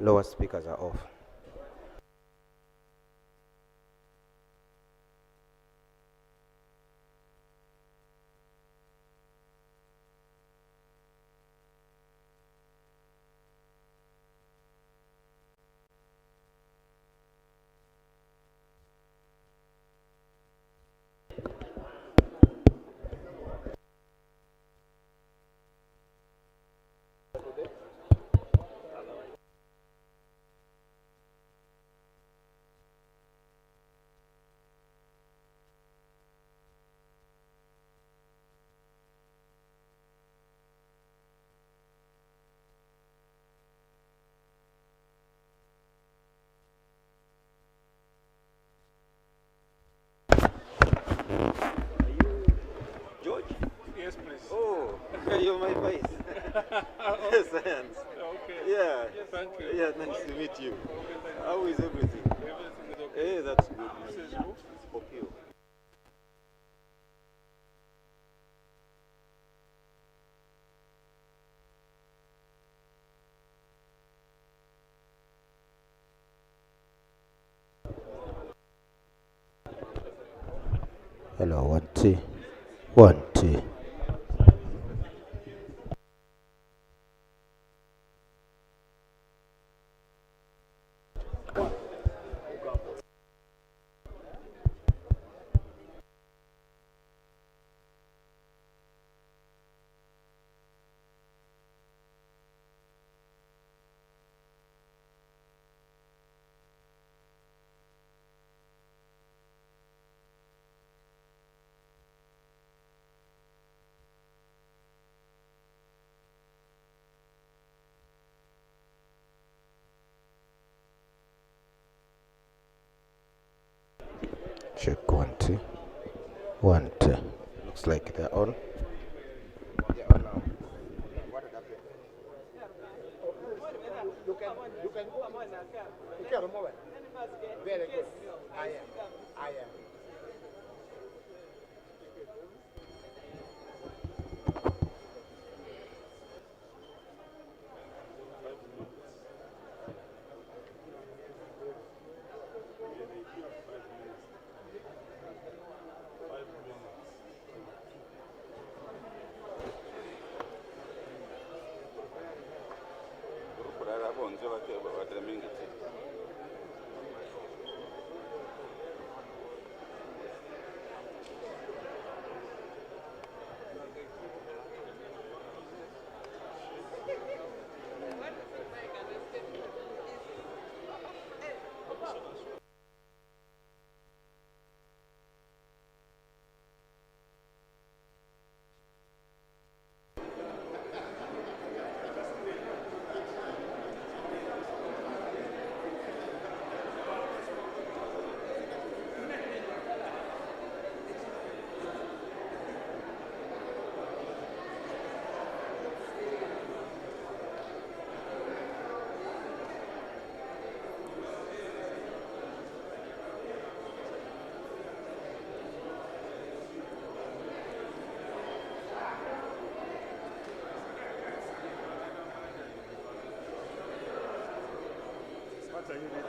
Lower speakers are off. George? Yes, please. Oh, you're my vice. Okay. Science. Okay. Yeah. Yes, thank you. Yeah, nice to meet you. Okay, thank you. How is everything? Everything is okay. Hey, that's good. This is you. Okay. Hello, 1 2. 1 2. Check 1 2. 1 2. Looks like they're on. They're on now. What did happen? You can remove it. Very good. I am. I am. What are you reading?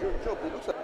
Job, it looks like.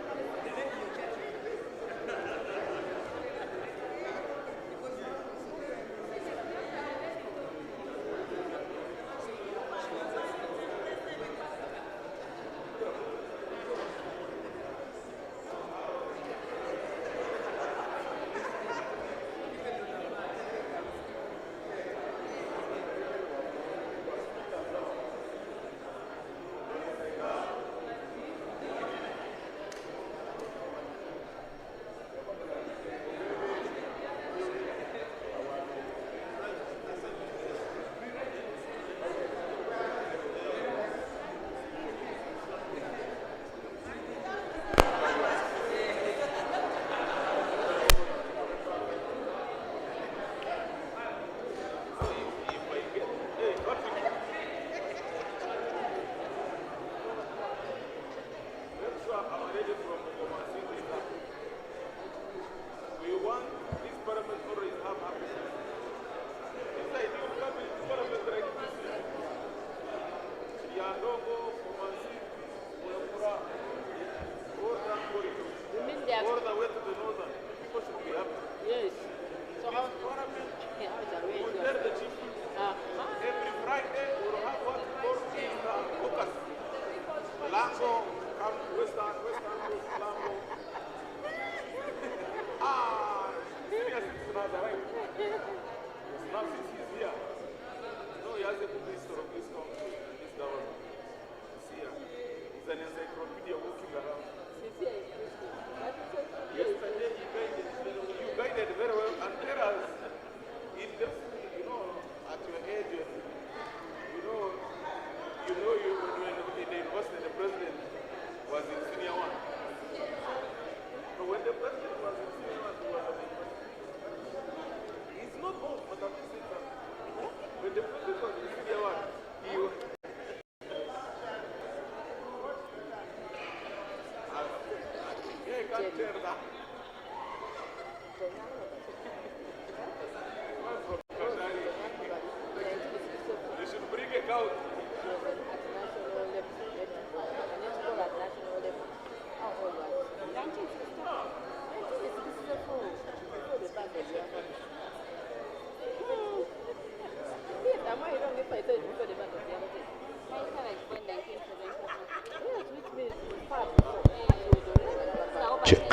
Check.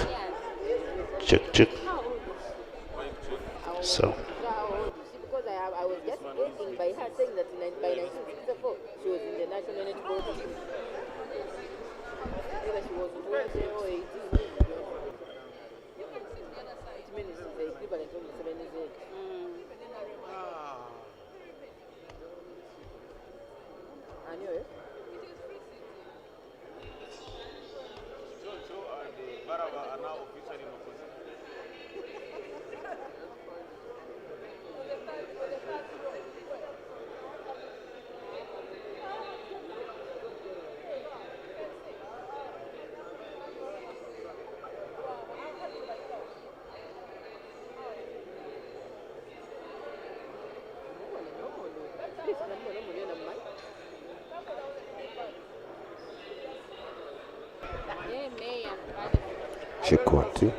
Check, check. So. Because I was just getting by her saying that by 1964 she was in the National Energy Board. Whether she was 20 or 18. It means it's the equivalent of 78. Anyway. So and Baraba are now officially in opposition. Check 1, 2.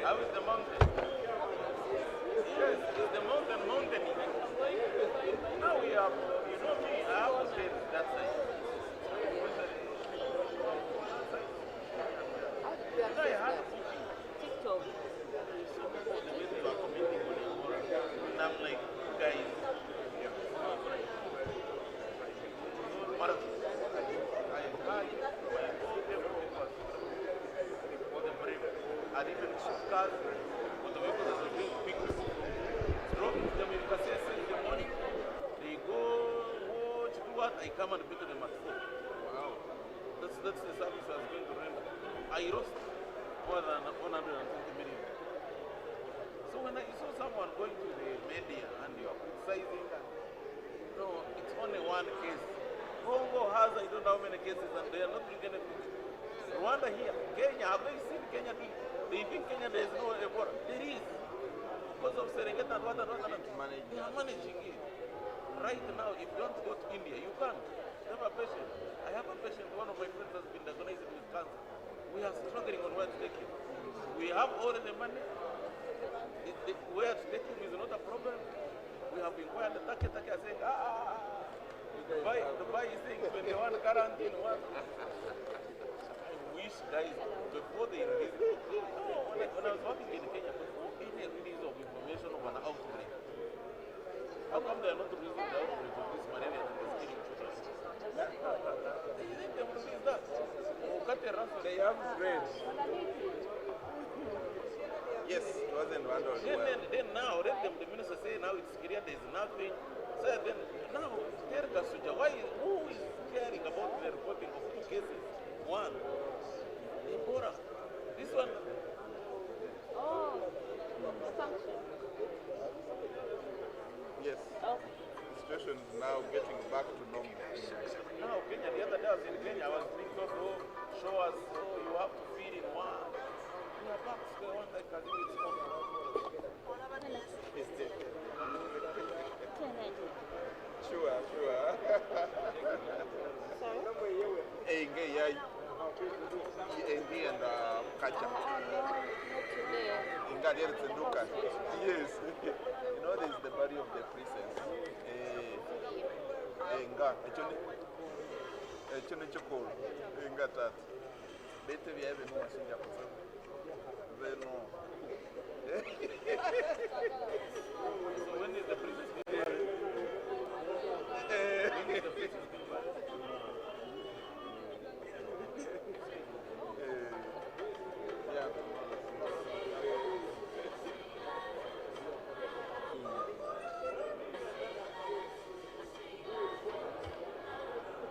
How is the mountain? Yes, it's the mountain. Now we have, you know me, I have to say that side. No, I had a booking. TikTok. You are commenting on it. even ship cars for the vehicles that are being picked from the America in the morning. They go watch, do what? I come and pick them at 4. Wow. That's the service I was going to render. I lost more than 120 million. So when I saw someone going to the media and you are criticizing that, no, it's only one case. Congo has I don't know how many cases and they are not doing anything. Rwanda here, Kenya, have they seen Kenya doing? They think Kenya there is no Ebola. There is. Because of Serengeti and what, they are managing it. Right now, if you don't go to India, you can't. You have a patient. I have a patient, one of my friends has been diagnosed with cancer. We are struggling on where to take him. We have all the money. Where to take him is not a problem. We have inquired the Take are saying, Dubai is saying 21 quarantine. What? I wish guys, before they release it, when I was working in Kenya, before any release of information of an outbreak, how come they are not releasing the outbreak of this malaria that is killing children? They will release that. They have grades. Yes, it wasn't Rwanda. Then now, let them, the minister say now it's clear there's nothing. So then, now, tell Kasuja, who is caring about the reporting of 2 cases? One, Ebola. This one. Oh, the function. Yes. Oh. The situation is now getting back to normal. Now, Kenya, the other day I was in Kenya, I was being told, show us, you have to feed in one. We are back to square one like as if it's home. Sure. Sorry? And Kacha. Not today. Yes. You know, there's the body of the princess. Nga tat. Bete vya hivi no washinja kwa sababu. Veno. So when is the princess? Yeah.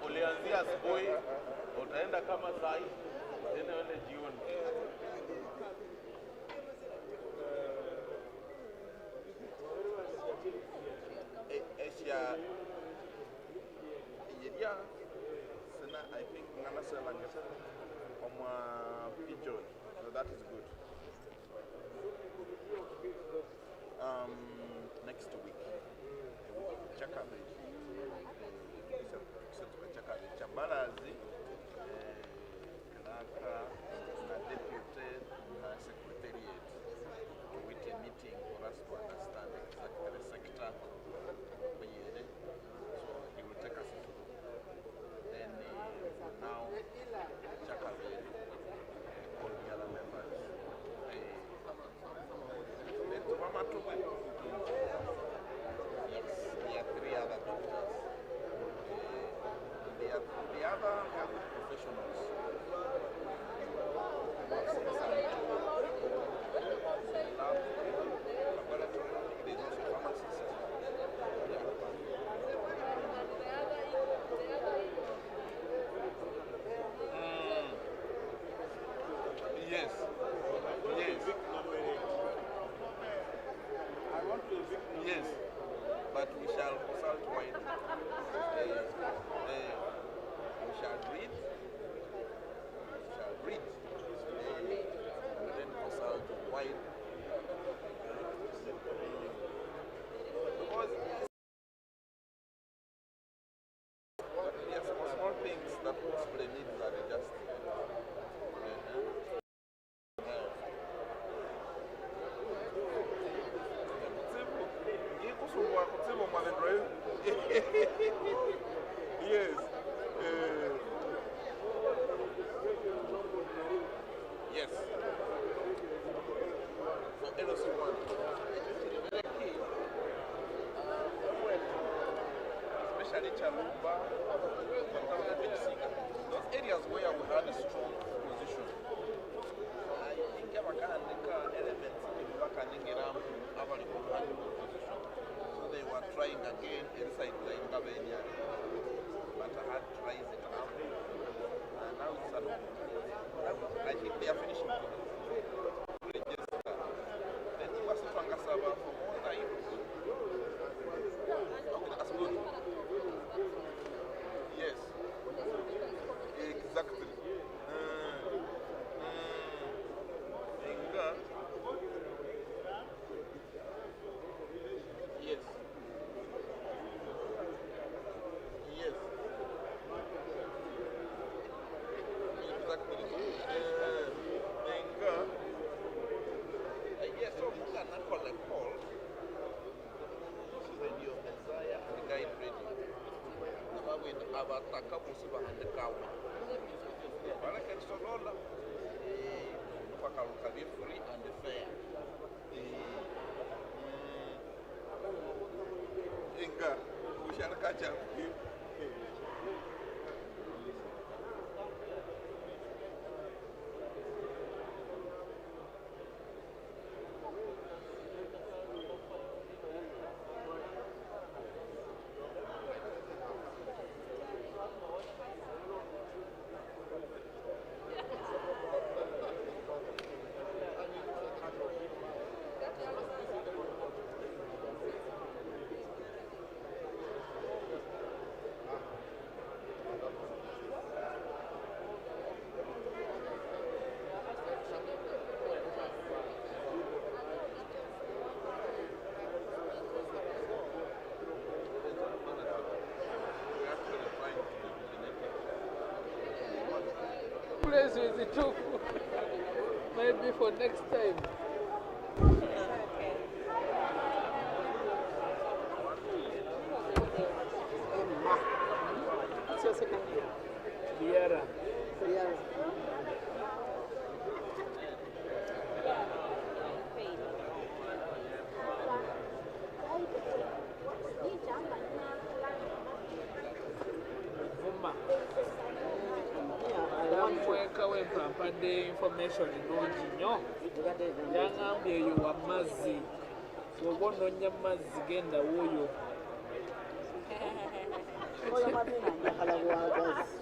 Ulianzia asubuhi, utaenda kama saa hii, tena uende jioni. Asia. I think Nana pigeon. So that is good. Next week, Chakabe. Chambalazi, Kanaka, Deputy, Secretariat, with a meeting for us to understand exactly the sector. So he will take us through. Then now, Chakabe, all the other members. Yes, there are 3 other doctors. The other health professionals. Laboratory, there's also pharmacists. Yes. Yes. But we shall consult wide. We shall read. And then consult wide. Because there are small things that possibly need that adjust. Yes. Yes. So LOC1, very key. Especially Chalumba, those areas where we had a strong position. I think also behind the counter. Well, I can solo free and fair. Inga, we shall catch up. Place with it maybe for next time. What's your second name? Liara. Liara. Vuma. Yamwekawo empampadde information ennungi nnyo. Yangambye eyo wa mazzi. Bw'oba onoonya mazzi genda wuuyo. Oyo Madina njagala bwagazi.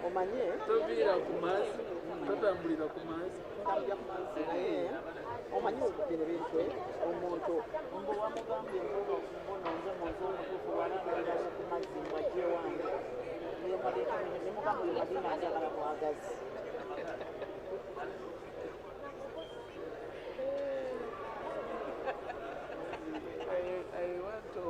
Omanye? Toviira ku mazzi, totambulira ku mazzi. Tambulira ku mazzi naye omanyi bino bintu omuntu mbu wamugambye mbuno nze muntu omutuufu walangalirawo ku mazzi mbajje wange. Oyo Madina nemugamba oyo Madina njagala bwagazi. I want to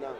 have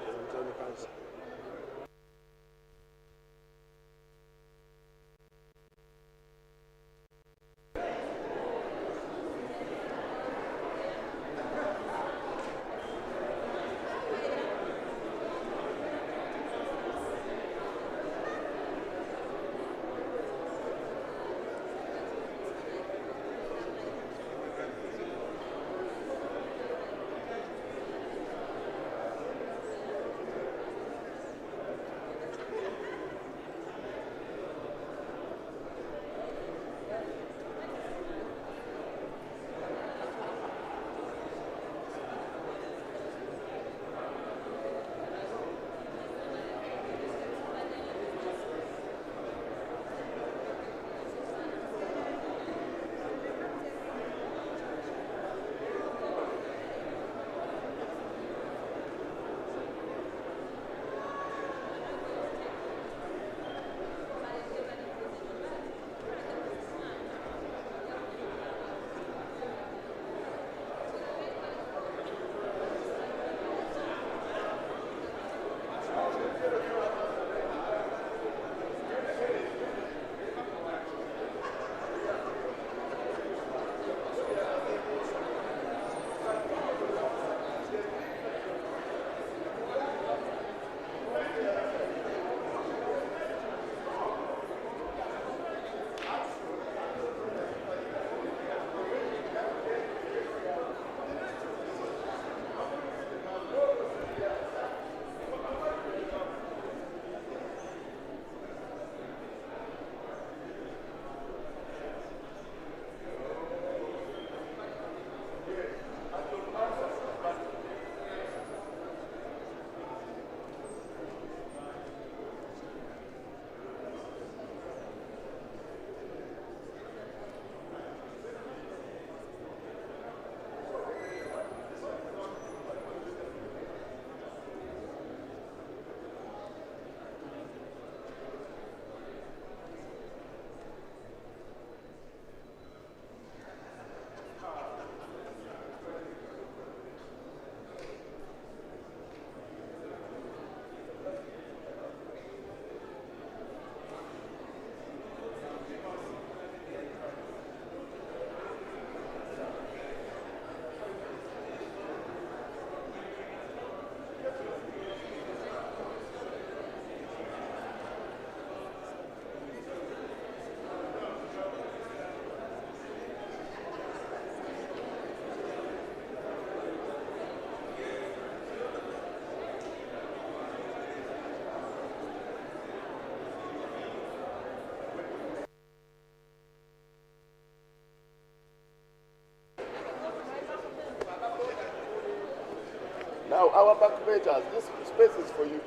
Now, our backbenchers, this space is for you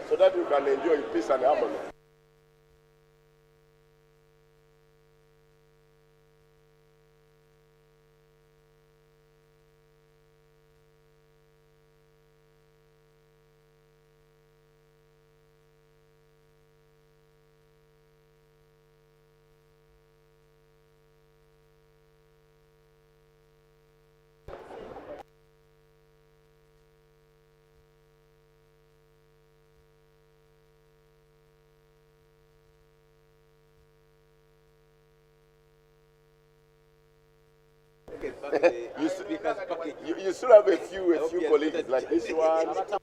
so that you can enjoy peace and harmony. You still have a few colleagues like this one.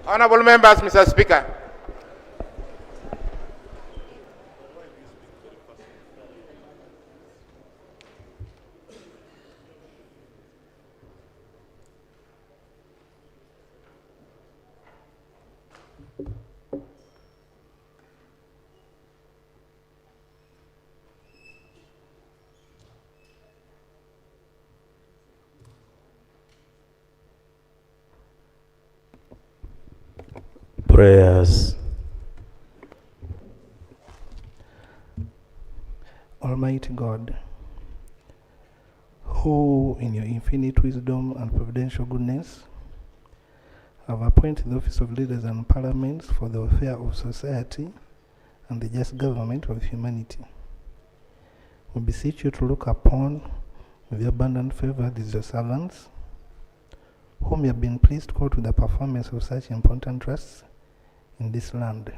Honorable members, Mr. Speaker. Prayers. Almighty God, who in your infinite wisdom and providential goodness have appointed the office of leaders and parliaments for the welfare of society and the just government of humanity, we beseech you to look upon with your abundant favor these your servants, whom you have been pleased to call to the performance of such important trusts in this land.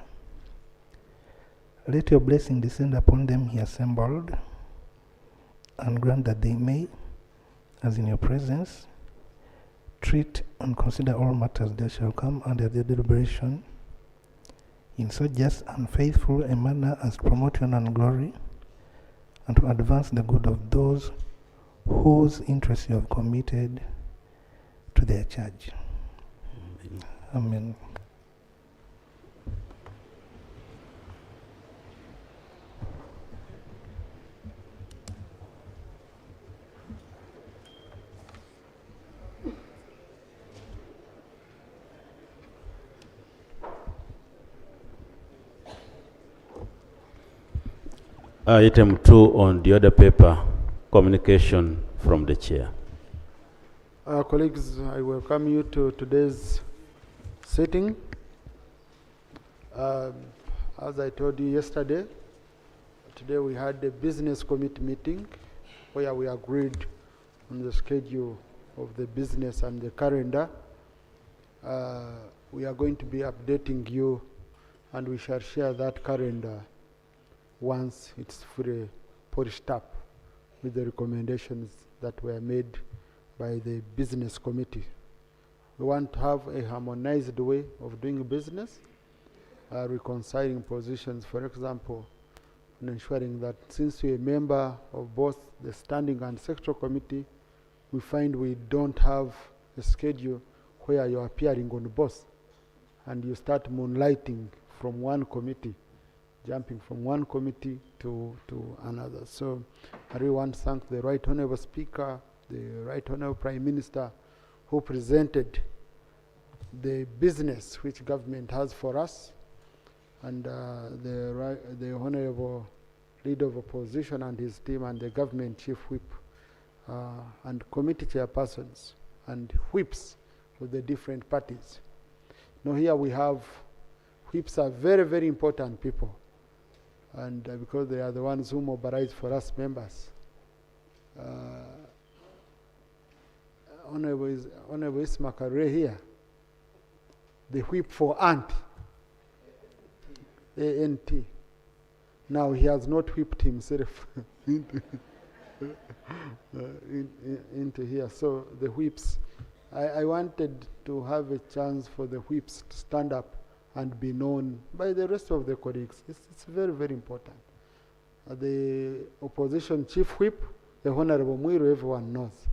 Let your blessing descend upon them here assembled, and grant that they may, as in your presence, treat and consider all matters that shall come under their deliberation in so just and faithful a manner as to promote your honor and glory, and to advance the good of those whose interests you have committed to their charge. Amen. Item 2 on the other paper, communication from the chair. Colleagues, I welcome you to today's sitting. As I told you yesterday, today we had a business committee meeting where we agreed on the schedule of the business and the calendar. We are going to be updating you, and we shall share that calendar once it's fully polished up with the recommendations that were made by the business committee. We want to have a harmonized way of doing business, reconciling positions, for example, and ensuring that since you're a member of both the standing and sectoral committee, we find we don't have a schedule where you're appearing on both, and you start moonlighting from one committee, jumping from one committee to another. So I really want to thank the Right Honourable Speaker, the Right Honourable Prime Minister, who presented the business which government has for us, and the Honourable Leader of Opposition and his team, and the Government Chief Whip, and committee chairpersons and whips of the different parties. Now here we have whips are very, very important people, and because they are the ones who mobilize for us members. Honorable Ismakare here, the whip for ANT, A-N-T. Now he has not whipped himself into here. So the whips, I wanted to have a chance for the whips to stand up and be known by the rest of the colleagues. It's very, very important. The opposition chief whip, the Honorable Muiru, everyone knows.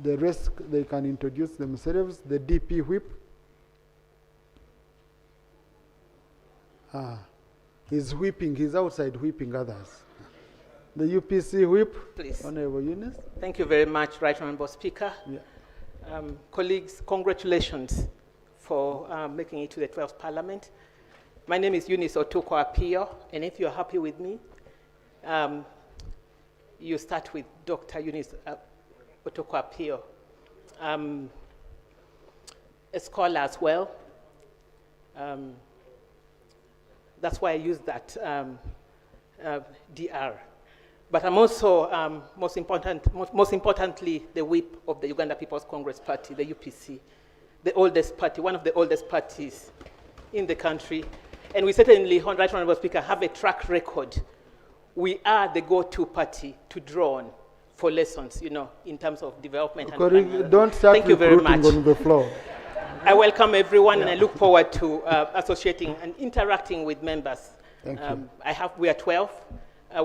The rest, they can introduce themselves. The DP whip, he's whipping, he's outside whipping others. The UPC whip, Please. Honorable Eunice. Thank you very much, Right Honourable Speaker. Yeah. Colleagues, congratulations for making it to the 12th Parliament. My name is Eunice Otoko Apio, and if you're happy with me, you start with Dr. Eunice Otoko Apio. A scholar as well. That's why I use that DR. But I'm also, most importantly, the whip of the Uganda People's Congress Party, the UPC, the oldest party, one of the oldest parties in the country. And we certainly, Right Honourable Speaker, have a track record. We are the go-to party to draw on for lessons, you know, in terms of development. And Don't start Thank you very recruiting much. on the floor. I welcome everyone, and I look forward to associating and interacting with members. Thank you. We are 12.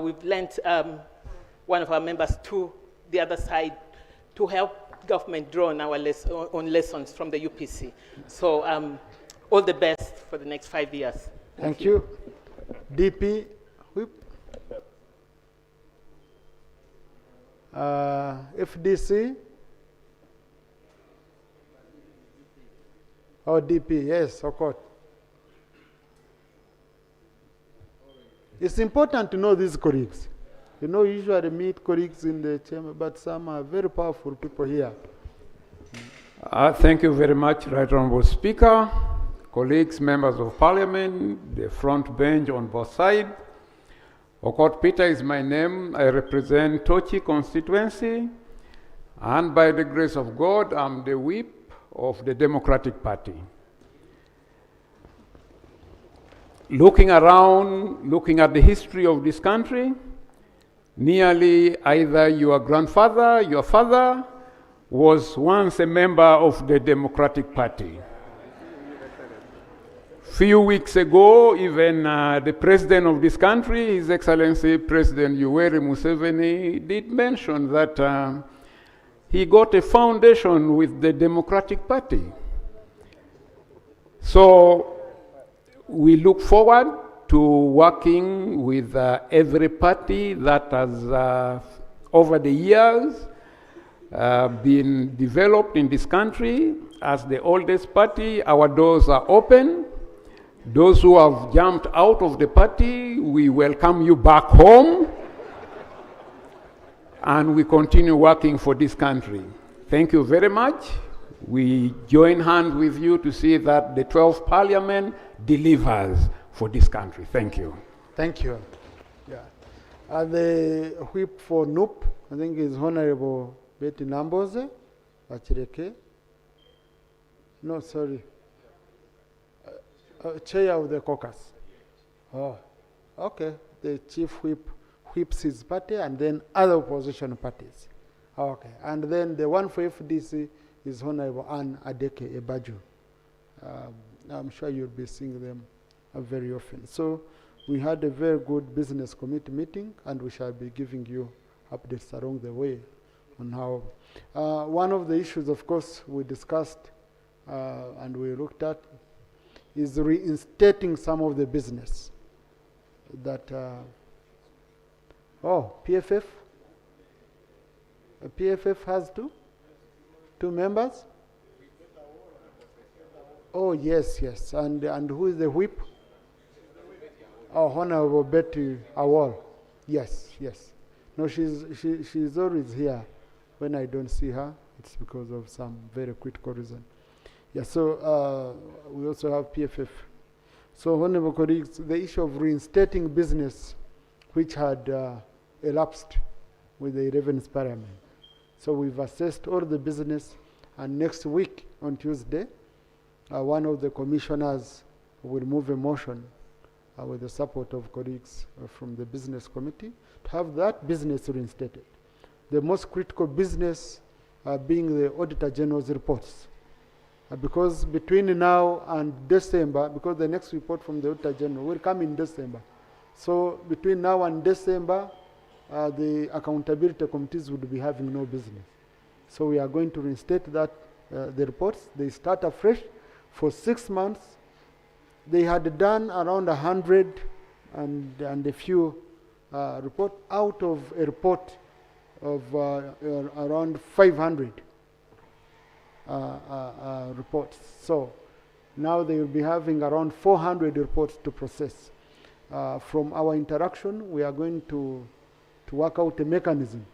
We've lent one of our members to the other side to help government draw on our on lessons from the UPC. So all the best for the next 5 years. Thank you. DP, whip. FDC. Oh, DP, yes, of course. It's important to know these colleagues. You know, usually meet colleagues in the chamber, but some are very powerful people here. Thank you very much, Right Honorable Speaker, colleagues, members of Parliament, the front bench on both sides. Okot Peter is my name. I represent Tochi constituency, and by the grace of God, I'm the whip of the Democratic Party. Looking around, looking at the history of this country, nearly either your grandfather, your father, was once a member of the Democratic Party. Few weeks ago, even the president of this country, His Excellency President Yoweri Museveni, did mention that he got a foundation with the Democratic Party. So we look forward to working with every party that has, over the years, been developed in this country. As the oldest party, our doors are open. Those who have jumped out of the party, we welcome you back home. And we continue working for this country. Thank you very much. We join hands with you to see that the 12th Parliament delivers for this country. Thank you. Thank you. Yeah. The whip for NUP, I think, is Honorable Betty Namboze. Achireke. No, sorry. Chair of the caucus. Oh, okay. The chief whip whips his party and then other opposition parties. Okay. And then the one for FDC is Honorable Anne Adeke Ebaju. I'm sure you'll be seeing them very often. So we had a very good business committee meeting, and we shall be giving you updates along the way on how. One of the issues, of course, we discussed and we looked at is reinstating some of the business that, PFF? PFF has two members? Oh, yes, yes. And who is the whip? Oh, Honorable Betty Awol. Yes, yes. No, she's always here. When I don't see her, it's because of some very critical reason. Yeah, so we also have PFF. So, honorable colleagues, the issue of reinstating business which had elapsed with the 11th Parliament. So we've assessed all the business, and next week on Tuesday, one of the commissioners will move a motion with the support of colleagues from the business committee to have that business reinstated. The most critical business being the Auditor General's reports. Because between now and December, because the next report from the Auditor General will come in December. So between now and December, the accountability committees would be having no business. So we are going to reinstate that, the reports. They start afresh for 6 months. They had done around 100 and a few reports out of a report of around 500 reports. So now they will be having around 400 reports to process. From our interaction, we are going to work out a mechanism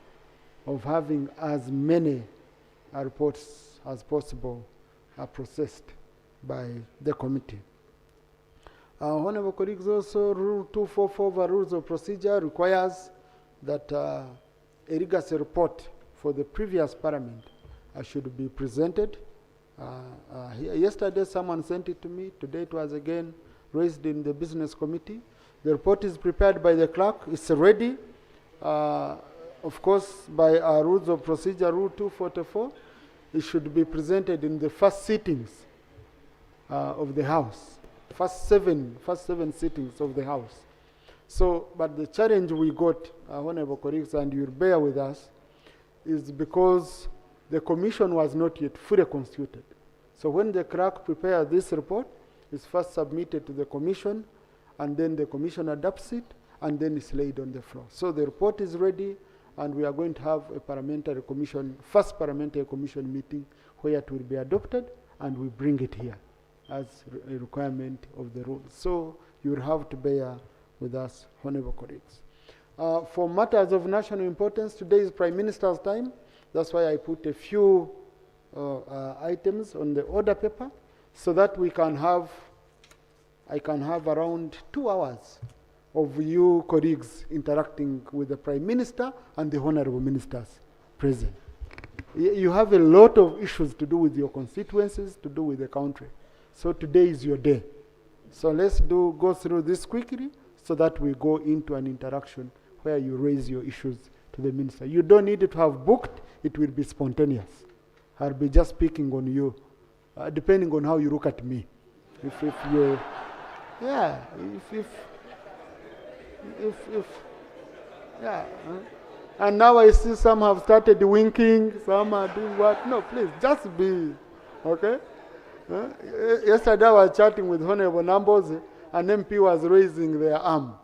of having as many reports as possible processed by the committee. Honorable colleagues, also Rule 244 of the Rules of Procedure requires that a legacy report for the previous Parliament should be presented. Yesterday someone sent it to me. Today it was again raised in the business committee. The report is prepared by the clerk. It's ready. Of course, by our Rules of Procedure, Rule 244, it should be presented in the first sittings of the House. First seven sittings of the House. So, but the challenge we got, Honorable colleagues, and you'll bear with us, is because the commission was not yet fully constituted. So when the clerk prepares this report, it's first submitted to the commission, and then the commission adopts it, and then it's laid on the floor. So the report is ready, and we are going to have a parliamentary commission, first parliamentary commission meeting where it will be adopted, and we bring it here as a requirement of the rules. So you will have to bear with us, honorable colleagues. For matters of national importance, today is Prime Minister's time. That's why I put a few items on the order paper so that we can have, I can have around 2 hours of you colleagues interacting with the Prime Minister and the honorable ministers present. You have a lot of issues to do with your constituencies, to do with the country. So today is your day. So let's go through this quickly so that we go into an interaction where you raise your issues to the minister. You don't need to have booked, it will be spontaneous. I'll be just picking on you, depending on how you look at me. If you, yeah, yeah. And now I see some have started winking, some are doing what? No, please, just be, okay? Yesterday I was chatting with Honorable Nambozi, an MP was raising their arm.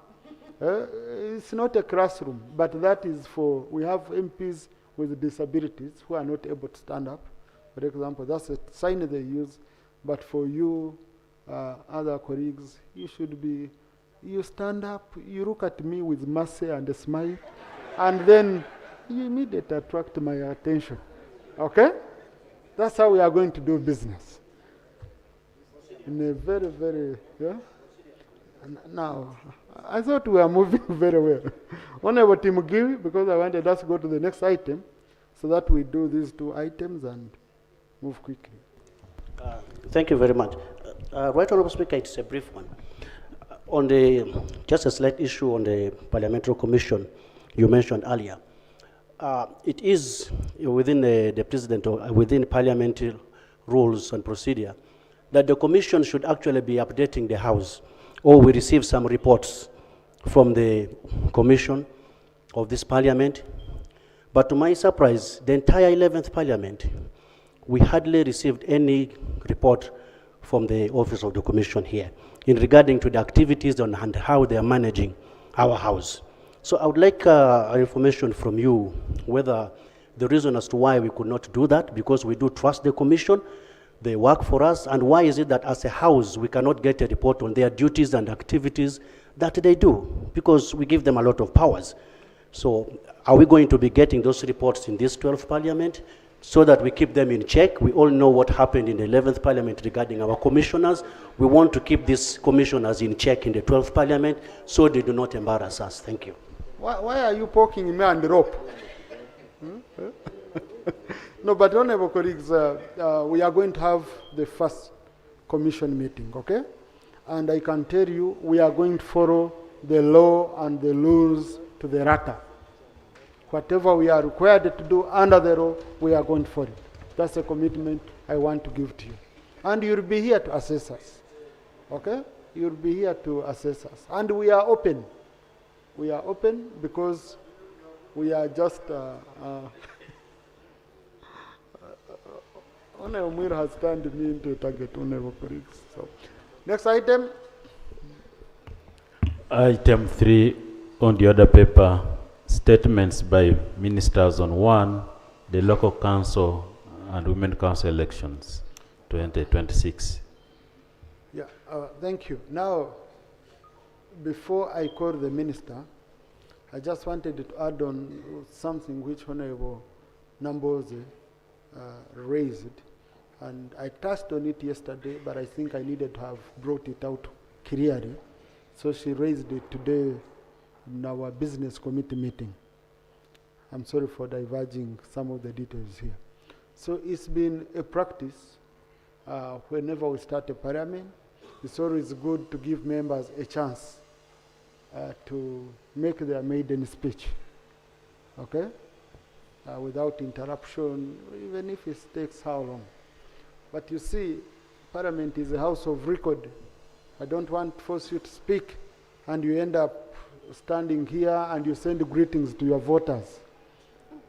It's not a classroom, but that is for, we have MPs with disabilities who are not able to stand up. For example, that's a sign they use. But for you, other colleagues, you should be, you stand up, you look at me with mercy and a smile, and then you immediately attract my attention. Okay? That's how we are going to do business. In a very, very, yeah? Now, I thought we were moving very well. Honorable Timugiri, because I wanted us to go to the next item, so that we do these 2 items and move quickly. Thank you very much. Right Honorable Speaker, it's a brief one. On the, just a slight issue on the Parliamentary Commission you mentioned earlier. It is within the President or within parliamentary rules and procedure that the Commission should actually be updating the House, or we receive some reports from the Commission of this Parliament. But to my surprise, the entire 11th Parliament, we hardly received any report from the Office of the Commission here in regarding to the activities and how they are managing our House. So I would like information from you whether the reason as to why we could not do that, because we do trust the Commission, they work for us, and why is it that as a House we cannot get a report on their duties and activities that they do, because we give them a lot of powers. So are we going to be getting those reports in this 12th Parliament so that we keep them in check? We all know what happened in the 11th Parliament regarding our commissioners. We want to keep these commissioners in check in the 12th Parliament so they do not embarrass us. Thank you. Why are you poking me on the rope? No, but honorable colleagues, we are going to have the first commission meeting, okay? And I can tell you, we are going to follow the law and the rules to the letter. Whatever we are required to do under the law, we are going to follow. That's a commitment I want to give to you. And you'll be here to assess us, okay? You'll be here to assess us. And we are open. We are open because we are just... Honorable Mwira has turned me into a target, honorable colleagues. So, next item. Item 3 on the other paper, statements by ministers on 1, the local council and women council elections 2026. Yeah, thank you. Now, before I call the minister, I just wanted to add on something which Honorable Nambozi raised. And I touched on it yesterday, but I think I needed to have brought it out clearly. So she raised it today in our business committee meeting. I'm sorry for diverging some of the details here. So it's been a practice whenever we start a parliament. It's always good to give members a chance to make their maiden speech, okay? Without interruption, even if it takes how long. But you see, Parliament is a house of record. I don't want to force you to speak and you end up standing here and you send greetings to your voters.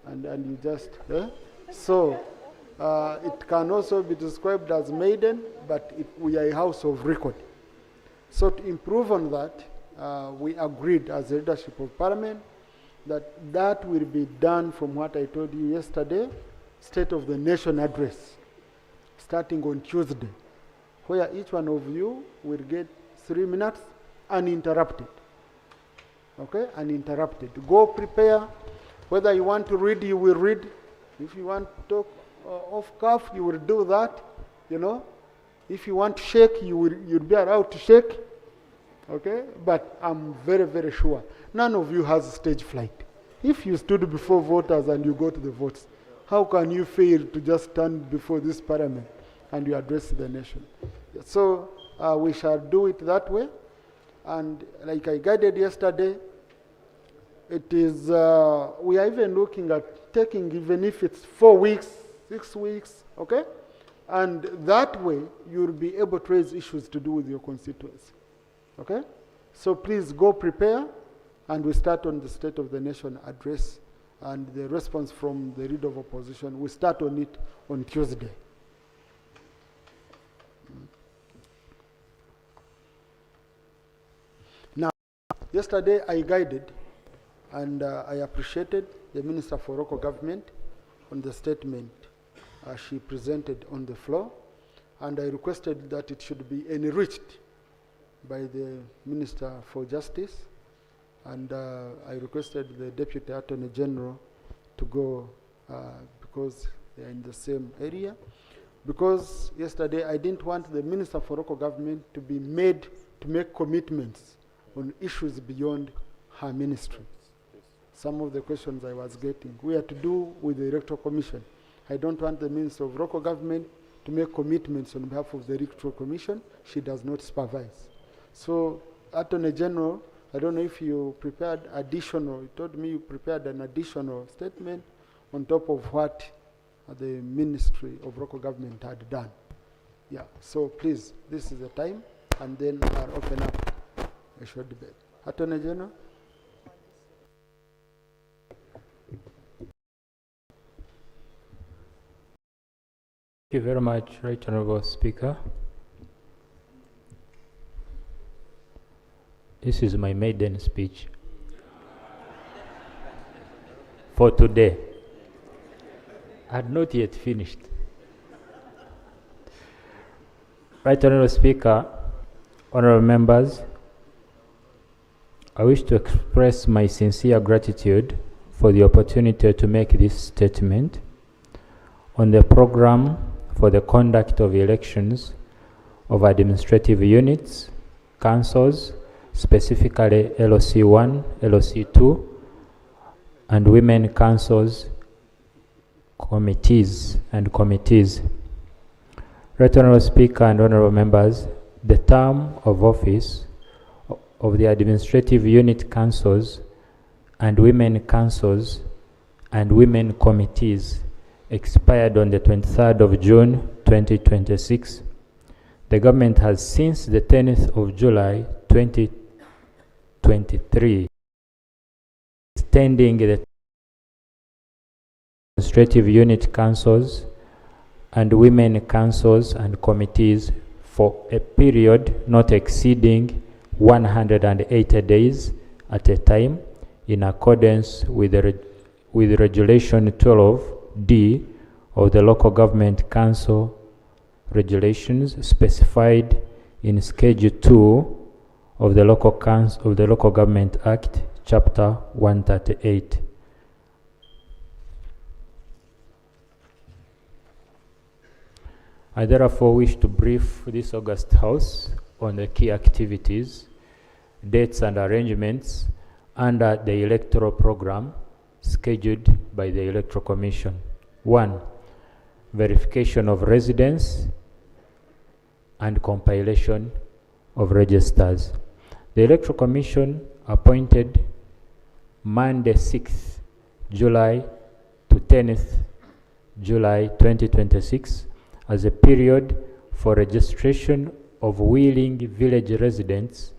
And you just, So it can also be described as maiden, but we are a house of record. So to improve on that, we agreed as the leadership of Parliament that will be done from what I told you yesterday, State of the Nation address, starting on Tuesday, where each one of you will get 3 minutes uninterrupted. Okay, uninterrupted. Go prepare. Whether you want to read, you will read. If you want to talk off cuff, you will do that. You know, if you want to shake, you'll be allowed to shake. Okay, but I'm very, very sure none of you has stage fright. If you stood before voters and you go to the votes, how can you fail to just stand before this Parliament and you address the nation? So we shall do it that way. And like I guided yesterday, it is, we are even looking at taking, even if it's 4 weeks, 6 weeks, okay? And that way, you'll be able to raise issues to do with your constituents, okay? So please go prepare, and we start on the State of the Nation address, and the response from the Leader of Opposition, we start on it on Tuesday. Now, yesterday I guided, and I appreciated the Minister for Local Government on the statement she presented on the floor, and I requested that it should be enriched by the Minister for Justice, and I requested the Deputy Attorney General to go because they are in the same area. Because yesterday I didn't want the Minister for Local Government to be made to make commitments on issues beyond her ministry. Some of the questions I was getting, we had to do with the Electoral Commission. I don't want the Minister of Local Government to make commitments on behalf of the Electoral Commission. She does not supervise. So, Attorney General, I don't know if you prepared additional, you told me you prepared an additional statement on top of what the Ministry of Local Government had done. Yeah, so please, this is the time, and then I'll open up a short debate. Attorney General? Thank you very much, Right Honorable Speaker. This is my maiden speech for today. I had not yet finished. Right Honorable Speaker, honorable members, I wish to express my sincere gratitude for the opportunity to make this statement on the program for the conduct of elections of administrative units, councils, specifically LOC1, LOC2, and women councils, committees. Right Honorable Speaker and honorable members, the term of office of the administrative unit councils and women councils and women committees expired on the 23rd of June 2026. The government has since the 10th of July 2023 extending the administrative unit councils and women councils and committees for a period not exceeding 180 days at a time in accordance with Regulation 12D of the Local Government Council regulations specified in Schedule 2 of the Local Government Act, Chapter 138. I therefore wish to brief this August House on the key activities, dates and arrangements under the electoral program scheduled by the Electoral Commission. 1. Verification of residence and compilation of registers. The Electoral Commission appointed Monday 6th July to 10th July 2026 as a period for registration of willing village residents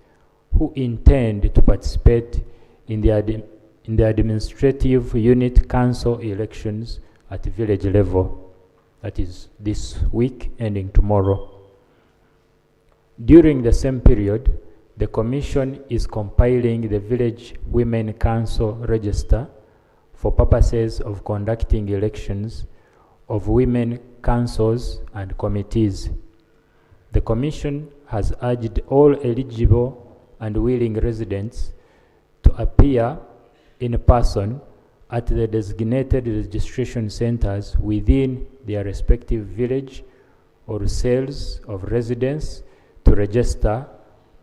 who intend to participate in the administrative unit council elections at village level. That is this week ending tomorrow. During the same period, the Commission is compiling the Village Women Council Register for purposes of conducting elections of women councils and committees. The Commission has urged all eligible and willing residents to appear in person at the designated registration centers within their respective village or cells of residence to register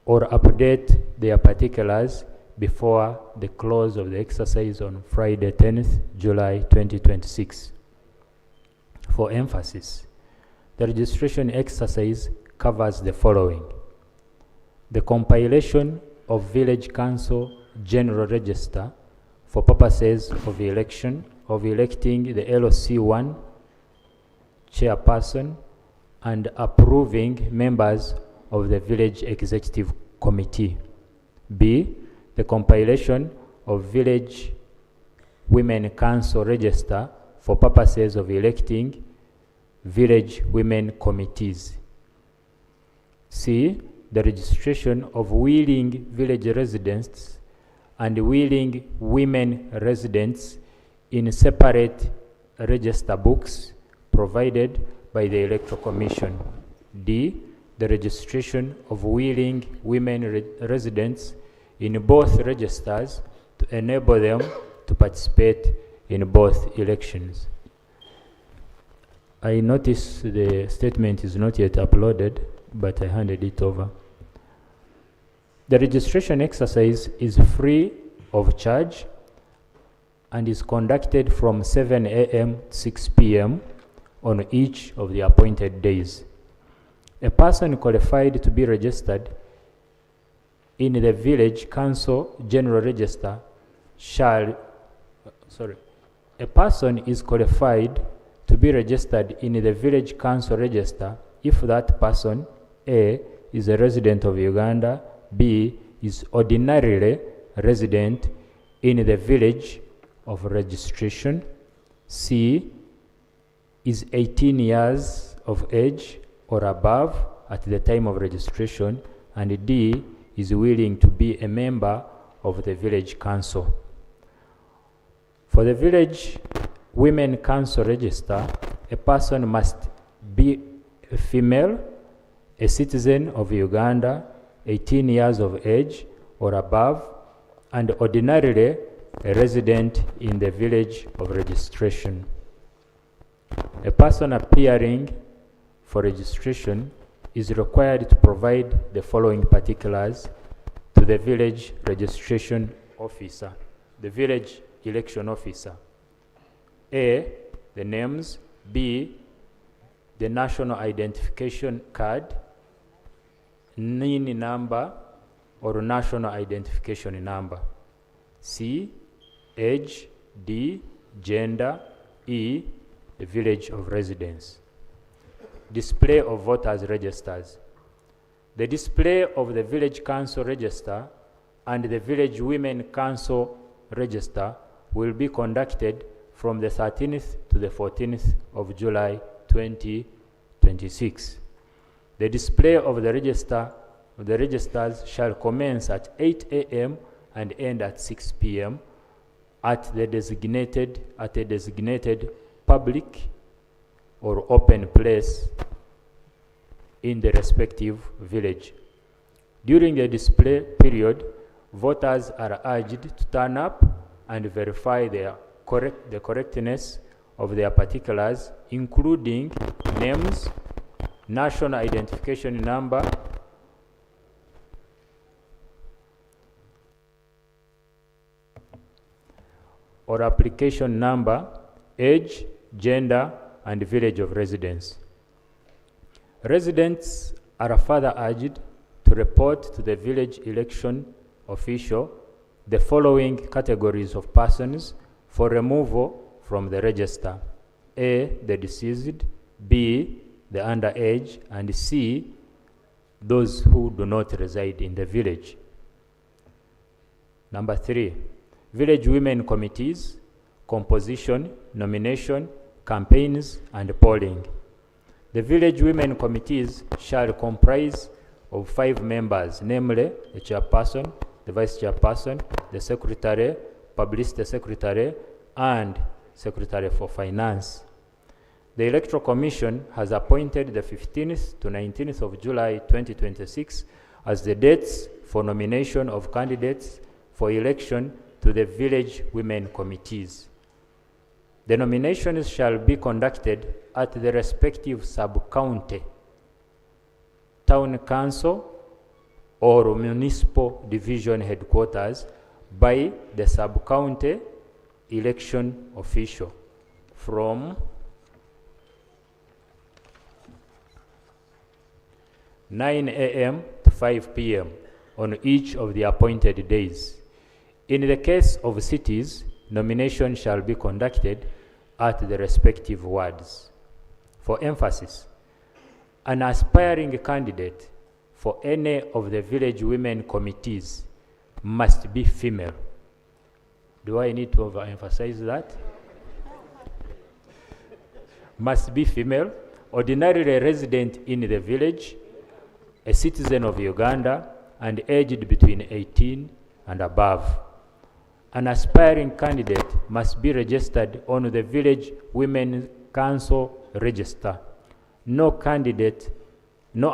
or update their particulars before the close of the exercise on Friday, 10th July 2026. For emphasis, the registration exercise covers the following: the compilation of Village Council General Register for purposes of electing the LOC1 chairperson and approving members of the Village Executive Committee. B, the compilation of Village Women Council Register for purposes of electing Village Women Committees. C, the registration of willing village residents and willing women residents in separate register books provided by the Electoral Commission. D, the registration of willing women residents in both registers to enable them to participate in both elections. I notice the statement is not yet uploaded, but I handed it over. The registration exercise is free of charge and is conducted from 7 a.m. to 6 p.m. on each of the appointed days. A person qualified to be registered in the Village Council General Register a person is qualified to be registered in the Village Council Register if that person, A, is a resident of Uganda, B, is ordinarily resident in the village of registration, C, is 18 years of age or above at the time of registration, and D, is willing to be a member of the village council. For the Village Women Council Register, a person must be a female, a citizen of Uganda, 18 years of age or above, and ordinarily a resident in the village of registration. A person appearing for registration is required to provide the following particulars to the village registration officer, the village election officer. A, the names. B, the national identification card, NIN number or national identification number. C, age. D, gender. E, the village of residence. Display of voters' registers. The display of the Village Council Register and the Village Women Council Register will be conducted from the 13th to the 14th of July 2026. The display of the registers shall commence at 8 a.m. and end at 6 p.m. at a designated public or open place in the respective village. During the display period, voters are urged to turn up and verify the correctness of their particulars, including names, national identification number, or application number, age, gender, and village of residence. Residents are further urged to report to the village election official the following categories of persons for removal from the register: A, the deceased; B, the underage, and C, those who do not reside in the village. Number 3, village women committees, composition, nomination, campaigns, and polling. The village women committees shall comprise of 5 members, namely the chairperson, the vice chairperson, the secretary, publicity secretary, and secretary for finance. The Electoral Commission has appointed the 15th to 19th of July 2026 as the dates for nomination of candidates for election to the village women committees. The nominations shall be conducted at the respective sub-county, town council, or municipal division headquarters by the sub-county election official from 9 a.m. to 5 p.m. on each of the appointed days. In the case of cities, nomination shall be conducted at the respective wards. For emphasis, an aspiring candidate for any of the village women committees must be female. Do I need to overemphasize that? Must be female, ordinarily resident in the village, a citizen of Uganda, and aged between 18 and above. An aspiring candidate must be registered on the Village Women's Council register. No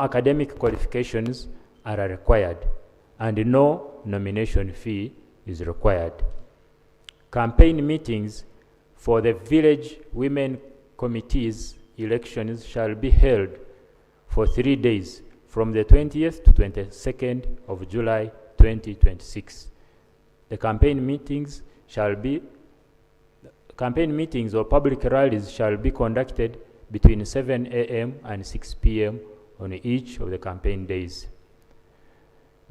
academic qualifications are required, and no nomination fee is required. Campaign meetings for the Village Women Committees elections shall be held for 3 days from the 20th to 22nd of July 2026. The campaign meetings or public rallies shall be conducted between 7 a.m. and 6 p.m. on each of the campaign days.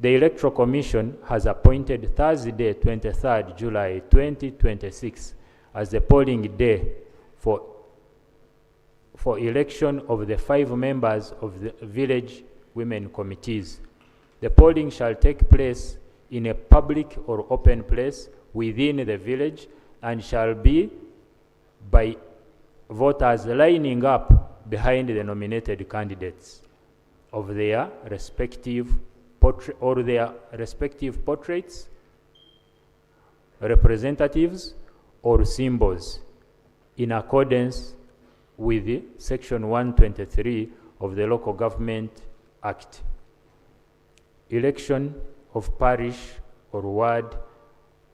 The Electoral Commission has appointed Thursday, 23rd July 2026 as the polling day for election of the 5 members of the village women committees. The polling shall take place in a public or open place within the village and shall be by voters lining up behind the nominated candidates of their respective portraits, representatives, or symbols in accordance with Section 123 of the Local Government Act. Election of parish or ward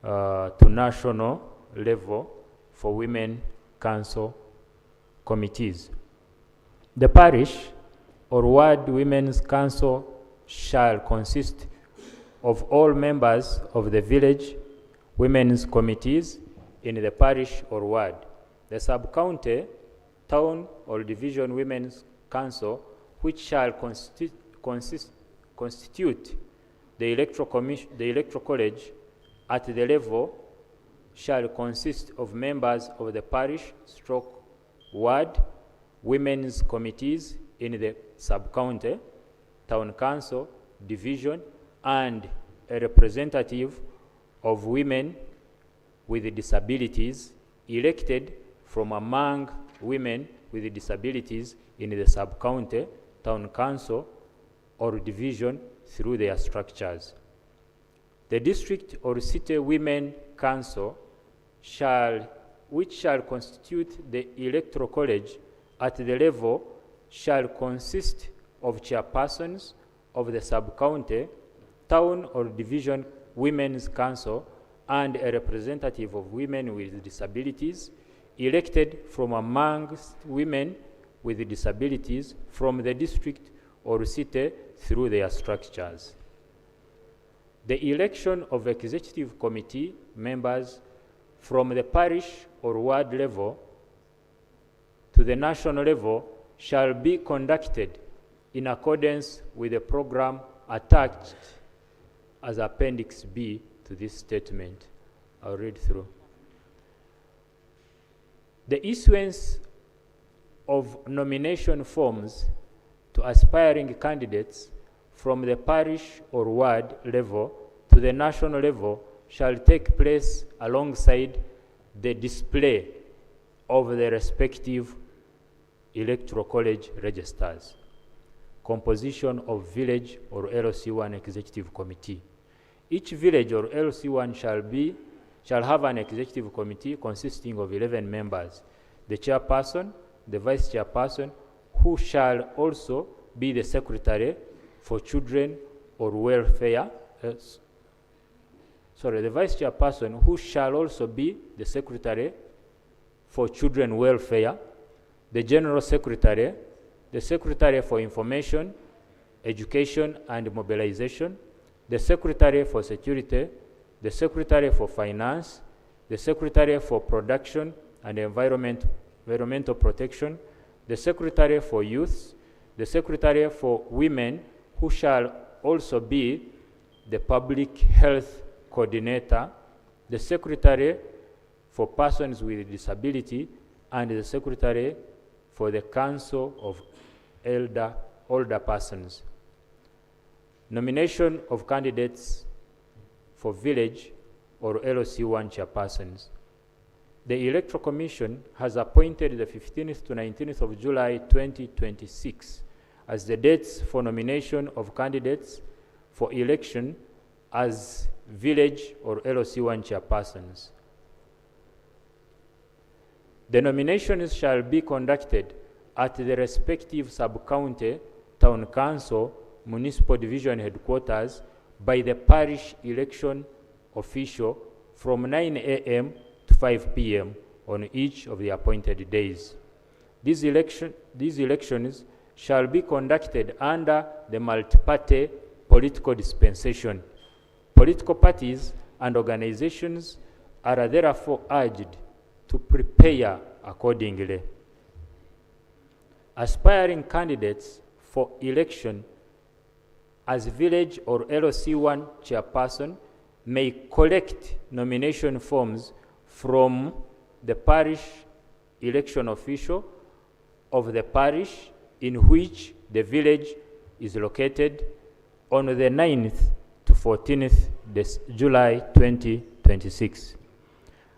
to national level for women council committees. The parish or ward women's council shall consist of all members of the village women's committees in the parish or ward. The sub-county, town or division women's council, which shall constitute the electoral college at the level, shall consist of members of the parish / ward women's committees in the sub-county, town council, division, and a representative of women with disabilities elected from among women with disabilities in the sub-county, town council, or division through their structures. The district or city women council which shall constitute the electoral college at the level shall consist of chairpersons of the sub-county, town or division women's council, and a representative of women with disabilities elected from amongst women with disabilities from the district or city through their structures. The election of executive committee members from the parish or ward level to the national level shall be conducted in accordance with the program attached as Appendix B to this statement. I'll read through. The issuance of nomination forms to aspiring candidates from the parish or ward level to the national level shall take place alongside the display of the respective electoral college registers. Composition of village or LC1 executive committee. Each village or LC1 shall have an executive committee consisting of 11 members, the chairperson, the vice chairperson, who shall also be the secretary for children or welfare, the vice chairperson who shall also be the secretary for children welfare, the general secretary, the secretary for information, education and mobilization, the secretary for security, the secretary for finance, the secretary for production and environmental protection, the secretary for youth, the secretary for women, who shall also be the public health coordinator, the secretary for persons with disability, and the secretary for the council of older persons. Nomination of candidates for village or LOC1 chairpersons. The Electoral Commission has appointed the 15th to 19th of July 2026 as the dates for nomination of candidates for election as village or LOC1 chairpersons. The nominations shall be conducted at the respective sub-county, town council, municipal division headquarters by the parish election official from 9 a.m. to 5 p.m. on each of the appointed days. These elections shall be conducted under the multi-party political dispensation. Political parties and organizations are therefore urged to prepare accordingly. Aspiring candidates for election as village or LOC1 chairperson may collect nomination forms from the parish election official of the parish in which the village is located on the 9th to 14th July 2026.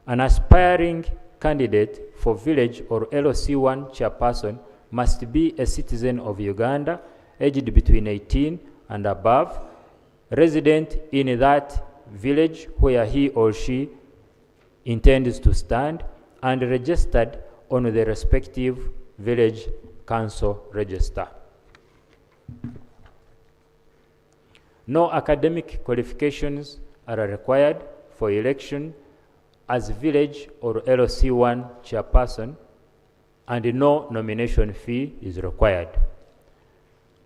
An aspiring candidate for village or LOC1 chairperson must be a citizen of Uganda, aged between 18 and above, resident in that village where he or she intends to stand, and registered on the respective village council register. No academic qualifications are required for election as village or LOC1 chairperson, and no nomination fee is required.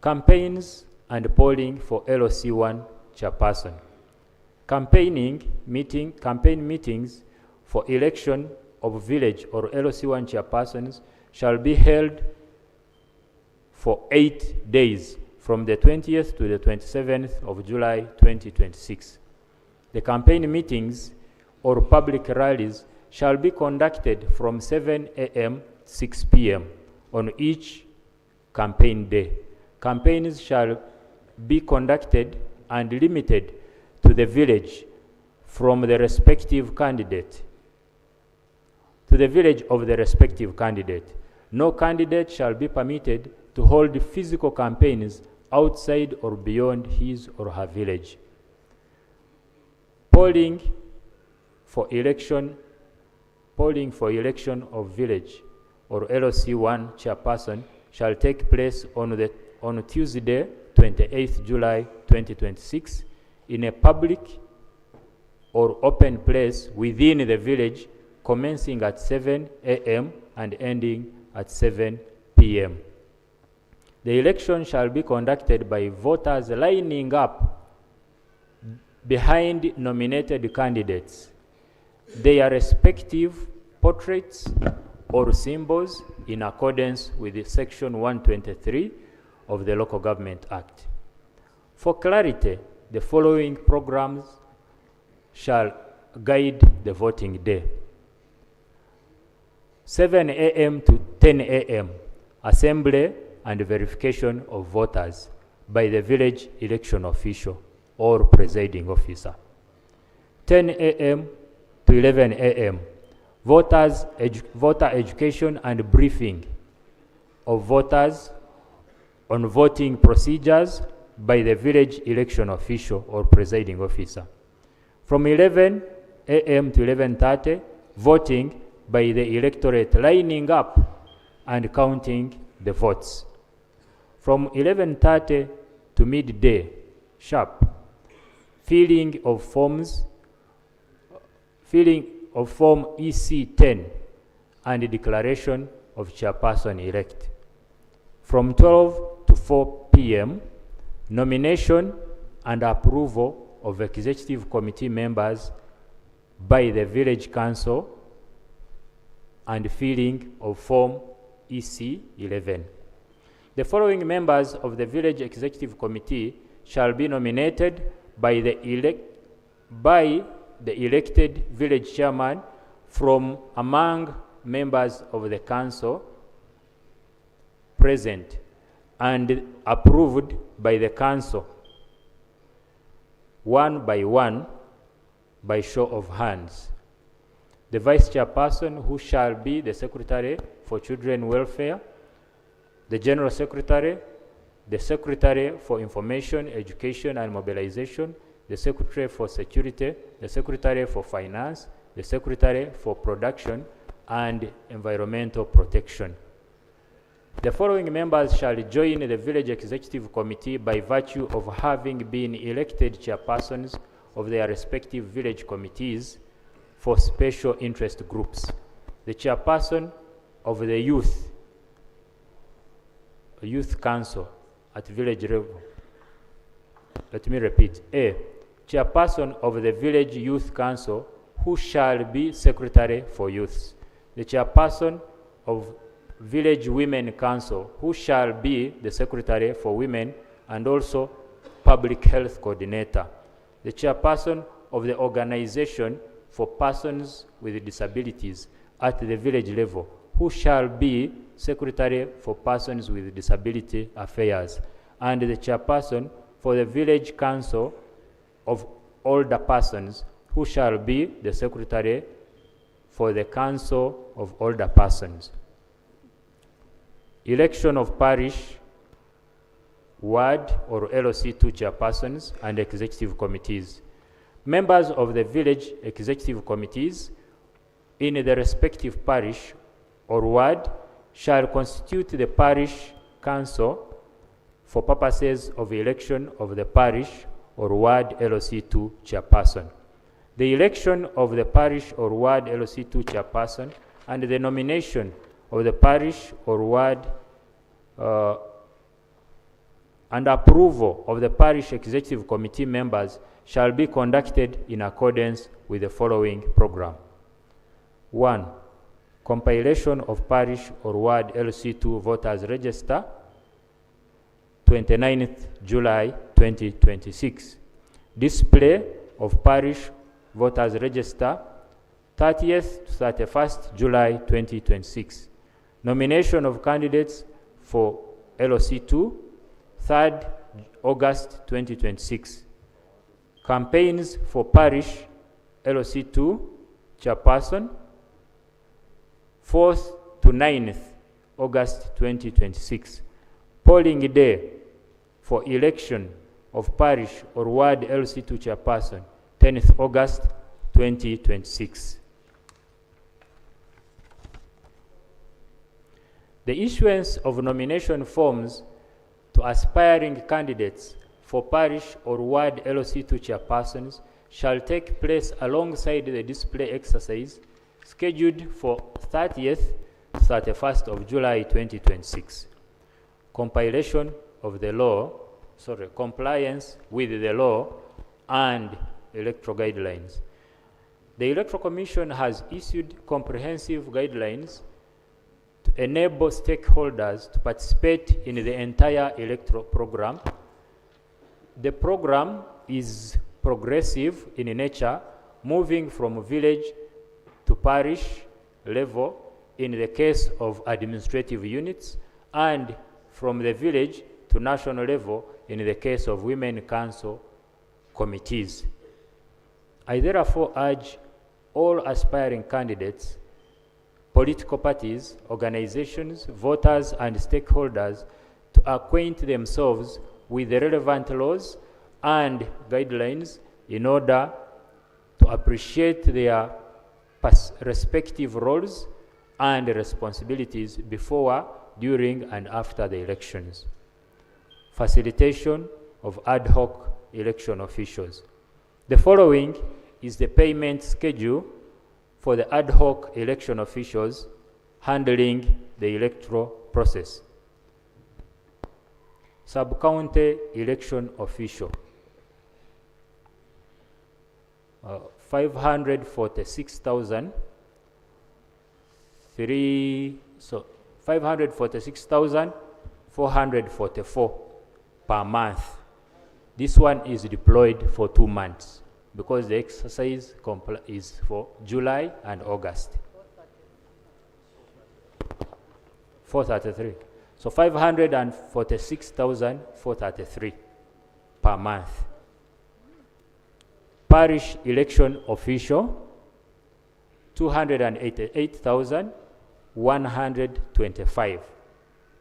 Campaigns and polling for LOC1 chairperson. Campaign meetings for election of village or LOC1 chairpersons shall be held for 8 days from the 20th to the 27th of July 2026. The campaign meetings or public rallies shall be conducted from 7 a.m. to 6 p.m. on each campaign day. Campaigns shall be conducted and limited to the village from the respective candidate, to the village of the respective candidate. No candidate shall be permitted to hold physical campaigns outside or beyond his or her village. Polling for election of village or LOC1 chairperson shall take place on Tuesday, 28th July 2026, in a public or open place within the village, commencing at 7 a.m. and ending at 7 p.m. The election shall be conducted by voters lining up behind nominated candidates, their respective portraits or symbols in accordance with Section 123 of the Local Government Act. For clarity, the following programs shall guide the voting day. 7 a.m. to 10 a.m. assembly and verification of voters by the village election official or presiding officer. 10 a.m. to 11 a.m. Voter education and briefing of voters on voting procedures by the village election official or presiding officer. From 11 a.m. to 11:30, voting by the electorate lining up and counting the votes. From 11:30 to midday, sharp, filling of Form EC10 and declaration of chairperson-elect. From 12 to 4 p.m., nomination and approval of executive committee members by the village council and filling of Form EC11. The following members of the village executive committee shall be nominated by the elected village chairman from among members of the council present and approved by the council, one by show of hands. The vice chairperson, who shall be the secretary for children welfare, the general secretary, the secretary for information, education and mobilization, the secretary for security, the secretary for finance, the secretary for production and environmental protection. The following members shall join the village executive committee by virtue of having been elected chairpersons of their respective village committees for special interest groups. The chairperson of the youth council at village level. Let me repeat. A, chairperson of the village youth council, who shall be secretary for youths. The chairperson of village women council, who shall be the secretary for women and also public health coordinator. The chairperson of the organization for persons with disabilities at the village level, who shall be secretary for persons with disability affairs, and the chairperson for the village council of older persons, who shall be the secretary for the council of older persons. Election of parish, ward or LOC2 chairpersons and executive committees. Members of the village executive committees in the respective parish or ward shall constitute the parish council for purposes of election of the parish or ward LOC2 chairperson. The election of the parish or ward LOC2 chairperson and the nomination of the parish or ward and approval of the parish executive committee members shall be conducted in accordance with the following program. 1. Compilation of parish or ward LC2 voters register, 29th July 2026. Display of parish voters register, 30th to 31st July 2026. Nomination of candidates for LOC2, 3rd August 2026. Campaigns for parish LOC2 chairperson, 4th to 9th August 2026. Polling day for election of parish or ward LC2 chairperson, 10th August 2026. The issuance of nomination forms to aspiring candidates for parish or ward LOC2 chairpersons shall take place alongside the display exercise scheduled for 30th to 31st of July 2026. Compliance with the law and electoral guidelines. The Electoral Commission has issued comprehensive guidelines to enable stakeholders to participate in the entire electoral program. The program is progressive in nature, moving from village to parish level in the case of administrative units and from the village to national level in the case of women council committees. I therefore urge all aspiring candidates, political parties, organizations, voters, and stakeholders to acquaint themselves with the relevant laws and guidelines in order to appreciate their respective roles and responsibilities before, during, and after the elections. Facilitation of ad hoc election officials. The following is the payment schedule for the ad hoc election officials handling the electoral process. Sub-county election official, 546,444 per month. This one is deployed for 2 months because the exercise is for July and August. 433. So 546,433 per month. Parish election official, 288,125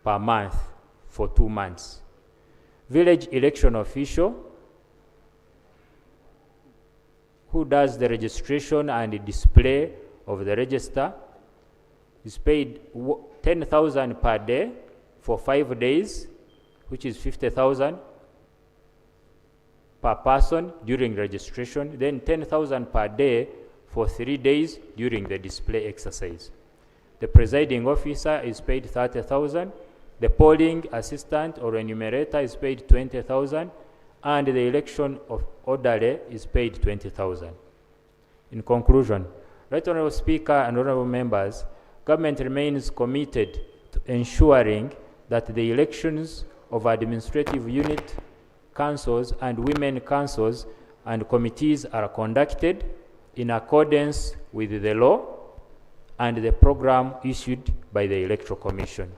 per month for 2 months. Village election official, who does the registration and display of the register, is paid 10,000 per day for 5 days, which is 50,000 per person during registration, then 10,000 per day for 3 days during the display exercise. The presiding officer is paid 30,000, the polling assistant or enumerator is paid 20,000, and the election of orderly is paid 20,000. In conclusion, Right Honorable Speaker and honorable members, government remains committed to ensuring that the elections of administrative unit councils and women councils and committees are conducted in accordance with the law and the program issued by the Electoral Commission.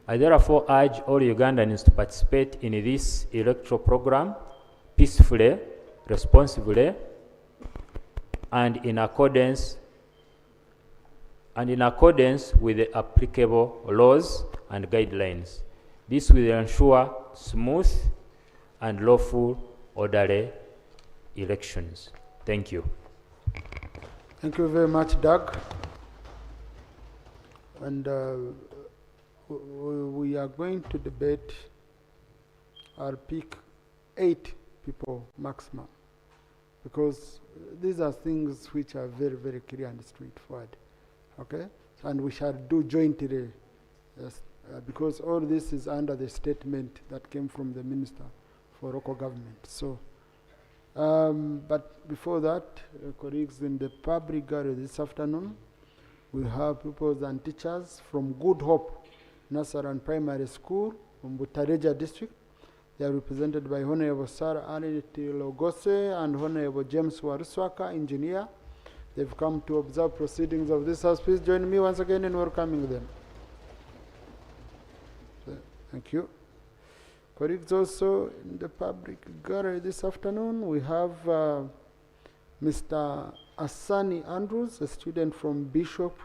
I therefore urge all Ugandans to participate in this electoral program peacefully, responsibly, and in accordance with the applicable laws and guidelines. This will ensure smooth and lawful, orderly elections. Thank you. Thank you very much, Doug. And we are going to debate. I'll pick 8 people maximum, because these are things which are very, very clear and straightforward. Okay? And we shall do jointly, because all this is under the statement that came from the Minister for Local Government. So, but before that, colleagues in the public gallery this afternoon, we have pupils and teachers from Good Hope Nursery and Primary School from Butareja District. They are represented by Honorable Sarah Anity Logose and Honorable James Wariswaka, engineer. They've come to observe proceedings of this house. Please join me once again in welcoming them. Thank you. Colleagues, also in the public gallery this afternoon, we have Mr. Asani Andrews, a student from Bishop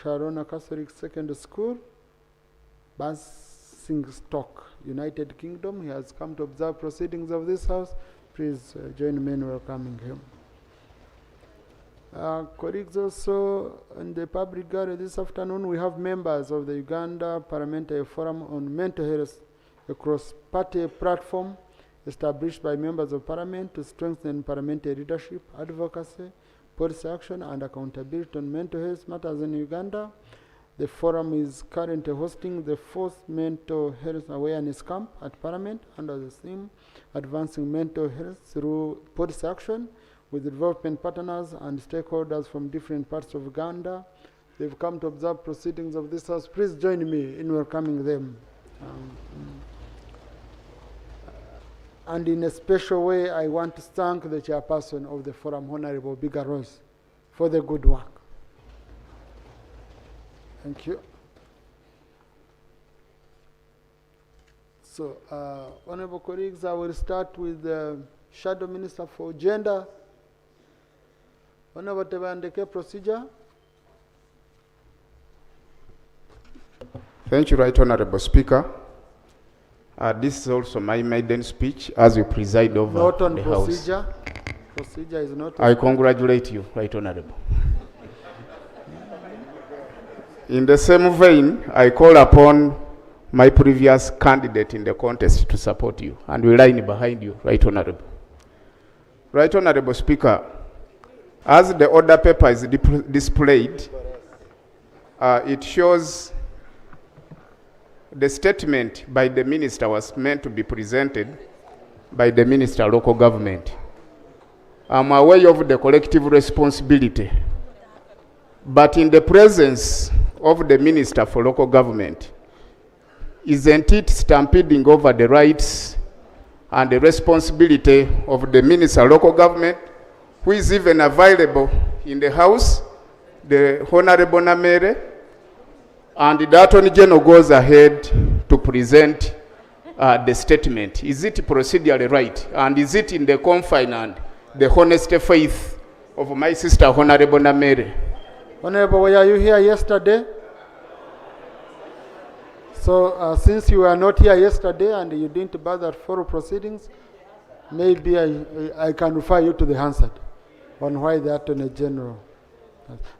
Sharona Catholic Secondary School, Basingstoke, United Kingdom. He has come to observe proceedings of this house. Please join me in welcoming him. Colleagues, also in the public gallery this afternoon, we have members of the Uganda Parliamentary Forum on Mental Health, a cross-party platform established by members of Parliament to strengthen parliamentary leadership, advocacy, policy action, and accountability on mental health matters in Uganda. The forum is currently hosting the 4th Mental Health Awareness Camp at Parliament under the theme Advancing Mental Health Through Policy Action, with development partners and stakeholders from different parts of Uganda. They've come to observe proceedings of this house. Please join me in welcoming them. And in a special way, I want to thank the chairperson of the forum, Honorable Biga Rose, for the good work. Thank you. So, honorable colleagues, I will start with the Shadow Minister for Gender. Honorable Tebandeke, procedure. Thank you, Right Honorable Speaker. This is also my maiden speech as you preside over Not on the procedure. House. Procedure is not. I congratulate you, Right Honorable. In the same vein, I call upon my previous candidate in the contest to support you, and we line behind you, Right Honorable. Right Honorable Speaker, as the order paper is displayed, it shows the statement by the minister was meant to be presented by the Minister of Local Government. I'm aware of the collective responsibility, but in the presence of the Minister for Local Government, isn't it stampeding over the rights and the responsibility of the Minister of Local Government, who is even available in the House, the Honorable Namere, and the Attorney General goes ahead to present the statement? Is it procedurally right? And is it in the confine and the honest faith of my sister, Honorable Namere? Honorable, were you here yesterday? So, since you were not here yesterday and you didn't bother for proceedings, maybe I can refer you to the Hansard on why the Attorney General.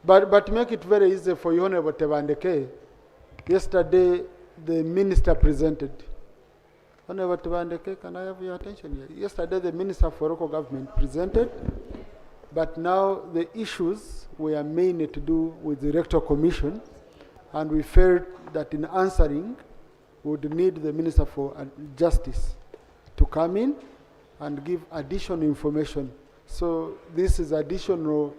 But make it very easy for you, Honorable Tebandeke. Yesterday, the minister presented. Honorable Tebandeke, can I have your attention here? Yesterday, the Minister for Local Government presented, but now the issues were mainly to do with the Electoral Commission, and we felt that in answering, we would need the Minister for Justice to come in and give additional information. So this is additional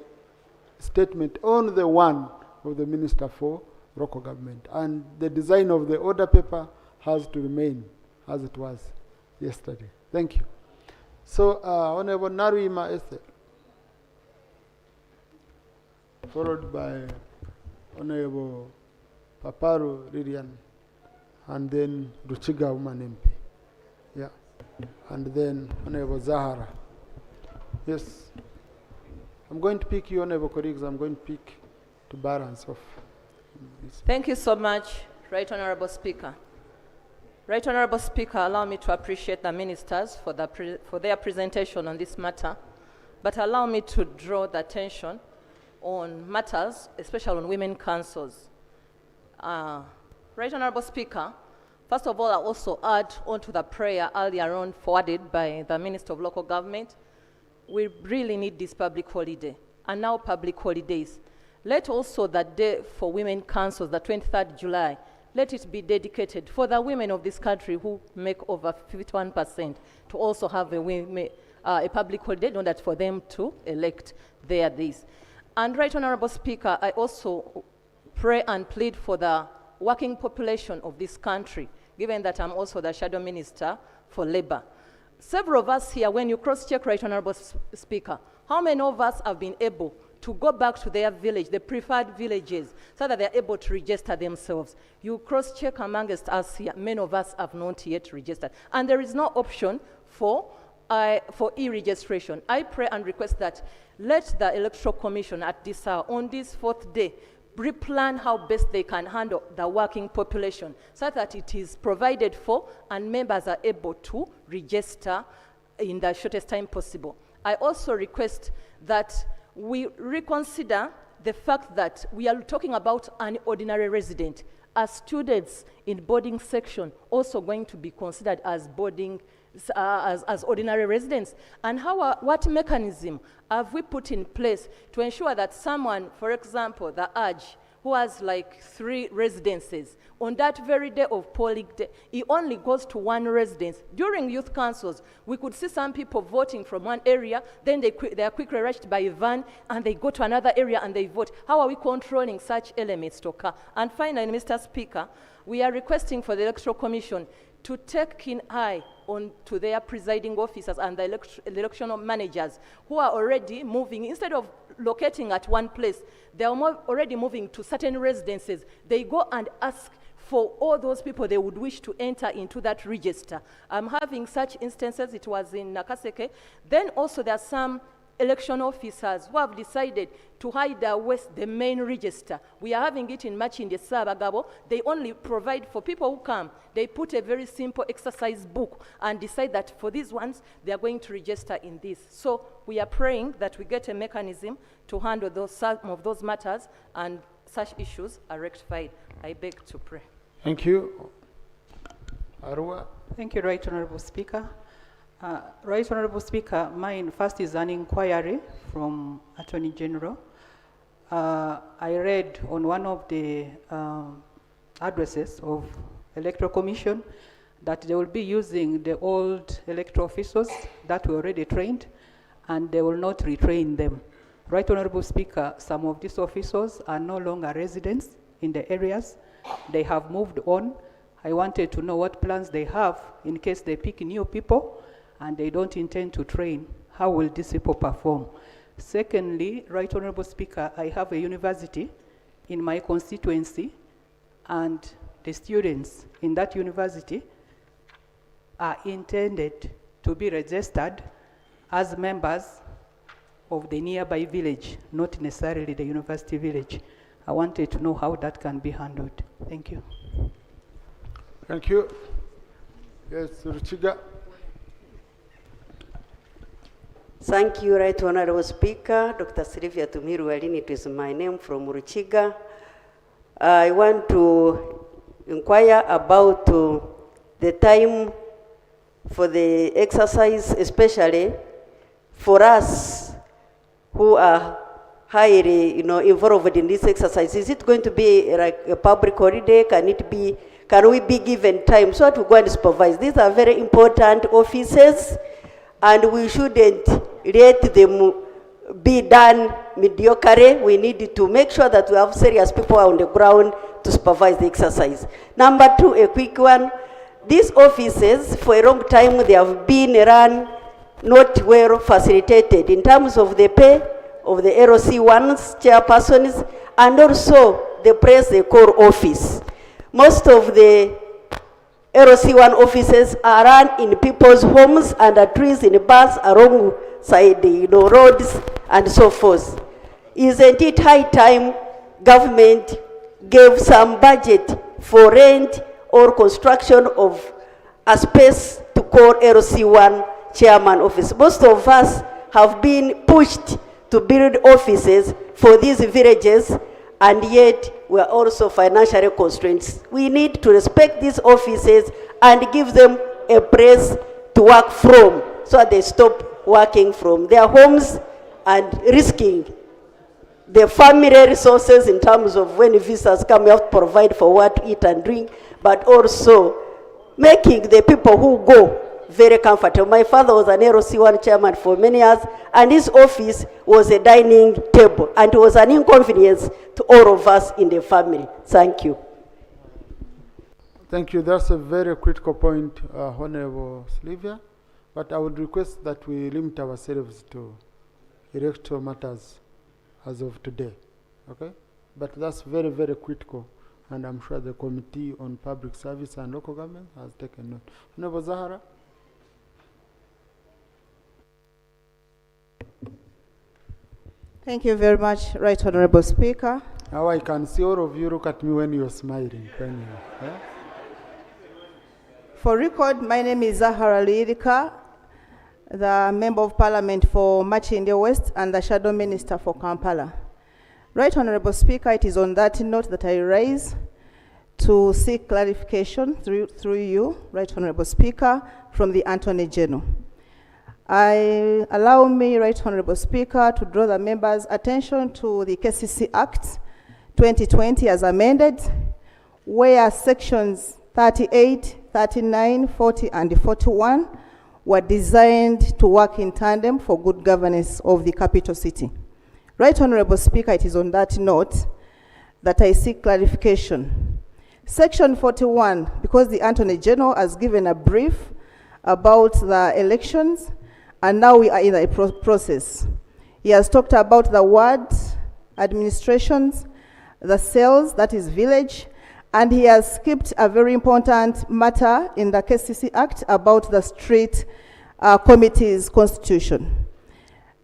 statement on the one of the Minister for Local Government. And the design of the order paper has to remain as it was yesterday. Thank you. So, Honorable Naruima Esther, followed by Honorable Paparu Lilian, and then Ruchiga Woman MP. Yeah. And then Honorable Zahara. Yes. I'm going to pick you, Honorable colleagues. I'm going to pick to balance off. Thank you so much, Right Honorable Speaker. Right Honorable Speaker, allow me to appreciate the ministers for their presentation on this matter, but allow me to draw the attention on matters, especially on women councils. Right Honorable Speaker, first of all, I also add on to the prayer earlier on forwarded by the Minister of Local Government. We really need this public holiday, and now public holidays. Let also that day for women councils, the 23rd July, let it be dedicated for the women of this country who make over 51% to also have a public holiday in order for them to elect their days. And Right Honorable Speaker, I also pray and plead for the working population of this country, given that I'm also the Shadow Minister for Labor. Several of us here, when you cross-check, Right Honorable Speaker, how many of us have been able to go back to their village, the preferred villages, so that they're able to register themselves? You cross-check amongst us here, many of us have not yet registered. And there is no option for e-registration. I pray and request that let the Electoral Commission at this hour, on this 4th day, replan how best they can handle the working population so that it is provided for and members are able to register in the shortest time possible. I also request that we reconsider the fact that we are talking about an ordinary resident. Are students in boarding section also going to be considered as boarding as ordinary residents? And what mechanism have we put in place to ensure that someone, for example, the URGE, who has like 3 residences, on that very day of polling day, he only goes to 1 residence. During youth councils, we could see some people voting from one area, then they are quickly rushed by a van, and they go to another area and they vote. How are we controlling such elements to occur? And finally, Mr. Speaker, we are requesting for the Electoral Commission to take keen eye on to their presiding officers and the electional managers who are already moving. Instead of locating at one place, they are already moving to certain residences. They go and ask for all those people they would wish to enter into that register. I'm having such instances. It was in Nakaseke. Then also there are some election officers who have decided to hide away the main register. We are having it in Machinde Sabagabo. They only provide for people who come. They put a very simple exercise book and decide that for these ones, they are going to register in this. So we are praying that we get a mechanism to handle some of those matters and such issues are rectified. I beg to pray. Thank you. Arua. Thank you, Right Honorable Speaker. Right Honorable Speaker, mine first is an inquiry from Attorney General. I read on one of the addresses of Electoral Commission that they will be using the old electoral officials that were already trained and they will not retrain them. Right Honorable Speaker, some of these officials are no longer residents in the areas. They have moved on. I wanted to know what plans they have in case they pick new people and they don't intend to train. How will these people perform? Secondly, Right Honorable Speaker, I have a university in my constituency and the students in that university are intended to be registered as members of the nearby village, not necessarily the university village. I wanted to know how that can be handled. Thank you. Thank you. Yes, Ruchiga. Thank you, Right Honorable Speaker. Dr. Sylvia Tumiru Alini, it is my name from Ruchiga. I want to inquire about the time for the exercise, especially for us who are highly, involved in this exercise. Is it going to be like a public holiday? Can we be given time so to go and supervise? These are very important offices, and we shouldn't let them be done mediocre. We need to make sure that we have serious people on the ground to supervise the exercise. Number two, a quick one. These offices, for a long time, they have been run not well facilitated in terms of the pay of the LC1s, chairpersons, and also the press they call office. Most of the LC1 offices are run in people's homes, under trees, in bars, alongside roads, and so forth. Isn't it high time government gave some budget for rent or construction of a space to call LC1 chairman office? Most of us have been pushed to build offices for these villages, and yet we are also financially constrained. We need to respect these offices and give them a place to work from, so that they stop working from their homes and risking the family resources in terms of when visitors come, you have to provide for what to eat and drink, but also making the people who go very comfortable. My father was an LC1 chairman for many years, and his office was a dining table, and it was an inconvenience to all of us in the family. Thank you. Thank you. That's a very critical point, Honorable Sylvia. But I would request that we limit ourselves to electoral matters as of today. Okay? But that's very, very critical. And I'm sure the Committee on Public Service and Local Government has taken note. Honorable Zahara. Thank you very much, Right Honorable Speaker. Now I can see all of you look at me when you're smiling. Yeah? For record, my name is Zahara Lirika, the Member of Parliament for Machinde West and the Shadow Minister for Kampala. Right Honorable Speaker, it is on that note that I rise to seek clarification through you, Right Honorable Speaker, from the Attorney General. Allow me, Right Honorable Speaker, to draw the members' attention to the KCC Act 2020 as amended, where sections 38, 39, 40, and 41 were designed to work in tandem for good governance of the capital city. Right Honorable Speaker, it is on that note that I seek clarification. Section 41, because the Attorney General has given a brief about the elections, and now we are in the process. He has talked about the ward administrations, the cells, that is village, And he has skipped a very important matter in the KCC Act about the street committees constitution.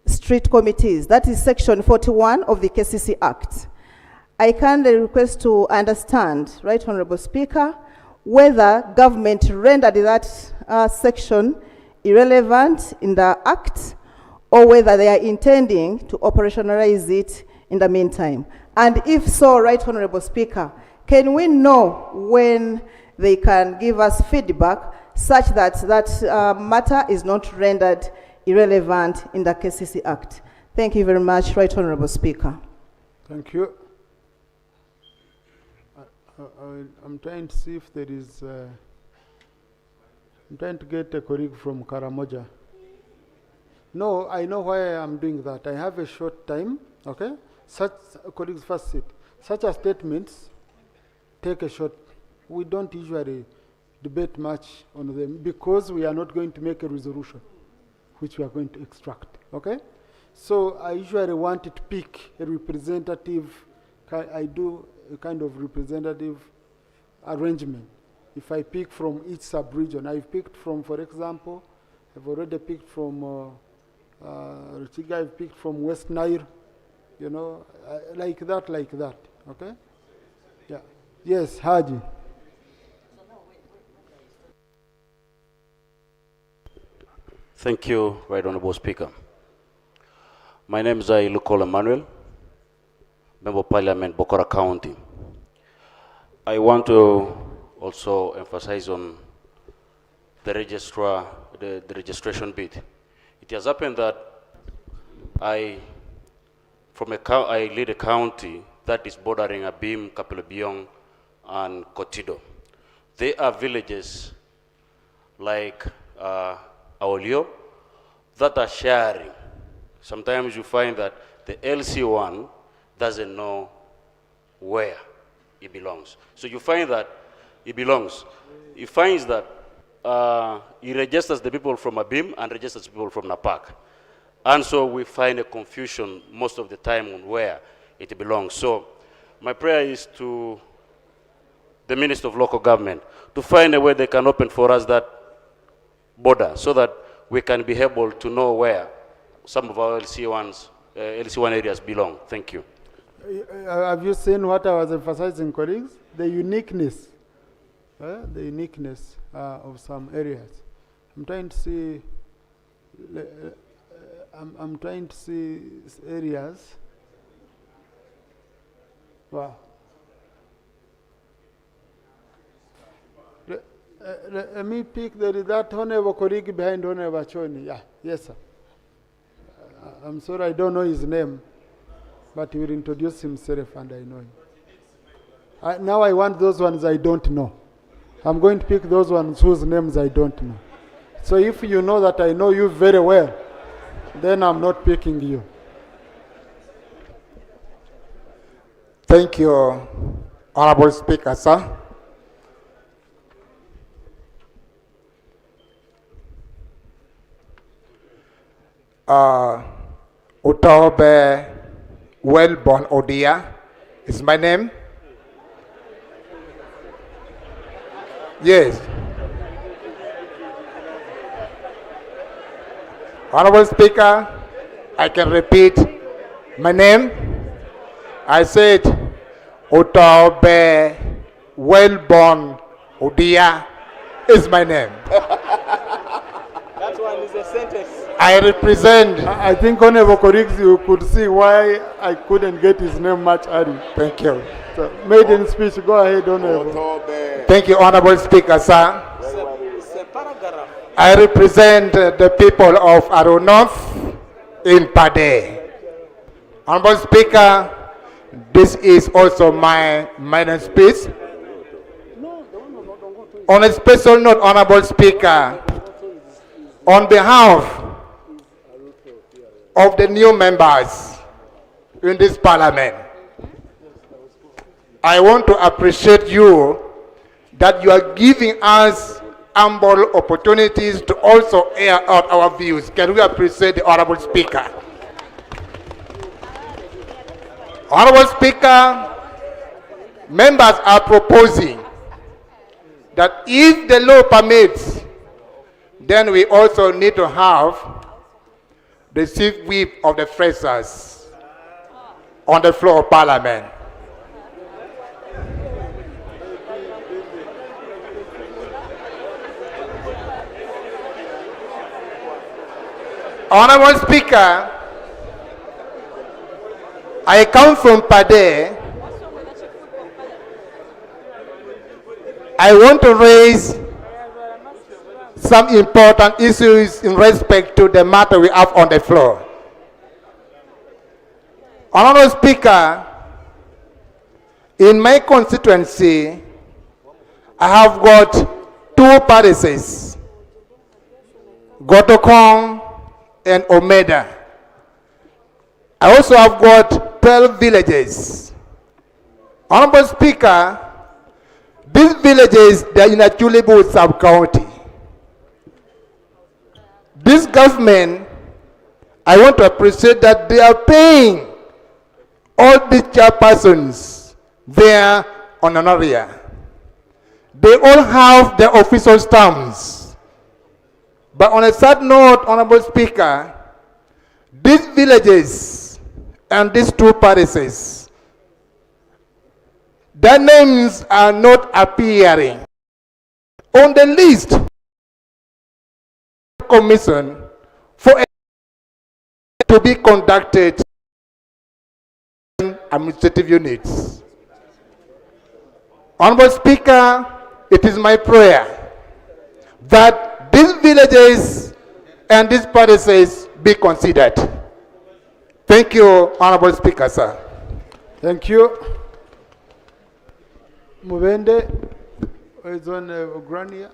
Street committees, that is section 41 of the KCC Act. I kindly request to understand, Right Honorable Speaker, whether government rendered that section irrelevant in the Act, or whether they are intending to operationalize it in the meantime. And if so, Right Honorable Speaker, can we know when they can give us feedback such that that matter is not rendered irrelevant in the KCC Act? Thank you very much, Right Honorable Speaker. Thank you. I'm trying to see if there is, I'm trying to get a colleague from Karamoja. No, I know why I'm doing that. I have a short time, okay? Such, colleagues first sit. Such a statements take a short, we don't usually debate much on them because we are not going to make a resolution which we are going to extract, okay? So I usually want to pick a representative, I do a kind of representative arrangement. If I pick from each sub-region, I've picked from, for example, I've already picked from Ruchiga, I've picked from West Nile, you know, like that, okay? Yeah. Yes, Haji. Thank you, Right Honorable Speaker. My name is Ilukol Emmanuel, Member of Parliament, Bokora County. I want to also emphasize on the registrar, the registration bit. It has happened that I lead a county that is bordering Abim, Kapelebiong, and Kotido. They are villages like Aolio that are sharing. Sometimes you find that the LC1 doesn't know where it belongs. So you find that it belongs. He finds that he registers the people from Abim and registers people from Napak. And so we find a confusion most of the time on where it belongs. So my prayer is to the Minister of Local Government to find a way they can open for us that border so that we can be able to know where some of our LC1 areas belong. Thank you. Have you seen what I was emphasizing, colleagues? The uniqueness of some areas. I'm trying to see. I'm trying to see areas. Wow. Let me pick that honorable colleague behind Honorable Choni. Yeah, yes, sir. I'm sorry, I don't know his name, but he will introduce himself and I know him. Now I want those ones I don't know. I'm going to pick those ones whose names I don't know. So if you know that I know you very well, then I'm not picking you. Thank you, Honorable Speaker, sir. Utobe Wellborn Odia is my name. Yes. Honorable Speaker, I can repeat my name. I said Utobe Wellborn Odia is my name. That one is a sentence. I represent. I think Honorable colleagues, you could see why I couldn't get his name much early. Thank you. So, maiden speech, go ahead, Honorable. Thank you, Honorable Speaker, sir. It's a paragraph. I represent the people of Arunof in Pade. Honorable Speaker, this is also my maiden speech. On a special note, Honorable Speaker, on behalf of the new members in this parliament, I want to appreciate you that you are giving us ample opportunities to also air out our views. Can we appreciate the Honorable Speaker? Honorable Speaker, members are proposing that if the law permits, then we also need to have the chief whip of the Frasers on the floor of Parliament. Honorable Speaker, I come from Pade. I want to raise some important issues in respect to the matter we have on the floor. Honorable Speaker, in my constituency, I have got 2 parishes, Gotokong and Omeda. I also have got 12 villages. Honorable Speaker, these villages, they are in a Chulibu sub-county. This government, I want to appreciate that they are paying all the chairpersons there on an area. They all have their official stamps. But on a sad note, Honorable Speaker, these villages and these 2 parishes, their names are not appearing on the list commission for to be conducted in administrative units. Honorable Speaker, it is my prayer that these villages and these parishes be considered. Thank you, Honorable Speaker, sir. Thank you. Mubende is on Grania.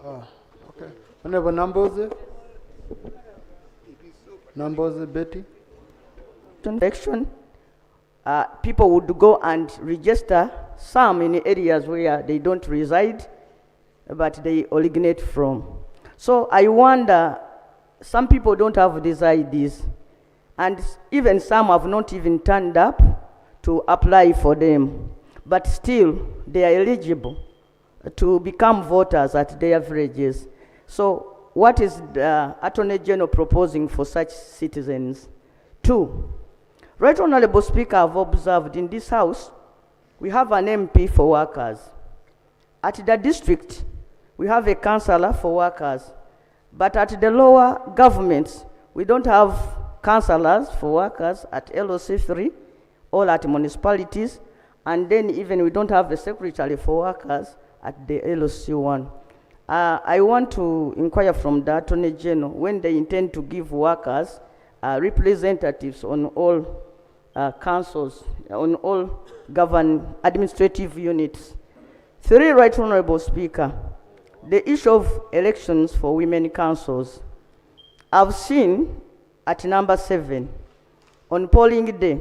Okay. Honorable Numbers. Numbers, Betty. Election, people would go and register some in areas where they don't reside, but they originate from. So I wonder, some people don't have these IDs, and even some have not even turned up to apply for them, but still they are eligible to become voters at their villages. So what is the Attorney General proposing for such citizens? 2, Right Honorable Speaker, I've observed in this House, we have an MP for workers. At the district, we have a councillor for workers. But at the lower governments, we don't have councillors for workers at LOC3 or at municipalities. And then even we don't have a secretary for workers at the LOC1. I want to inquire from the Attorney General when they intend to give workers representatives on all councils, on all administrative units. 3, Right Honorable Speaker, the issue of elections for women councils. I've seen at number 7, on polling day,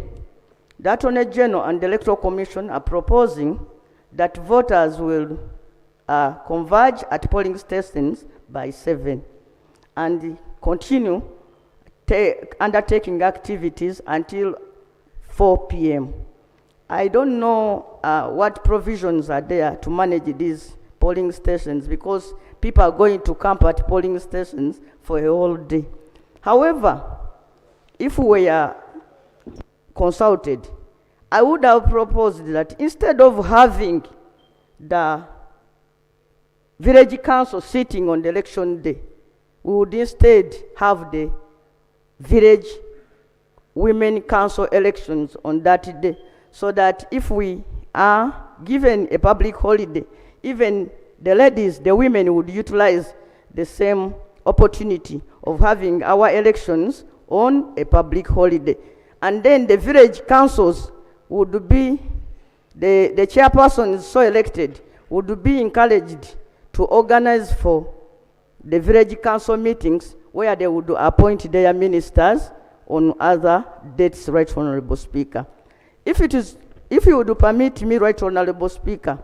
the Attorney General and the Electoral Commission are proposing that voters will converge at polling stations by 7 and continue undertaking activities until 4 p.m. I don't know what provisions are there to manage these polling stations, because people are going to camp at polling stations for a whole day. However, if we are consulted, I would have proposed that instead of having the village council sitting on the election day, we would instead have the village women council elections on that day, so that if we are given a public holiday, even the ladies, the women would utilize the same opportunity of having our elections on a public holiday. And then the village councils would be, the chairperson is so elected, would be encouraged to organize for the village council meetings where they would appoint their ministers on other dates, Right Honorable Speaker. If you would permit me, Right Honorable Speaker,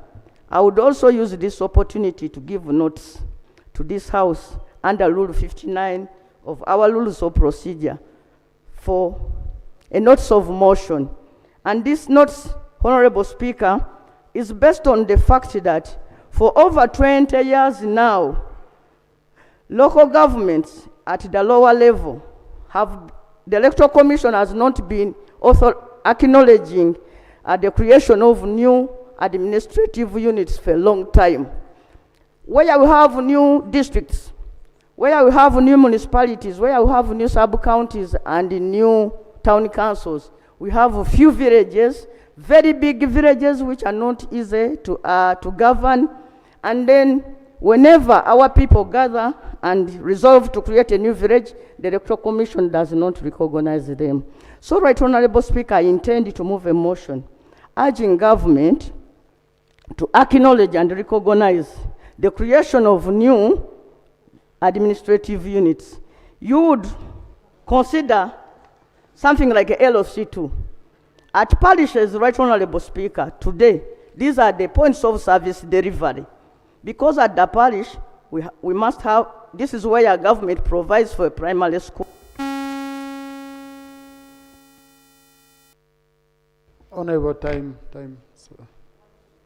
I would also use this opportunity to give notice to this House under Rule 59 of our rules of procedure for a notice of motion. And this notice, Honorable Speaker, is based on the fact that for over 20 years now, local governments at the lower level the Electoral Commission has not been acknowledging the creation of new administrative units for a long time. Where we have new districts, where we have new municipalities, where we have new sub-counties and new town councils, we have a few villages, very big villages which are not easy to govern. And then whenever our people gather and resolve to create a new village, the Electoral Commission does not recognize them. So, Right Honorable Speaker, I intend to move a motion urging government to acknowledge and recognize the creation of new administrative units. You would consider something like a LOC2. At parishes, Right Honorable Speaker, today, these are the points of service delivery. Because at the parish, we must have, this is where our government provides for a primary school. Honorable, time. So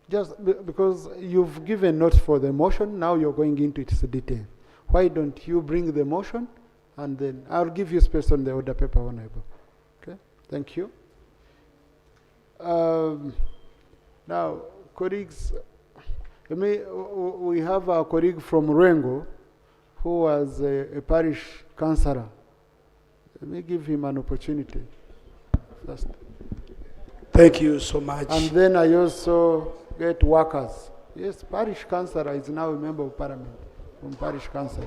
just because you've given notes for the motion, now you're going into its detail. Why don't you bring the motion, and then I'll give you space on the order paper, Honorable. Okay, thank you. Now, colleagues, we have a colleague from Rengo who was a parish councillor. Let me give him an opportunity first. Thank you so much. And then I also get workers. Yes, parish councillor is now a member of parliament from parish council.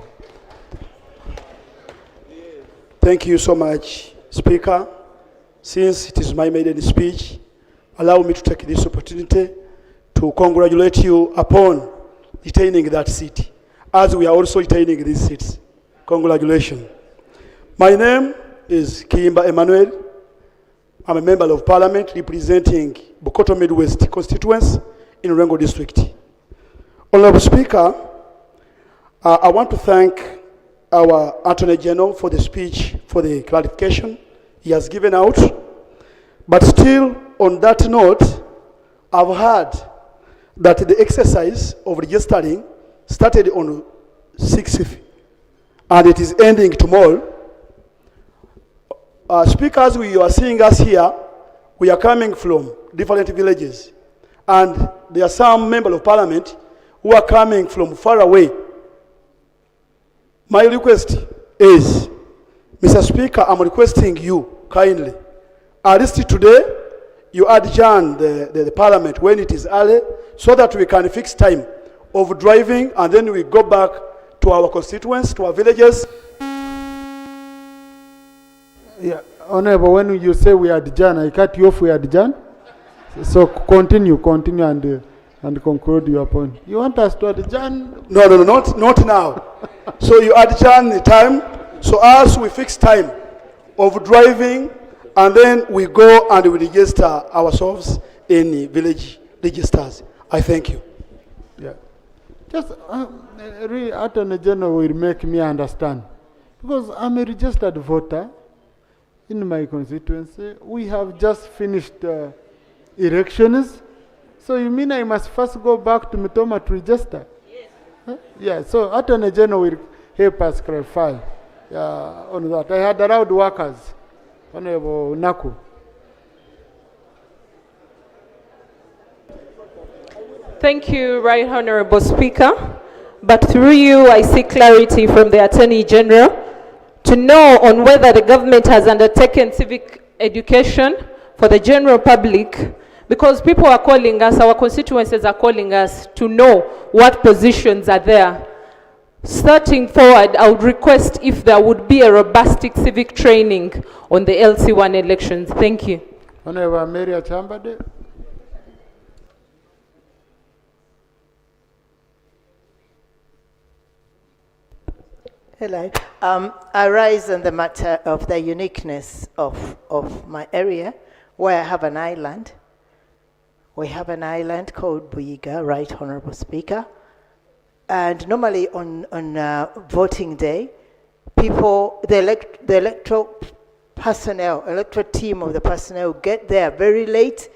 Thank you so much, Speaker. Since it is my maiden speech, allow me to take this opportunity to congratulate you upon retaining that seat, as we are also retaining these seats. Congratulations. My name is Kimba Emmanuel. I'm a member of parliament representing Bukoto Midwest constituency in Rengo district. Honorable Speaker, I want to thank our Attorney General for the speech, for the clarification he has given out. But still, on that note, I've heard that the exercise of registering started on 6th and it is ending tomorrow. Speakers, you are seeing us here, we are coming from different villages, and there are some members of parliament who are coming from far away. My request is, Mr. Speaker, I'm requesting you kindly, at least today, you adjourn the parliament when it is early, so that we can fix time of driving, and then we go back to our constituents, to our villages. Yeah, Honorable, when you say we adjourn, I cut you off, we adjourn. So continue and conclude your point. You want us to adjourn? No, not now. So you adjourn the time, so as we fix time of driving, and then we go and we register ourselves in the village registers. I thank you. Yeah. Just, really, Attorney General will make me understand. Because I'm a registered voter in my constituency. We have just finished elections. So you mean I must first go back to Mitoma to register? Yes. Huh? Yeah, so Attorney General will help us clarify on that. I had allowed workers. Honorable Naku. Thank you, Right Honorable Speaker. But through you, I seek clarity from the Attorney General to know on whether the government has undertaken civic education for the general public, because people are calling us, our constituencies are calling us to know what positions are there. Starting forward, I would request if there would be a robust civic training on the LC1 elections. Thank you. Honorable Maria Chambade. Hello. I rise on the matter of the uniqueness of my area, where I have an island. We have an island called Buiga, Right Honorable Speaker. And normally on voting day, people, the electoral personnel, electoral team of the personnel get there very late,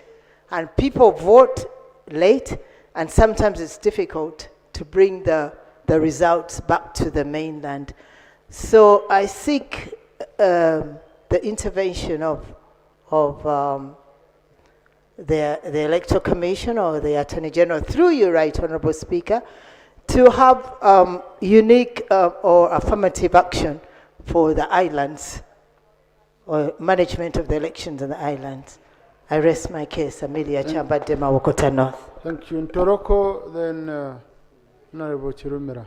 and people vote late, and sometimes it's difficult to bring the results back to the mainland. So I seek the intervention of the Electoral Commission or the Attorney General, through you, Right Honourable Speaker, to have unique or affirmative action for the islands, or management of the elections in the islands. I rest my case. Amelia Chamba Dema, Wokota North. Thank you. Ntoroko, then Honorable Chirumira.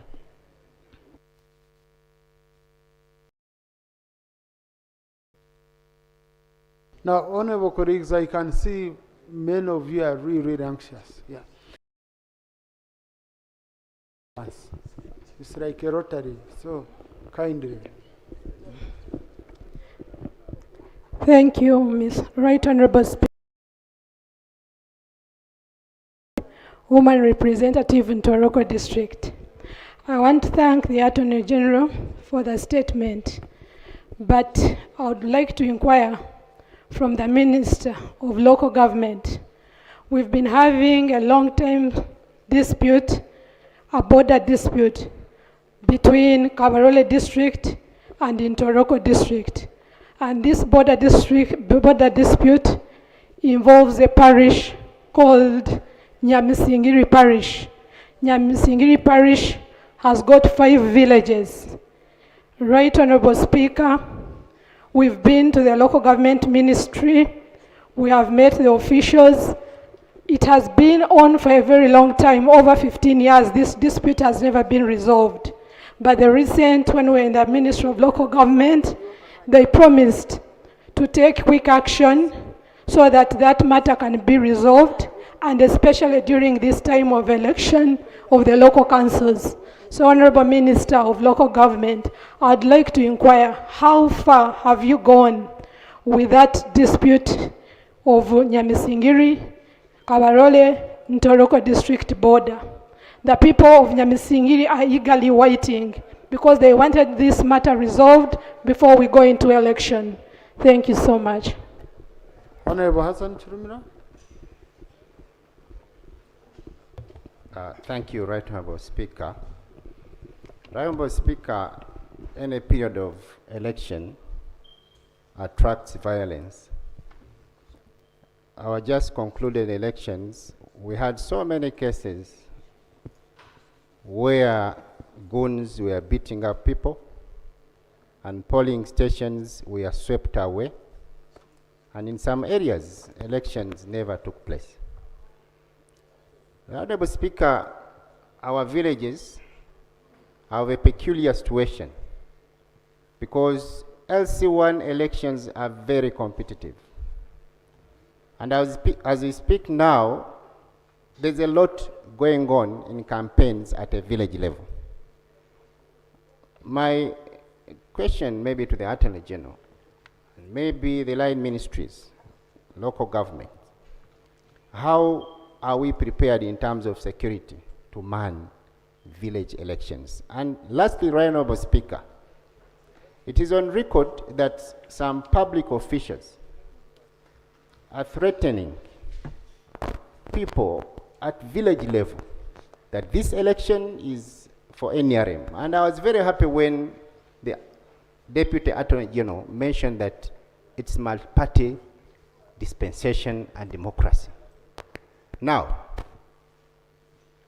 Now, honorable colleagues, I can see many of you are really, really anxious. Yeah. It's like a rotary, so kindly. Thank you, Ms. Right Honorable Speaker. Woman Representative in Toroko District. I want to thank the Attorney General for the statement, but I would like to inquire from the Minister of Local Government. We've been having a long-time dispute, a border dispute between Kabarole District and Ntoroko District. And this border dispute involves a parish called Nyamisingiri Parish. Nyamisingiri Parish has got 5 villages. Right Honorable Speaker, we've been to the local government ministry. We have met the officials. It has been on for a very long time, over 15 years. This dispute has never been resolved. But the recent, when we were in the Ministry of Local Government, they promised to take quick action so that that matter can be resolved, and especially during this time of election of the local councils. So, Honorable Minister of Local Government, I'd like to inquire, how far have you gone with that dispute of Nyamisingiri, Kabarole, Ntoroko district border? The people of Nyamisingiri are eagerly waiting because they wanted this matter resolved before we go into election. Thank you so much. Honorable Hassan Chirumira. Thank you, Right Honorable Speaker. Right Honorable Speaker, any period of election attracts violence. Our just concluded elections, we had so many cases where goons were beating up people and polling stations were swept away. And in some areas, elections never took place. Honorable Speaker, our villages have a peculiar situation because LC1 elections are very competitive. And as we speak now, there's a lot going on in campaigns at a village level. My question maybe to the Attorney General, maybe the line ministries, local government, how are we prepared in terms of security to man village elections? And lastly, Right Honorable Speaker, it is on record that some public officials are threatening people at village level that this election is for NRM. And I was very happy when the Deputy Attorney General mentioned that it's multi-party dispensation and democracy. Now,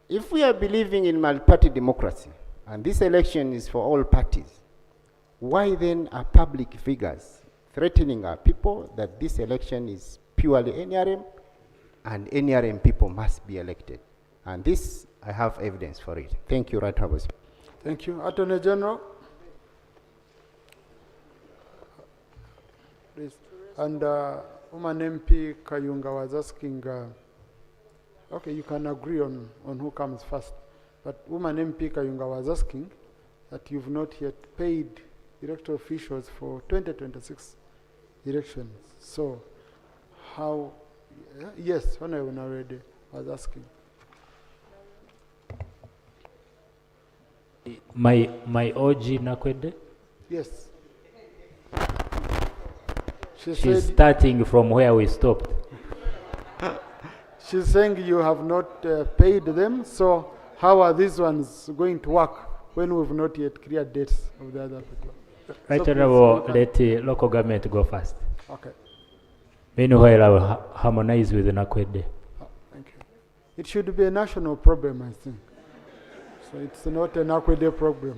if we are believing in multi-party democracy, and this election is for all parties, why then are public figures threatening our people that this election is purely NRM and NRM people must be elected? And this, I have evidence for it. Thank you, Right Honourable. Thank you. Attorney General. Please. And Woman MP Kayunga was asking, okay, you can agree on who comes first, but Woman MP Kayunga was asking that you've not yet paid electoral officials for 2026 elections. So, how, yes, Honorable already was asking. My OG Nakwede? Yes. She's starting from where we stopped. She's saying you have not paid them, so how are these ones going to work when we've not yet cleared dates of the other people? Right, So Honorable, please, let the local government go first. Okay. Meanwhile, I will harmonize with the Nakwede. Thank you. It should be a national problem, I think. So it's not an Akwede problem.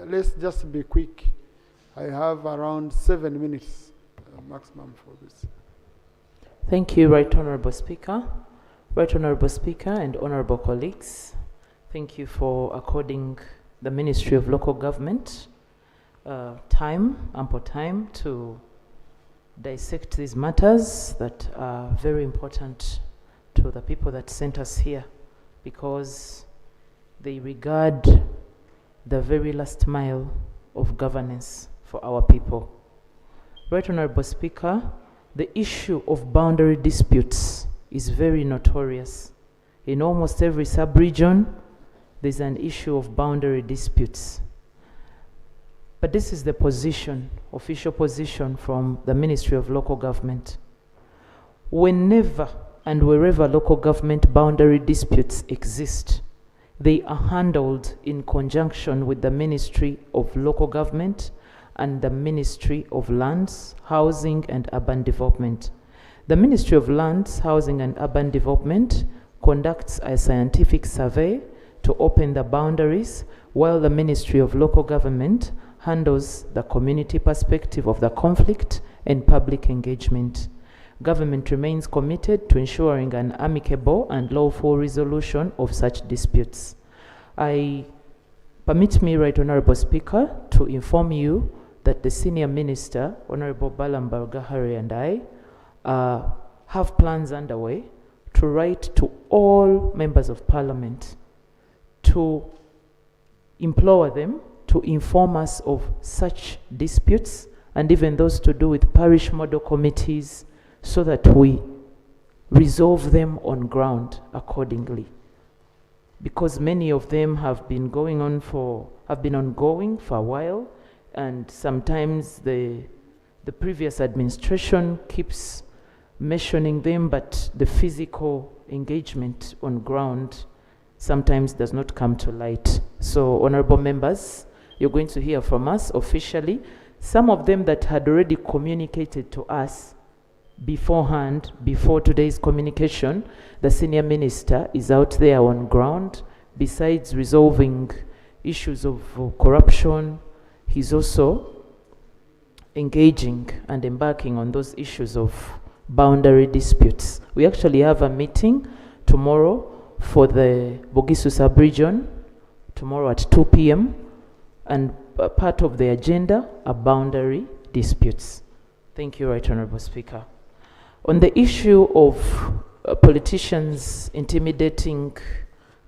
Let's just be quick. I have around 7 minutes maximum for this. Thank you, Right Honorable Speaker. Right Honorable Speaker and Honorable colleagues, thank you for according the Ministry of Local Government ample time to dissect these matters that are very important to the people that sent us here, because they regard the very last mile of governance for our people. Right Honorable Speaker, the issue of boundary disputes is very notorious. In almost every sub-region, there's an issue of boundary disputes. But this is the position, official position from the Ministry of Local Government. Whenever and wherever local government boundary disputes exist, they are handled in conjunction with the Ministry of Local Government and the Ministry of Lands, Housing and Urban Development. The Ministry of Lands, Housing and Urban Development conducts a scientific survey to open the boundaries, while the Ministry of Local Government handles the community perspective of the conflict and public engagement. Government remains committed to ensuring an amicable and lawful resolution of such disputes. Permit me, Right Honorable Speaker, to inform you that the Senior Minister, Honorable Balam Bargahari, and I have plans underway to write to all members of Parliament to implore them to inform us of such disputes, and even those to do with parish model committees, so that we resolve them on ground accordingly. Because many of them have been ongoing for a while, and sometimes the previous administration keeps mentioning them, but the physical engagement on ground sometimes does not come to light. So, honorable members, you're going to hear from us officially. Some of them that had already communicated to us beforehand, before today's communication, the senior minister is out there on ground. Besides resolving issues of corruption, he's also engaging and embarking on those issues of boundary disputes. We actually have a meeting tomorrow for the Bugisu sub-region, tomorrow at 2 p.m., and part of the agenda are boundary disputes. Thank you, Right Honorable Speaker. On the issue of politicians intimidating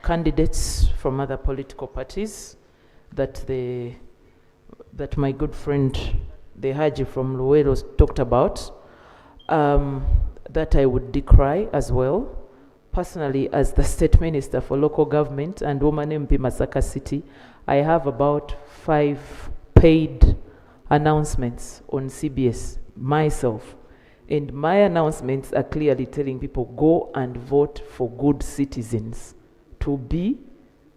candidates from other political parties that my good friend, the Haji from Luwero, talked about, that I would decry as well. Personally, as the State Minister for Local Government and Woman MP Masaka City, I have about 5 paid announcements on CBS myself. And my announcements are clearly telling people, go and vote for good citizens to be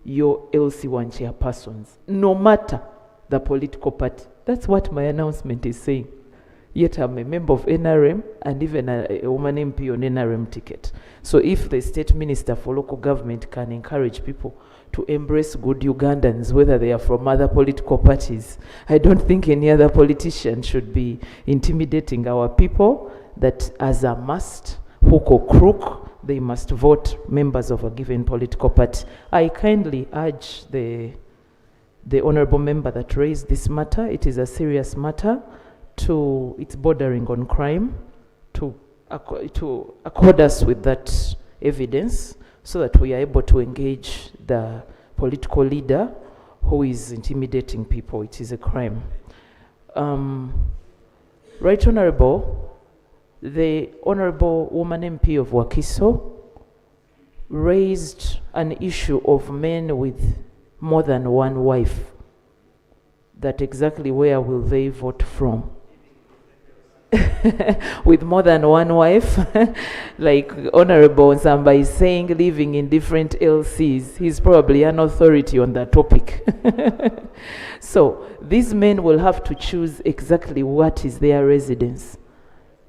your LC1 chairpersons, no matter the political party. That's what my announcement is saying. Yet I'm a member of NRM and even a woman MP on NRM ticket. So if the State Minister for Local Government can encourage people to embrace good Ugandans, whether they are from other political parties, I don't think any other politician should be intimidating our people that as a must, hook or crook, they must vote members of a given political party. I kindly urge the honorable member that raised this matter, it is a serious matter, it's bordering on crime, to accord us with that evidence so that we are able to engage the political leader who is intimidating people. It is a crime. Right Honorable, the Honorable Woman MP of Wakiso raised an issue of men with more than one wife. that exactly where will they vote from? With more than one wife, like Honorable Nsamba is saying, living in different LCs, he's probably an authority on that topic. So these men will have to choose exactly what is their residence.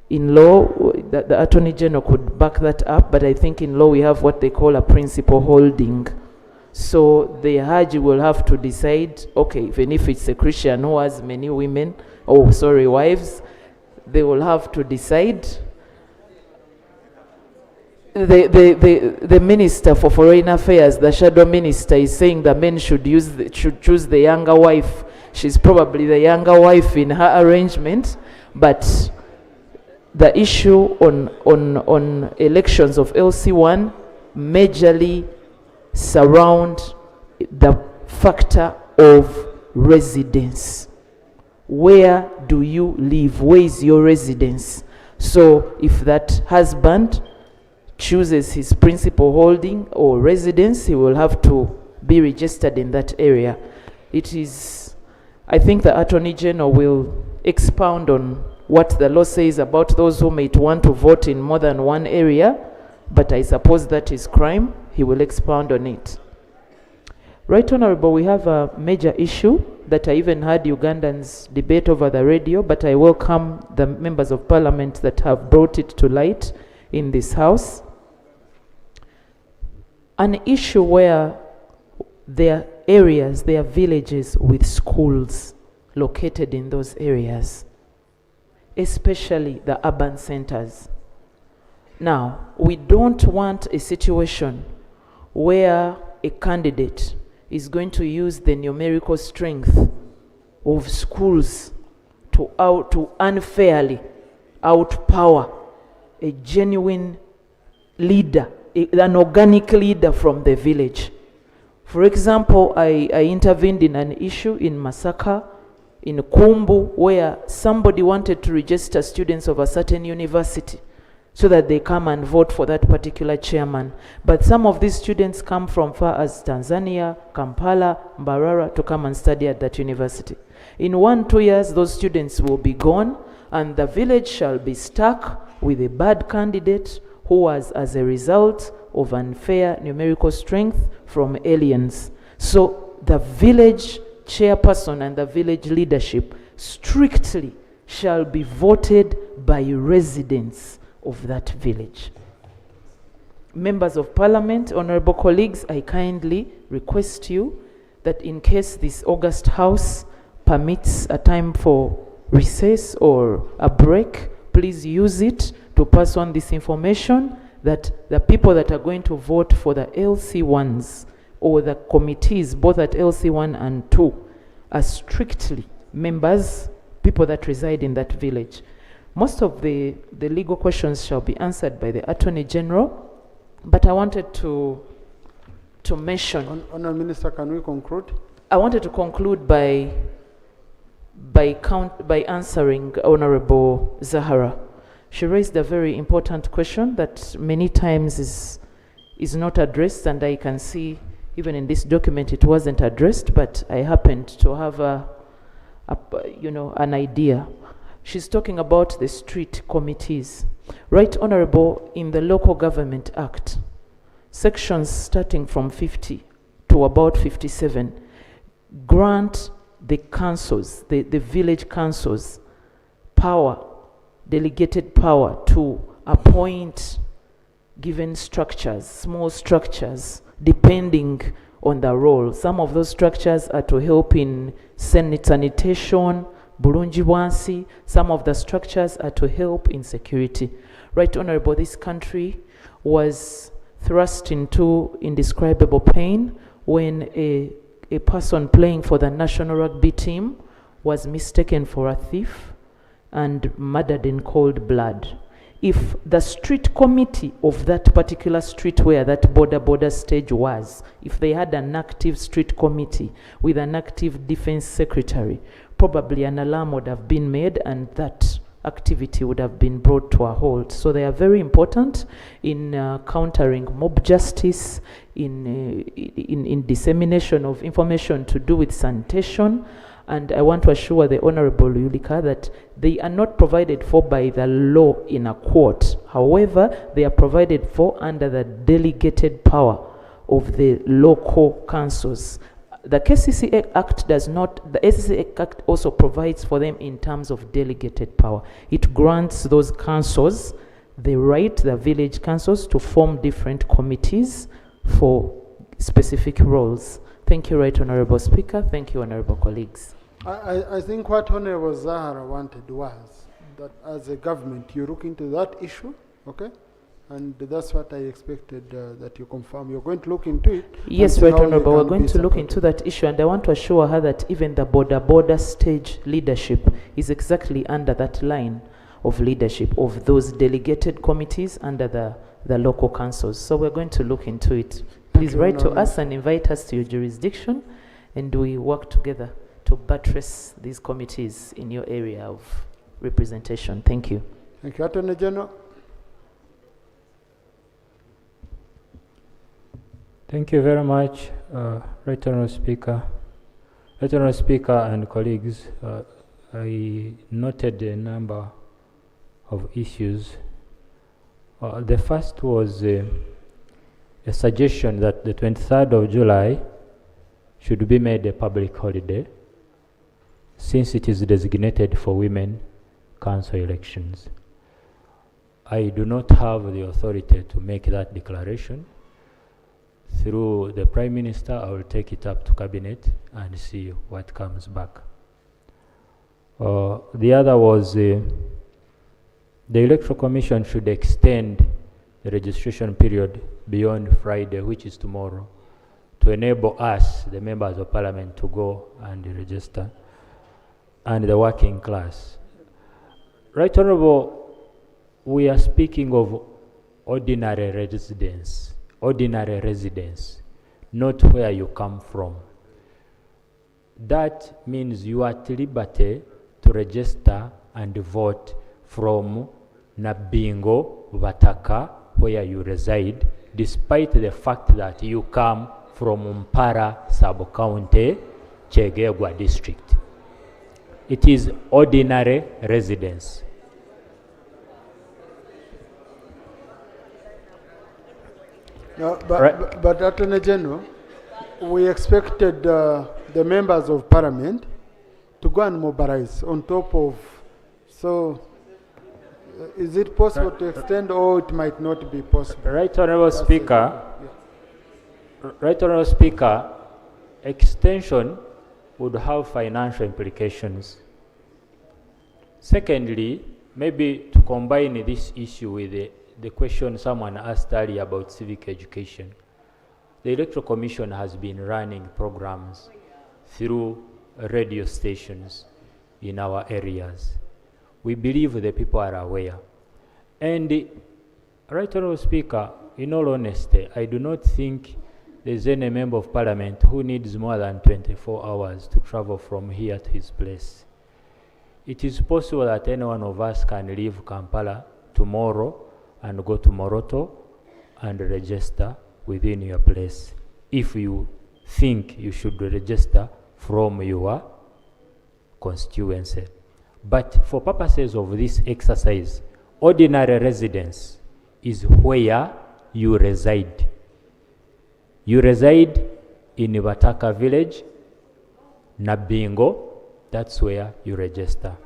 In law, the Attorney General could back that up, but I think in law we have what they call a principal holding. So the Haji will have to decide, okay, even if it's a Christian who has many women, wives, they will have to decide. The Minister for Foreign Affairs, the shadow minister, is saying the men should choose the younger wife. She's probably the younger wife in her arrangement, but the issue on elections of LC1 majorly surround the factor of residence. Where do you live? Where is your residence? So if that husband chooses his principal holding or residence, he will have to be registered in that area. I think the Attorney General will expound on what the law says about those who might want to vote in more than one area, but I suppose that is crime. He will expound on it. Right Honorable, we have a major issue that I even heard Ugandans debate over the radio, but I welcome the members of parliament that have brought it to light in this house. An issue where there are areas, there are villages with schools located in those areas, especially the urban centers. Now, we don't want a situation where a candidate is going to use the numerical strength of schools to unfairly outpower a genuine leader, an organic leader from the village. For example, I intervened in an issue in Masaka, in Kumbu, where somebody wanted to register students of a certain university so that they come and vote for that particular chairman. But some of these students come from far as Tanzania, Kampala, Mbarara to come and study at that university. In 1-2 years, those students will be gone, and the village shall be stuck with a bad candidate who was as a result of unfair numerical strength from aliens. So the village chairperson and the village leadership strictly shall be voted by residents of that village. Members of Parliament, honorable colleagues, I kindly request you that in case this August House permits a time for recess or a break, please use it to pass on this information that the people that are going to vote for the LC1s or the committees, both at LC1 and 2, are strictly members, people that reside in that village. Most of the legal questions shall be answered by the Attorney General, but I wanted to mention... Honourable Minister, can we conclude? I wanted to conclude by answering Honourable Zahara. She raised a very important question that many times is not addressed, and I can see even in this document it wasn't addressed, but I happened to have an idea. She's talking about the street committees. Right Honorable, in the Local Government Act, sections starting from 50 to about 57 grant the councils, the village councils, delegated power to appoint given structures, small structures, depending on the role. Some of those structures are to help in sanitation, bulungi bwansi. Some of the structures are to help in security. Right Honorable, this country was thrust into indescribable pain when a person playing for the national rugby team was mistaken for a thief and murdered in cold blood. If the street committee of that particular street where that border stage was, if they had an active street committee with an active defense secretary, probably an alarm would have been made and that activity would have been brought to a halt. So they are very important in countering mob justice, in dissemination of information to do with sanitation, And I want to assure the Honorable Yulika that they are not provided for by the law in a court. However, they are provided for under the delegated power of the local councils. The KCCA Act does not, the KCCA Act also provides for them in terms of delegated power. It grants those councils the right, the village councils, to form different committees for specific roles. Thank you, Right Honorable Speaker. Thank you, Honorable colleagues. I think what Honorable Zahara wanted was that as a government, you look into that issue, okay? And that's what I expected that you confirm. You're going to look into it. Yes, Right Honorable, we're going to look into that issue, and I want to assure her that even the border stage leadership is exactly under that line of leadership of those delegated committees under the local councils. So we're going to look into it. Please write to us and invite us to your jurisdiction, and we work together to buttress these committees in your area of representation. Thank you. Thank you, Attorney General. Thank you very much, Right Honourable Speaker. Right Honourable Speaker and colleagues, I noted a number of issues. The first was a suggestion that the 23rd of July should be made a public holiday since it is designated for women council elections. I do not have the authority to make that declaration. Through the Prime Minister, I will take it up to Cabinet and see what comes back. The other was the Electoral Commission should extend the registration period beyond Friday, which is tomorrow, to enable us, the members of Parliament, to go and register, and the working class. Right Honourable, we are speaking of ordinary residents, not where you come from. That means you are at liberty to register and vote from Nabingo, Vataka, where you reside, despite the fact that you come from Mpara sub-county, Chegegwa district. It is ordinary residents. No, but Attorney General, we expected the members of Parliament to go and mobilize on top of, so is it possible to extend, or it might not be possible? Right Honourable Speaker, Right Honourable Speaker, extension would have financial implications. Secondly, maybe to combine this issue with the question someone asked earlier about civic education, the Electoral Commission has been running programs through radio stations in our areas. We believe the people are aware. And Right Honourable Speaker, in all honesty, I do not think there's any member of Parliament who needs more than 24 hours to travel from here to his place. It is possible that any one of us can leave Kampala tomorrow and go to Moroto and register within your place, if you think you should register from your constituency. But for purposes of this exercise, ordinary residence is where you reside. You reside in Vataka village, Nabingo, that's where you register.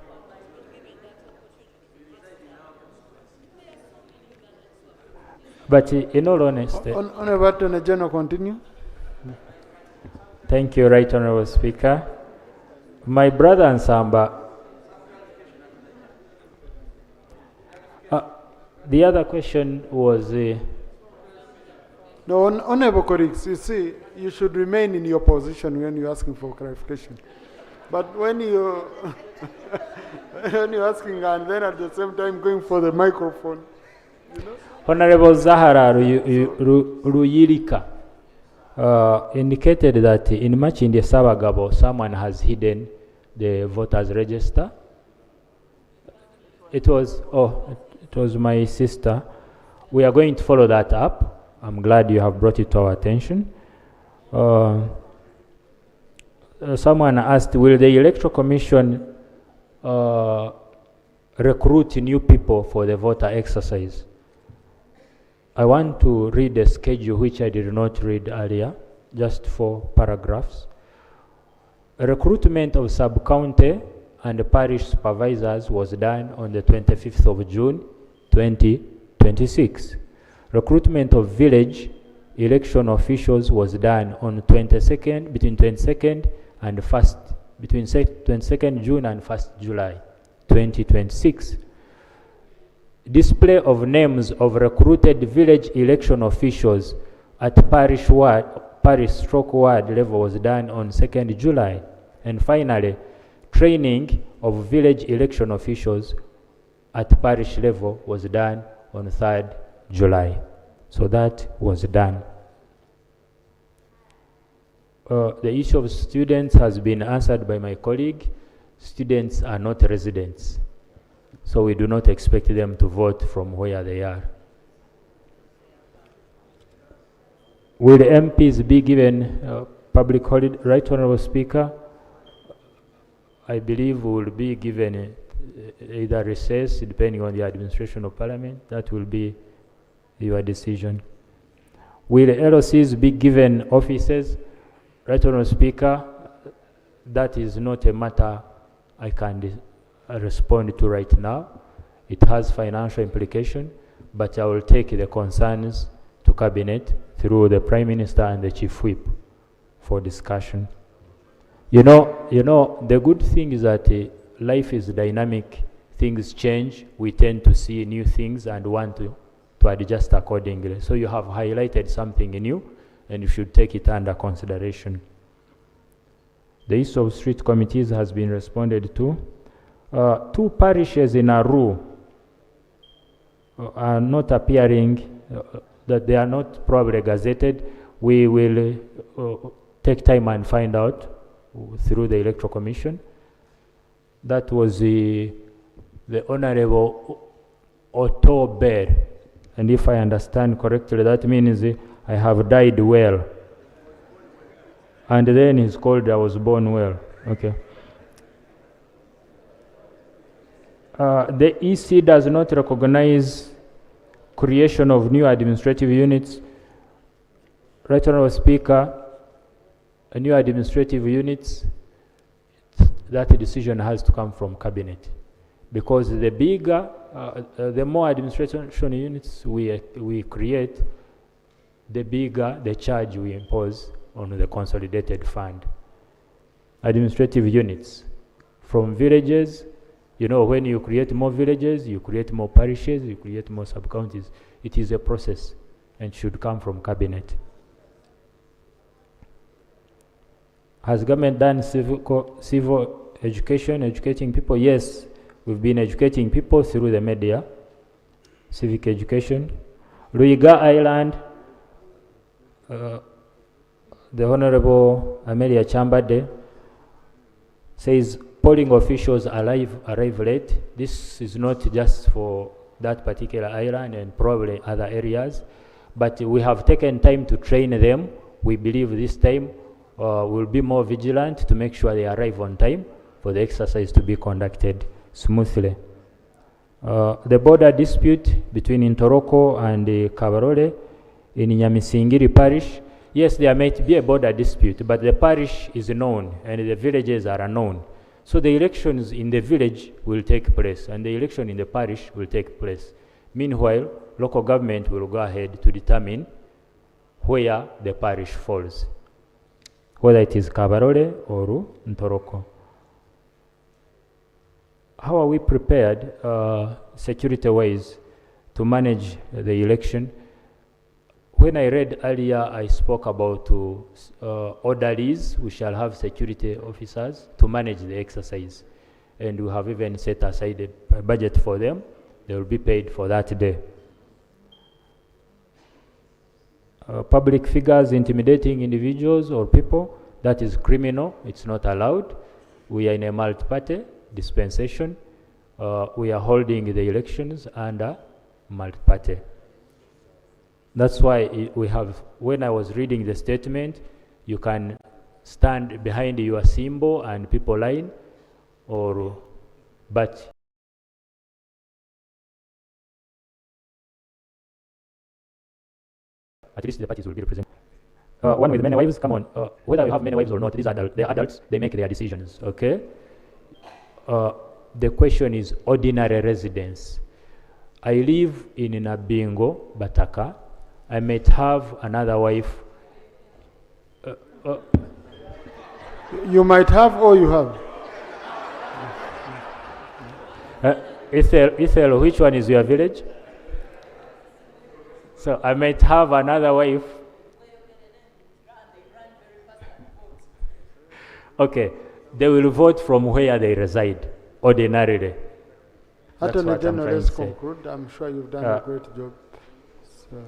But in all honesty, Honourable Attorney General, continue. Thank you, Right Honourable Speaker. My brother and Samba, the other question was... No, honourable colleagues, you see, you should remain in your position when you're asking for clarification. But when you when you're asking and then at the same time going for the microphone, you know? Honorable Zahara Ruyirika indicated that in Machindi Sabagabo, someone has hidden the voters register. It was my sister. We are going to follow that up. I'm glad you have brought it to our attention. someone asked, will the Electoral Commission recruit new people for the voter exercise? I want to read the schedule, which I did not read earlier, just 4 paragraphs. Recruitment of sub-county and parish supervisors was done on the 25th of June, 2026. Recruitment of village election officials was done on between 22nd June and 1st July, 2026. Display of names of recruited village election officials at parish stroke ward level was done on 2nd July. And finally, training of village election officials at parish level was done on 3rd July. So that was done. The issue of students has been answered by my colleague. Students are not residents, so we do not expect them to vote from where they are. Will the MPs be given public holiday? Right, Honorable Speaker? I believe we will be given either recess, depending on the administration of Parliament. That will be your decision. Will LOCs be given offices? Right, Honorable Speaker, that is not a matter I can respond to right now. It has financial implication, but I will take the concerns to Cabinet through the Prime Minister and the Chief Whip for discussion. You know, the good thing is that life is dynamic. Things change. We tend to see new things and want to adjust accordingly. So you have highlighted something new, and you should take it under consideration. The issue of street committees has been responded to. 2 parishes in Aru are not appearing, that they are not probably gazetted. We will take time and find out through the Electoral Commission. That was the Honorable Otto Bear. And if I understand correctly, that means I have died well. And then he's called I was born well. Okay. The EC does not recognize creation of new administrative units. Right, Honorable Speaker, new administrative units, that decision has to come from Cabinet. Because the bigger, the more administration units we create, the bigger the charge we impose on the consolidated fund. Administrative units from villages, when you create more villages, you create more parishes, you create more sub-counties. It is a process and should come from Cabinet. Has government done civil education, educating people? Yes, we've been educating people through the media, civic education. Luiga Island, the Honorable Amelia Chambade says polling officials arrive late. This is not just for that particular island and probably other areas, but we have taken time to train them. We believe this time we'll be more vigilant to make sure they arrive on time for the exercise to be conducted smoothly. The border dispute between Ntoroko and Kabarole in Nyamisingiri parish, yes, there might be a border dispute, but the parish is known and the villages are unknown. So the elections in the village will take place and the election in the parish will take place. Meanwhile, local government will go ahead to determine where the parish falls, whether it is Kabarole or Ntoroko. How are we prepared security-wise to manage the election? When I read earlier, I spoke about orderlies. We shall have security officers to manage the exercise. And we have even set aside a budget for them. They will be paid for that day. Public figures intimidating individuals or people, that is criminal. It's not allowed. We are in a multi-party dispensation. We are holding the elections under multi-party. That's why we have, when I was reading the statement, you can stand behind your symbol and people line, or but at least the parties will be represented. One with many wives, come on. Whether you have many wives or not, they're adults, they make their decisions, okay? The question is ordinary residence. I live in Nabingo, Bataka. I might have another wife. You might have or you have. Ethel, which one is your village? So I might have another wife. Okay, they will vote from where they reside, ordinarily. Attorney General, let's conclude. I'm sure you've done a great job. So.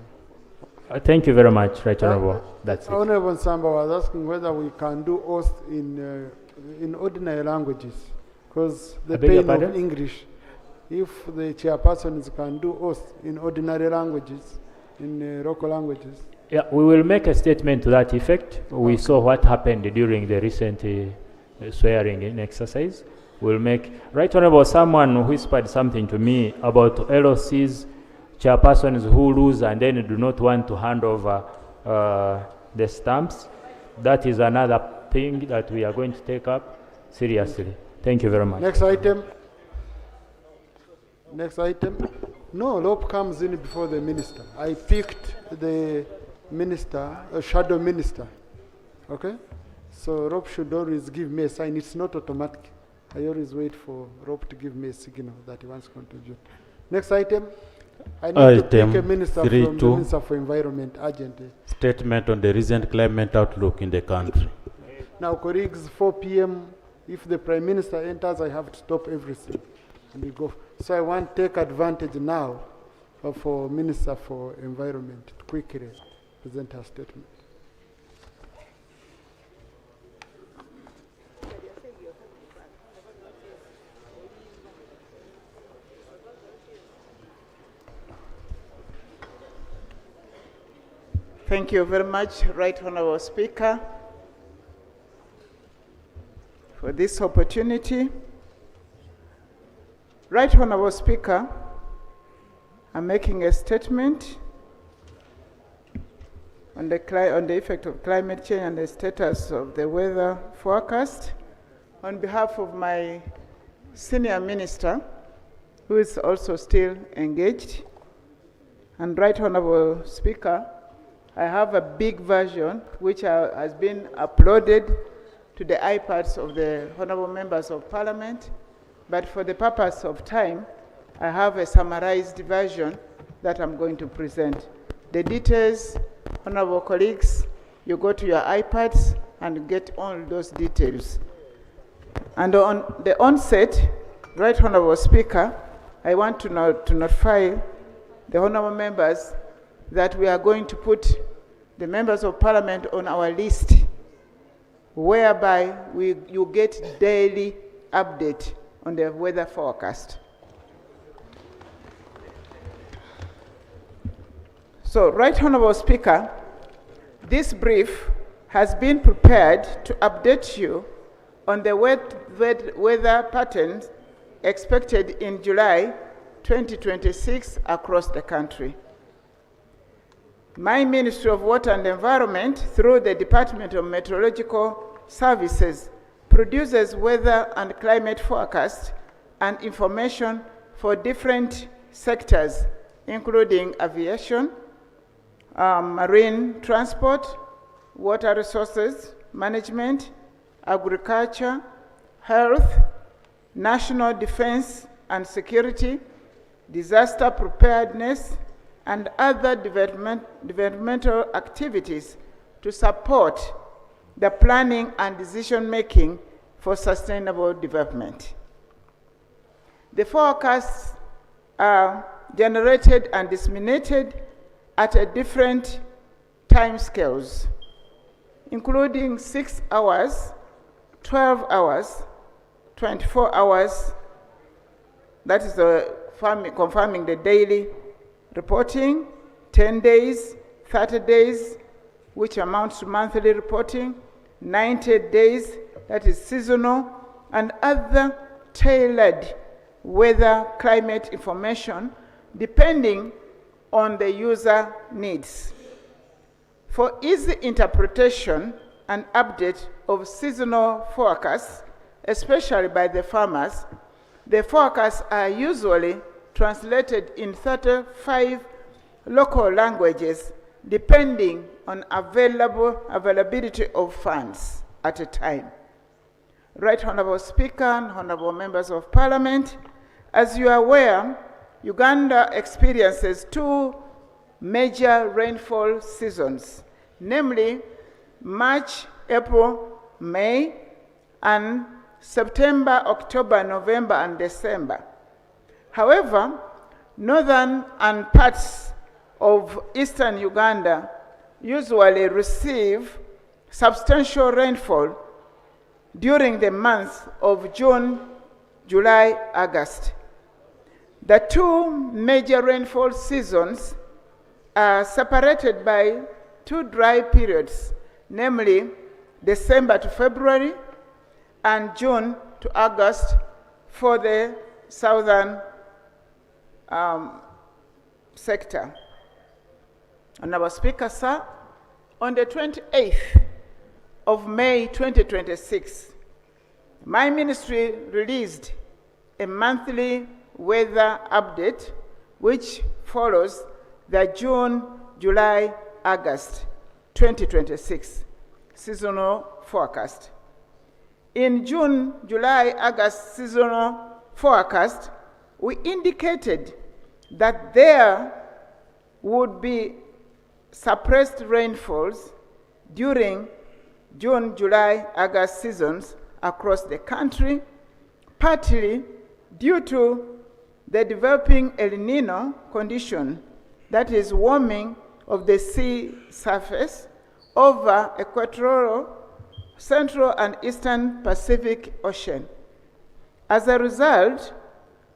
Thank you very much, Right Honorable. That's it. Honorable Samba was asking whether we can do oath in ordinary languages, because the pain of English, if the chairpersons can do oath in ordinary languages, in local languages. Yeah, we will make a statement to that effect. We saw what happened during the recent swearing-in exercise. We'll make. Right Honorable, someone whispered something to me about LOCs, chairpersons who lose and then do not want to hand over the stamps. That is another thing that we are going to take up seriously. Thank you very much. Next item. Next item. No, Rope comes in before the minister. I picked the minister, a shadow minister. Okay? So Rope should always give me a sign. It's not automatic. I always wait for Rope to give me a signal that he wants to contribute. Next item. I need to pick a minister from the Minister for Environment urgently. Statement on the recent climate outlook in the country. Now, colleagues, 4 p.m. If the Prime Minister enters, I have to stop everything. And we go. So I want to take advantage now for Minister for Environment to quickly present her statement. Thank you very much, Right Honorable Speaker, for this opportunity. Right Honorable Speaker, I'm making a statement on the effect of climate change and the status of the weather forecast on behalf of my senior minister, who is also still engaged. And Right Honorable Speaker, I have a big version which has been uploaded to the iPads of the honorable members of parliament, but for the purpose of time, I have a summarized version that I'm going to present. The details, honorable colleagues, you go to your iPads and get all those details. And on the onset, Right Honorable Speaker, I want to notify the honorable members that we are going to put the members of parliament on our list, whereby you get daily update on the weather forecast. So, Right Honorable Speaker, this brief has been prepared to update you on the weather patterns expected in July 2026 across the country. My Ministry of Water and Environment, through the Department of Meteorological Services, produces weather and climate forecasts and information for different sectors, including aviation, marine transport, water resources management, agriculture, health, national defense and security, disaster preparedness, and other developmental activities to support the planning and decision-making for sustainable development. The forecasts are generated and disseminated at a different timescales, including 6 hours, 12 hours, 24 hours, that is confirming the daily reporting, 10 days, 30 days, which amounts to monthly reporting, 90 days, that is seasonal, and other tailored weather climate information depending on the user needs. For easy interpretation and update of seasonal forecasts, especially by the farmers, the forecasts are usually translated in 35 local languages depending on availability of funds at a time. Right Honorable Speaker and Honorable Members of Parliament, as you are aware, Uganda experiences two major rainfall seasons, namely March, April, May, and September, October, November, and December. However, northern and parts of eastern Uganda usually receive substantial rainfall during the months of June, July, August. The two major rainfall seasons are separated by two dry periods, namely December to February and June to August for the southern sector. Honorable Speaker, sir, on the 28th of May 2026, my ministry released a monthly weather update which follows the June, July, August 2026 seasonal forecast. In June, July, August seasonal forecast, we indicated that there would be suppressed rainfalls during June, July, August seasons across the country, partly due to the developing El Nino condition, that is warming of the sea surface over equatorial, central and eastern Pacific Ocean. As a result,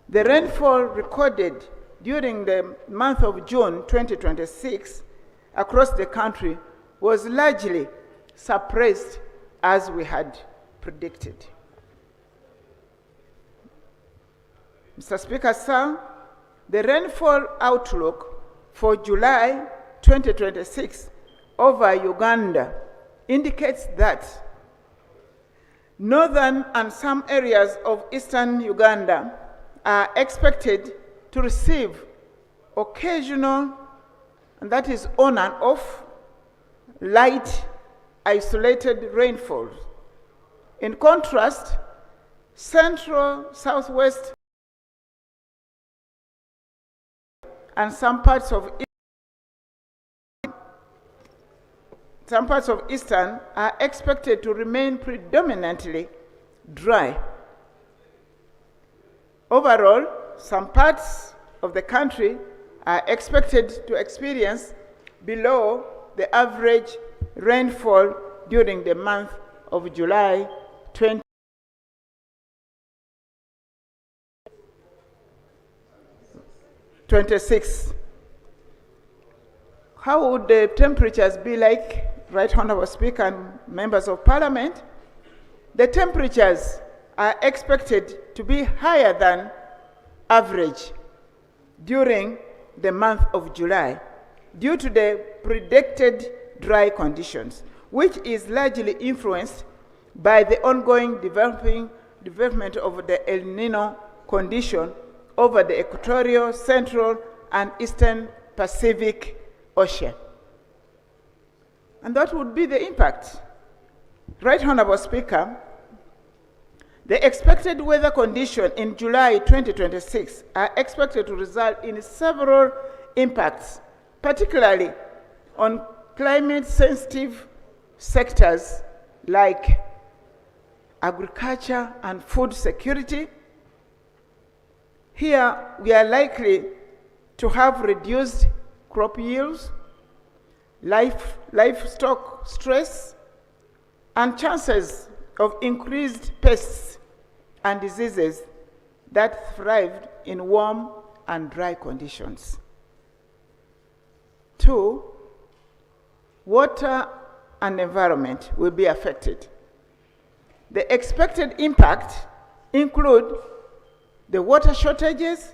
the rainfall recorded during the month of June 2026 across the country was largely suppressed as we had predicted. Mr. Speaker, sir, the rainfall outlook for July 2026 over Uganda indicates that northern and some areas of eastern Uganda are expected to receive occasional, and that is on and off, light, isolated rainfalls. In contrast, central, southwest, and some parts of eastern are expected to remain predominantly dry. Overall, some parts of the country are expected to experience below the average rainfall during the month of July 2026. How would the temperatures be like, Right Honorable Speaker and Members of Parliament? The temperatures are expected to be higher than average during the month of July due to the predicted dry conditions, which is largely influenced by the ongoing development of the El Nino condition over the equatorial, central, and eastern Pacific Ocean. And that would be the impact. Right Honorable Speaker, the expected weather conditions in July 2026 are expected to result in several impacts, particularly on climate-sensitive sectors like agriculture and food security. Here, we are likely to have reduced crop yields, livestock stress, and chances of increased pests and diseases that thrived in warm and dry conditions. 2, water and environment will be affected. The expected impact include the water shortages,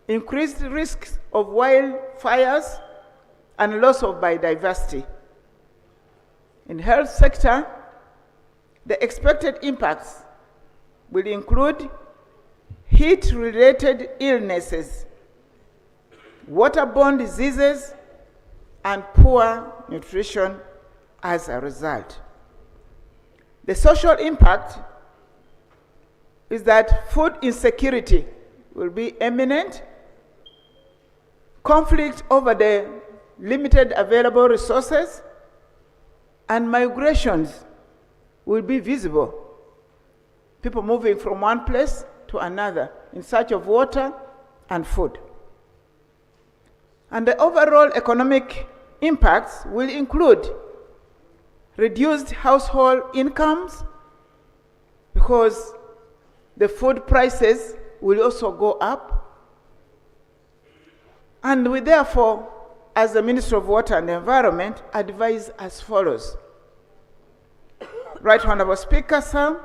increased risks of wildfires, and loss of biodiversity. In health sector, the expected impacts will include heat-related illnesses, waterborne diseases, and poor nutrition as a result. The social impact is that food insecurity will be imminent, conflict over the limited available resources, and migrations will be visible. People moving from one place to another in search of water and food. And the overall economic impacts will include reduced household incomes because the food prices will also go up. And we therefore, as the Minister of Water and Environment, advise as follows. Right Honorable Speaker, sir,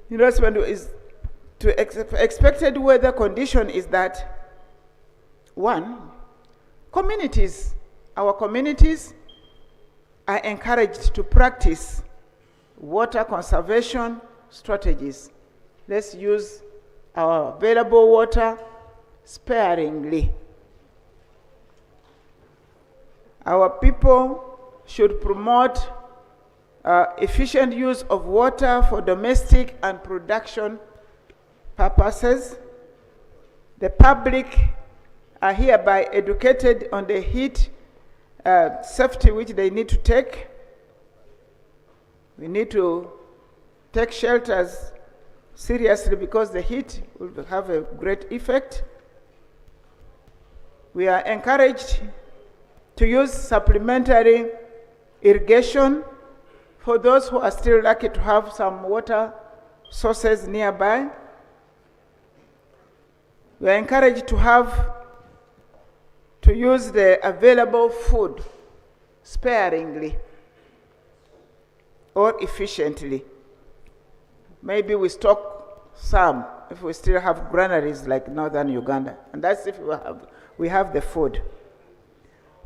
in response to expected weather condition is that, one, our communities are encouraged to practice water conservation strategies. Let's use our available water sparingly. Our people should promote efficient use of water for domestic and production purposes. The public are hereby educated on the heat safety which they need to take. We need to take shelters seriously because the heat will have a great effect. We are encouraged to use supplementary irrigation for those who are still lucky to have some water sources nearby. We are encouraged to use the available food sparingly or efficiently. Maybe we stock some if we still have granaries like northern Uganda, and that's if we have the food.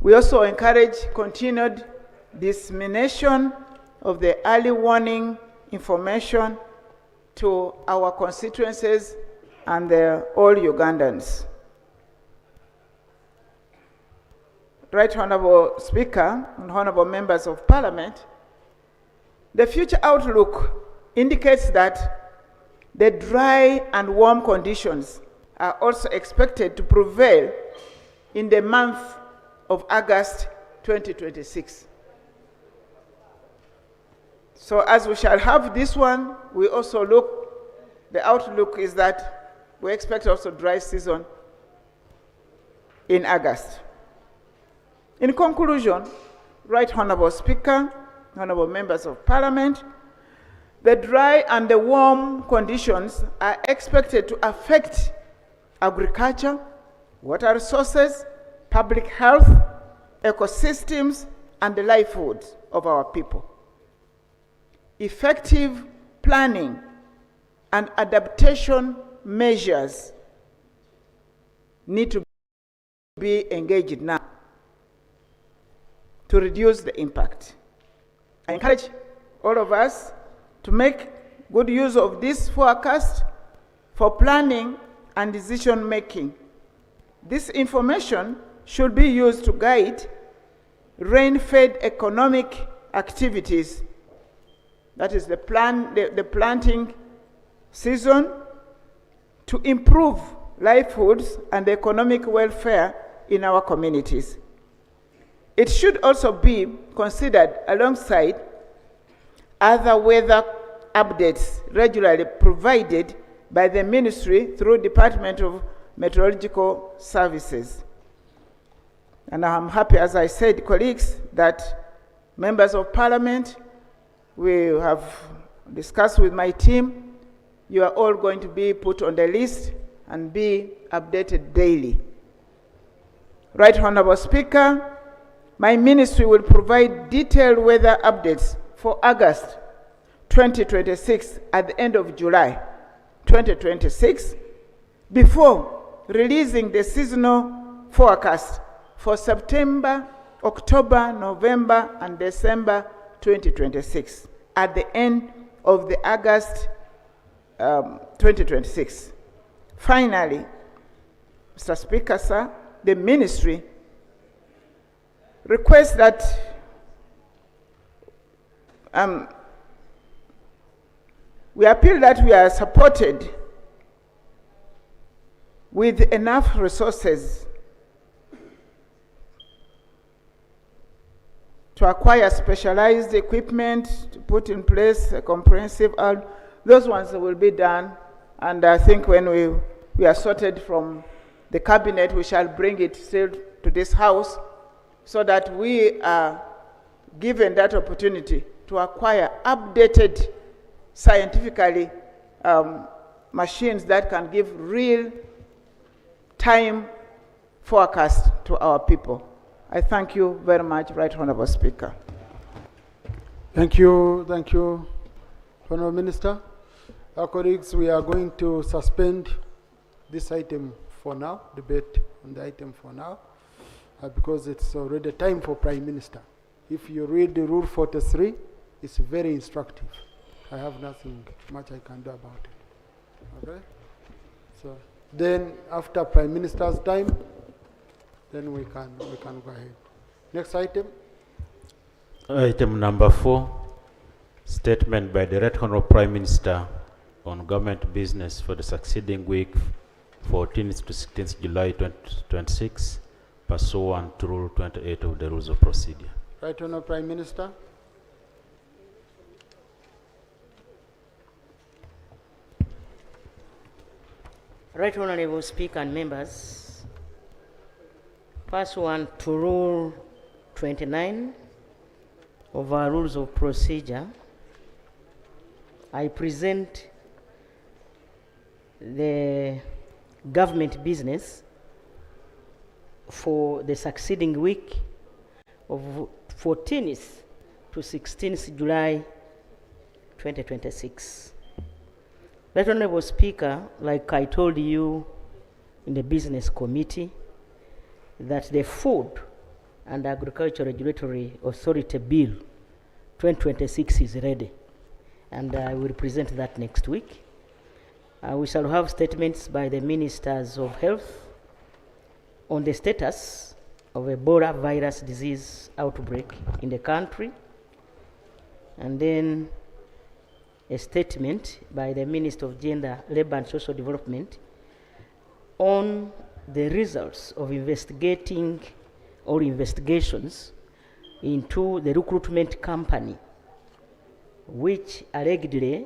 We also encourage continued dissemination of the early warning information to our constituencies and all Ugandans. Right Honorable Speaker and Honorable Members of Parliament, the future outlook indicates that the dry and warm conditions are also expected to prevail in the month of August 2026. So as we shall have this one, we also the outlook is that we expect also dry season in August. In conclusion, Right Honorable Speaker, Honorable Members of Parliament, the dry and the warm conditions are expected to affect agriculture, water resources, public health, ecosystems, and the livelihoods of our people. Effective planning and adaptation measures need to be engaged now to reduce the impact. I encourage all of us to make good use of this forecast for planning and decision making. This information should be used to guide rain-fed economic activities, that is the planting season, to improve livelihoods and economic welfare in our communities. It should also be considered alongside other weather updates regularly provided by the Ministry through Department of Meteorological Services. And I'm happy, as I said, colleagues, that members of Parliament, we have discussed with my team, you are all going to be put on the list and be updated daily. Right Honorable Speaker, my ministry will provide detailed weather updates for August 2026 at the end of July 2026 before releasing the seasonal forecast for September, October, November, and December 2026 at the end of the August 2026. Finally, Mr. Speaker, sir, the ministry requests that we appeal that we are supported with enough resources to acquire specialized equipment, to put in place a comprehensive, those ones will be done. And I think when we are sorted from the cabinet, we shall bring it still to this house so that we are given that opportunity to acquire updated, scientifically machines that can give real time forecast to our people. I thank you very much, Right Honorable Speaker. Thank you, Honorable Minister. Our colleagues, we are going to suspend this item for now, debate on the item for now, because it's already time for Prime Minister. If you read the Rule 43, it's very instructive. I have nothing much I can do about it. Okay? So then after Prime Minister's time, then we can go ahead. Next item. Item number 4, statement by the Right Honourable Prime Minister on government business for the succeeding week, 14th to 16th July 2026, pursuant to Rule 28 of the Rules of Procedure. Right Honourable Prime Minister. Right Honourable Speaker and members, pursuant to Rule 29 of our Rules of Procedure, I present the government business for the succeeding week of 14th to 16th July 2026. Right Honourable Speaker, like I told you in the Business Committee, that the Food and Agriculture Regulatory Authority Bill 2026 is ready, and I will present that next week. We shall have statements by the Ministers of Health on the status of Ebola virus disease outbreak in the country, and then a statement by the Minister of Gender, Labour and Social Development on the results of investigating or investigations into the recruitment company which allegedly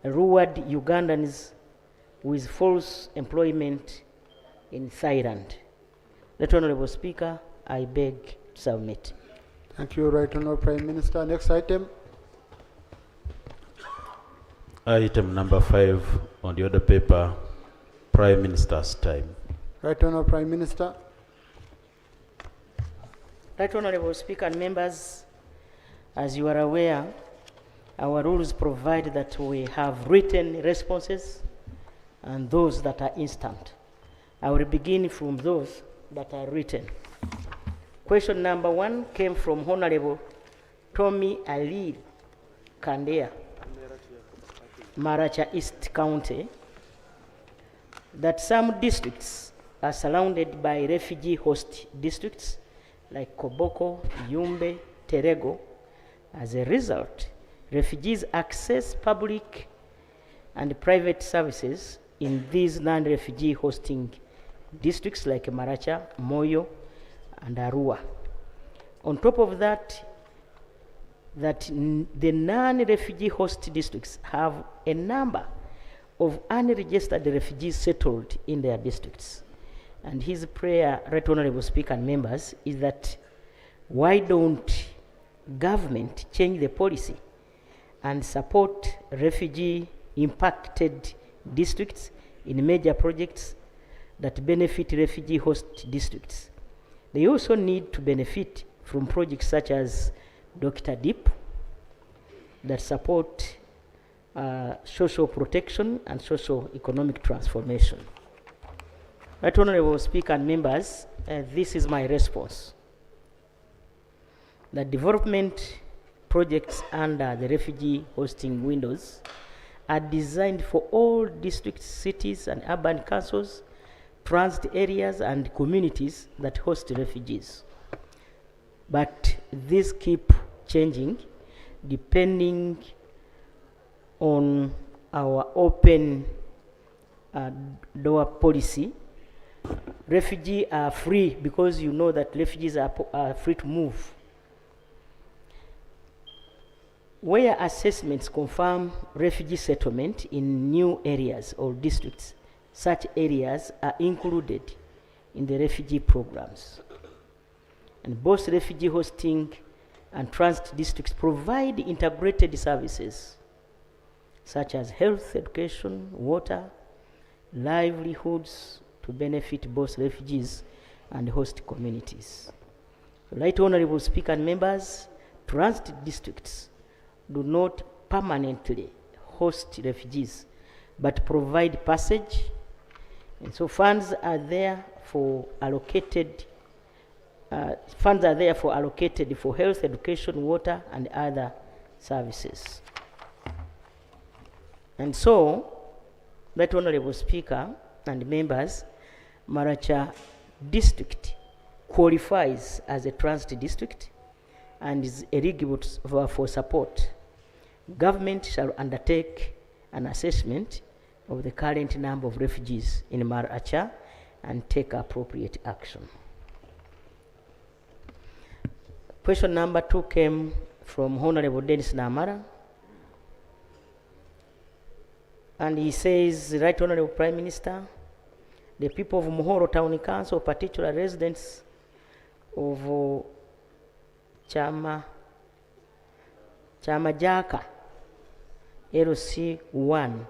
lured Ugandans with false employment in Thailand. Right Honourable Speaker, I beg to submit. Thank you, Right Honourable Prime Minister. Next item. Item number 5 on the other paper, Prime Minister's time. Right Honourable Prime Minister. Right Honourable Speaker and members, as you are aware, our rules provide that we have written responses and those that are instant. I will begin from those that are written. Question number 1 came from Honourable Tommy Ali Kandea, Maracha East County, that some districts are surrounded by refugee host districts like Koboko, Yumbe, Terego. As a result, refugees access public and private services in these non-refugee hosting districts like Maracha, Moyo, and Arua. On top of that, the non-refugee host districts have a number of unregistered refugees settled in their districts. And his prayer, Right Honourable Speaker and members, is that why don't government change the policy and support refugee impacted districts in major projects that benefit refugee host districts. They also need to benefit from projects such as Dr. Deep that support social protection and social economic transformation. Right Honorable Speaker and members, this is my response. The development projects under the refugee hosting windows are designed for all districts, cities, and urban councils, transit areas, and communities that host refugees. But these keep changing depending on our open door policy. Refugees are free because you know that refugees are free to move. Where assessments confirm refugee settlement in new areas or districts, such areas are included in the refugee programs. And both refugee hosting and transit districts provide integrated services such as health, education, water, livelihoods to benefit both refugees and host communities. Right Honorable Speaker and members, transit districts do not permanently host refugees, but provide passage, and so funds are there for allocated for health, education, water, and other services. And so, Right Honorable Speaker and members, Maracha district qualifies as a transit district and is eligible for support. Government shall undertake an assessment of the current number of refugees in Maracha and take appropriate action. Question number 2 came from Honorable Dennis Namara. And he says, Right Honorable Prime Minister, the people of Muhoro Town Council, particular residents of Chama Jaka LC1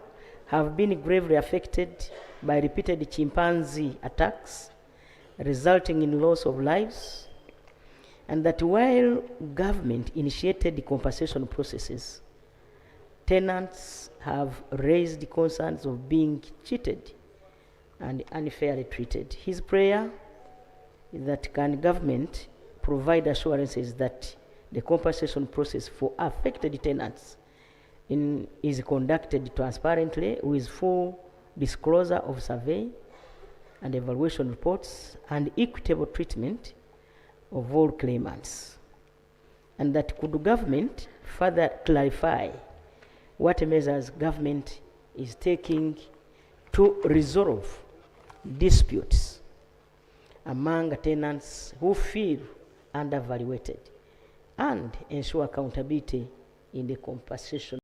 have been gravely affected by repeated chimpanzee attacks, resulting in loss of lives, and that while government initiated compensation processes, tenants have raised concerns of being cheated and unfairly treated. His prayer is that can government provide assurances that the compensation process for affected tenants is conducted transparently with full disclosure of survey and evaluation reports and equitable treatment of all claimants, and that could government further clarify what measures government is taking to resolve disputes among tenants who feel undervaluated and ensure accountability in the compensation.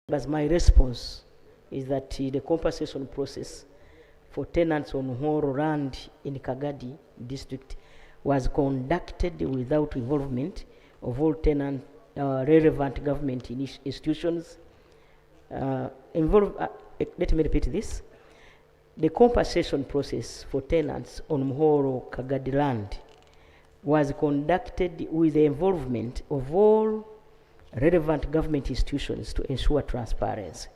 But my response is that the compensation process for tenants on Horo land in Kagadi district was conducted without involvement of all relevant government institutions involved. Let me repeat this. The compensation process for tenants on Muhoro Kagadi land was conducted with the involvement of all relevant government institutions to ensure transparency.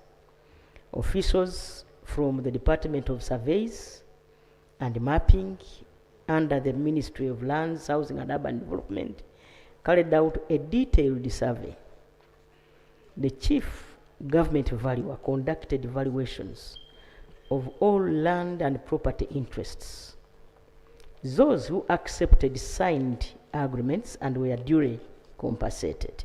Officials from the Department of Surveys and Mapping under the Ministry of Lands, Housing and Urban Development carried out a detailed survey. The chief government valuer conducted evaluations of all land and property interests. Those who accepted signed agreements and were duly compensated.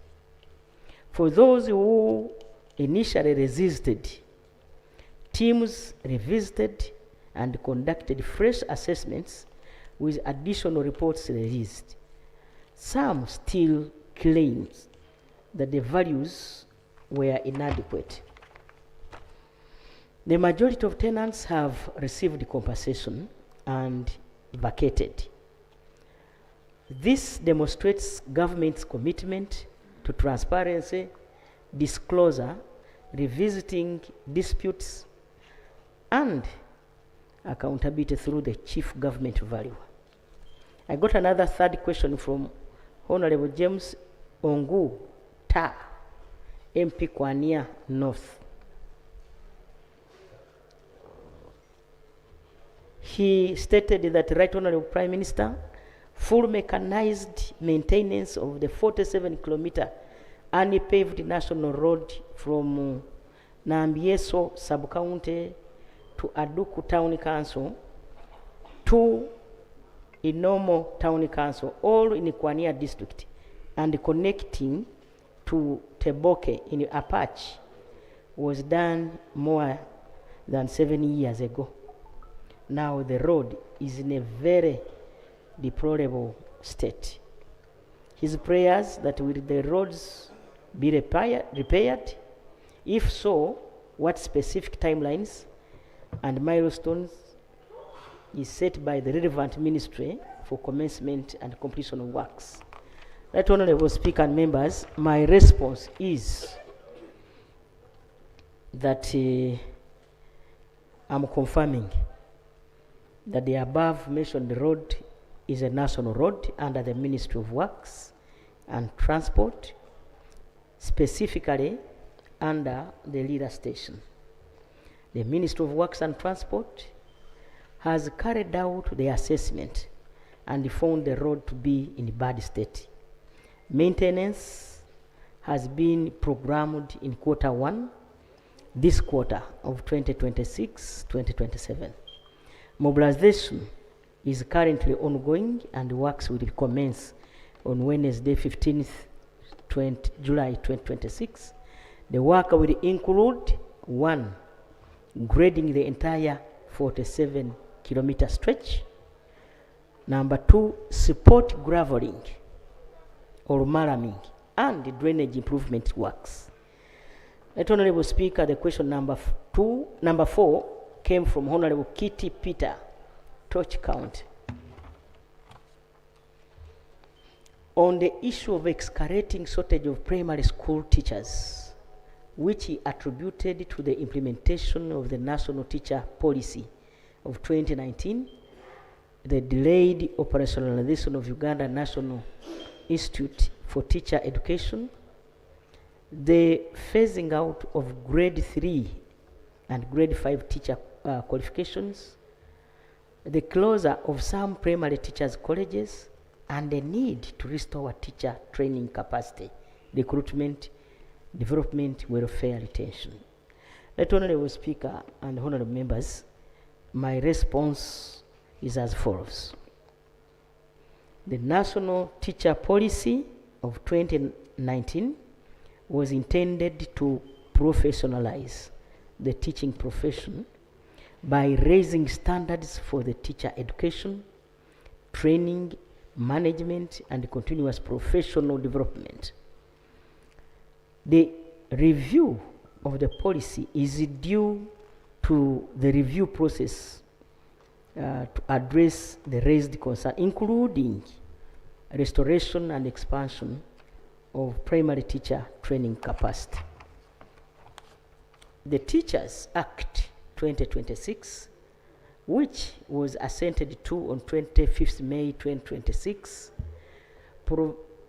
For those who initially resisted, teams revisited and conducted fresh assessments with additional reports released. Some still claims that the values were inadequate. The majority of tenants have received compensation and vacated. This demonstrates government's commitment to transparency, disclosure, revisiting disputes, and accountability through the chief government valuer. I got another third question from Honorable James Ongu Ta, MP Kwania North. He stated that, Right Honorable Prime Minister, full mechanized maintenance of the 47-kilometer unpaved national road from Nambieso sub-county to Aduku Town Council to Inomo Town Council, all in Kwania district, and connecting to Teboke in Apache, was done more than 7 years ago. Now the road is in a very deplorable state. His prayers that will the roads be repaired? If so, what specific timelines and milestones is set by the relevant ministry for commencement and completion of works? Right Honorable Speaker and members, my response is that I'm confirming that the above mentioned road is a national road under the Ministry of Works and Transport, specifically under the Lira Station. The Ministry of Works and Transport has carried out the assessment and found the road to be in bad state. Maintenance has been programmed in Q1, this quarter of 2026-2027. Mobilization is currently ongoing and works will commence on Wednesday, 15th July 2026. The work will include 1, grading the entire 47-kilometer stretch. Number 2, support graveling or marraming and drainage improvement works. Right Honorable Speaker, the question number 4 came from Honorable Kitty Peter, Torch County. On the issue of escalating shortage of primary school teachers, which he attributed to the implementation of the National Teacher Policy of 2019, the delayed operationalization of Uganda National Institute for Teacher Education, the phasing out of grade 3 and grade 5 teacher qualifications, the closure of some primary teachers' colleges, and the need to restore teacher training capacity, recruitment, development, welfare, retention. Right Honorable Speaker and honorable members, my response is as follows. The National Teacher Policy of 2019 was intended to professionalize the teaching profession by raising standards for the teacher education, training, management, and continuous professional development. The review of the policy is due to the review process to address the raised concern, including restoration and expansion of primary teacher training capacity. The Teachers Act 2026, which was assented to on 25th May 2026,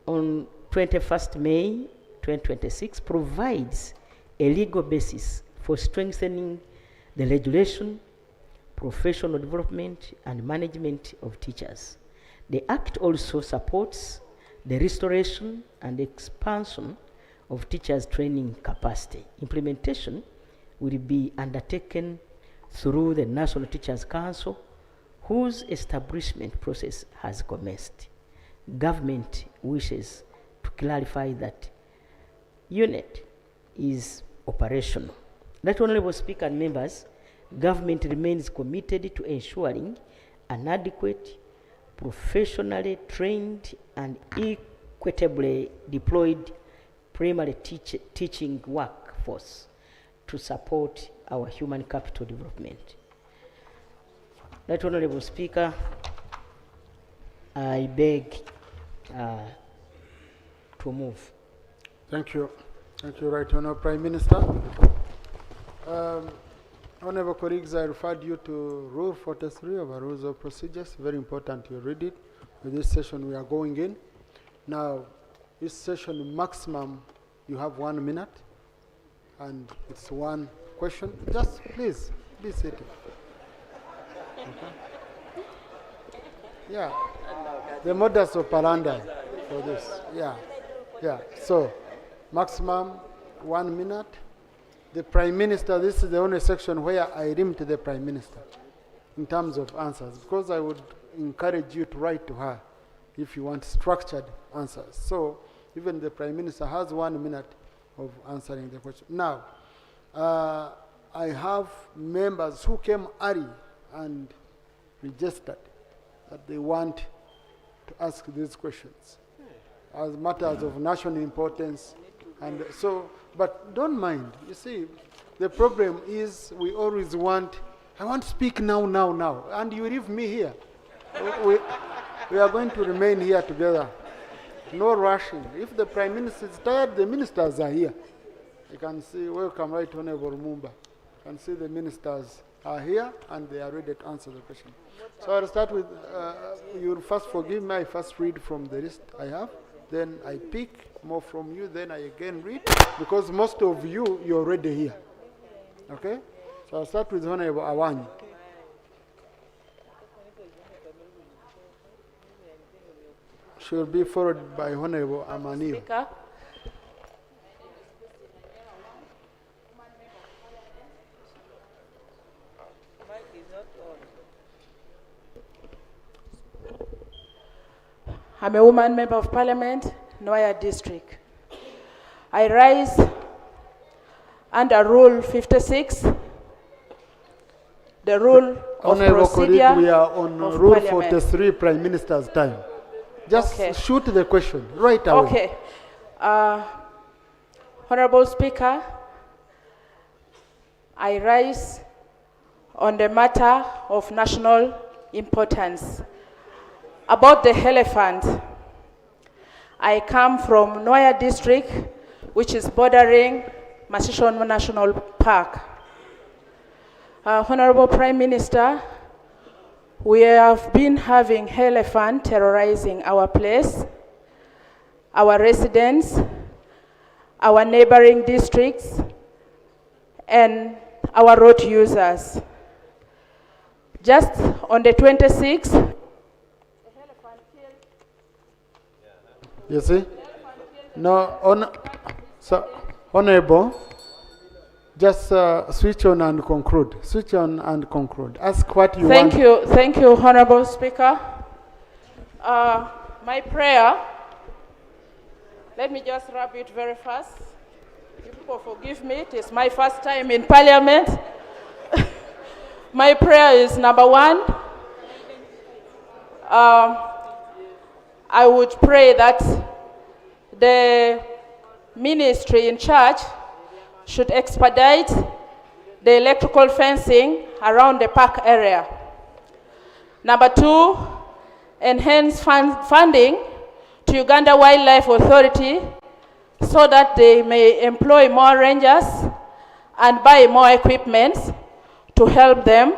on 21st May 2026, provides a legal basis for strengthening the regulation, professional development, and management of teachers. The Act also supports the restoration and expansion of teachers' training capacity. Implementation will be undertaken through the National Teachers Council, whose establishment process has commenced. Government wishes to clarify that unit is operational. Right Honorable Speaker and members, government remains committed to ensuring an adequate, professionally trained, and equitably deployed primary teaching workforce to support our human capital development. Right Honorable Speaker, I beg to move. Thank you. Thank you, Right Honourable Prime Minister. Honorable colleagues, I referred you to Rule 43 of our Rules of Procedures. Very important you read it. With this session we are going in. Now, this session maximum, you have 1 minute, and it's one question. Just please, be seated. Okay. Yeah, the modus operandi for this. Yeah, yeah. So, maximum 1 minute. The Prime Minister, this is the only section where I limit the Prime Minister in terms of answers, because I would encourage you to write to her if you want structured answers. So even the Prime Minister has 1 minute of answering the question. Now, I have members who came early and registered that they want to ask these questions as matters of national importance. And so, but don't mind. You see, the problem is we always want, I want to speak now, and you leave me here. We are going to remain here together. No rushing. If the Prime Minister is tired, the ministers are here. You can see, welcome, Right Honorable Mumba. You can see the ministers are here and they are ready to answer the question. So I'll start with, you'll first forgive me, I first read from the list I have. Then I pick more from you, then I again read, because most of you, you're already here. Okay? So I'll start with Honorable Awanyi. She'll be followed by Honorable Amanio. Speaker. I'm a woman member of parliament, Noya district. I rise under Rule 56, the rule of Honorable procedure colleague, we are on of Rule parliament. 43, Prime Minister's time. Just Okay. shoot the question right away. Okay. Honorable Speaker, I rise on the matter of national importance. About the elephant, I come from Noya district, which is bordering Masishon National Park. Honorable Prime Minister, we have been having elephant terrorizing our place, our residents, our neighboring districts, and our road users. Just on the 26th, You see? No, so, Honorable, just switch on and conclude. Switch on and conclude. Ask what you want. Thank you, Honorable Speaker. My prayer, let me just wrap it very fast. You people forgive me, it is my first time in Parliament. My prayer is number one, I would pray that the ministry in charge should expedite the electrical fencing around the park area. Number two, enhance funding to Uganda Wildlife Authority so that they may employ more rangers and buy more equipment to help them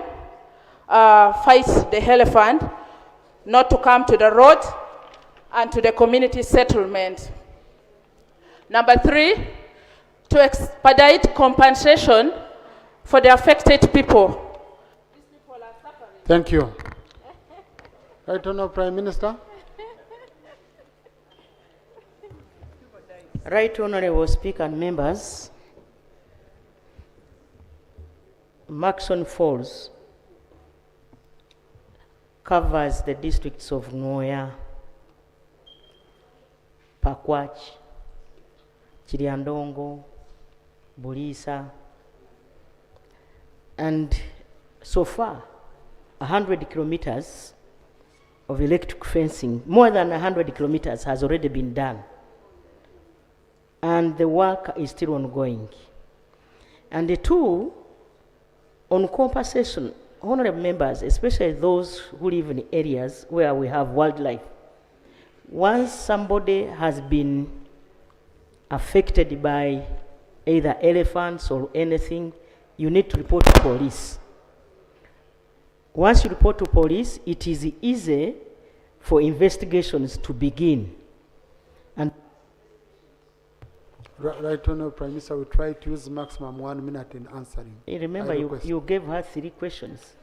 fight the elephant, not to come to the road and to the community settlement. Number three, to expedite compensation for the affected people. Thank you. Right Honourable Prime Minister. Right Honourable Speaker and members, Maxon Falls covers the districts of Noya, Pakwach, Chiriandongo, Bulisa, and so far 100 kilometers of electric fencing, more than 100 kilometers has already been done, and the work is still ongoing. And the two, on compensation, honorable members, especially those who live in areas where we have wildlife, once somebody has been affected by either elephants or anything, you need to report to police. Once you report to police, it is easy for investigations to begin. And Right Honourable Prime Minister, we try to use maximum 1 minute in answering. remember, you gave her 3 questions.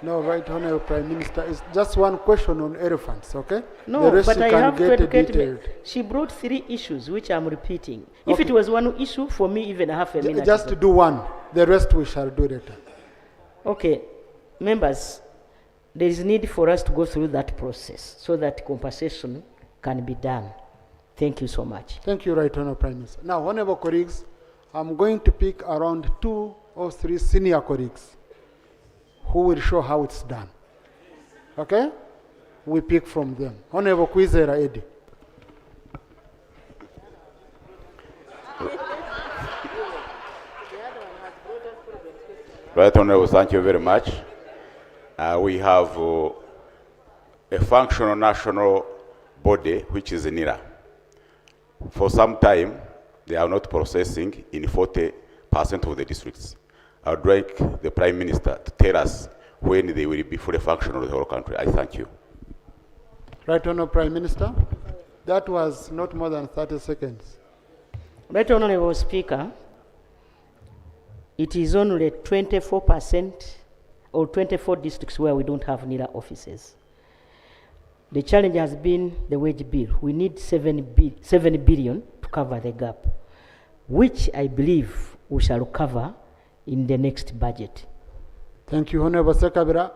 No, Right Honourable Prime Minister, it's just one question on elephants, okay? No, the rest but you I can have to get educate me. detailed. She brought 3 issues, which I'm repeating. If Okay. it was one issue, for me, even half a minute. Just to do one, the rest we shall do later. Okay, members, there is need for us to go through that process so that compensation can be done. Thank you so much. Thank you, Right Honourable Prime Minister. Now, honourable colleagues, I'm going to pick around 2 or 3 senior colleagues who will show how it's done. Okay? We pick from them. Honourable Kwizera Eddie. Right Honourable, thank you very much. We have a functional national body, which is NIRA. For some time, they are not processing in 40% of the districts. I would like the Prime Minister to tell us when they will be fully functional in the whole country. I thank you. Right Honourable Prime Minister, that was not more than 30 seconds. Right Honourable Speaker, it is only 24% or 24 districts where we don't have NIRA offices. The challenge has been the wage bill. We need 7 billion to cover the gap, which I believe we shall cover in the next budget. Thank you, Honourable Sekabira.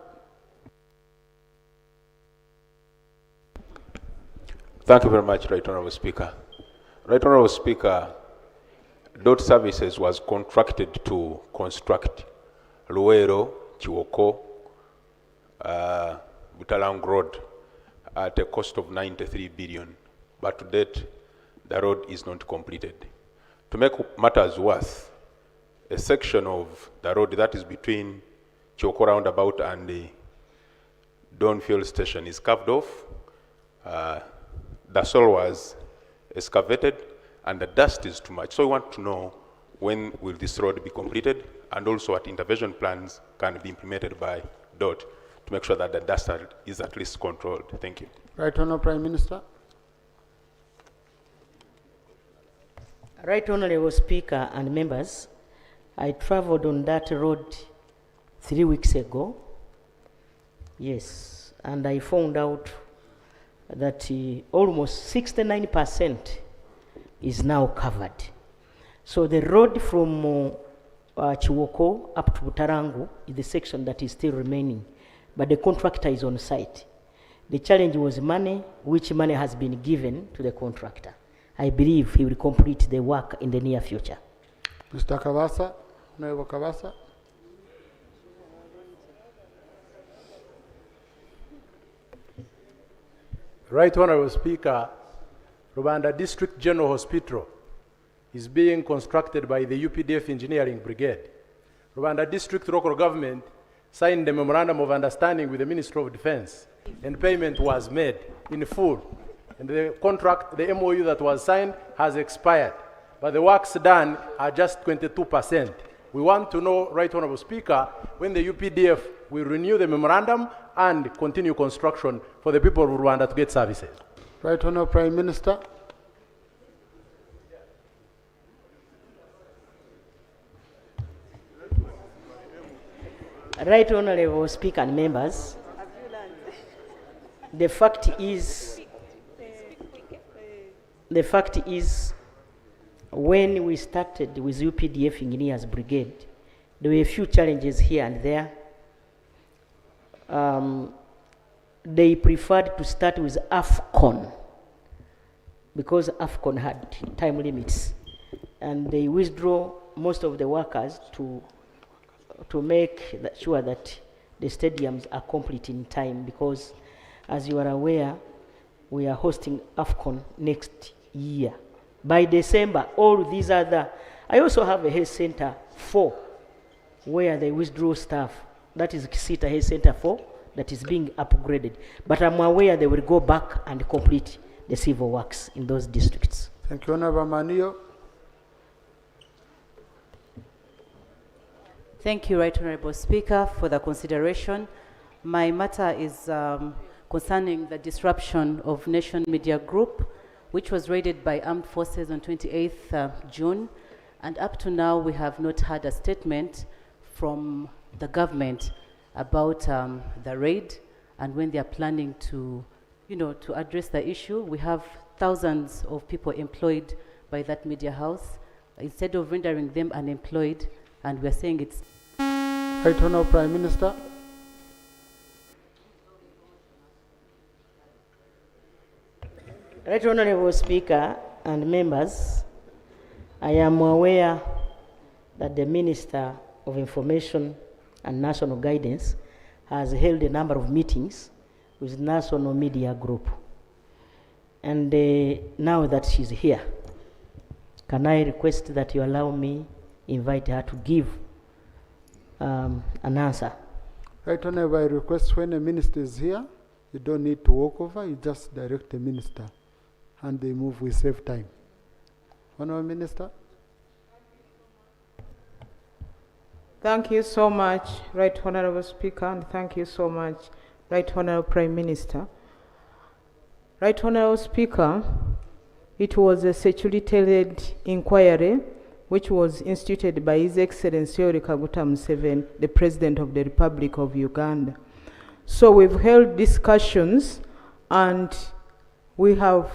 Thank you very much, Right Honourable Speaker. Right Honourable Speaker, DOT Services was contracted to construct Luero, Chiwoko, Butalang Road at a cost of 93 billion, but to date, the road is not completed. To make matters worse, a section of the road that is between Chiwoko roundabout and the Dawn Fuel Station is carved off. The soil was excavated and the dust is too much. So we want to know when will this road be completed and also what intervention plans can be implemented by DOT to make sure that the dust is at least controlled. Thank you. Right Honourable Prime Minister. Right Honourable Speaker and members, I travelled on that road 3 weeks ago. Yes, and I found out that almost 69% is now covered. So the road from Chiwoko up to Butarangu is the section that is still remaining, but the contractor is on site. The challenge was money, which money has been given to the contractor. I believe he will complete the work in the near future. Mr. Kavasa, Honourable Kavasa. Right Honourable Speaker, Rwanda District General Hospital is being constructed by the UPDF Engineering Brigade. Rwanda District Local Government signed a memorandum of understanding with the Ministry of Defense, and payment was made in full. And the contract, the MOU that was signed has expired, but the works done are just 22%. We want to know, Right Honourable Speaker, when the UPDF will renew the memorandum and continue construction for the people of Rwanda to get services. Right Honourable Prime Minister. Right Honourable Speaker and members, the fact is, when we started with UPDF Engineers Brigade, there were a few challenges here and there. They preferred to start with AFCON because AFCON had time limits, and they withdraw most of the workers to make sure that the stadiums are complete in time, because as you are aware, we are hosting AFCON next year. By December, all these other, I also have a health center 4 where they withdraw staff. That is Kisita Health Center 4 that is being upgraded. But I'm aware they will go back and complete the civil works in those districts. Thank you, Honourable Manio. Thank you, Right Honorable Speaker, for the consideration. My matter is concerning the disruption of Nation Media Group, which was raided by armed forces on 28th June. And up to now, we have not had a statement from the government about the raid and when they are planning to, to address the issue. We have thousands of people employed by that media house. Instead of rendering them unemployed, and we're saying it's... Right Honourable Prime Minister. Right Honourable Speaker and members, I am aware that the Minister of Information and National Guidance has held a number of meetings with National Media Group. And now that she's here, can I request that you allow me invite her to give an answer? Right Honourable, I request when a minister is here, you don't need to walk over, you just direct the minister and they move, we save time. Honourable Minister. Thank you so much, Right Honourable Speaker, and thank you so much, Right Honourable Prime Minister. Right Honourable Speaker, it was a security-led inquiry which was instituted by His Excellency Yoweri Kaguta Museveni, the President of the Republic of Uganda. So we've held discussions and we are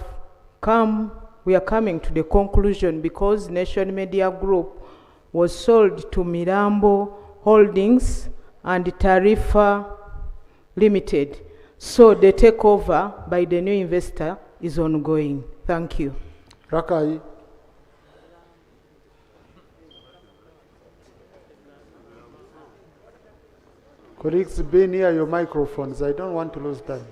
coming to the conclusion, because Nation Media Group was sold to Mirambo Holdings and Tarifa Limited. So the takeover by the new investor is ongoing. Thank you. Rakai. Colleagues, be near your microphones. I don't want to lose time.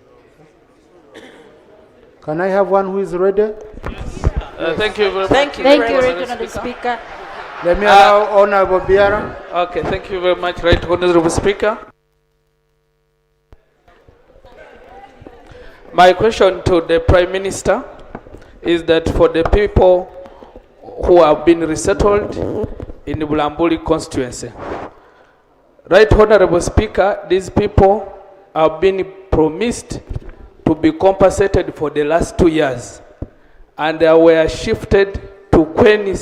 Can I have one who is ready? Thank you very much. Thank you, Right Honourable Speaker. Let me allow Honourable Biara. Okay, thank you very much, Right Honourable Speaker. My question to the Prime Minister is that for the people who have been resettled in the Bulambuli constituency, Right Honourable Speaker, these people have been promised to be compensated for the last 2 years, and they were shifted to Kweni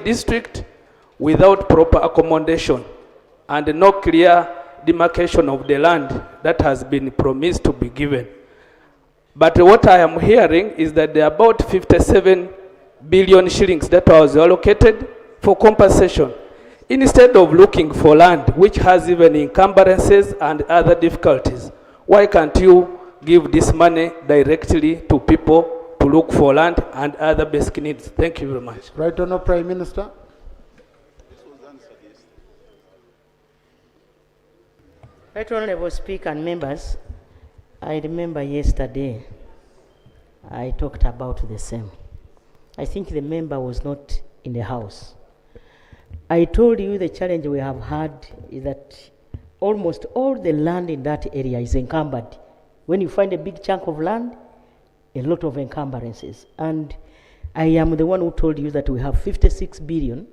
district without proper accommodation and no clear demarcation of the land that has been promised to be given. But what I am hearing is that there are about 57 billion shillings that was allocated for compensation. Instead of looking for land which has even encumbrances and other difficulties, why can't you give this money directly to people to look for land and other basic needs? Thank you very much. Right Honourable Prime Minister. Right Honourable Speaker and members, I remember yesterday I talked about the same. I think the member was not in the house. I told you the challenge we have had is that almost all the land in that area is encumbered. When you find a big chunk of land, a lot of encumbrances. And I am the one who told you that we have 56 billion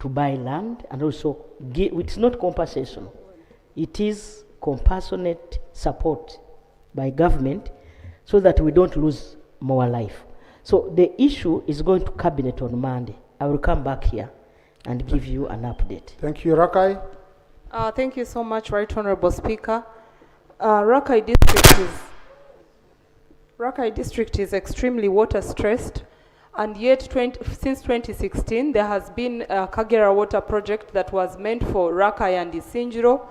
to buy land, and also it's not compensation. It is compassionate support by government so that we don't lose more life. So the issue is going to Cabinet on Monday. I will come back here and give you an update. Thank you, Rakai. Thank you so much, Right Honourable Speaker. Rakai district is extremely water stressed, and yet since 2016 there has been a Kagera water project that was meant for Rakai and Isinjiro.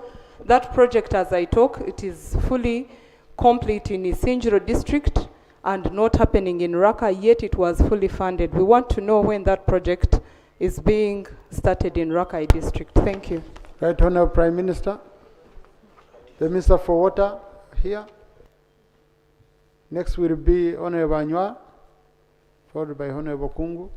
That project, as I talk, it is fully complete in Isinjiro district and not happening in Rakai, yet it was fully funded. We want to know when that project is being started in Rakai district. Thank you. Right Honourable Prime Minister. The Minister for Water here. Next will be Honourable Anywa, followed by Honourable Kungu.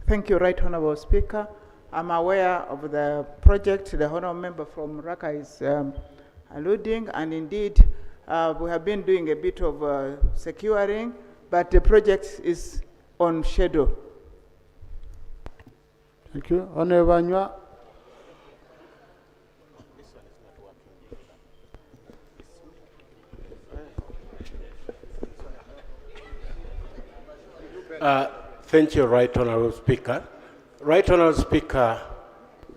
Thank you, Right Honourable Speaker. I'm aware of the project the Honourable Member from Rakai is alluding, and indeed we have been doing a bit of securing, but the project is on schedule. Thank you. Honorable Anywa. Thank you, Right Honorable Speaker. Right Honorable Speaker,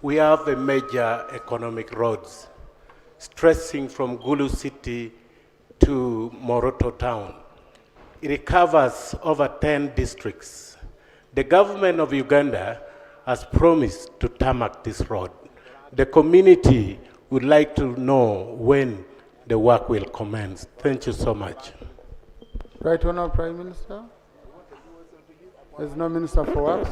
we have a major economic roads stretching from Gulu City to Moroto Town. It covers over 10 districts. The government of Uganda has promised to tarmac this road. The community would like to know when the work will commence. Thank you so much. Right Honorable Prime Minister. There's no Minister for Works.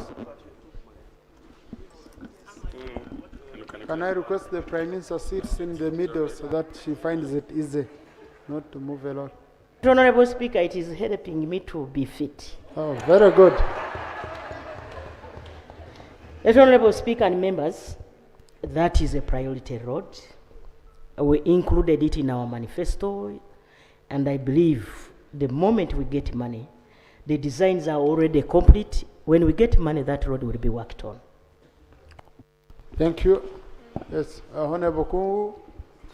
Can I request the Prime Minister sits in the middle so that she finds it easy not to move a lot? Honorable Speaker, it is helping me to be fit. Oh, very good. Honorable Speaker and members, that is a priority road. We included it in our manifesto, and I believe the moment we get money, the designs are already complete. When we get money, that road will be worked on. Thank you. Yes, Honorable Kungu,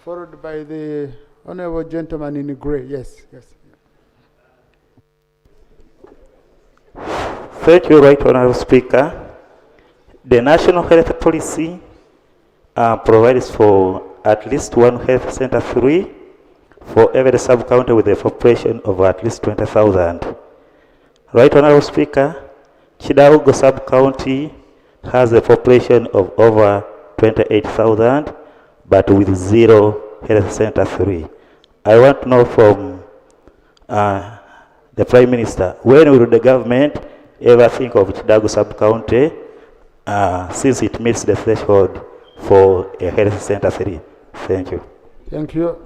followed by the Honorable gentleman in grey. Yes, yes. Thank you, Right Honorable Speaker. The National Health Policy provides for at least one health center free for every sub-county with a population of at least 20,000. Right Honorable Speaker, Chidaugo sub-county has a population of over 28,000, but with 0 health center free. I want to know from the Prime Minister, when will the government ever think of Chidaugo sub-county since it meets the threshold for a health center free? Thank you. Thank you.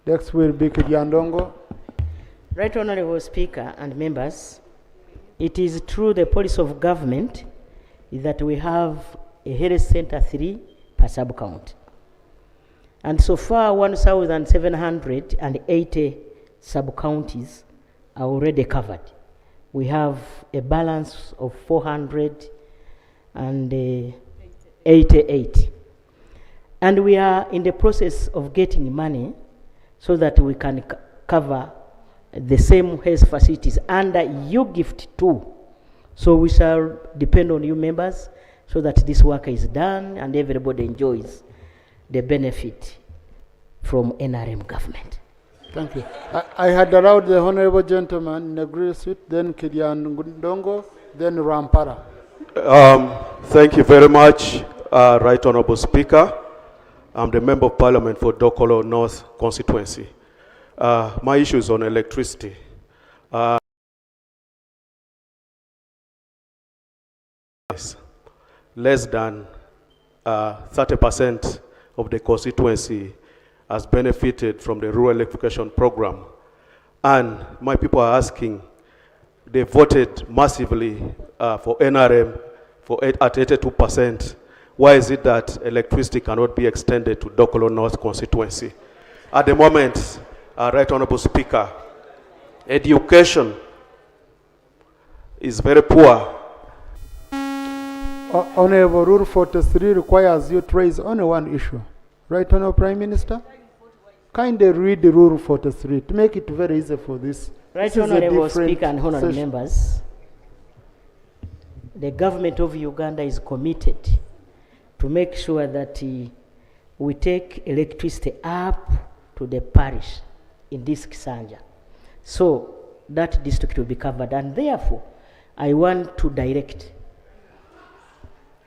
Next will be Kidiandongo. Right Honorable Speaker and members, it is through the policy of government that we have a health center 3 per sub-county. And so far, 1,780 sub-counties are already covered. We have a balance of 488. And we are in the process of getting money so that we can cover the same health facilities under your gift too. So we shall depend on you members so that this work is done and everybody enjoys the benefit from NRM government. Thank you. I had allowed the honorable gentleman in the grey suit, then Kidiandongo, then Rampara. Thank you very much, Right Honorable Speaker. I'm the Member of Parliament for Dokolo North constituency. My issue is on electricity. Less than 30% of the constituency has benefited from the rural electrification program. And my people are asking, they voted massively for NRM at 82%. Why is it that electricity cannot be extended to Dokolo North constituency? At the moment, Right Honorable Speaker, education is very poor. Honorable Rule 43 requires you to raise only one issue. Right Honorable Prime Minister? Kindly read the Rule 43 to make it very easy for this. Right Honorable Speaker and Honorable members, the government of Uganda is committed to make sure that we take electricity up to the parish in this Kisanja. So that district will be covered, and therefore I want to direct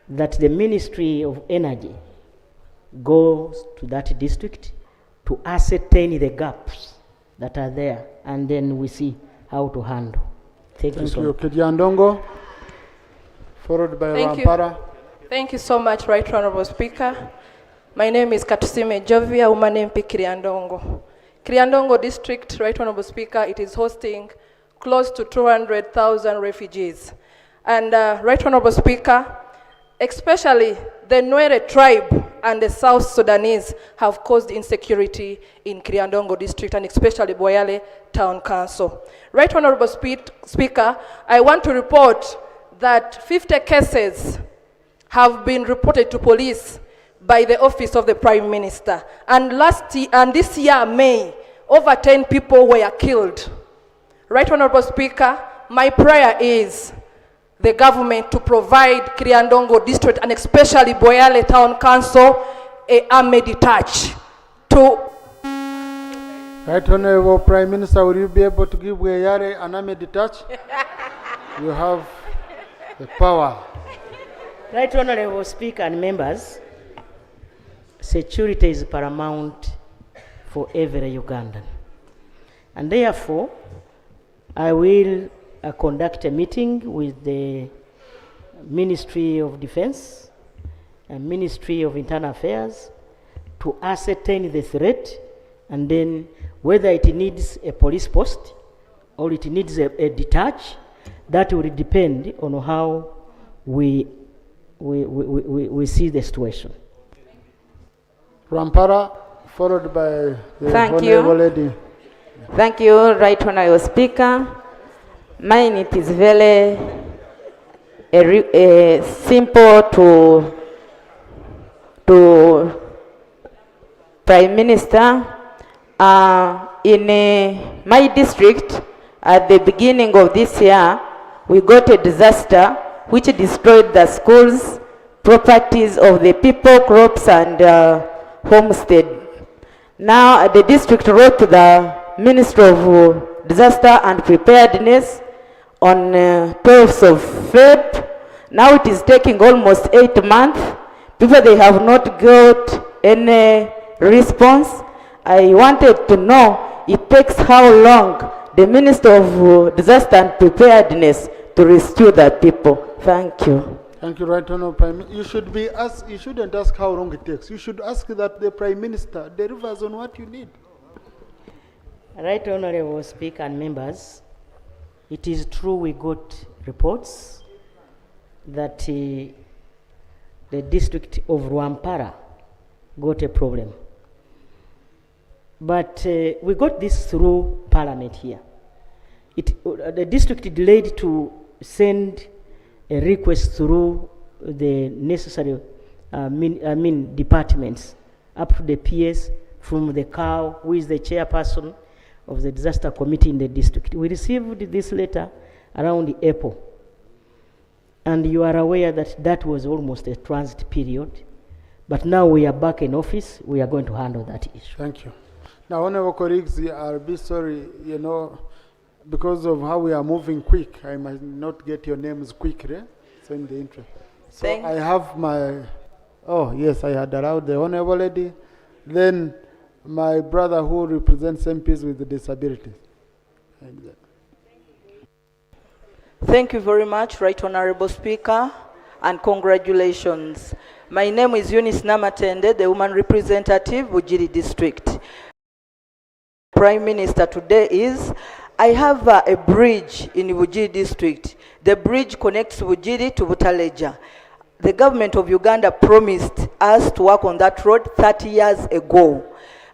that the Ministry of Energy goes to that district to ascertain the gaps that are there, and then we see how to handle. Thank you so much. Thank you. Kidiandongo, followed by Rampara. Thank you so much, Right Honorable Speaker. My name is Katusime Jovia, Woman MP Kiryandongo. Kiryandongo District, Right Honorable Speaker, it is hosting close to 200,000 refugees. And Right Honorable Speaker, especially the Nwere tribe and the South Sudanese have caused insecurity in Kiryandongo District and especially Boyale Town Council. Right Honorable Speaker, I want to report that 50 cases have been reported to police by the office of the Prime Minister. And this year, May, over 10 people were killed. Right, Honorable Speaker, my prayer is the government to provide Kiryandongo District and especially Boyale Town Council a army detach to. Right, Honorable Prime Minister, will you be able to give Boyale an army detach? You have the power. Right, Honorable Speaker and members, security is paramount for every Ugandan. And therefore, I will conduct a meeting with the Ministry of Defense and Ministry of Internal Affairs to ascertain the threat and then whether it needs a police post or it needs a detach. That will depend on how we see the situation. Rampara, followed by the Thank you. Honorable Lady. Thank you, Right Honorable Speaker. Mine, it is very simple to Prime Minister. In my district, at the beginning of this year, we got a disaster which destroyed the schools, properties of the people, crops, and homestead. Now, the district wrote to the Minister of Disaster and Preparedness on 12th of Feb. Now it is taking almost 8 months. People, they have not got any response. I wanted to know, it takes how long the Minister of Disaster and Preparedness to rescue the people. Thank you. Thank you, Right Honorable Prime Minister. You shouldn't ask how long it takes. You should ask that the Prime Minister delivers on what you need. Right, Honorable Speaker and members, it is true we got reports that the district of Rwampara got a problem. But we got this through Parliament here. The district delayed to send a request through the necessary departments up to the PS, from the COW, who is the chairperson of the disaster committee in the district. We received this letter around April. And you are aware that that was almost a transit period. But now we are back in office, we are going to handle that issue. Thank you. Now, honorable colleagues, I'll be sorry, because of how we are moving quick, I might not get your names quickly, so in the interest. So I have my, yes, I had allowed the honorable lady, then my brother who represents MPs with disabilities. Thank you very much, Right Honorable Speaker, and congratulations. My name is Eunice Namatende, the woman representative, Bujiri District. Prime Minister today is, I have a bridge in Bujiri District. The bridge connects Bujiri to Butaleja. The government of Uganda promised us to work on that road 30 years ago.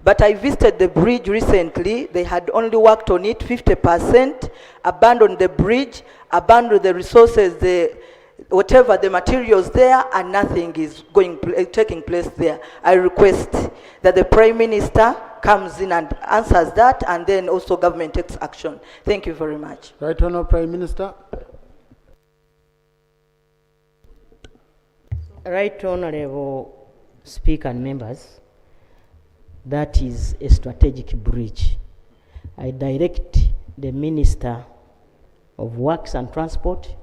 But I visited the bridge recently. They had only worked on it 50%, abandoned the bridge, abandoned the resources, whatever the materials there, and nothing is taking place there. I request that the Prime Minister comes in and answers that, and then also government takes action. Thank you very much. Right Honourable Prime Minister. Right Honourable Speaker and members, that is a strategic bridge. I direct the Minister of Works and Transport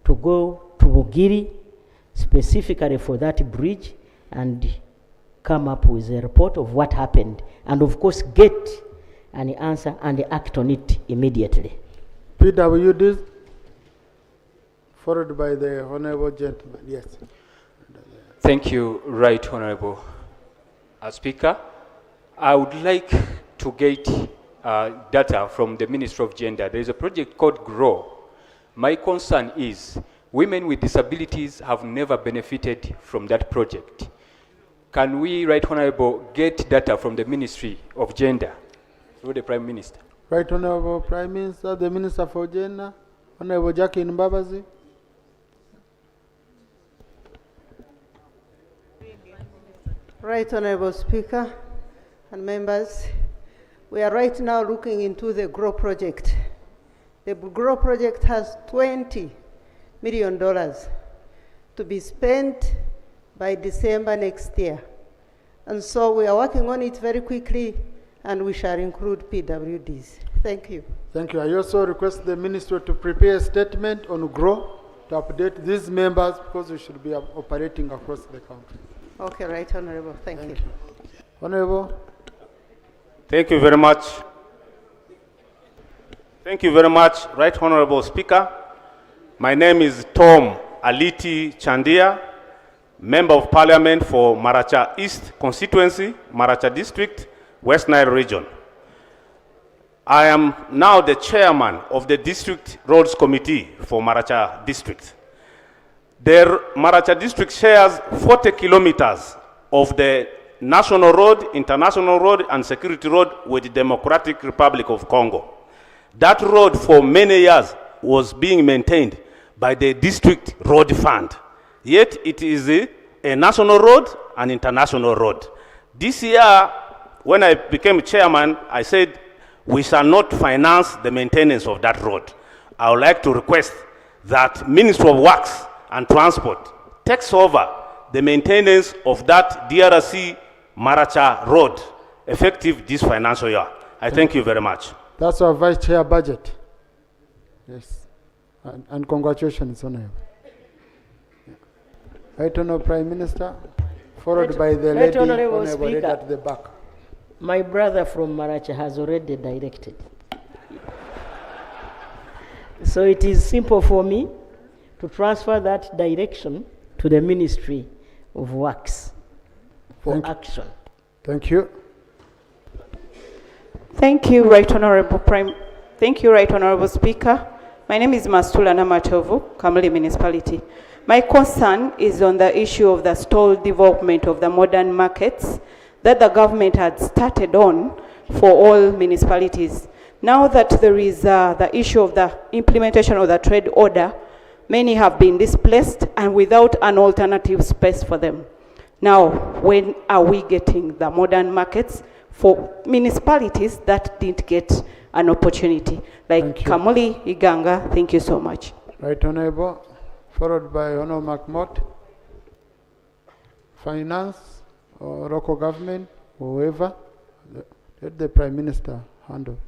to go to Bugiri specifically for that bridge and come up with a report of what happened, and of course get an answer and act on it immediately. PWD, followed by the honourable gentleman. Yes. Thank you, Right Honourable Speaker. I would like to get data from the Ministry of Gender. There is a project called GROW. My concern is women with disabilities have never benefited from that project. Can we, Right Honourable, get data from the Ministry of Gender through the Prime Minister? Right Honourable Prime Minister, the Minister for Gender, Honourable Jackie Mbabazi. Right Honorable Speaker and members, we are right now looking into the GROW project. The GROW project has $20 million to be spent by December next year. And so we are working on it very quickly, and we shall include PWDs. Thank you. Thank you. I also request the Minister to prepare a statement on GROW to update these members, because we should be operating across the country. Okay, Right Honorable. Thank you. Honorable. Thank you very much. Thank you very much, Right Honorable Speaker. My name is Tom Aliti Chandia, Member of Parliament for Maracha East Constituency, Maracha District, West Nile Region. I am now the chairman of the District Roads Committee for Maracha District. The Maracha District shares 40 kilometers of the National Road, International Road, and Security Road with the Democratic Republic of Congo. That road for many years was being maintained by the District Road Fund. Yet it is a national road and international road. This year, when I became chairman, I said we shall not finance the maintenance of that road. I would like to request that Ministry of Works and Transport takes over the maintenance of that DRC Maracha road effective this financial year. I thank you very much. That's our Vice Chair budget. Yes. And congratulations, Honorable. Right Honorable Prime Minister, followed by the lady Honorable Honorable Speaker, at the back. my brother from Maracha has already directed. So it is simple for me to transfer that direction to the Ministry of Works for action. Thank you. Thank you, Right Honorable Speaker. My name is Mastula Namatovu, Kamuli Municipality. My concern is on the issue of the stalled development of the modern markets that the government had started on for all municipalities. Now that there is the issue of the implementation of the trade order, many have been displaced and without an alternative space for them. Now, when are we getting the modern markets for municipalities that didn't get an opportunity? Like Kamuli, Iganga, thank you so much. Right Honorable, followed by Honorable McMott. Finance or local government, whoever, let the Prime Minister handle.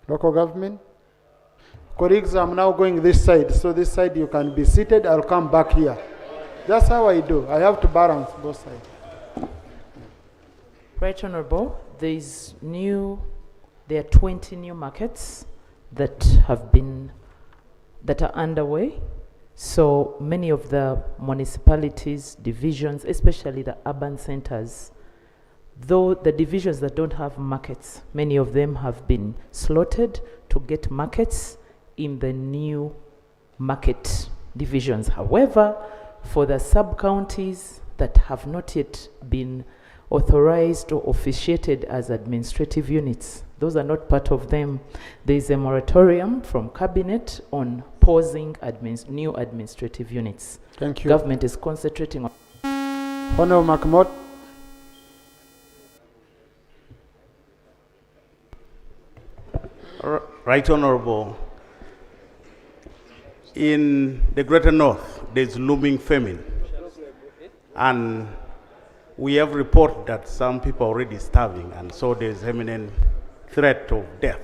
Local government. Colleagues, I'm now going this side, so this side you can be seated, I'll come back here. That's how I do. I have to balance both sides. Right Honorable, there are 20 new markets that are underway. So many of the municipalities, divisions, especially the urban centers, though the divisions that don't have markets, many of them have been slotted to get markets in the new market divisions. However, for the sub-counties that have not yet been authorized or officiated as administrative units, those are not part of them. There is a moratorium from Cabinet on pausing new administrative units. Thank you. Government is concentrating on. Honorable McMott. Right Honorable, in the Greater North, there's looming famine. And we have reported that some people are already starving, and so there's imminent threat of death.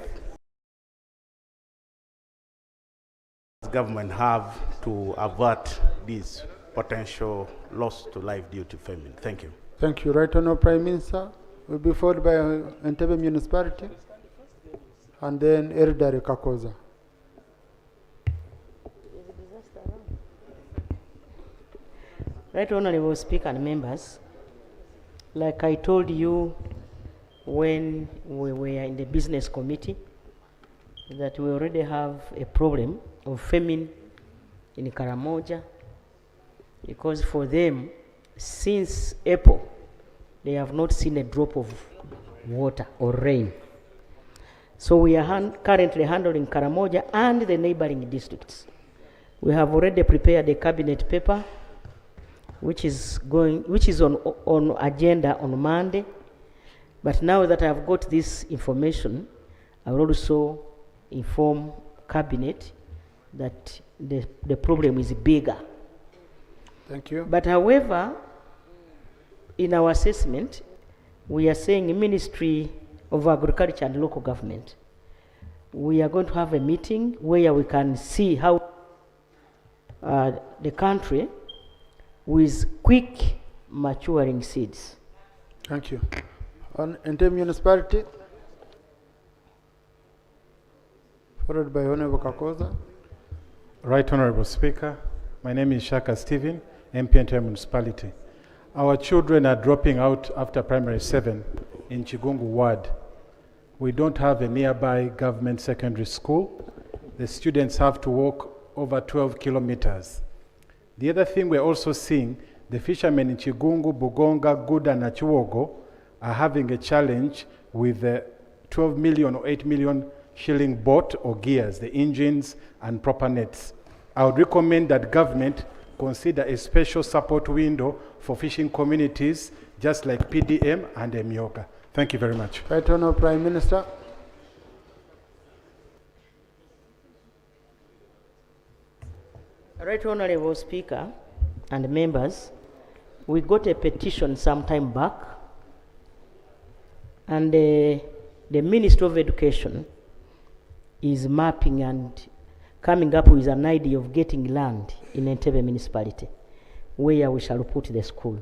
The government have to avert this potential loss to life due to famine. Thank you. Thank you. Right Honorable Prime Minister, will be followed by Entebbe Municipality, and then Eridari Kakoza. Right Honorable Speaker and members, like I told you when we were in the business committee, that we already have a problem of famine in Karamoja, because for them, since April, they have not seen a drop of water or rain. So we are currently handling Karamoja and the neighboring districts. We have already prepared a cabinet paper which is on agenda on Monday. But now that I have got this information, I will also inform Cabinet that the problem is bigger. Thank you. But however, in our assessment, we are saying Ministry of Agriculture and Local Government, we are going to have a meeting where we can see how the country with quick maturing seeds. Thank you. On Ente Municipality, followed by Honorable Kakoza. Right Honorable Speaker, my name is Shaka Stephen, MP Ente Municipality. Our children are dropping out after primary 7 in Chigungu Ward. We don't have a nearby government secondary school. The students have to walk over 12 kilometers. The other thing we're also seeing, the fishermen in Chigungu, Bugonga, Guda, and Chiwogo are having a challenge with the 12 million or 8 million shilling boat or gears, the engines and proper nets. I would recommend that government consider a special support window for fishing communities just like PDM and Emyoga. Thank you very much. Right Honourable Prime Minister. Right Honourable Speaker and members, we got a petition some time back, and the Ministry of Education is mapping and coming up with an idea of getting land in Entebbe municipality where we shall put the school.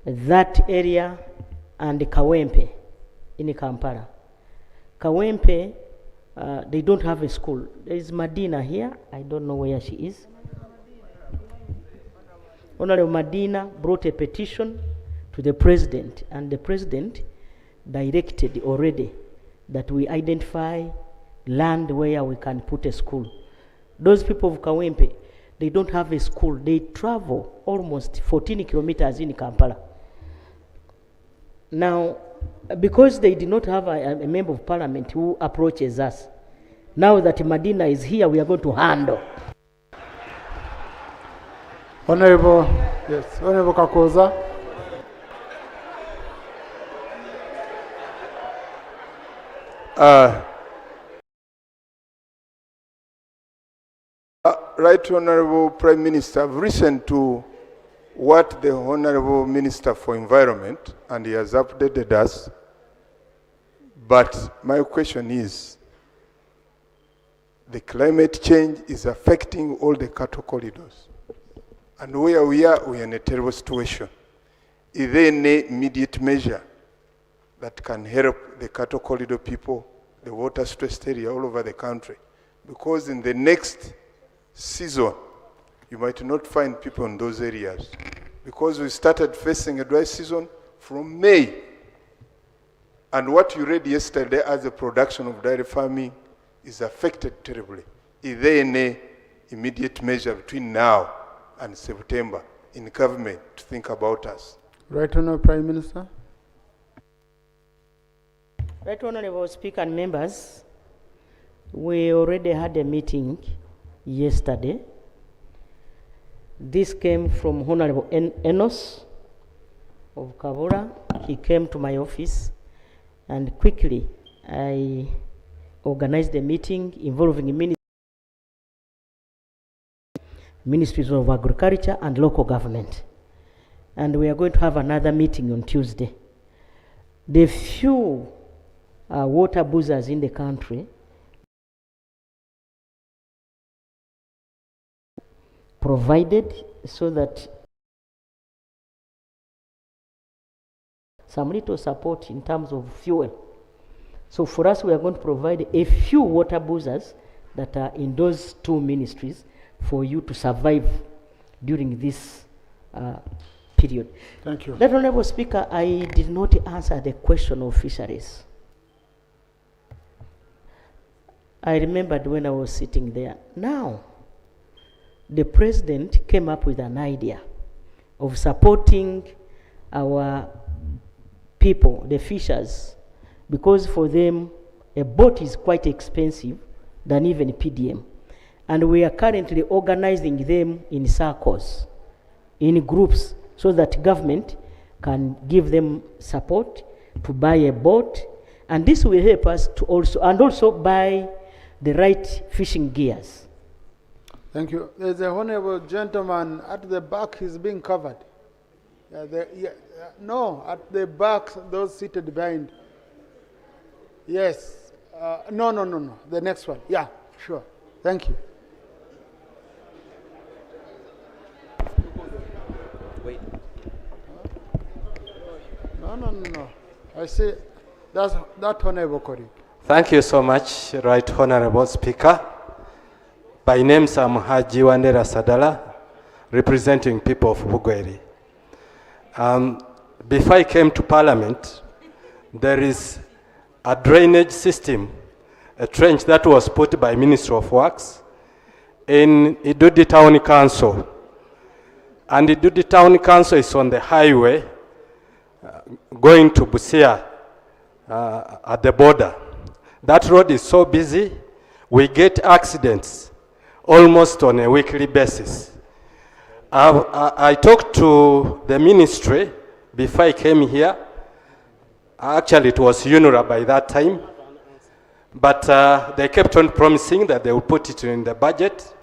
That area and Kawempe in Kampala. Kawempe, they don't have a school. There is Madina here. I don't know where she is. Honorable Madina brought a petition to the president, and the president directed already that we identify land where we can put a school. Those people of Kawempe, they don't have a school. They travel almost 14 kilometers in Kampala. Now, because they did not have a member of parliament who approaches us, now that Madina is here, we are going to handle. Honorable, yes, Honorable Kakoza. Right Honorable Prime Minister, I've listened to what the Honorable Minister for Environment, and he has updated us. But my question is, the climate change is affecting all the cattle corridors. And where we are in a terrible situation. Is there any immediate measure that can help the cattle corridor people, the water stressed area all over the country? Because in the next season, you might not find people in those areas. Because we started facing a dry season from May. And what you read yesterday as the production of dairy farming is affected terribly. Is there any immediate measure between now and September in government to think about us? Right Honourable Prime Minister. Right Honourable Speaker and members, we already had a meeting yesterday. This came from Honorable Enos of Kavura. He came to my office, and quickly I organized a meeting involving ministries of agriculture and local government. And we are going to have another meeting on Tuesday. The few water boozers in the country provided so that some little support in terms of fuel. So for us, we are going to provide a few water boozers that are in those two ministries for you to survive during this period. Thank you. That Honourable Speaker, I did not answer the question of fisheries. I remembered when I was sitting there. Now, the president came up with an idea of supporting our people, the fishers, because for them, a boat is quite expensive than even PDM. And we are currently organizing them in circles in groups so that government can give them support to buy a boat, and this will help us to also buy the right fishing gears. Thank you. There's a honorable gentleman at the back, he's being covered. No, at the back, those seated behind. Yes. No. The next one. Yeah, sure. Thank you. Wait. No. I see. That's that honorable colleague. Thank you so much, Right Honorable Speaker. By name, I'm Haji Wandera Sadala, representing people of Bugweri. Before I came to Parliament, there is a drainage system, a trench that was put by Ministry of Works in Idudi Town Council. And Idudi Town Council is on the highway going to Busia at the border. That road is so busy, we get accidents almost on a weekly basis. I talked to the ministry before I came here. Actually, it was UNRWA by that time. But they kept on promising that they will put it in the budget,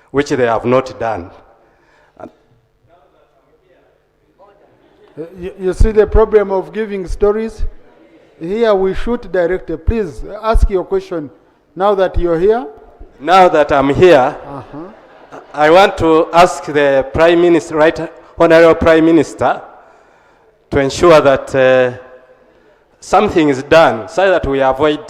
which they have not done. You see the problem of giving stories? Here we shoot directly. Please ask your question now that you're here. Now that I'm here, I want to ask the Prime Minister, Right Honorable Prime Minister, to ensure that something is done so that we avoid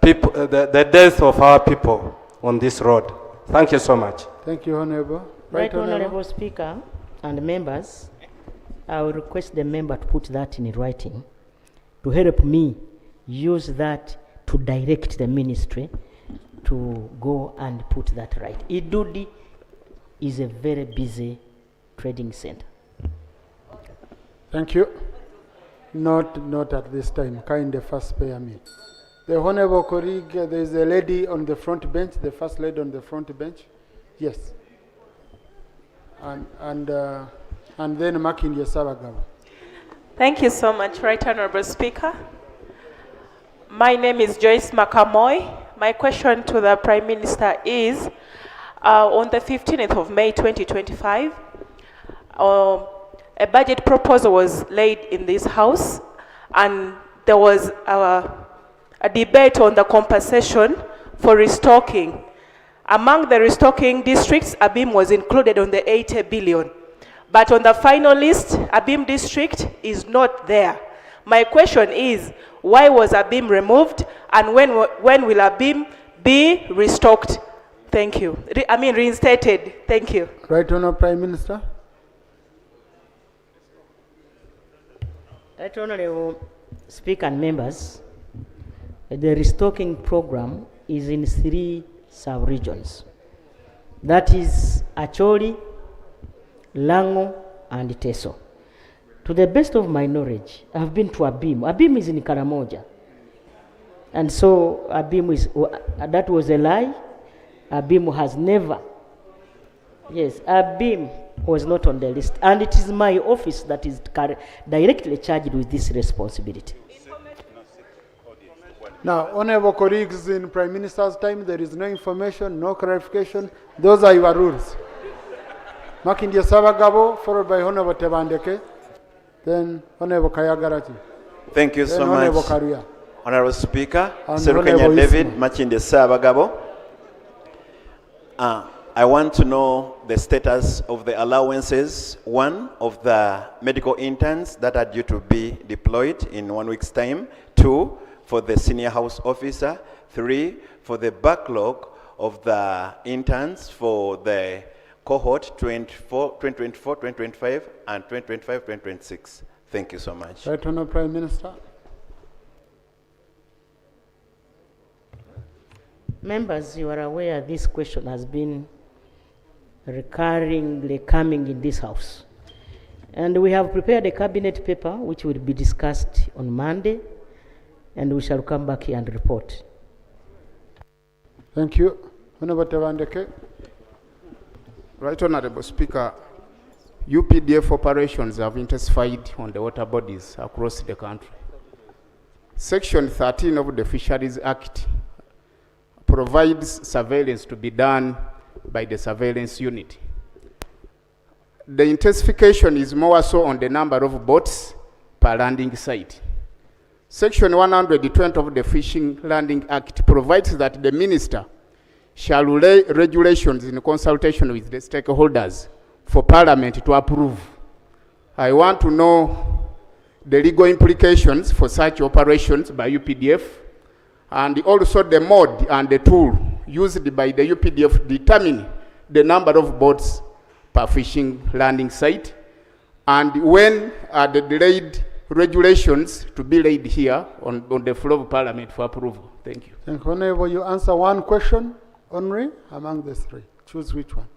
the death of our people on this road. Thank you so much. Thank you, Honorable. Right, Honorable Speaker and members, I will request the member to put that in writing to help me use that to direct the ministry to go and put that right. Idudi is a very busy trading center. Thank you. Not at this time. Kindly first spare me. The honorable colleague, there is a lady on the front bench, the first lady on the front bench. Yes. And then Makindi Sabagaba. Thank you so much, Right Honorable Speaker. My name is Joyce Makamoy. My question to the Prime Minister is, on the 15th of May 2025, a budget proposal was laid in this House, and there was a debate on the compensation for restocking. Among the restocking districts, Abim was included on the 80 billion. But on the final list, Abim district is not there. My question is, why was Abim removed, and when will Abim be restocked? Thank you. Reinstated. Thank you. Right Honourable Prime Minister. Right Honourable Speaker and members, the restocking program is in 3 sub-regions. That is Acholi, Lango, and Teso. To the best of my knowledge, I've been to Abim. Abim is in Karamoja. And so Abim is, that was a lie. Abim has never, yes, Abim was not on the list. And it is my office that is directly charged with this responsibility. Now, honorable colleagues, in Prime Minister's time, there is no information, no clarification. Those are your rules. Makindi Sabagabo, followed by Honorable Tebandeke, then Honorable Kayagarati. Thank you then so Honorable much. Karuya. Honorable Speaker, And Serukenya Honorable David, Isma. Makindi Sabagabo. I want to know the status of the allowances, 1, of the medical interns that are due to be deployed in 1 week's time, 2, for the senior house officer, 3, for the backlog of the interns for the cohort 2024, 2025, and 2025, 2026. Thank you so much. Right Honourable Prime Minister. Members, you are aware this question has been recurringly coming in this House. And we have prepared a cabinet paper which will be discussed on Monday, and we shall come back here and report. Thank you. Honorable Tebandeke. Right Honorable Speaker, UPDF operations have intensified on the water bodies across the country. Section 13 of the Fisheries Act provides surveillance to be done by the surveillance unit. The intensification is more so on the number of boats per landing site. Section 120 of the Fishing Landing Act provides that the minister shall lay regulations in consultation with the stakeholders for Parliament to approve. I want to know the legal implications for such operations by UPDF, and also the mode and the tool used by the UPDF determine the number of boats per fishing landing site, and when are the delayed regulations to be laid here on the floor of Parliament for approval. Thank you. Thank you. Honorable, you answer one question only among the three. Choose which one.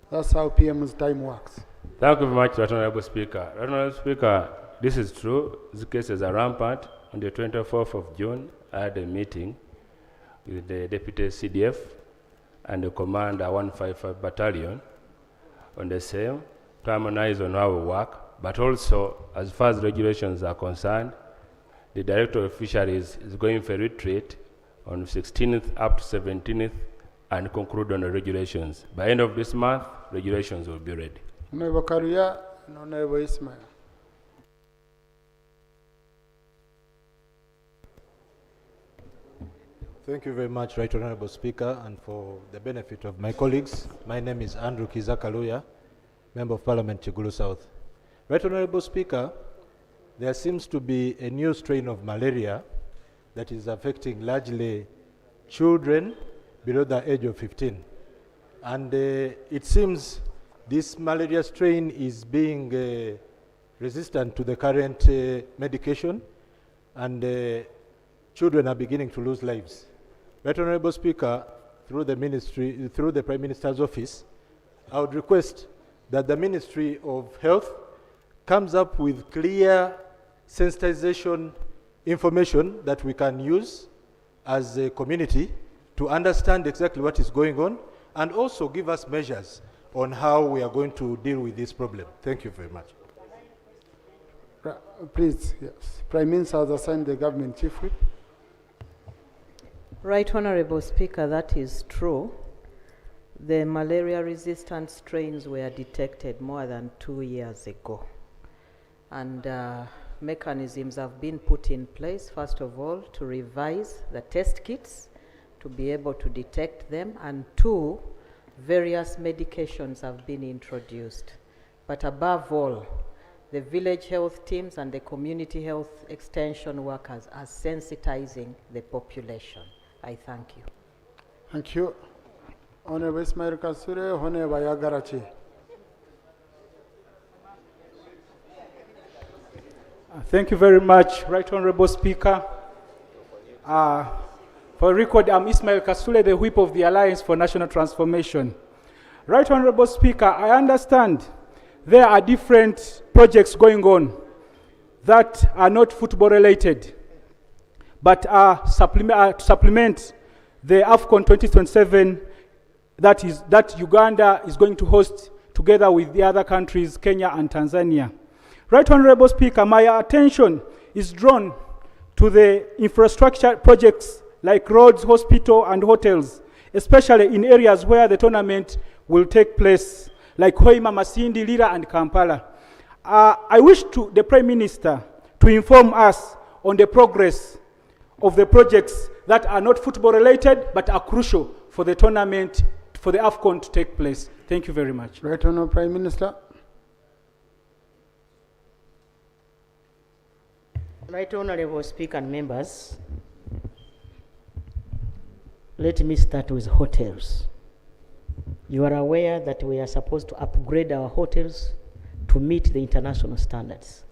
That's how PM's time works. Thank you very much, Honorable Speaker. Honorable Speaker, this is true. These cases are rampant. On the 24th of June, I had a meeting with the Deputy CDF and the Commander 155 Battalion on the same to harmonize on how we work, but also as far as regulations are concerned, the Director of Fisheries is going for a retreat on 16th up to 17th and conclude on the regulations. By end of this month, regulations will be ready. Honorable Karuya and Honorable Ismail. Thank you very much, Right Honorable Speaker, and for the benefit of my colleagues, my name is Andrew Kizakaluya, Member of Parliament, Chigulu South. Right Honorable Speaker, there seems to be a new strain of malaria that is affecting largely children below the age of 15. And it seems this malaria strain is being resistant to the current medication, and children are beginning to lose lives. Right Honorable Speaker, through the Ministry, through the Prime Minister's office, I would request that the Ministry of Health comes up with clear sensitization information that we can use as a community to understand exactly what is going on, and also give us measures on how we are going to deal with this problem. Thank you very much. Please, yes. Prime Minister has assigned the government chief whip. Right Honorable Speaker, that is true. The malaria-resistant strains were detected more than 2 years ago. And mechanisms have been put in place, first of all, to revise the test kits to be able to detect them, and two, various medications have been introduced. But above all, the village health teams and the community health extension workers are sensitizing the population. I thank you. Thank you. Honorable Ismail Kasure, Honorable Yagarachi. Thank you very much, Right Honorable Speaker. For record, I'm Ismail Kasule, the whip of the Alliance for National Transformation. Right Honorable Speaker, I understand there are different projects going on that are not football related, but are to supplement the AFCON 2027 that Uganda is going to host together with the other countries, Kenya and Tanzania. Right Honorable Speaker, my attention is drawn to the infrastructure projects like roads, hospital, and hotels, especially in areas where the tournament will take place, like Hoima, Masindi, Lira, and Kampala. I wish the Prime Minister to inform us on the progress of the projects that are not football related, but are crucial for the tournament, for the AFCON to take place. Thank you very much. Right Honourable Prime Minister. Right Honourable Speaker and members, let me start with hotels. You are aware that we are supposed to upgrade our hotels to meet the international standards.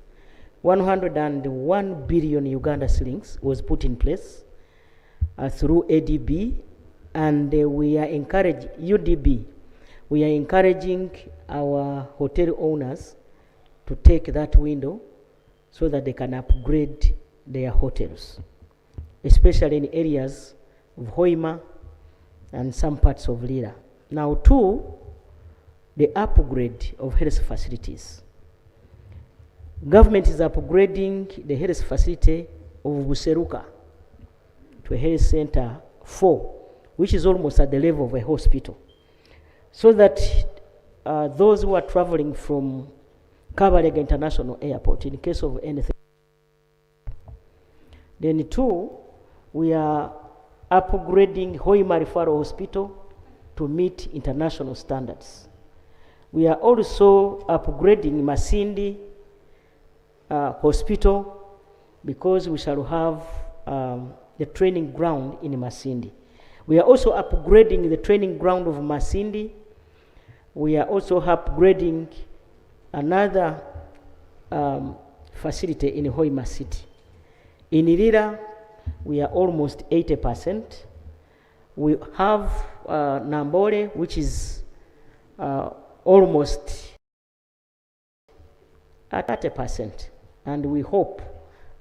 101 billion Uganda shillings was put in place through ADB, and we are encouraging UDB. We are encouraging our hotel owners to take that window so that they can upgrade their hotels, especially in areas of Hoima and some parts of Lira. Now, two, the upgrade of health facilities. Government is upgrading the health facility of Buseruka to a health center 4, which is almost at the level of a hospital, so that those who are traveling from Kabalega International Airport, in case of anything. Then 2, we are upgrading Hoima Referral Hospital to meet international standards. We are also upgrading Masindi Hospital, because we shall have the training ground in Masindi. We are also upgrading the training ground of Masindi. We are also upgrading another facility in Hoima City. In Irira, we are almost 80%. We have Nambole, which is almost at 30%. And we hope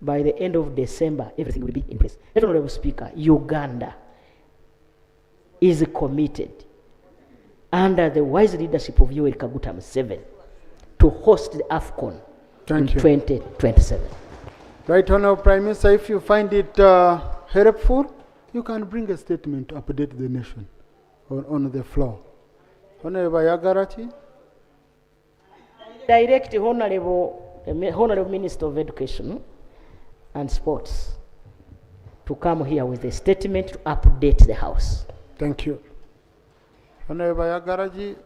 by the end of December, everything will be in place. Honorable Speaker, Uganda is committed, under the wise leadership of Yoweri Kaguta Museveni, to host the AFCON in 2027. Right, Honorable Prime Minister, if you find it helpful, you can bring a statement to update the nation on the floor. Honorable Yagarachi. Direct Honorable Minister of Education and Sports to come here with a statement to update the House. Thank you. Honorable Yagaraji,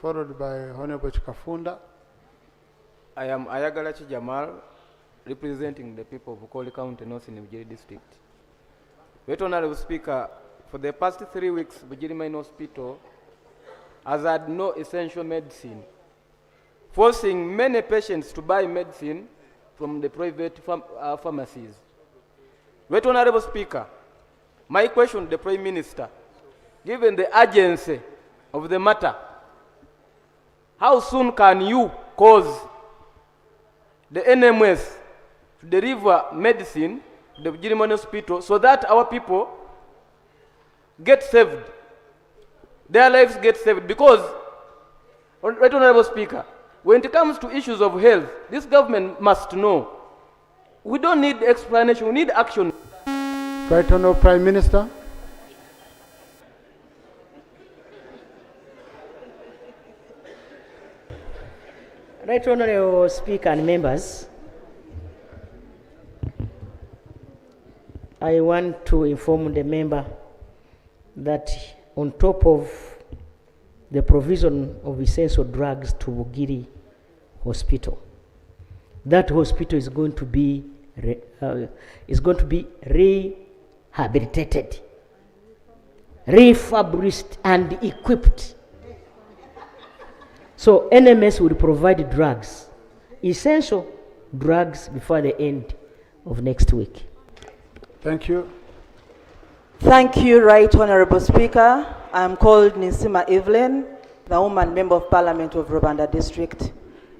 followed by Honorable Chikafunda. I am Ayagarachi Jamal, representing the people of Bukoli County, North Nigeria District. Right, Honorable Speaker, for the past 3 weeks, Bugiri Main Hospital has had no essential medicine, forcing many patients to buy medicine from the private pharmacies. Right, Honorable Speaker, my question to the Prime Minister, given the urgency of the matter, how soon can you cause the NMS to deliver medicine to the Bugiri Main Hospital so that our people get saved, their lives get saved? Because, Right, Honorable Speaker, when it comes to issues of health, this government must know. We don't need explanation, we need action. Right, Honorable Prime Minister. Right, Honorable Speaker and members, I want to inform the member that on top of the provision of essential drugs to Bugiri Hospital, that hospital is going to be rehabilitated, refurbished, and equipped. So NMS will provide drugs, essential drugs, before the end of next week. Thank you. Thank you, Right Honorable Speaker. I'm called Nisima Evelyn, the woman member of Parliament of Rwanda District.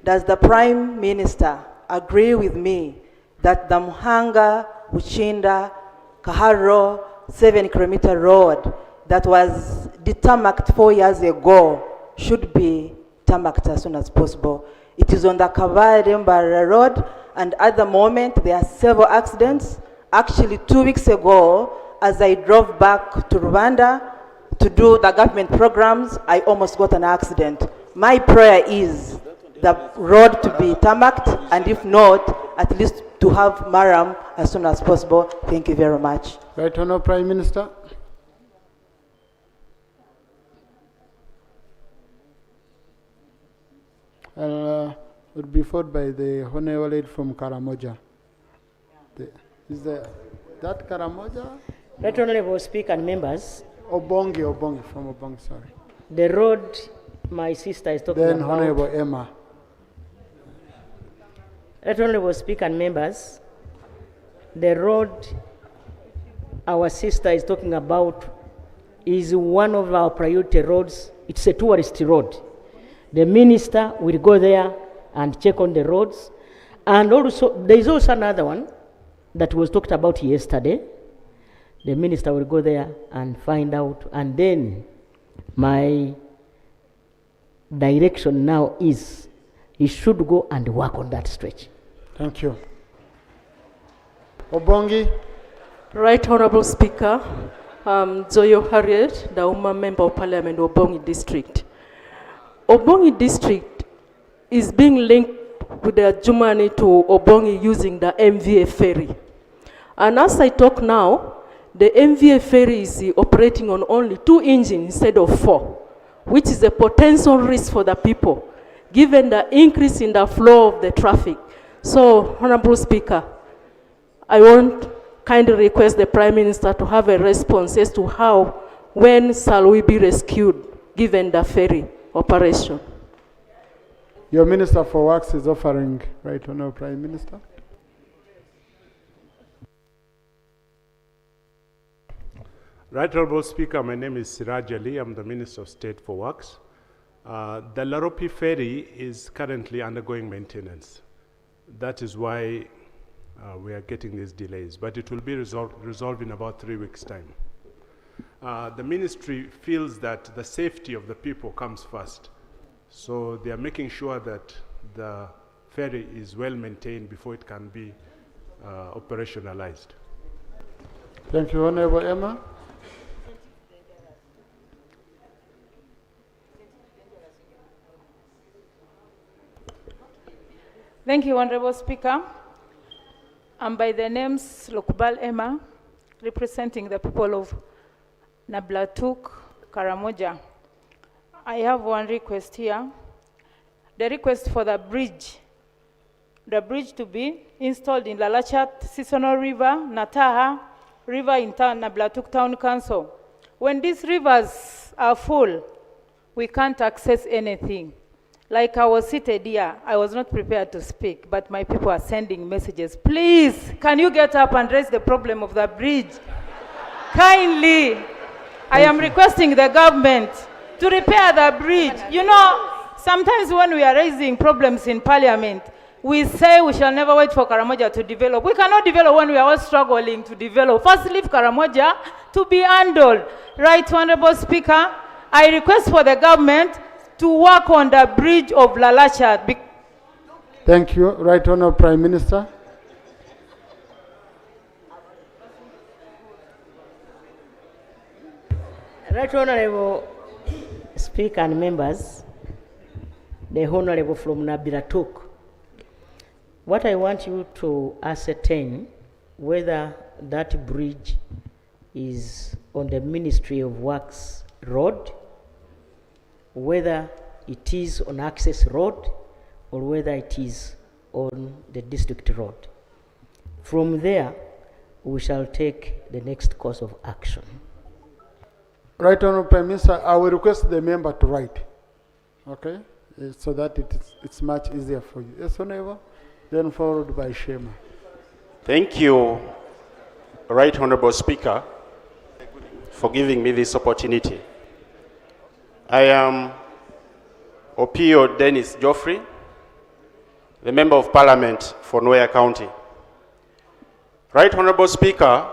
Does the Prime Minister agree with me that the Muhanga, Uchinda, Kaharo 7-kilometer road that was detarmacked 4 years ago should be tarmacked as soon as possible? It is on the Kabarembara road, and at the moment there are several accidents. Actually, 2 weeks ago, as I drove back to Rwanda to do the government programs, I almost got an accident. My prayer is the road to be tarmacked, and if not, at least to have Maram as soon as possible. Thank you very much. Right, Honorable Prime Minister. Would be followed by the Honorable Lady from Karamoja. Is that Karamoja? Right, Honorable Speaker and members. Obongi from Obongi, sorry. The road my sister is talking then about. Then Honorable Emma. Right, Honorable Speaker and members, the road our sister is talking about is one of our priority roads. It's a tourist road. The minister will go there and check on the roads. And also, there is also another one that was talked about yesterday. The minister will go there and find out. And then my direction now is he should go and work on that stretch. Thank you. Obongi. Right Honorable Speaker, Zoyo Harriet, Dauma Member of Parliament, Obongi District. Obongi District is being linked with the Jumani to Obongi using the MVA ferry. And as I talk now, the MVA ferry is operating on only 2 engines instead of 4, which is a potential risk for the people, given the increase in the flow of the traffic. So, Honorable Speaker, I want kindly request the Prime Minister to have a response as to how, when shall we be rescued, given the ferry operation. Your Minister for Works is offering, right, Honourable Prime Minister. Right Honourable Speaker, my name is Siraj Ali. I'm the Minister of State for Works. The Laropi ferry is currently undergoing maintenance. That is why we are getting these delays, but it will be resolved in about 3 weeks' time. The ministry feels that the safety of the people comes first, so they are making sure that the ferry is well maintained before it can be operationalized. Thank you, Honourable Emma. Thank you, Honorable Speaker. I'm by the names Lokubal Emma, representing the people of Nablatuk, Karamoja. I have one request here. The request for the bridge to be installed in Lalachat, Seasonal River, Nataha River in town, Nablatuk Town Council. When these rivers are full, we can't access anything. Like I was seated here, I was not prepared to speak, but my people are sending messages. Please, can you get up and raise the problem of the bridge? Kindly, I am requesting the government to repair the bridge. You know, sometimes when we are raising problems in Parliament, we say we shall never wait for Karamoja to develop. We cannot develop when we are all struggling to develop. First, leave Karamoja to be handled. Right, Honorable Speaker, I request for the government to work on the bridge of Lalachat. Thank you. Right Honourable Prime Minister. Right Honourable Speaker and members, the Honourable from Nabiratuk, what I want you to ascertain whether that bridge is on the Ministry of Works road, whether it is on access road, or whether it is on the district road. From there, we shall take the next course of action. Right Honourable Prime Minister, I will request the member to write, okay, so that it's much easier for you. Yes, Honourable, then followed by Shema. Thank you, Right Honourable Speaker, for giving me this opportunity. I am Opio Dennis Geoffrey, the Member of Parliament for Noya County. Right Honourable Speaker,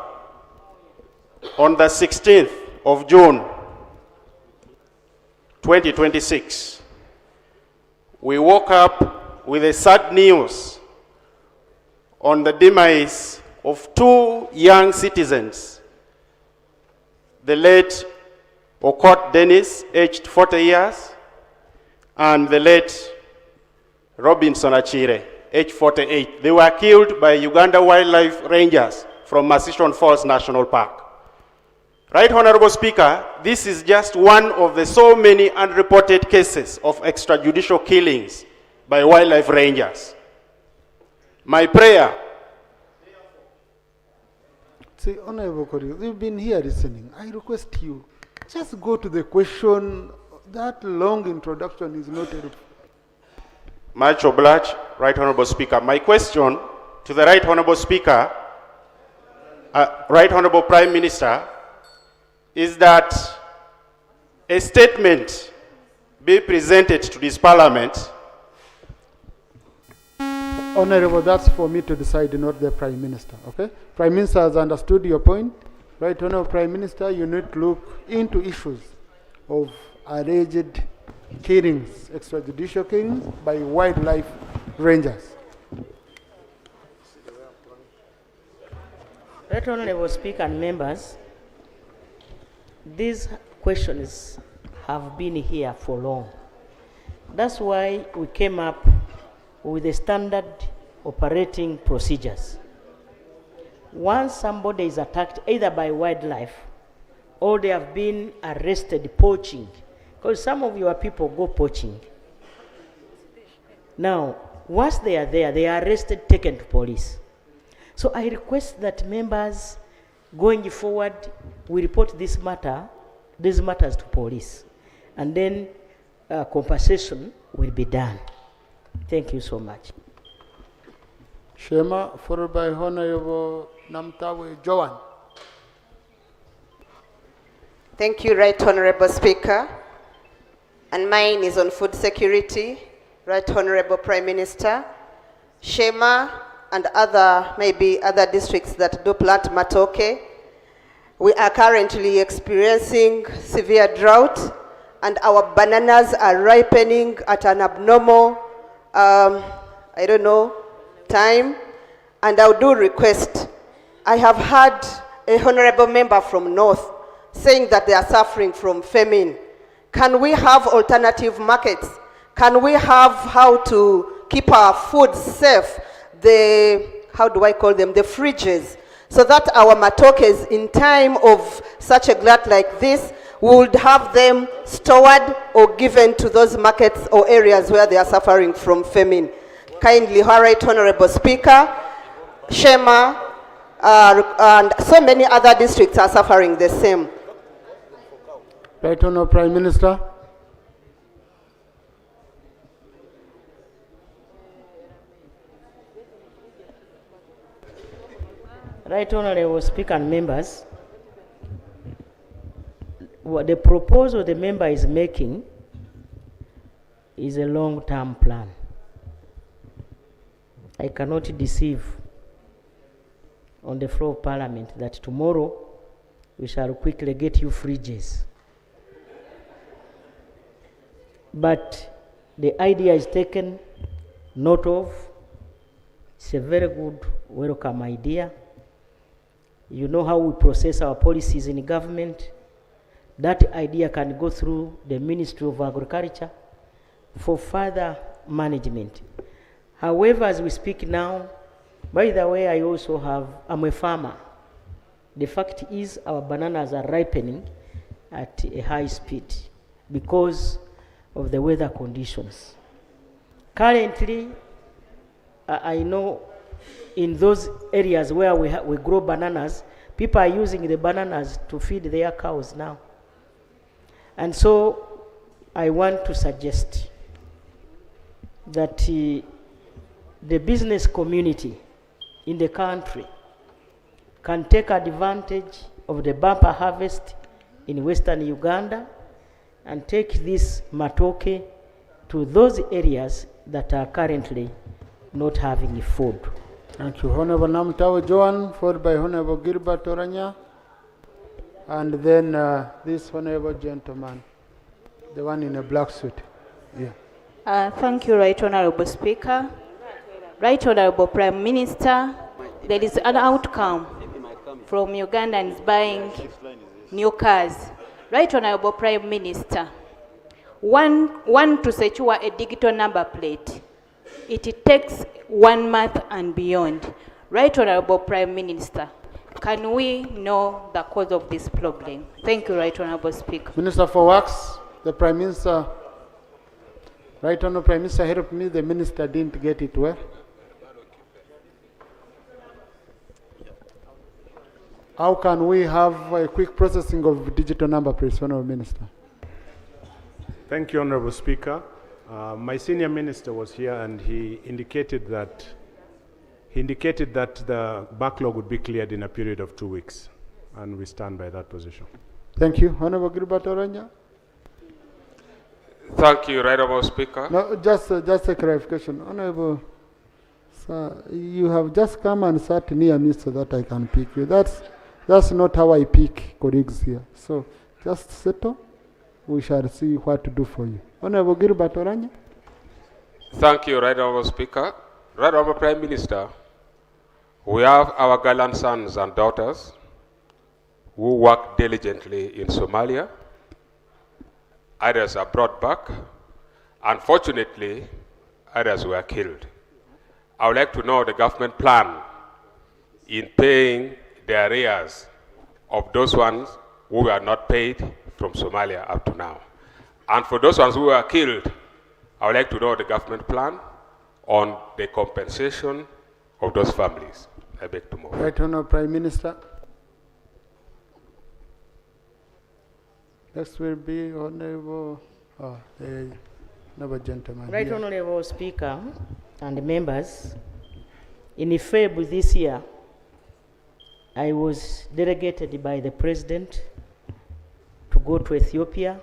on the 16th of June 2026, we woke up with a sad news on the demise of 2 young citizens, the late Okot Dennis, aged 40 years, and the late Robinson Achire, aged 48. They were killed by Uganda wildlife rangers from Masishon Falls National Park. Right Honourable Speaker, this is just one of the so many unreported cases of extrajudicial killings by wildlife rangers. My prayer. See, Honourable Korio, you've been here listening. I request you, just go to the question. That long introduction is not helpful. Much obliged, Right Honourable Speaker. My question to the Right Honourable Speaker, Right Honourable Prime Minister, is that a statement be presented to this Parliament. Honourable, that's for me to decide, not the Prime Minister, okay? Prime Minister has understood your point. Right Honourable Prime Minister, you need to look into issues of alleged killings, extrajudicial killings by wildlife rangers. Right Honorable Speaker and members, these questions have been here for long. That's why we came up with the standard operating procedures. Once somebody is attacked either by wildlife or they have been arrested poaching, because some of your people go poaching. Now, once they are there, they are arrested, taken to police. So I request that members going forward, we report these matters to police, and then compensation will be done. Thank you so much. Shema, followed by Honorable Namtawe Joan. Thank you, Right Honorable Speaker. And mine is on food security. Right Honorable Prime Minister, Shema and maybe other districts that do plant matoke, we are currently experiencing severe drought, and our bananas are ripening at an abnormal, time. And I do request, I have had a honorable member from North saying that they are suffering from famine. Can we have alternative markets? Can we have how to keep our food safe? The fridges, so that our matokes in time of such a glut like this, would have them stored or given to those markets or areas where they are suffering from famine. Kindly, Right Honorable Speaker, Shema, and so many other districts are suffering the same. Right Honorable Prime Minister. Right Honorable Speaker and members, what the proposal the member is making is a long-term plan. I cannot deceive on the floor of Parliament that tomorrow we shall quickly get you fridges. But the idea is taken note of. It's a very good, welcome idea. You know how we process our policies in government. That idea can go through the Ministry of Agriculture for further management. However, as we speak now, by the way, I'm a farmer. The fact is our bananas are ripening at a high speed because of the weather conditions. Currently, I know in those areas where we grow bananas, people are using the bananas to feed their cows now. And so I want to suggest that the business community in the country can take advantage of the bumper harvest in Western Uganda and take this matoke to those areas that are currently not having food. Thank you. Honorable Namtawe Joan, followed by Honorable Gilbert Oranya, and then this honorable gentleman, the one in a black suit. Yeah. Thank you, Right Honorable Speaker. Right Honorable Prime Minister, there is an outcome from Ugandans buying new cars. Right Honorable Prime Minister, one to secure a digital number plate, it takes 1 month and beyond. Right Honorable Prime Minister, can we know the cause of this problem? Thank you, Right Honorable Speaker. Minister for Works, the Prime Minister, Right Honorable Prime Minister helped me, the Minister didn't get it well. How can we have a quick processing of digital number plates, Honorable Minister? Thank you, Honorable Speaker. My senior minister was here and he indicated that the backlog would be cleared in a period of 2 weeks, and we stand by that position. Thank you. Honorable Gilbert Oranya. Thank you, Right Honorable Speaker. No, just a clarification. Honorable sir, you have just come and sat near me so that I can pick you. That's not how I pick colleagues here. So just settle. we shall see what to do for you. Honorable Gilbert Oranya. Thank you, Right Honorable Speaker. Right Honorable Prime Minister, we have our gallant sons and daughters who work diligently in Somalia. Others are brought back. Unfortunately, others were killed. I would like to know the government plan in paying the arrears of those ones who were not paid from Somalia up to now. And for those ones who were killed, I would like to know the government plan on the compensation of those families. I beg to move. Right Honourable Prime Minister. Next will be Honourable, the noble gentleman. Right here. Honourable Speaker and members, in February this year, I was delegated by the President to go to Ethiopia,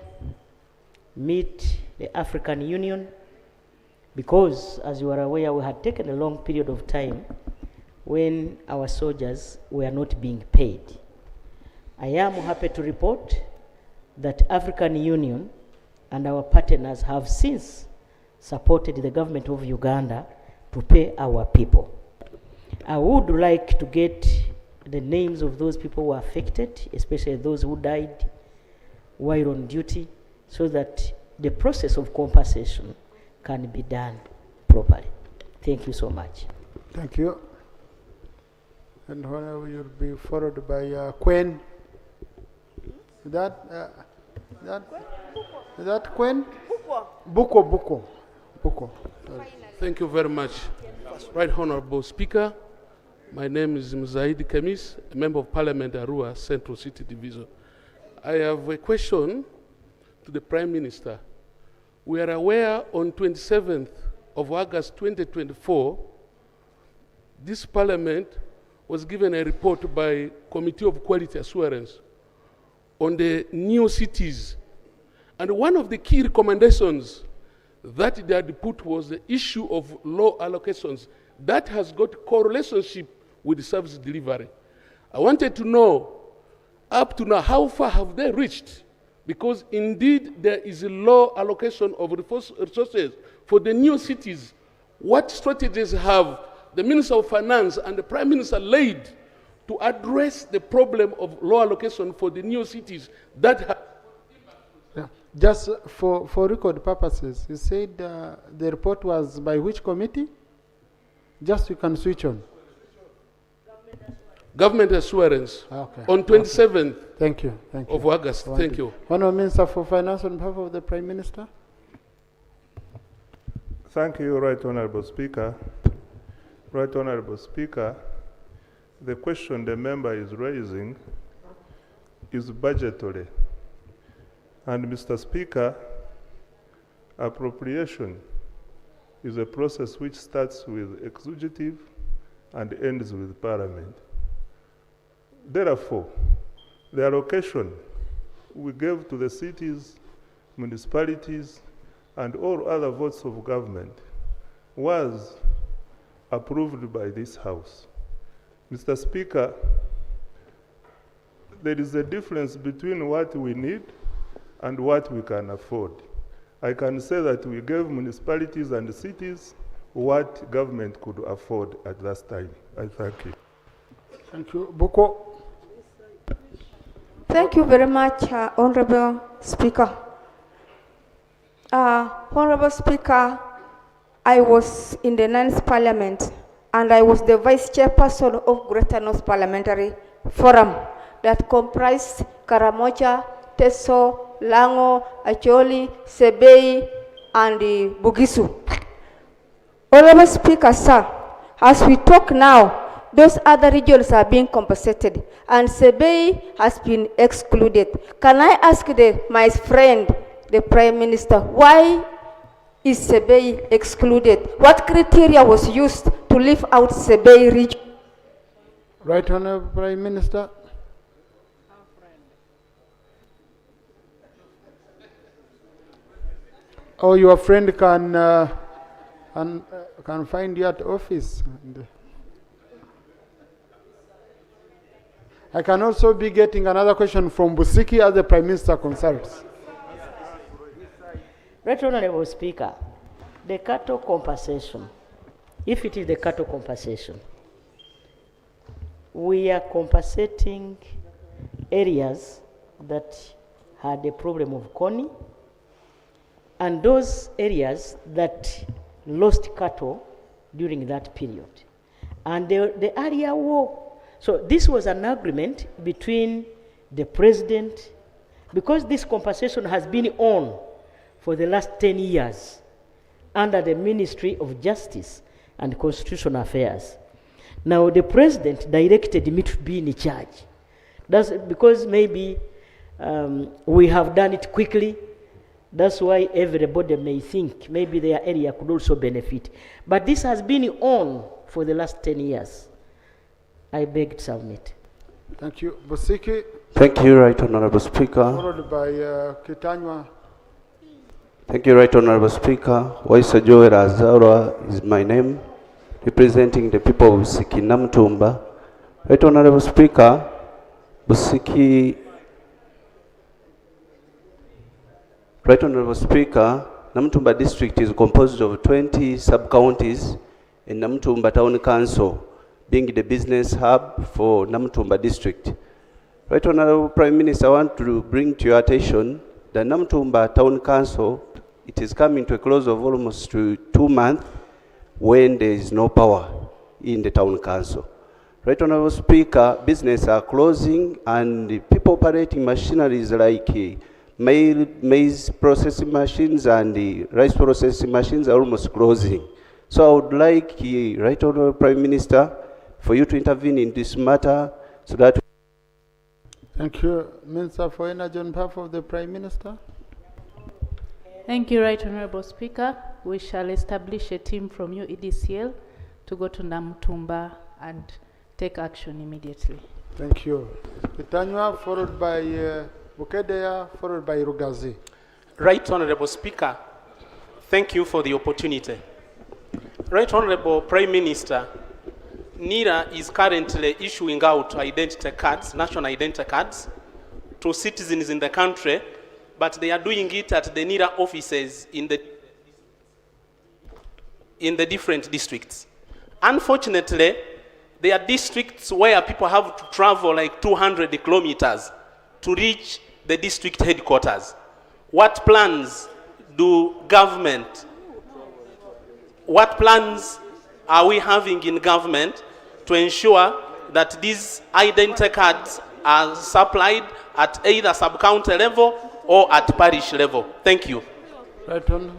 meet the African Union, because, as you are aware, we had taken a long period of time when our soldiers were not being paid. I am happy to report that African Union and our partners have since supported the government of Uganda to pay our people. I would like to get the names of those people who were affected, especially those who died while on duty, so that the process of compensation can be done properly. Thank you so much. Thank you. And Honourable, you'll be followed by Quinn. Is that Quinn? Buko. Sorry. Thank you very much. Right Honourable Speaker, my name is Mzaidi Kemis, a Member of Parliament, Arua Central City Division. I have a question to the Prime Minister. We are aware on 27th of August 2024, this Parliament was given a report by Committee of Quality Assurance on the new cities. And one of the key recommendations that they had put was the issue of low allocations. That has got correlationship with service delivery. I wanted to know, up to now, how far have they reached? Because indeed there is a low allocation of resources for the new cities. What strategies have the Minister of Finance and the Prime Minister laid to address the problem of low allocation for the new cities that Just for record purposes, you said the report was by which committee? Just you can switch on. Government Assurance, okay. On 27th okay. Thank you. Of August. Thank you. Honourable Minister for Finance on behalf of the Prime Minister. Thank you, Right Honourable Speaker. Right Honourable Speaker, the question the member is raising is budgetary. And Mr. Speaker, appropriation is a process which starts with executive and ends with parliament. Therefore, the allocation we gave to the cities, municipalities, and all other votes of government was approved by this House. Mr. Speaker, there is a difference between what we need and what we can afford. I can say that we gave municipalities and cities what government could afford at that time. I thank you. Thank you. Buko. Thank you very much, Honorable Speaker. Honorable Speaker, I was in the Ninth Parliament and I was the Vice Chairperson of Greater North Parliamentary Forum that comprised Karamoja, Teso, Lango, Acholi, Sebei, and Bugisu. Honorable Speaker, sir, as we talk now, those other regions are being compensated, and Sebei has been excluded. Can I ask my friend, the Prime Minister, why is Sebei excluded? What criteria was used to leave out Sebei region? Right Honourable Prime Minister. Or your friend can find you at office. I can also be getting another question from Busiki as the Prime Minister consults. Right Honorable Speaker, the cattle compensation, if it is the cattle compensation, we are compensating areas that had a problem of corn, and those areas that lost cattle during that period. And the area war, so this was an agreement between the president, because this compensation has been on for the last 10 years under the Ministry of Justice and Constitutional Affairs. Now the president directed me to be in charge. That's because maybe we have done it quickly. That's why everybody may think maybe their area could also benefit. But this has been on for the last 10 years. I beg to submit. Thank you. Bosiki. Thank you, Right Honorable Speaker. Followed by Kitanywa. Thank you, Right Honorable Speaker. Waisa Joel Azaura is my name, representing the people of Busiki Namtumba. Right Honorable Speaker, Busiki. Right Honorable Speaker, Namtumba district is composed of 20 sub-counties in Namtumba Town Council, being the business hub for Namtumba district. Right Honorable Prime Minister, I want to bring to your attention the Namtumba Town Council. It is coming to a close of almost 2 months when there is no power in the Town Council. Right Honorable Speaker, businesses are closing and the people operating machineries like maize processing machines and the rice processing machines are almost closing. So I would like, Right Honorable Prime Minister, for you to intervene in this matter so that... Thank you. Minister for Energy on behalf of the Prime Minister. Thank you, Right Honorable Speaker. We shall establish a team from UEDCL to go to Namtumba and take action immediately. Thank you. Kitanywa, followed by Bukedea, followed by Rugazi. Right Honorable Speaker, thank you for the opportunity. Right Honorable Prime Minister, NIRA is currently issuing out identity cards, national identity cards, to citizens in the country, but they are doing it at the NIRA offices in the different districts. Unfortunately, there are districts where people have to travel like 200 kilometers to reach the district headquarters. What plans are we having in government to ensure that these identity cards are supplied at either sub-county level or at parish level? Thank you. Right on.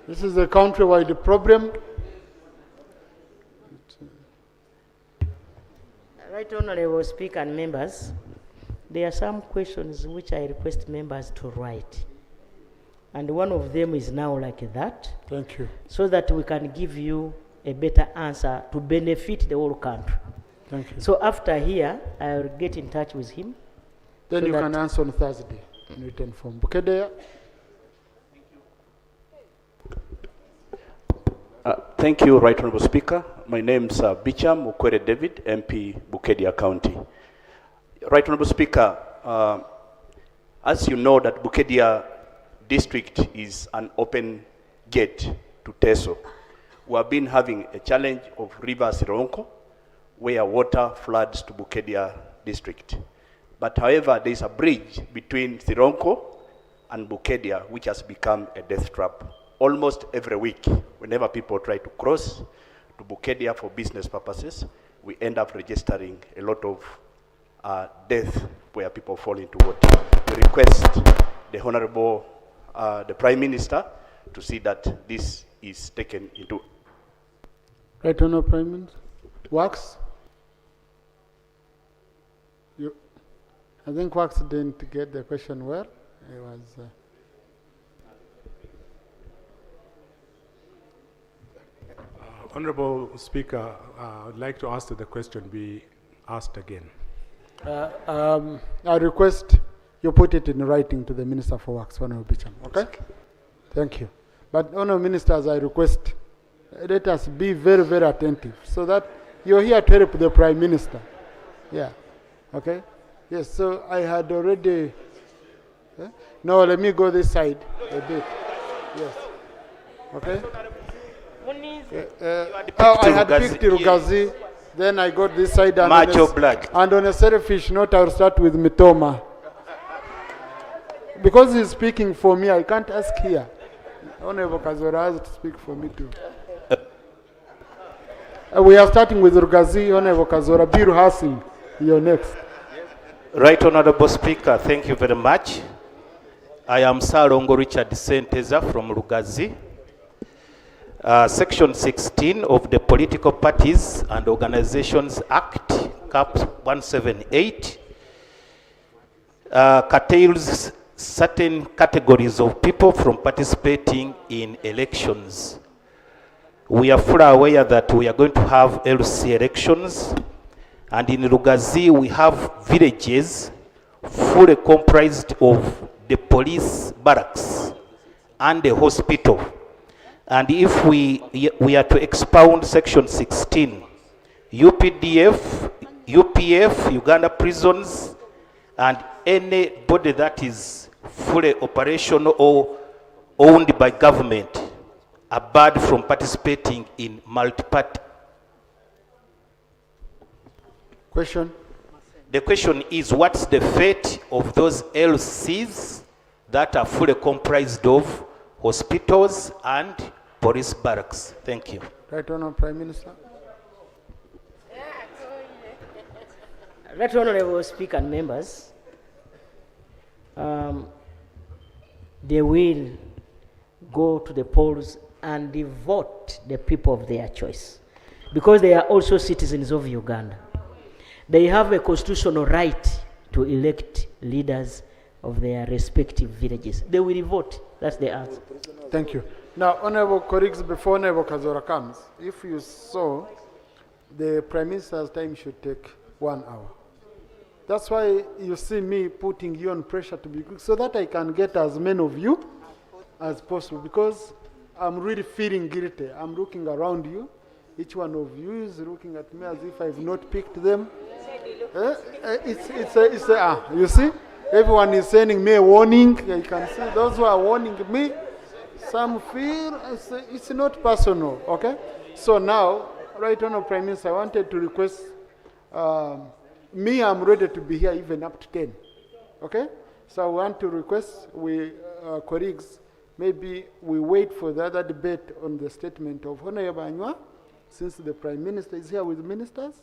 This is a country-wide problem. Right Honorable Speaker and members, there are some questions which I request members to write. And one of them is now like that. Thank you. So that we can give you a better answer to benefit the whole country. Thank you. So after here, I will get in touch with him. Then so you can answer on Thursday in written form. Bukedea. Thank you, Right Honorable Speaker. My name is Bicham Ukwere David, MP, Bukedea County. Right Honorable Speaker, as you know that Bukedea district is an open gate to Teso. We have been having a challenge of River Sironko, where water floods to Bukedea district. But however, there is a bridge between Sironko and Bukedea, which has become a death trap. Almost every week, whenever people try to cross to Bukedea for business purposes, we end up registering a lot of death where people fall into water. We request the Honorable, the Prime Minister, to see that this is taken into. Right Honorable Prime Minister. Wax? I think Wax didn't get the question well. It was... Honorable Speaker, I'd like to ask that the question be asked again. I request you put it in writing to the Minister for Works, Honorable Bicham. Okay? Thank you. But Honorable Ministers, I request let us be very, very attentive so that you're here to help the Prime Minister. Yeah. Okay? Yes, so I had already No, let me go this side a bit. Yes. Okay. I had picked Rugazi, then I got this side, and on a selfish note, I'll start with Mitoma. Because he's speaking for me, I can't ask here. Honorable Kazora has to speak for me too. We are starting with Rugazi. Honorable Kazora, be rehearsing. You're next. Right Honorable Speaker, thank you very much. I am Salongo Richard Senteza from Rugazi. Section 16 of the Political Parties and Organizations Act, Cap 178, curtails certain categories of people from participating in elections. We are fully aware that we are going to have LC elections, and in Rugazi we have villages fully comprised of the police barracks and the hospital. And if we are to expound Section 16, UPDF, UPF, Uganda prisons, and anybody that is fully operational or owned by government are barred from participating in multi-party. Question? The question is, what's the fate of those LCs that are fully comprised of hospitals and police barracks? Thank you. Right Honourable Prime Minister. Right Honourable Speaker and members, they will go to the polls and vote the people of their choice, because they are also citizens of Uganda. They have a constitutional right to elect leaders of their respective villages. They will vote. That's the answer. Thank you. Now, Honorable colleagues, before Honorable Kazora comes, if you saw, the Prime Minister's time should take 1 hour. That's why you see me putting you on pressure to be quick, so that I can get as many of you as possible, because I'm really feeling guilty. I'm looking around you. Each one of you is looking at me as if I've not picked them. You see? Everyone is sending me a warning. You can see those who are warning me. Some feel it's not personal, okay? So now, Right Honourable Prime Minister, I wanted to request, I'm ready to be here even up to 10, okay? So I want to request colleagues, maybe we wait for the other debate on the statement of Honourable Anywa, since the Prime Minister is here with the ministers,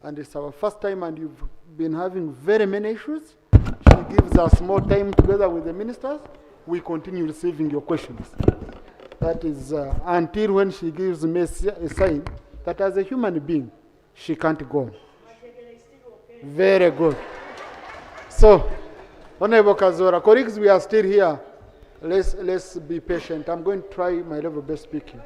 and it's our first time and you've been having very many issues. She gives us more time together with the ministers. We continue receiving your questions. That is until when she gives me a sign that as a human being, she can't go on. Very good. So, Honorable Kazora, colleagues, we are still here. Let's be patient. I'm going to try my level best speaking.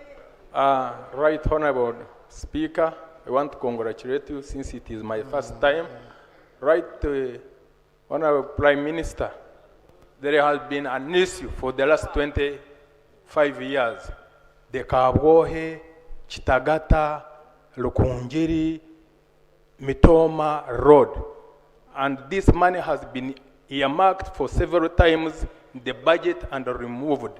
Right Honorable Speaker, I want to congratulate you since it is my first time. Right Honorable Prime Minister, there has been an issue for the last 25 years. The Kabwohe, Chitagata, Lukunjiri, Mitoma Road. And this money has been earmarked for several times in the budget and removed.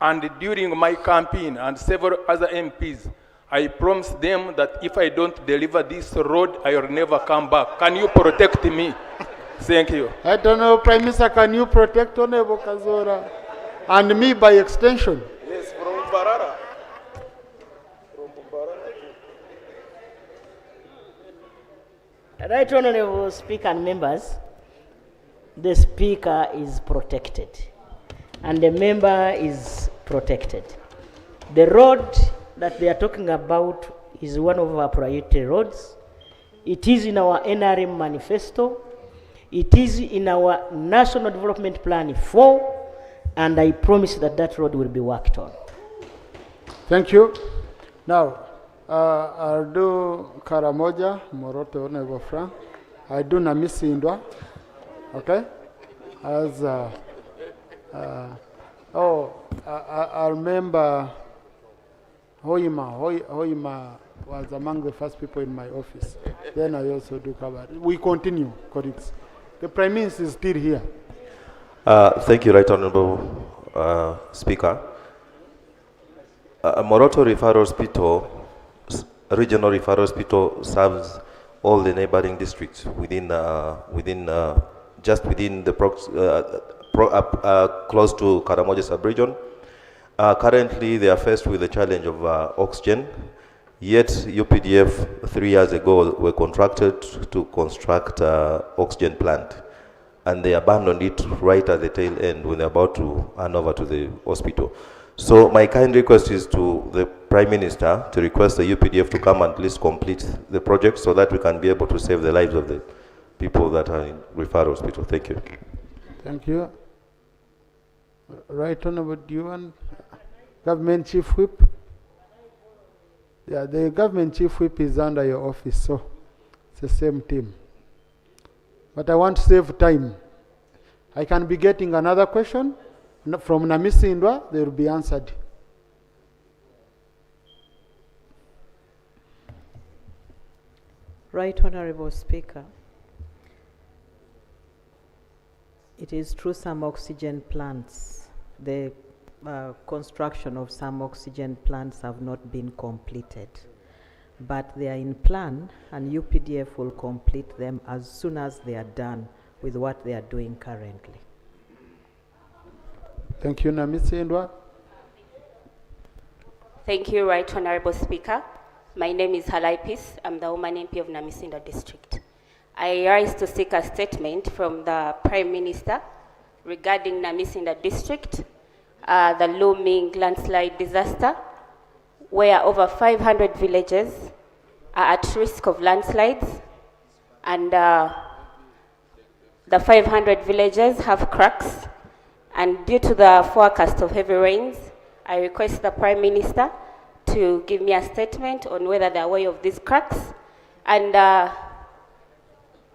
And during my campaign and several other MPs, I promised them that if I don't deliver this road, I will never come back. Can you protect me? Thank you. I don't know, Prime Minister, can you protect Honorable Kazora? And me by extension? Yes, from Barara. Right Honourable Speaker and members, the Speaker is protected and the member is protected. The road that they are talking about is one of our priority roads. It is in our NRM manifesto. It is in our National Development Plan 4, and I promise that that road will be worked on. Thank you. Now, I'll do Karamoja, Moroto, Honorable Frank. I do Namisi Indwa, okay? As, I remember Hoima was among the first people in my office. Then I also do cover. We continue, colleagues. The Prime Minister is still here. Thank you, Right Honorable Speaker. Moroto Referral Hospital, Regional Referral Hospital serves all the neighboring districts just within the close to Karamoja sub-region. Currently, they are faced with the challenge of oxygen. Yet, UPDF 3 years ago were contracted to construct oxygen plant, and they abandoned it right at the tail end when they're about to hand over to the hospital. So my kind request is to the Prime Minister to request the UPDF to come and at least complete the project so that we can be able to save the lives of the people that are in referral hospital. Thank you. Thank you. Right Honorable, do you want Government Chief Whip? Yeah, the Government Chief Whip is under your office, so it's the same team. But I want to save time. I can be getting another question from Namisi Indwa, they will be answered. Right Honorable Speaker, it is true some oxygen plants, the construction of some oxygen plants have not been completed, but they are in plan and UPDF will complete them as soon as they are done with what they are doing currently. Thank you, Namisi Indwa. Thank you, Right Honorable Speaker. My name is Halaipis. I'm the woman MP of Namisinda District. I rise to seek a statement from the Prime Minister regarding Namisinda District, the looming landslide disaster, where over 500 villages are at risk of landslides, and the 500 villages have cracks. And due to the forecast of heavy rains, I request the Prime Minister to give me a statement on whether they are aware of these cracks and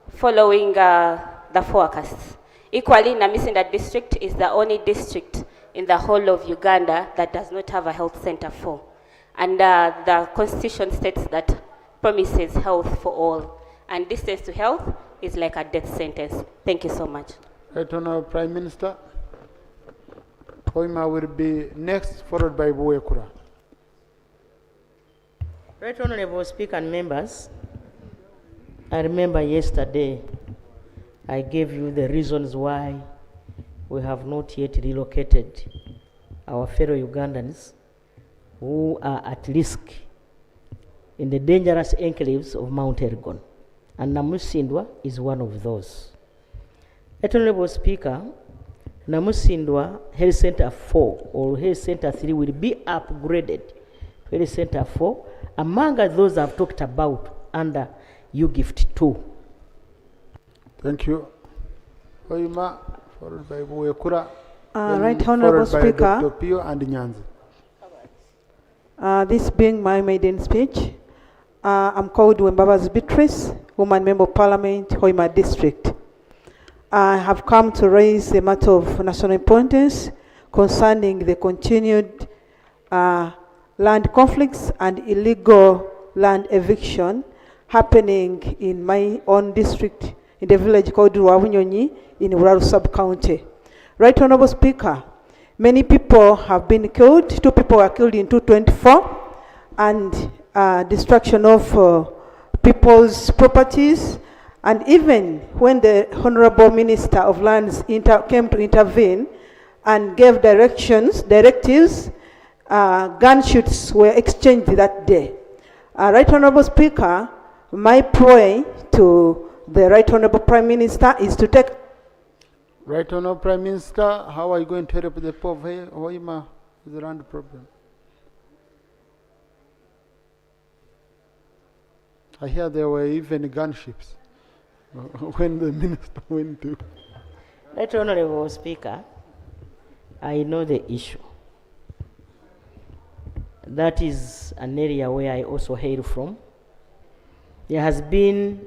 following the forecasts. Equally, Namisinda District is the only district in the whole of Uganda that does not have a health center for. And the Constitution states that promises health for all. And distance to health is like a death sentence. Thank you so much. Right Honorable Prime Minister. Koima will be next, followed by Buwekura. Right Honorable Speaker and members, I remember yesterday I gave you the reasons why we have not yet relocated our fellow Ugandans who are at risk in the dangerous enclaves of Mount Elgon. And Namusindwa is one of those. Right Honorable Speaker, Namusindwa Health Center 4 or Health Center 3 will be upgraded to Health Center 4 among those I've talked about under UGIFT 2. Thank you. Oima, followed by Buwekura. Right Honorable Speaker. Dr. Pio and Nyanzi. This being my maiden speech, I'm called Wembabas Beatrice, Woman Member of Parliament, Hoima District. I have come to raise a matter of national importance concerning the continued land conflicts and illegal land eviction happening in my own district, in the village called Ruabunyonyi in Uraru sub-county. Right Honorable Speaker, many people have been killed. 2 people were killed in 2024, and destruction of people's properties. And even when the Honorable Minister of Lands came to intervene and gave directives, gunshots were exchanged that day. Right Honorable Speaker, my plea to the Right Honorable Prime Minister is to take... Right Honorable Prime Minister, how are you going to help the poor of Hoima with the land problem? I hear there were even gunships when the minister went to... Right Honorable Speaker, I know the issue. That is an area where I also hail from. There has been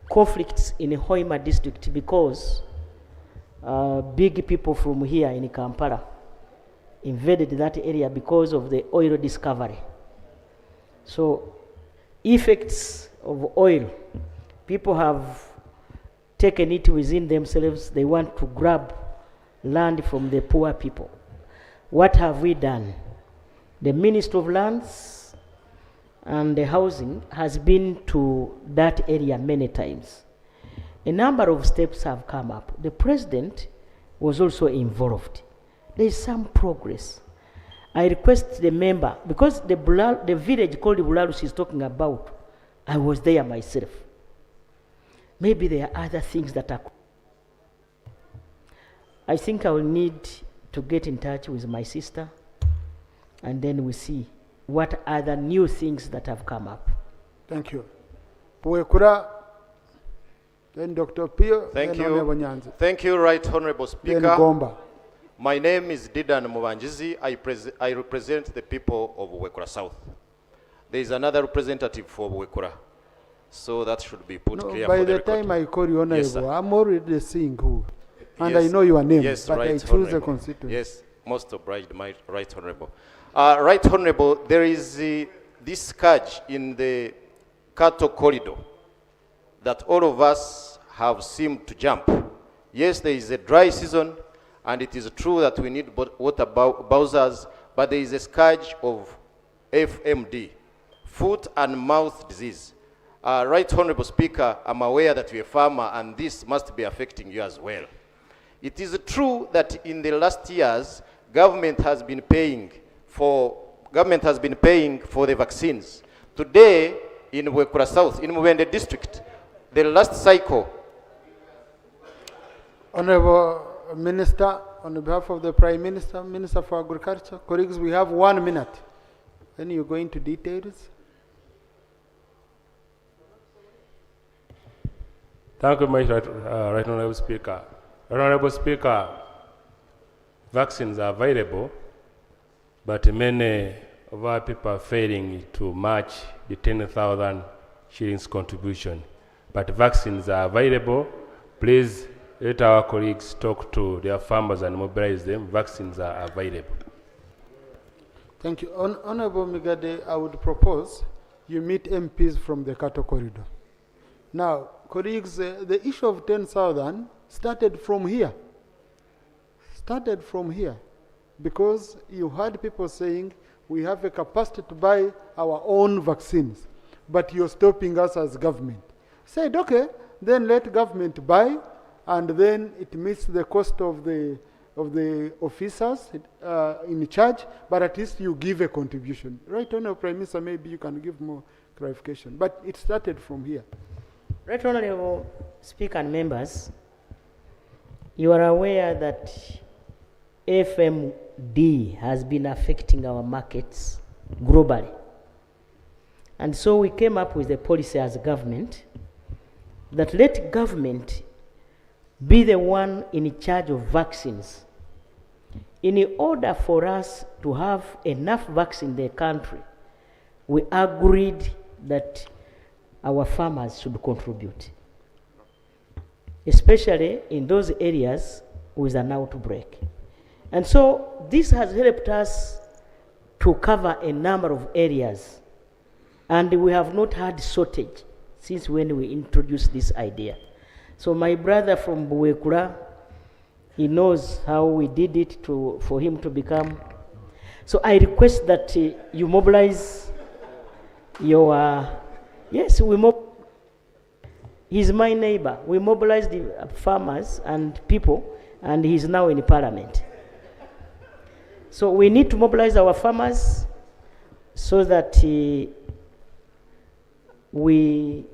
conflicts in Hoima district because big people from here in Kampala invaded that area because of the oil discovery. So effects of oil, people have taken it within themselves. They want to grab land from the poor people. What have we done? The Ministry of Lands and the Housing has been to that area many times. A number of steps have come up. The president was also involved. There is some progress. I request the member, because the village called Bulalus is talking about, I was there myself. Maybe there are other things that are. I think I will need to get in touch with my sister, and then we see what other new things that have come up. Thank you. Puekura, then Dr. Pio, Thank then you. Honorable Nyanzi. Thank you, Right Honorable Speaker. Then Gomba. My name is Didan Mubanjizi. I represent the people of Wekura South. There is another representative for Wekura. So that should be put clear By for the record. time I call you Honorable, Yes, sir. I'm already seeing who. And Yes. I know your name, Yes, but right, I choose Honorable. a constituency. Yes, most obliged, my Right Honorable. Right Honorable, there is this scourge in the cattle corridor that all of us have seemed to jump. Yes, there is a dry season, and it is true that we need water bowsers, but there is a scourge of FMD, foot and mouth disease. Right Honorable Speaker, I'm aware that you're a farmer, and this must be affecting you as well. It is true that in the last years, government has been paying for the vaccines. Today, in Wekura South, in Mwende district, the last cycle. Honorable Minister, on behalf of the Prime Minister, Minister for Agriculture, colleagues, we have 1 minute. Then you go into details. Thank you, my Right Honorable Speaker. Honorable Speaker, vaccines are available, but many of our people are failing to match the 10,000 shillings contribution. But vaccines are available. Please let our colleagues talk to their farmers and mobilize them. Vaccines are available. Thank you. Honorable Migade, I would propose you meet MPs from the cattle corridor. Now, colleagues, the issue of 10,000 started from here. Because you heard people saying we have a capacity to buy our own vaccines, but you're stopping us as government. Said, okay, then let government buy, and then it meets the cost of the officers in charge, but at least you give a contribution. Right, Honorable Prime Minister, maybe you can give more clarification. But it started from here. Right, Honorable Speaker and members, you are aware that FMD has been affecting our markets globally. And so we came up with a policy as a government that let government be the one in charge of vaccines. In order for us to have enough vaccine in the country, we agreed that our farmers should contribute, especially in those areas with an outbreak. And so this has helped us to cover a number of areas, and we have not had shortage since when we introduced this idea. So my brother from Buwekura, he knows how we did it for him to become. So I request that you mobilize your, yes, he's my neighbor. We mobilized the farmers and people, and he's now in Parliament. So we need to mobilize our farmers so that we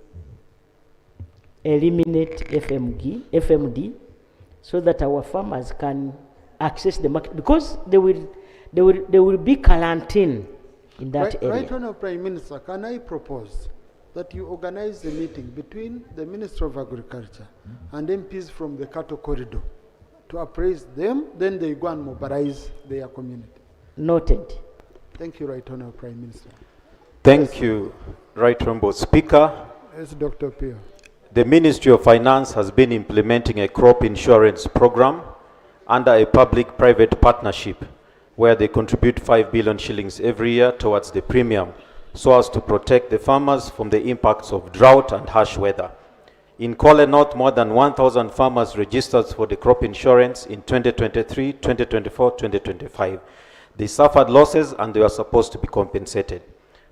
eliminate FMD so that our farmers can access the market, because they will be quarantined in that area. Right, Honourable Prime Minister, can I propose that you organize a meeting between the Minister of Agriculture and MPs from the cattle corridor to appraise them, then they go and mobilize their community. Noted. Thank you, Right Honourable Prime Minister. Thank you, Right Honourable Speaker. Yes, Dr. Pio. The Ministry of Finance has been implementing a crop insurance program under a public-private partnership where they contribute 5 billion shillings every year towards the premium so as to protect the farmers from the impacts of drought and harsh weather. In Kwale North, more than 1,000 farmers registered for the crop insurance in 2023, 2024, 2025. They suffered losses and they were supposed to be compensated.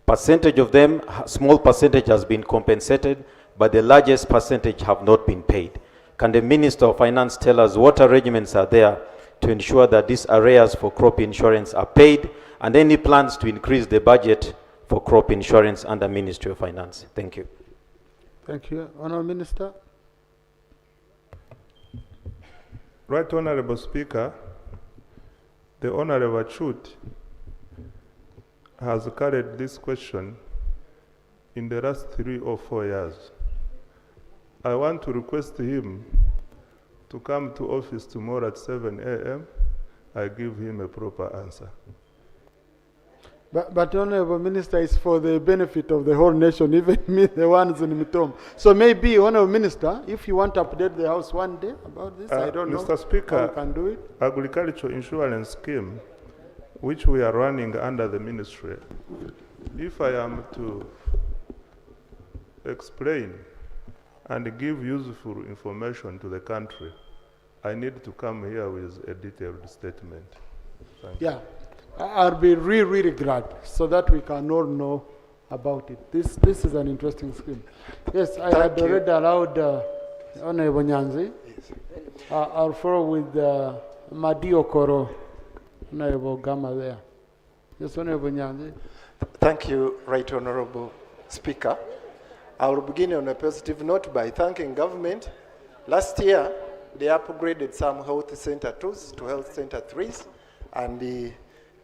Percentage of them, small percentage has been compensated, but the largest percentage have not been paid. Can the Minister of Finance tell us what arrangements are there to ensure that these arrears for crop insurance are paid, and any plans to increase the budget for crop insurance under Ministry of Finance? Thank you. Thank you. Honourable Minister. Right Honourable Speaker, the Honourable Chut has carried this question in the last 3 or 4 years. I want to request him to come to office tomorrow at 7 a.m. I give him a proper answer. But Honourable Minister, is for the benefit of the whole nation, even me, the ones in Mitom. So maybe, Honourable Minister, if you want to update the House one day about this, I don't know. Mr. Speaker, how you can do it. Agricultural Insurance Scheme, which we are running under the ministry, if I am to explain and give useful information to the country, I need to come here with a detailed statement. Thank you. Yeah. I'll be really glad so that we can all know about it. This is an interesting scheme. Yes, I had already allowed Honorable Nyanzi. I'll follow with Madi Okoro, Honorable Gama there. Yes, Honorable Nyanzi. Thank you, Right Honorable Speaker. I will begin on a positive note by thanking government. Last year, they upgraded some health center 2s to health center 3s, and the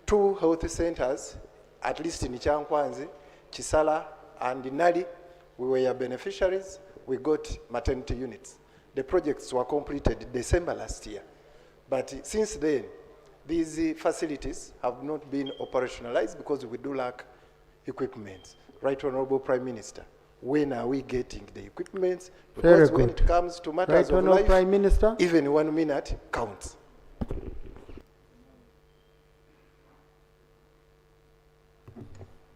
2 health centers, at least in Chankwanzi, Chisala, and Nali, we were beneficiaries. We got maternity units. The projects were completed December last year. But since then, these facilities have not been operationalized because we do lack equipment. Right Honorable Prime Minister, when are we getting the equipment? Because when it comes to matters of life, Prime Minister, even 1 minute counts.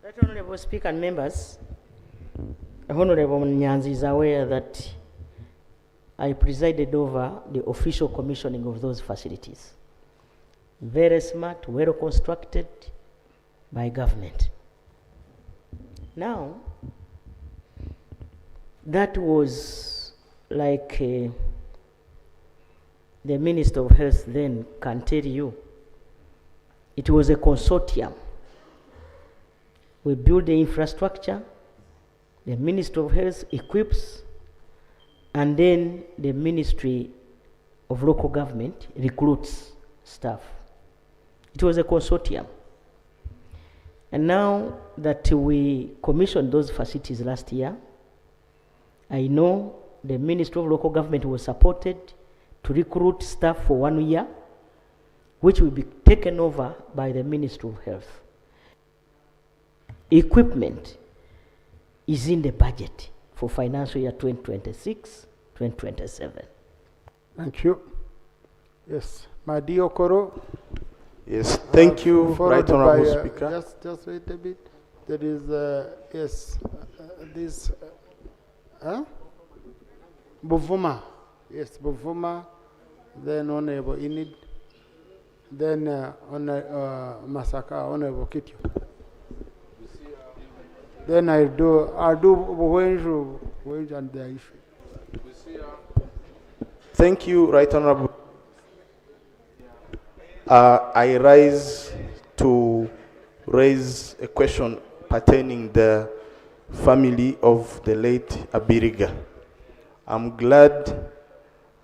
Right Honourable Speaker and members, Honourable Nyanzi is aware that I presided over the official commissioning of those facilities. Very smart, well constructed by government. Now, that was like the Minister of Health then can tell you. It was a consortium. We build the infrastructure, the Ministry of Health equips, and then the Ministry of Local Government recruits staff. It was a consortium. And now that we commissioned those facilities last year, I know the Ministry of Local Government was supported to recruit staff for 1 year, which will be taken over by the Ministry of Health. Equipment is in the budget for financial year 2026-2027. Thank you. Yes, Madi Okoro. Yes, thank you, Right Honorable Speaker. Just wait a bit. There is, yes, this, Buvuma. Yes, Buvuma. Then Honorable Inid. Then Masaka, Honorable Kitio. Then I'll do wage and the issue. Thank you, Right Honorable. I rise to raise a question pertaining the family of the late Abiriga. I'm glad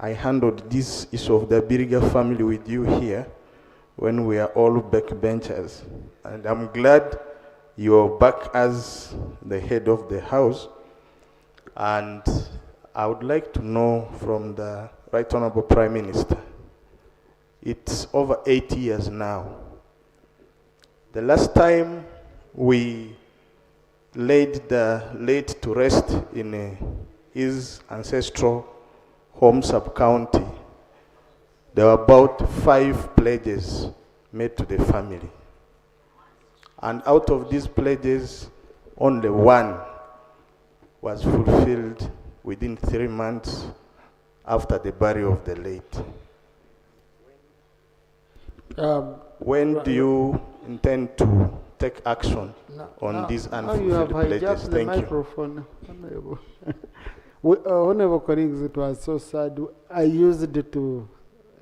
I handled this issue of the Abiriga family with you here when we are all backbenchers. And I'm glad you're back as the head of the house. And I would like to know from the Right Honorable Prime Minister, it's over 8 years now. The last time we laid the late to rest in his ancestral home sub-county, there were about 5 pledges made to the family. And out of these pledges, only 1 was fulfilled within 3 months after the burial of the late. When do you intend to take action on these unfulfilled pledges? The Thank you. microphone, Honorable. Honorable colleagues, it was so sad. I used it to,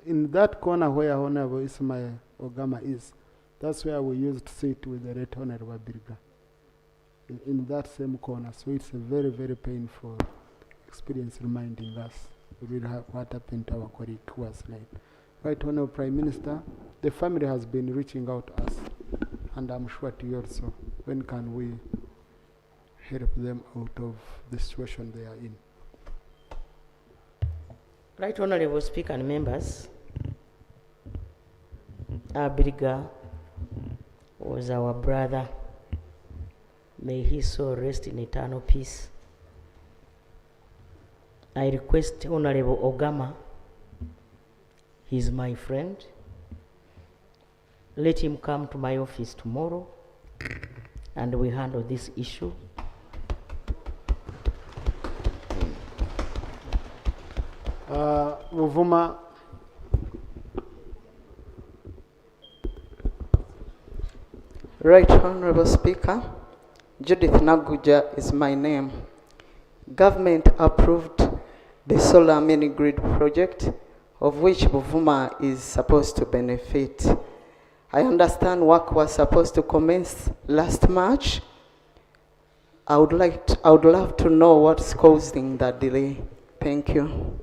in that corner where Honorable Ismail Ogama is, that's where we used to sit with the Right Honorable Birga. In that same corner. So it's a very, very painful experience reminding us really what happened to our colleague who was late. Right Honorable Prime Minister, the family has been reaching out to us, and I'm sure to you also. When can we help them out of the situation they are in? Right Honorable Speaker and members, Abiriga was our brother. May his soul rest in eternal peace. I request Honorable Ogama, he's my friend. Let him come to my office tomorrow and we handle this issue. Muvuma. Right Honorable Speaker, Judith Naguja is my name. Government approved the solar mini grid project of which Buvuma is supposed to benefit. I understand work was supposed to commence last March. I would love to know what's causing that delay. Thank you.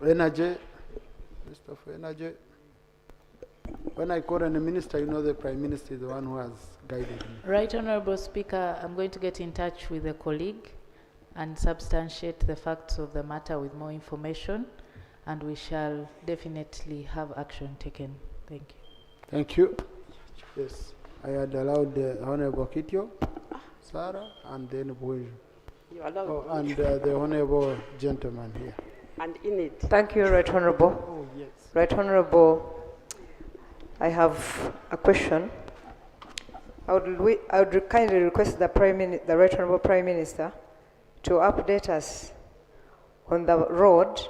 Energy, Mr. for Energy. When I call on the minister, you know the Prime Minister is the one who has guided me. Right Honorable Speaker, I'm going to get in touch with a colleague and substantiate the facts of the matter with more information, and we shall definitely have action taken. Thank you. Thank you. Yes, I had allowed the Honorable Kitio, Sarah, and then Buju. You allowed and the Honorable gentleman here. And in it. Thank you, Right Honorable. Oh, yes. Right Honorable, I have a question. I would kindly request the Right Honorable Prime Minister to update us on the road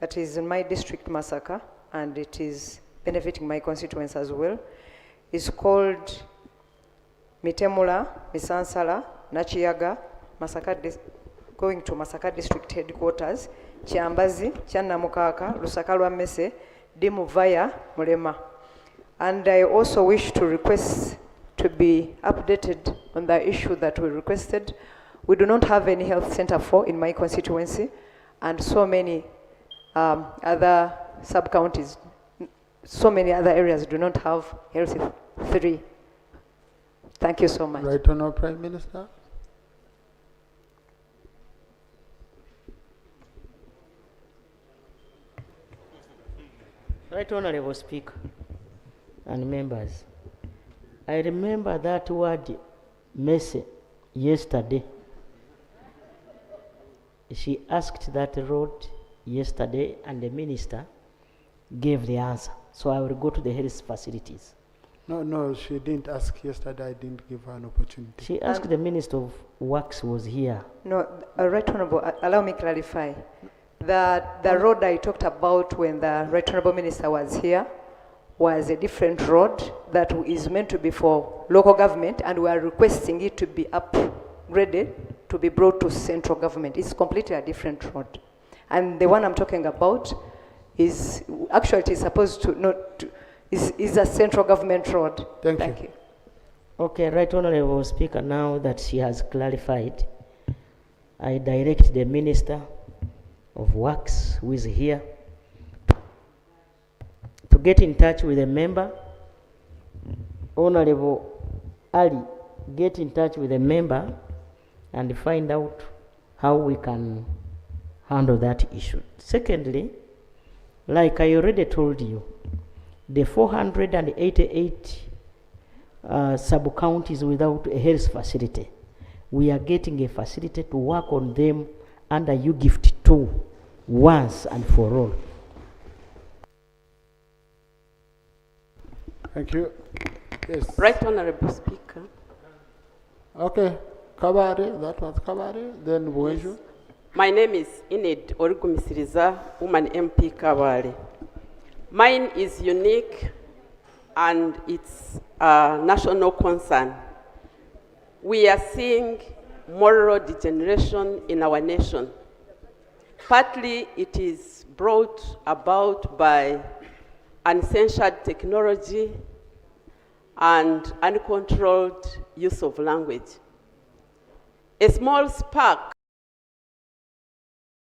that is in my district, Masaka, and it is benefiting my constituents as well. It's called Mitemula, Misansala, Nachiyaga, Masaka, going to Masaka district headquarters, Chiambazi, Chanamukaka, Lusaka Lwamese, Dimuvaya, Mulema. And I also wish to request to be updated on the issue that we requested. We do not have any health center in my constituency, and so many other sub-counties, so many other areas do not have health 3. Thank you so much. Right Honorable Prime Minister. Right Honorable Speaker and members, I remember that word message yesterday. She asked that road yesterday and the minister gave the answer. So I will go to the health facilities. No, she didn't ask yesterday. I didn't give her an opportunity. She asked the Minister of Works was here. No, Right Honorable, allow me clarify. The road I talked about when the Right Honorable Minister was here was a different road that is meant to be for local government, and we are requesting it to be upgraded to be brought to central government. It's completely a different road. And the one I'm talking about is actually it is supposed to is a central government road. Thank you. Okay, Right Honorable Speaker, now that she has clarified, I direct the Minister of Works who is here to get in touch with a member. Honorable Ali, get in touch with a member and find out how we can handle that issue. Secondly, like I already told you, the 488 sub-counties without a health facility, we are getting a facility to work on them under UGIFT 2 once and for all. Thank you. Yes. Right Honorable Speaker. Okay. Kabari, that was Kabari. Then Buenju. My name is Enid Orugumisiriza, woman MP Kabale. Mine is unique and it's a national concern. We are seeing moral degeneration in our nation. Partly it is brought about by uncensored technology and uncontrolled use of language. A small spark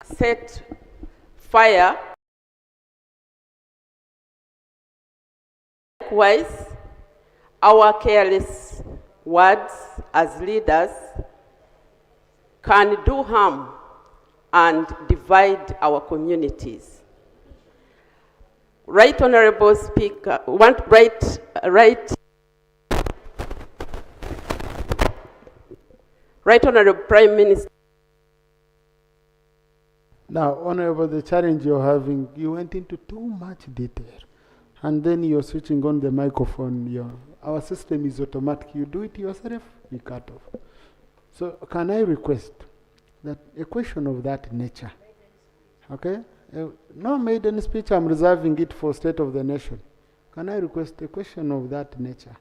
set fire. Likewise, our careless words as leaders can do harm and divide our communities. Right Honorable Speaker, Right Honorable Prime Minister. Now, Honorable, the challenge you're having, you went into too much detail. And then you're switching on the microphone. Our system is automatic. You do it yourself, we cut off. So can I request that a question of that nature, okay? No maiden speech, I'm reserving it for State of the Nation. Can I request a question of that nature?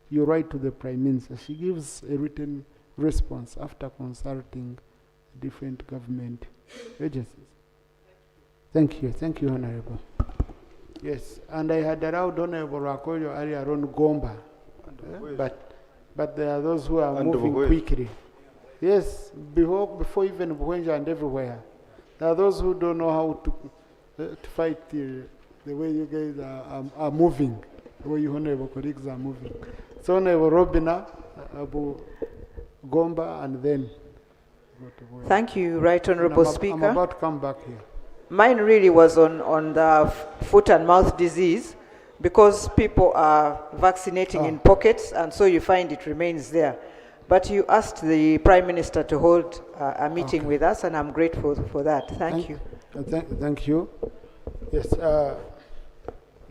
You write to the Prime Minister. She gives a written response after consulting different government agencies. Thank you, Honorable. Yes, and I had allowed Honorable Rakoyo earlier on Gomba, but there are those who are moving quickly. Yes, before even Buwenja and everywhere. There are those who don't know how to fight the way you guys are moving, the way you Honorable colleagues are moving. So Honorable Robina, Abu Gomba, and then go to Buwenja. Thank you, Right Honorable Speaker. I'm about to come back here. Mine really was on the foot and mouth disease, because people are vaccinating in pockets, and so you find it remains there. But you asked the Prime Minister to hold a meeting with us, and I'm grateful for that. Thank you. Thank you. Yes,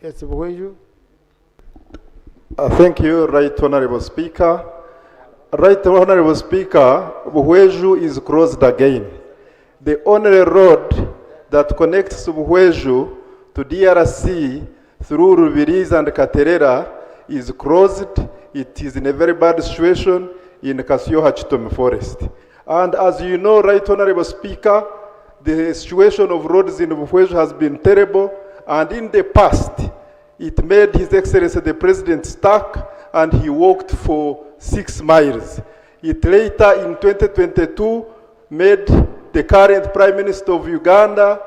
yes, Buwenju. Thank you, Right Honorable Speaker. Right Honorable Speaker, Buwenju is closed again. The only road that connects Buwenju to DRC through Rubirizi and Katerera is closed. It is in a very bad situation in Kasioha Chitome Forest. And as you know, Right Honorable Speaker, the situation of roads in Buwenju has been terrible, and in the past, it made His Excellency the President stuck, and he walked for 6 miles. It later, in 2022, made the current Prime Minister of Uganda,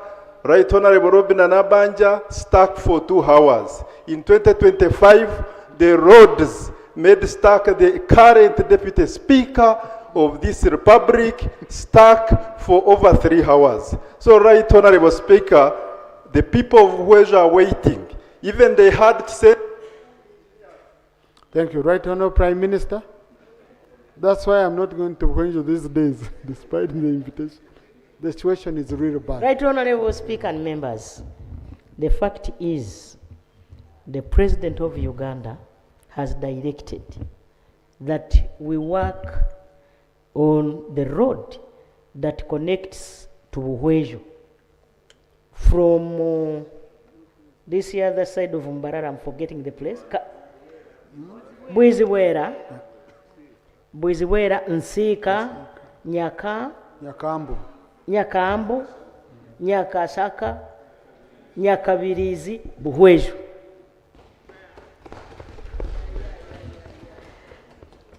Right Honorable Robin Anabanja, stuck for 2 hours. In 2025, the roads made stuck the current Deputy Speaker of this Republic, stuck for over 3 hours. So, Right Honorable Speaker, the people of Buwenju are waiting. Even they had to say. Thank you. Right Honorable Prime Minister. That's why I'm not going to Buwenju these days, despite the invitation. The situation is really bad. Right Honorable Speaker and members, the fact is the President of Uganda has directed that we work on the road that connects to Buwenju from this other side of Mbarara. I'm forgetting the place. Bwiziwera, Nsika, Nyakambu, Nyakasaka, Nyakabirizi, Buwenju.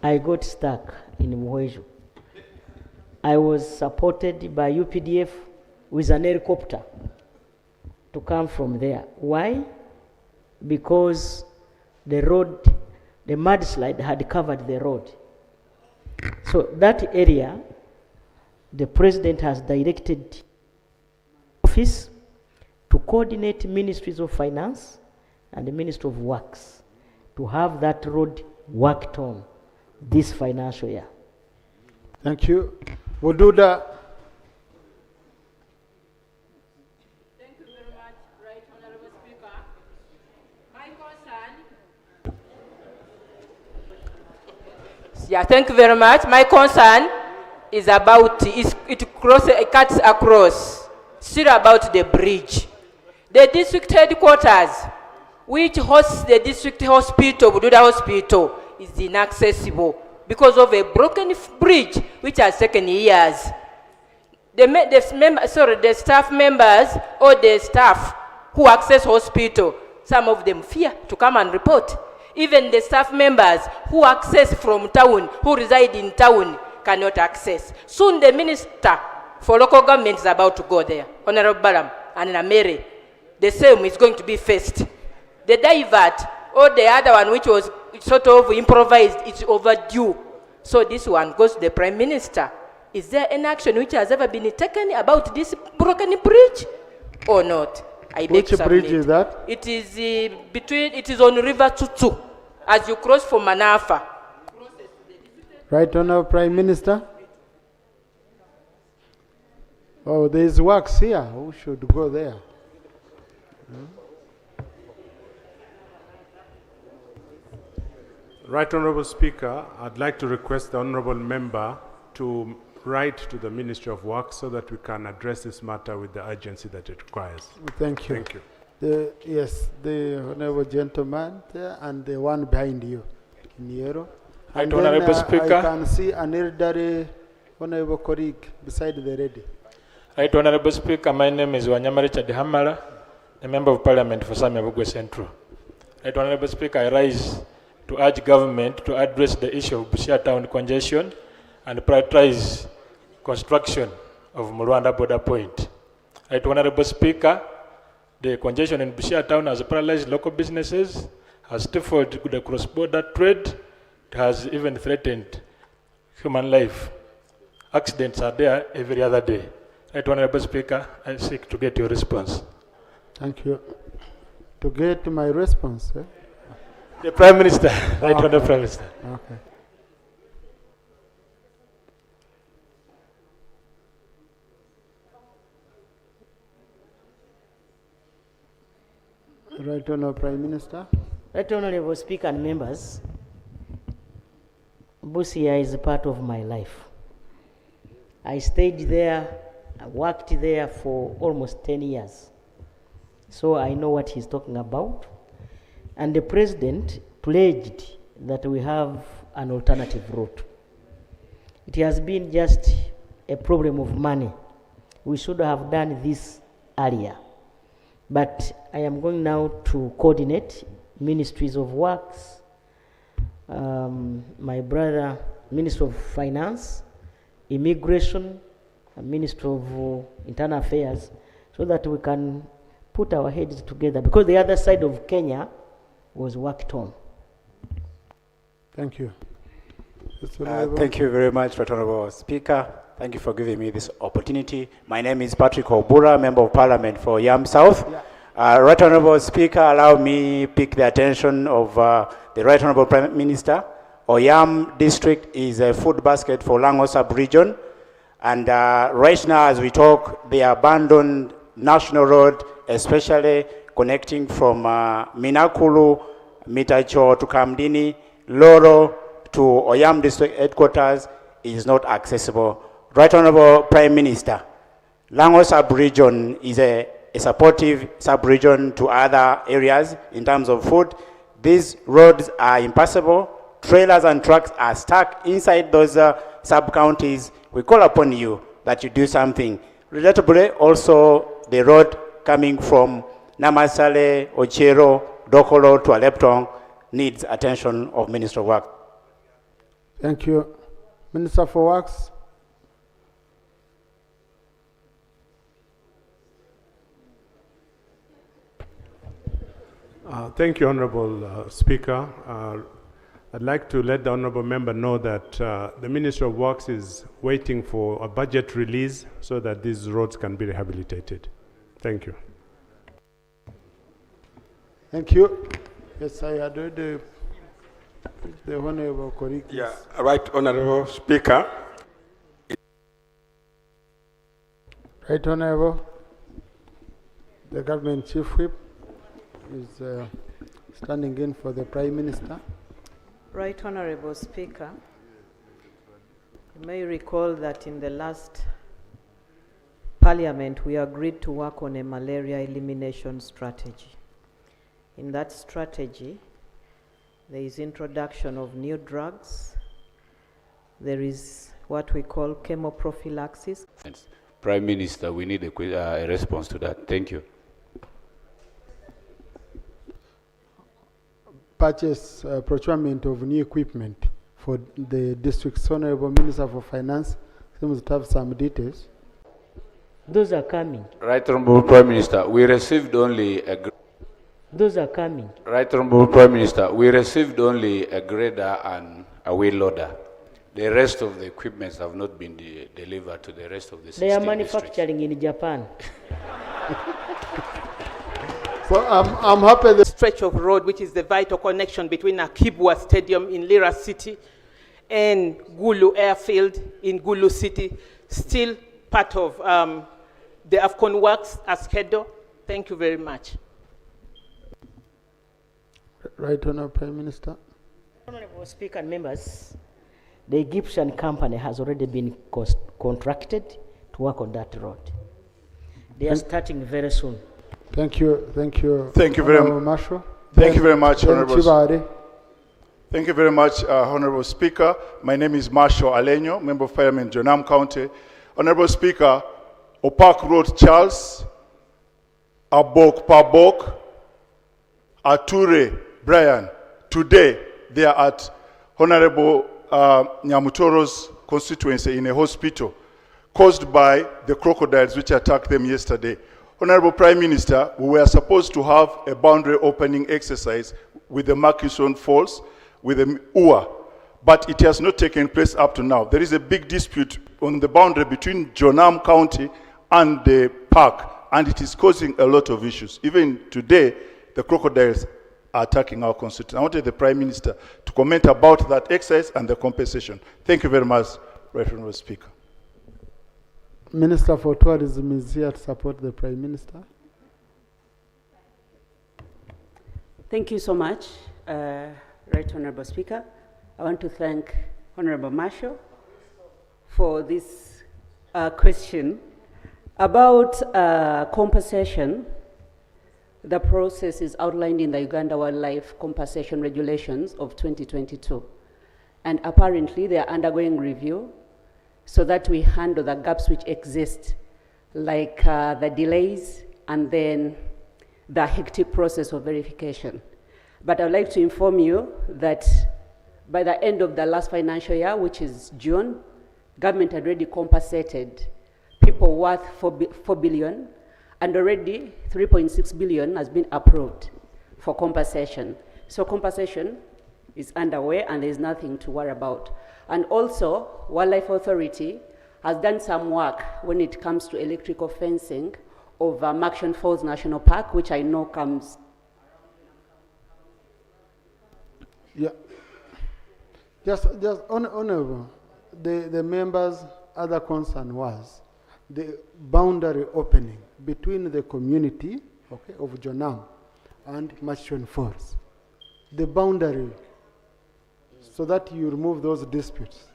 I got stuck in Buwenju. I was supported by UPDF with an helicopter to come from there. Why? Because the road, the mudslide had covered the road. So that area, the President has directed office to coordinate ministries of finance and the Ministry of Works to have that road worked on this financial year. Thank you. We'll do that. Thank you very much, Right Honorable Speaker. My concern. Yeah, thank you very much. My concern is about it cuts across. Still about the bridge. The district headquarters, which hosts the district hospital, Bududa Hospital, is inaccessible because of a broken bridge which has taken years. The staff members or the staff who access hospital, some of them fear to come and report. Even the staff members who access from town, who reside in town, cannot access. Soon the Minister for Local Government is about to go there, Honorable Balam and Namere. The same is going to be faced. The divert or the other one which was sort of improvised, it's overdue. So this one goes to the Prime Minister. Is there an action which has ever been taken about this broken bridge or not? I beg Which to bridge submit. is that? It is it is on River Tutu as you cross from Manafa. Right Honourable Prime Minister? Oh, there is works here. Who should go there? Right Honourable Speaker, I'd like to request the Honourable Member to write to the Ministry of Works so that we can address this matter with the urgency that it requires. Thank you. Thank you. Yes, the Honourable gentleman there and the one behind you in yellow. Right, And Honourable Speaker. I can see an elderly Honourable colleague beside the lady. Right, Honourable Speaker, my name is Wanyama Richard Hamala, a Member of Parliament for Samia Bugwe Central. Right, Honourable Speaker, I rise to urge government to address the issue of Busia town congestion and prioritize construction of Murwanda border point. Right, Honourable Speaker, the congestion in Busia town has paralyzed local businesses, has stifled the cross-border trade, it has even threatened human life. Accidents are there every other day. Right, Honourable Speaker, I seek to get your response. Thank you. To get my response, eh? The Prime Minister, right, Honourable Prime Minister. Okay. Right Honourable Prime Minister. Right Honourable Speaker and members, Busia is a part of my life. I stayed there, I worked there for almost 10 years. So I know what he's talking about. And the President pledged that we have an alternative route. It has been just a problem of money. We should have done this earlier. But I am going now to coordinate Ministries of Works, my brother, Minister of Finance, Immigration, and Minister of Internal Affairs, so that we can put our heads together, because the other side of Kenya was worked on. Thank you. Thank you very much, Right Honourable Speaker. Thank you for giving me this opportunity. My name is Patrick Obura, Member of Parliament for Yam South. Right Honourable Speaker, allow me pick the attention of the Right Honourable Prime Minister. Oyam district is a food basket for Lango sub-region. And right now as we talk, the abandoned national road, especially connecting from Minakulu, Mitacho to Kamdini, Loro to Oyam district headquarters is not accessible. Right Honourable Prime Minister, Lango sub-region is a supportive sub-region to other areas in terms of food. These roads are impassable. Trailers and trucks are stuck inside those sub-counties. We call upon you that you do something. Regrettably, also the road coming from Namasale, Ochero, Dokolo to Aleptong needs attention of Minister of Work. Thank you. Minister for Works. Thank you, Honourable Speaker. I'd like to let the Honourable Member know that the Minister of Works is waiting for a budget release so that these roads can be rehabilitated. Thank you. Thank you. Yes, I adore the Honourable colleague. Yeah, Right Honourable Speaker. Right Honourable, the Government Chief Whip is standing in for the Prime Minister. Right Honourable Speaker, you may recall that in the last Parliament, we agreed to work on a malaria elimination strategy. In that strategy, there is introduction of new drugs. There is what we call chemoprophylaxis. Prime Minister, we need a response to that. Thank you. Purchase, procurement of new equipment for the district's Honorable Minister for Finance seems to have some details. Those are coming. Right Honorable Prime Minister, we received only a... Those are coming. Right Honorable Prime Minister, we received only a grader and a wheel loader. The rest of the equipments have not been delivered to the rest of the 16 They are manufacturing in Japan. So I'm happy the stretch of road, which is the vital connection between Akibwa Stadium in Lira City and Gulu Airfield in Gulu City, still part of the AFCON works as scheduled. Thank you very much. Right Honourable Prime Minister. Honourable Speaker and members, the Egyptian company has already been contracted to work on that road. They are starting very soon. Thank you. Thank you. Thank you very much. Marshall. Thank you very much, Honourable. Chibari. Thank you very much, Honourable Speaker. My name is Marshall Alenyo, Member of Parliament, Jonam County. Honourable Speaker, Opak Road Charles, Abok Pabok, Ature Brian. Today, they are at Honourable Nyamutoro's constituency in a hospital caused by the crocodiles which attacked them yesterday. Honourable Prime Minister, we were supposed to have a boundary opening exercise with the Murchison Falls, with the UA, but it has not taken place up to now. There is a big dispute on the boundary between Jonam County and the park, and it is causing a lot of issues. Even today, the crocodiles are attacking our constituency. I wanted the Prime Minister to comment about that exercise and the compensation. Thank you very much, Right Honourable Speaker. Minister for Tourism is here to support the Prime Minister. Thank you so much, Right Honourable Speaker. I want to thank Honourable Marshall for this question. About compensation, the process is outlined in the Uganda Wildlife Compensation Regulations of 2022. And apparently they are undergoing review so that we handle the gaps which exist, like the delays and then the hectic process of verification. But I'd like to inform you that by the end of the last financial year, which is June, government had already compensated people worth 4 billion, and already 3.6 billion has been approved for compensation. So compensation is underway and there's nothing to worry about. And also, Wildlife Authority has done some work when it comes to electrical fencing of Murchison Falls National Park, which I know comes. Yeah. Just Honourable, the members' other concern was the boundary opening between the community, okay, of Jonam and Murchison Falls. The boundary, so that you remove those disputes.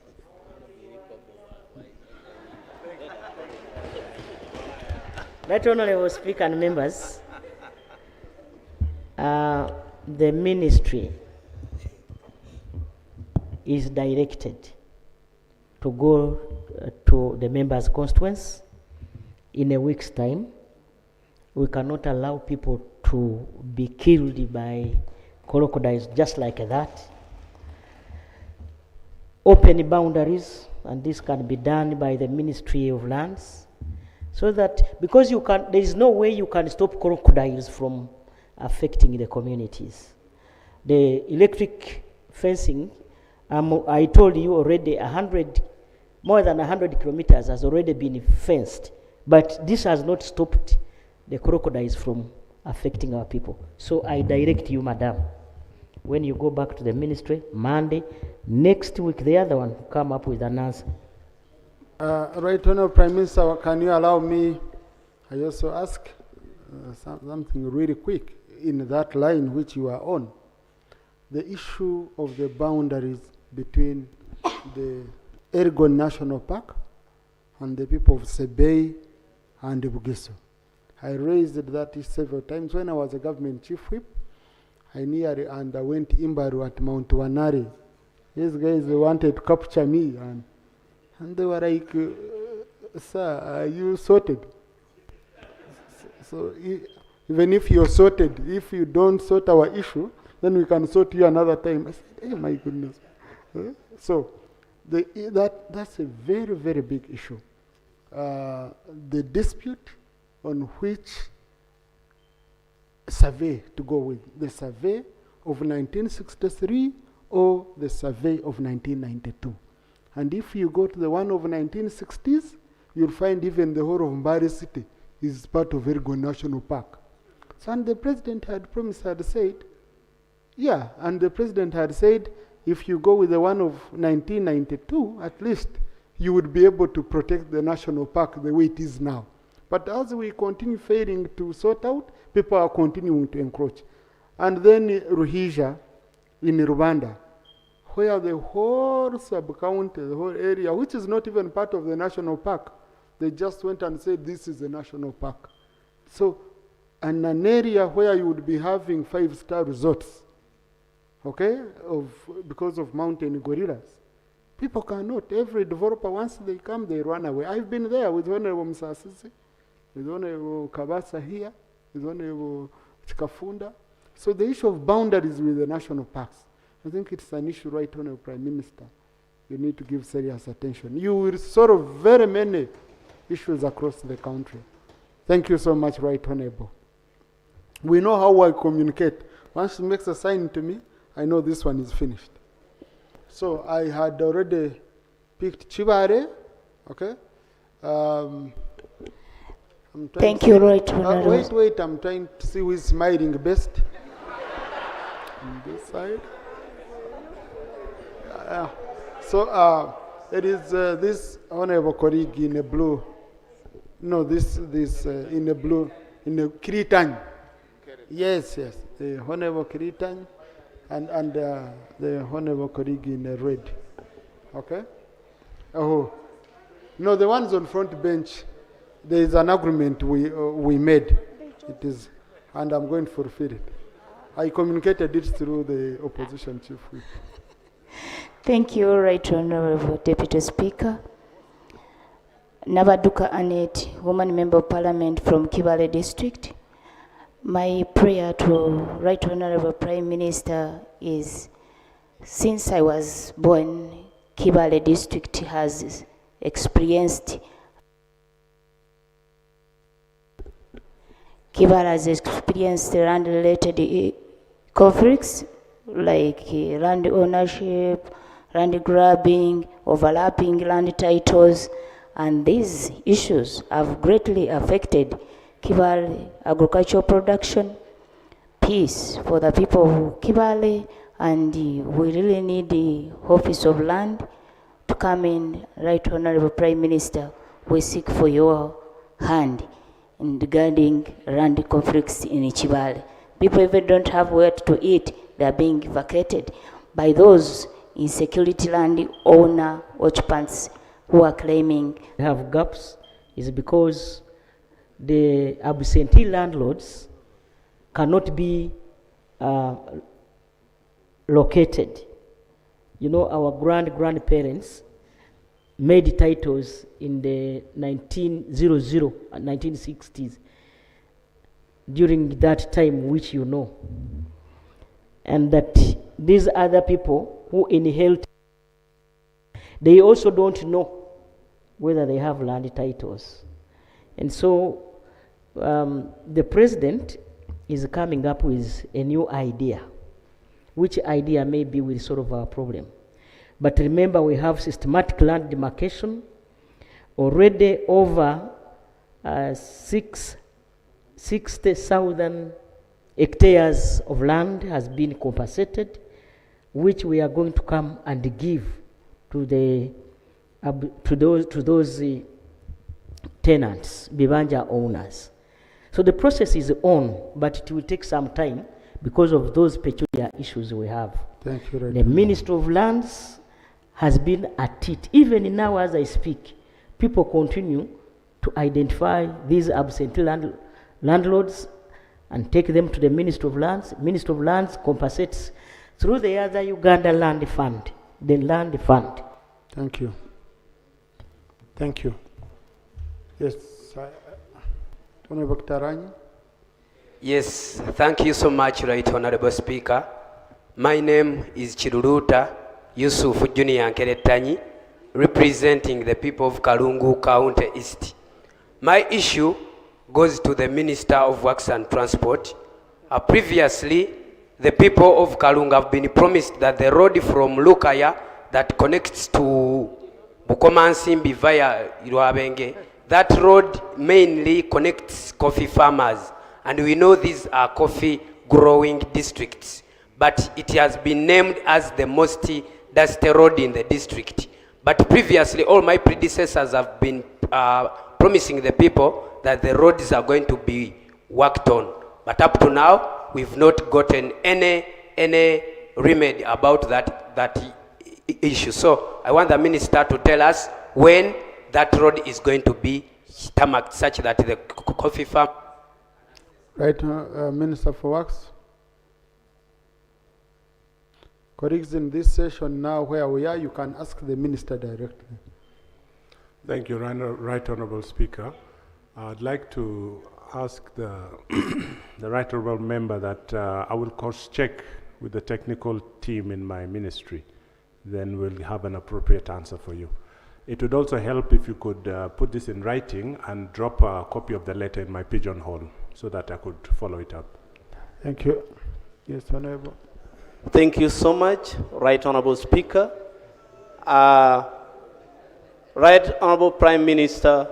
Right Honourable Speaker and members, the ministry is directed to go to the members' constituents in a week's time. We cannot allow people to be killed by crocodiles just like that. Open boundaries, and this can be done by the Ministry of Lands, so that, because there is no way you can stop crocodiles from affecting the communities. The electric fencing, I told you already, more than 100 kilometers has already been fenced, but this has not stopped the crocodiles from affecting our people. So I direct you, Madam, when you go back to the ministry, Monday, next week, the other one, come up with an answer. Right Honourable Prime Minister, can you allow me, I also ask something really quick in that line which you are on. The issue of the boundaries between the Ergon National Park and the people of Sebei and Bugiso. I raised that several times. When I was a government chief whip, I nearly underwent Imbaru at Mount Wanari. These guys, they wanted to capture me, and they were like, sir, are you sorted? So even if you're sorted, if you don't sort our issue, then we can sort you another time. I said, hey, my goodness. So that's a very, very big issue. The dispute on which survey to go with, the survey of 1963 or the survey of 1992. And if you go to the one of 1960s, you'll find even the whole of Mbari City is part of Virgo National Park. So, and the president had promised, had said, yeah, and the president had said, if you go with the one of 1992, at least you would be able to protect the national park the way it is now. But as we continue failing to sort out, people are continuing to encroach. And then Ruhija in Rwanda, where the whole sub-county, the whole area, which is not even part of the national park, they just went and said this is a national park. So, and an area where you would be having 5-star resorts, okay, because of mountain gorillas. People cannot. Every developer, once they come, they run away. I've been there with Honorable Musasisi, with Honorable Kabasa here, with Honorable Chikafunda. So the issue of boundaries with the national parks, I think it's an issue, right, Honorable Prime Minister. You need to give serious attention. You will solve very many issues across the country. Thank you so much, Right Honorable. We know how I communicate. Once she makes a sign to me, I know this one is finished. So I had already picked Chibare, okay? Thank you, Right Honorable. Wait, I'm trying to see who is smiling best. On this side. So it is this honorable colleague in a blue. No, this in a blue, in a Kritan. Yes, the honorable Kritan, and the honorable colleague in a red. Okay. Oh, no, the ones on front bench. There is an agreement we made. It is, and I'm going to fulfill it. I communicated it through the opposition chief whip. Thank you, Right Honorable Deputy Speaker. Nabaduka Annette, Woman Member of Parliament from Kibale District. My prayer to Right Honorable Prime Minister is, since I was born, Kibale District has experienced land-related conflicts like land ownership, land grabbing, overlapping land titles, and these issues have greatly affected Kibale agricultural production, peace for the people of Kibale, and we really need the Office of Land to come in. Right Honorable Prime Minister, we seek for your hand in regarding land conflicts in Kibale. People even don't have where to eat. They are being vacated by those insecurity land owner occupants who are claiming. We have gaps is because the absentee landlords cannot be located. You know, our grandparents made titles in the 1900 and 1960s, during that time, which you know. And that these other people who inherit, they also don't know whether they have land titles. And so the president is coming up with a new idea, which idea maybe will solve our problem. But remember, we have systematic land demarcation. Already over 60,000 hectares of land has been compensated, which we are going to come and give to those tenants, Bibanja owners. So the process is on, but it will take some time because of those peculiar issues we have. Thank you, Right. The Ministry of Lands has been at it. Even now as I speak, people continue to identify these absentee landlords and take them to the Ministry of Lands. Ministry of Lands compensates through the other Uganda Land Fund, the Land Fund. Thank you. Thank you. Yes, Honorable Kitaranyi. Yes, thank you so much, Right Honorable Speaker. My name is Chiruruta Yusuf Junior Nkeretanyi, representing the people of Kalungu County East. My issue goes to the Minister of Works and Transport. Previously, the people of Kalungu have been promised that the road from Lukaya that connects to Bukomansimbi via Iruabenge, that road mainly connects coffee farmers. And we know these are coffee growing districts. But it has been named as the most dusty road in the district. But previously, all my predecessors have been promising the people that the roads are going to be worked on. But up to now, we've not gotten any remedy about that issue. So I want the minister to tell us when that road is going to be tarmacked such that the coffee farm. Right, Minister for Works. Colleagues, in this session now where we are, you can ask the minister directly. Thank you, Right Honorable Speaker. I'd like to ask the Right Honorable Member that I will cross-check with the technical team in my ministry. Then we'll have an appropriate answer for you. It would also help if you could put this in writing and drop a copy of the letter in my pigeonhole so that I could follow it up. Thank you. Yes, Honorable. Thank you so much, Right Honorable Speaker. Right Honorable Prime Minister,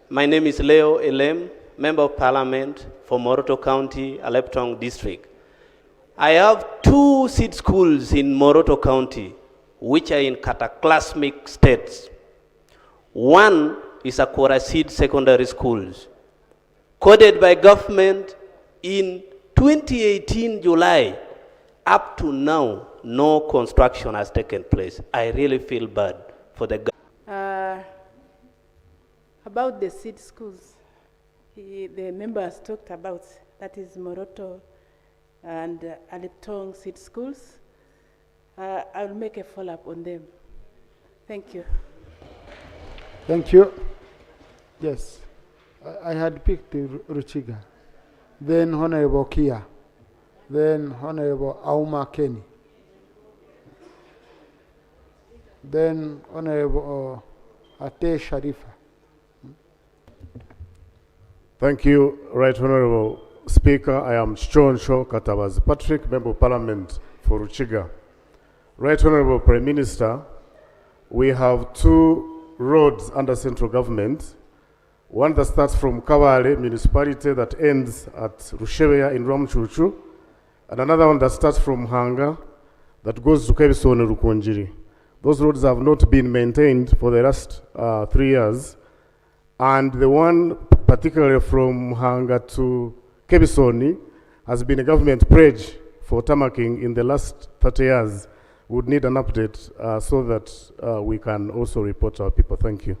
my name is Leo Elem, Member of Parliament for Moroto County, Aleptong District. I have 2 seed schools in Moroto County, which are in cataclysmic states. One is Akwara Seed Secondary Schools, coded by government in 2018 July. Up to now, no construction has taken place. I really feel bad for the government. About the seed schools, the member has talked about, that is Moroto and Aleptong seed schools. I'll make a follow-up on them. Thank you. Thank you. Yes, I had picked Ruchiga, then Honorable Kia, then Honorable Auma Kenny, then Honorable Ate Sharifa. Thank you, Right Honorable Speaker. I am Chonsho Katabazi Patrick, Member of Parliament for Ruchiga. Right Honorable Prime Minister, we have 2 roads under central government. One that starts from Kawale municipality that ends at Rushebeya in Rwamchuchu, and another one that starts from Hanga that goes to Kebisone Rukonjiri. Those roads have not been maintained for the last 3 years, and the one particularly from Hanga to Kebisone has been a government pledge for tarmacking in the last 30 years. We would need an update so that we can also report to our people. Thank you.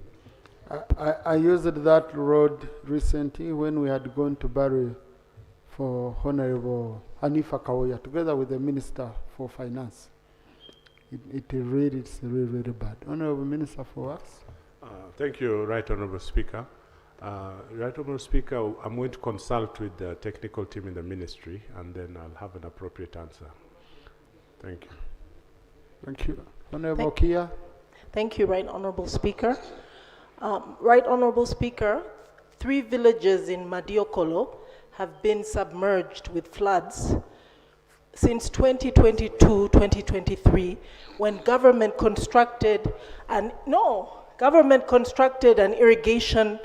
I used that road recently when we had gone to Bari for Honorable Hanifa Kawoya together with the Minister for Finance. It's really bad. Honorable Minister for Works. Thank you, Right Honorable Speaker. Right Honorable Speaker, I'm going to consult with the technical team in the ministry and then I'll have an appropriate answer. Thank you. Thank you. Honorable Kia. Thank you, Right Honorable Speaker. Right Honorable Speaker, 3 villages in Madiokolo have been submerged with floods since 2022-2023 when government constructed an irrigation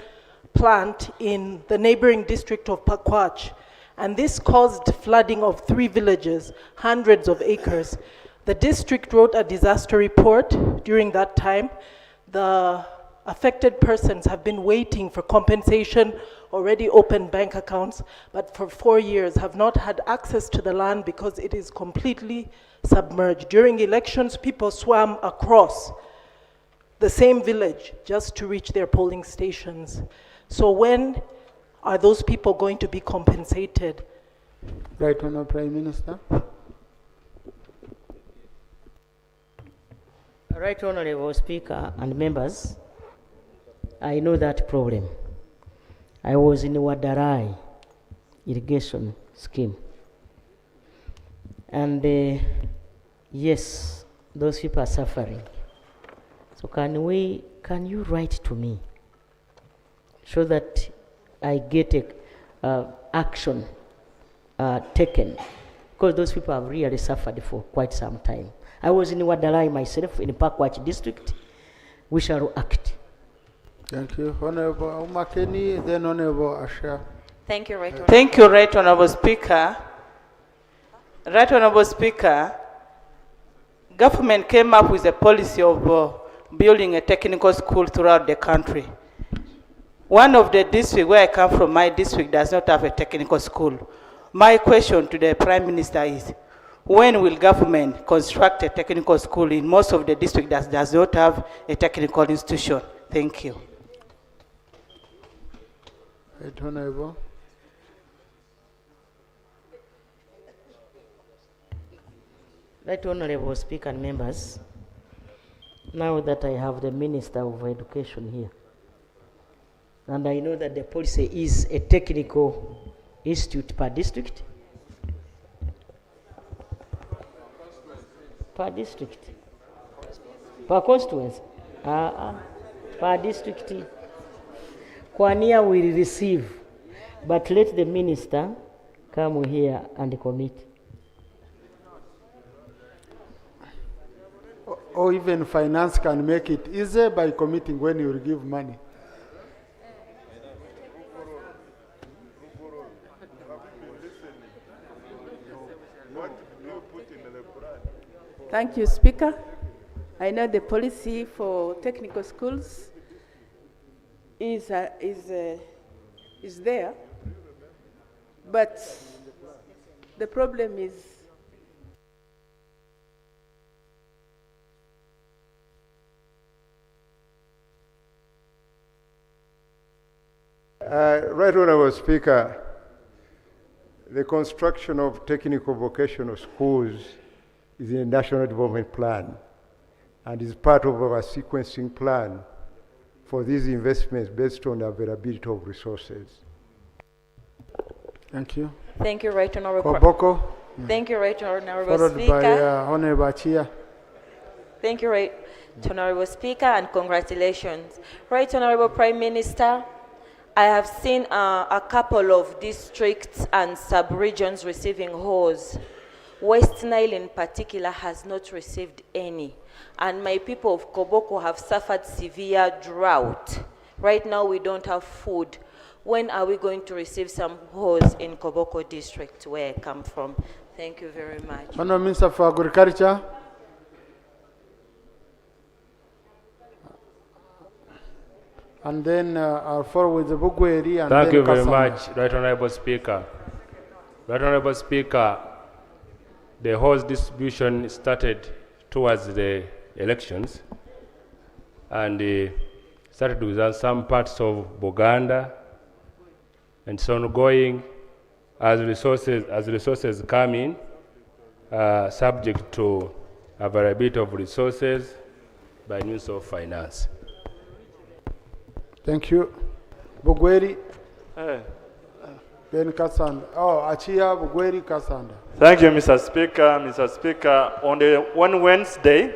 plant in the neighboring district of Pakwach, and this caused flooding of 3 villages, hundreds of acres. The district wrote a disaster report during that time. The affected persons have been waiting for compensation, already opened bank accounts, but for 4 years have not had access to the land because it is completely submerged. During elections, people swam across the same village just to reach their polling stations. So when are those people going to be compensated? Right Honourable Prime Minister. Right Honourable Speaker and members, I know that problem. I was in Wadarai irrigation scheme. And yes, those people are suffering. So can you write to me so that I get action taken? Because those people have really suffered for quite some time. I was in Wadarai myself in Pakwach district. We shall act. Thank you. Honourable Umakeni, then Honourable Asha. Thank you, Right Honourable. Thank you, Right Honourable Speaker. Right Honourable Speaker, government came up with a policy of building a technical school throughout the country. One of the districts where I come from, my district, does not have a technical school. My question to the Prime Minister is, when will government construct a technical school in most of the districts that does not have a technical institution? Thank you. Right Honourable. Right Honourable Speaker and members, now that I have the Minister of Education here, and I know that the policy is a technical institute per district. Per district. Per constituency. Per district. Kwania will receive, but let the minister come here and commit. Or even finance can make it easier by committing when you will give money. Thank you, Speaker. I know the policy for technical schools is there, but the problem is Right Honourable Speaker, the construction of technical vocational schools is in a national development plan and is part of our sequencing plan for these investments based on the availability of resources. Thank you. Thank you, Right Honourable. Koboko. Thank you, Right Honourable Followed Speaker. by Honourable Chia. Thank you, Right Honourable Speaker, and congratulations. Right Honourable Prime Minister, I have seen a couple of districts and sub-regions receiving hose. West Nile in particular has not received any. And my people of Koboko have suffered severe drought. Right now we don't have food. When are we going to receive some hose in Koboko district where I come from? Thank you very much. Honourable Minister for Agriculture. And then I'll follow with the Bugweri and Thank then you very Kasama. much, Right Honourable Speaker. Right Honourable Speaker, the hose distribution started towards the elections and started with some parts of Uganda, and it's ongoing as resources come in, subject to availability of resources by means of finance. Thank you. Bugweri. Then Kasanda. Oh, Achia, Bugweri, Kasanda. Thank you, Mr. Speaker. Mr. Speaker, on Wednesday,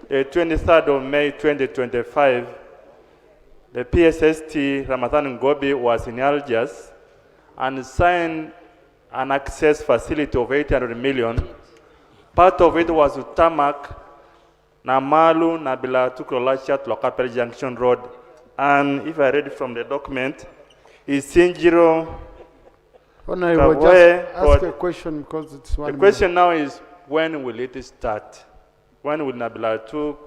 the 23rd of May 2025, the PSST Ramadhan Ngobi was in Algiers and signed an access facility of 800 million. Part of it was to tarmac Namalu Nabila Tukrolachat Lokapel Junction Road. And if I read from the document, it's Sinjiro. Honourable, just ask a question because it's one The question now is, when will it start? When will Nabila 2,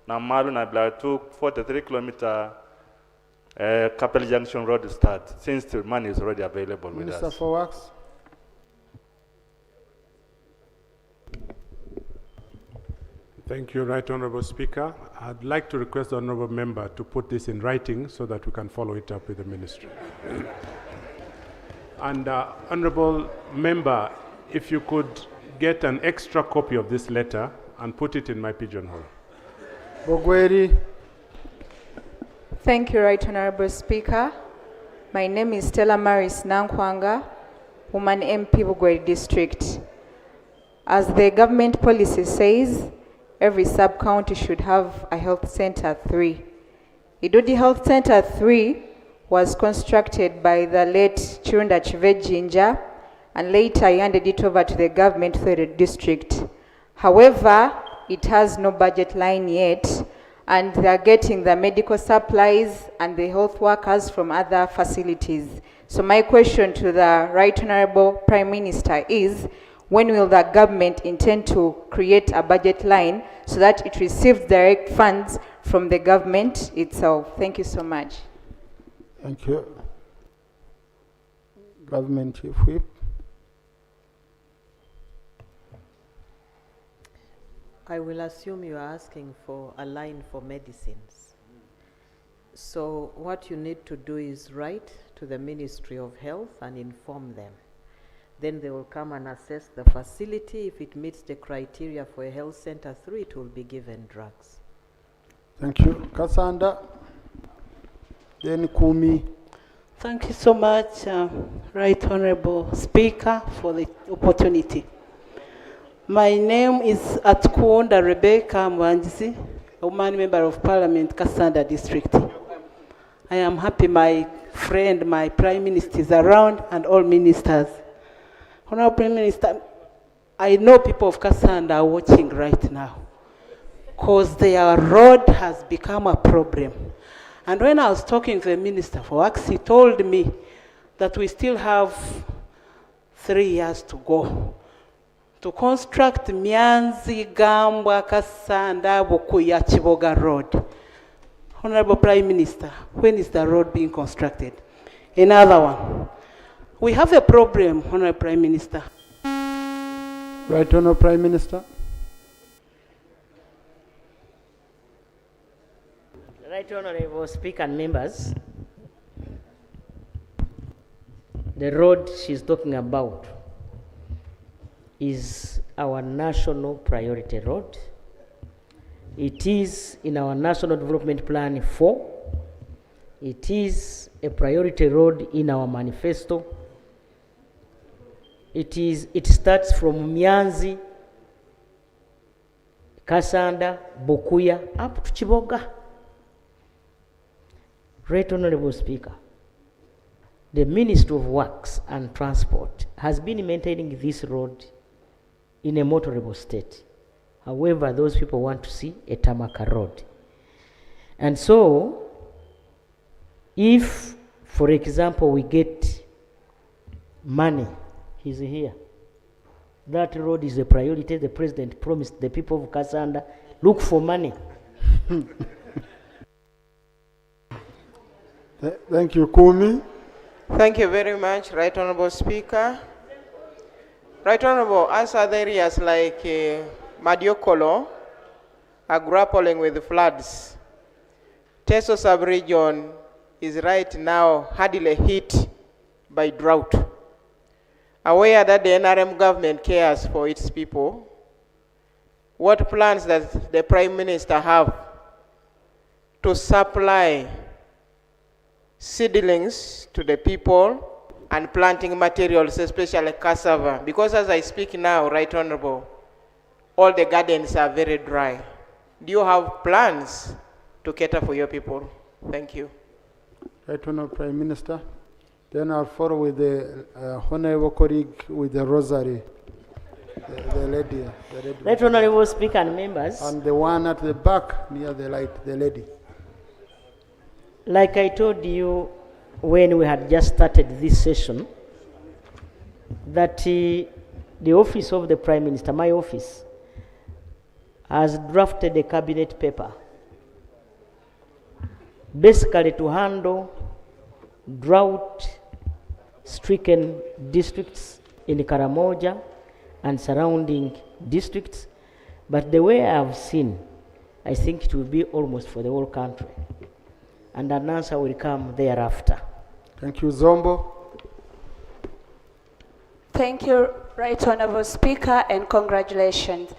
Namalu Nabila 2, 43-kilometer Kapel Junction Road start, since the money is already available with Minister us? for Works. Thank you, Right Honourable Speaker. I'd like to request the Honourable Member to put this in writing so that we can follow it up with the Ministry. And Honourable Member, if you could get an extra copy of this letter and put it in my pigeonhole. Bogweri. Thank you, Right Honourable Speaker. My name is Stella Maris Nankwanga, Woman MP Bugweri District. As the government policy says, every sub-county should have a health center 3. Idodi Health Center 3 was constructed by the late Chirunda Chivejinja and later handed it over to the government through the district. However, it has no budget line yet, and they are getting the medical supplies and the health workers from other facilities. So my question to the Right Honourable Prime Minister is, when will the government intend to create a budget line so that it receives direct funds from the government itself? Thank you so much. Thank you. Government Chief Whip. I will assume you are asking for a line for medicines. So what you need to do is write to the Ministry of Health and inform them. Then they will come and assess the facility. If it meets the criteria for a health center 3, it will be given drugs. Thank you. Kasanda. Then Kumi. Thank you so much, Right Honourable Speaker, for the opportunity. My name is Atkuonda Rebecca Mwanjisi, a woman member of Parliament, Kasanda District. I am happy my friend, my Prime Minister is around, and all ministers. Honourable Prime Minister, I know people of Kasanda are watching right now, because their road has become a problem. And when I was talking to the Minister for Works, he told me that we still have 3 years to go to construct Mianzi, Gambwa, Kasanda, Bukuya, Chiboga Road. Honourable Prime Minister, when is the road being constructed? Another one. We have a problem, Honourable Prime Minister. Right Honourable Prime Minister. Right Honourable Speaker and members, the road she's talking about is our national priority road. It is in our National Development Plan 4. It is a priority road in our manifesto. It starts from Mianzi, Kasanda, Bukuya, up to Chiboga. Right Honourable Speaker, the Ministry of Works and Transport has been maintaining this road in a motorable state. However, those people want to see a tarmac road. And so, if, for example, we get money, he's here, that road is a priority. The President promised the people of Kasanda, look for money. Thank you, Kumi. Thank you very much, Right Honourable Speaker. Right Honourable, as other areas like Madiokolo are grappling with floods, Teso sub-region is right now hardly hit by drought. Aware that the NRM government cares for its people, what plans does the Prime Minister have to supply seedlings to the people and planting materials, especially cassava? Because as I speak now, Right Honourable, all the gardens are very dry. Do you have plans to cater for your people? Thank you. Right Honourable Prime Minister. Then I'll follow with the Honourable colleague with the rosary, the lady. Right Honourable Speaker and members. And the one at the back near the light, the lady. Like I told you when we had just started this session, that the office of the Prime Minister, my office, has drafted a cabinet paper basically to handle drought-stricken districts in Karamoja and surrounding districts, But the way I have seen, I think it will be almost for the whole country. And an answer will come thereafter. Thank you, Zombo. Thank you, Right Honorable Speaker, and congratulations.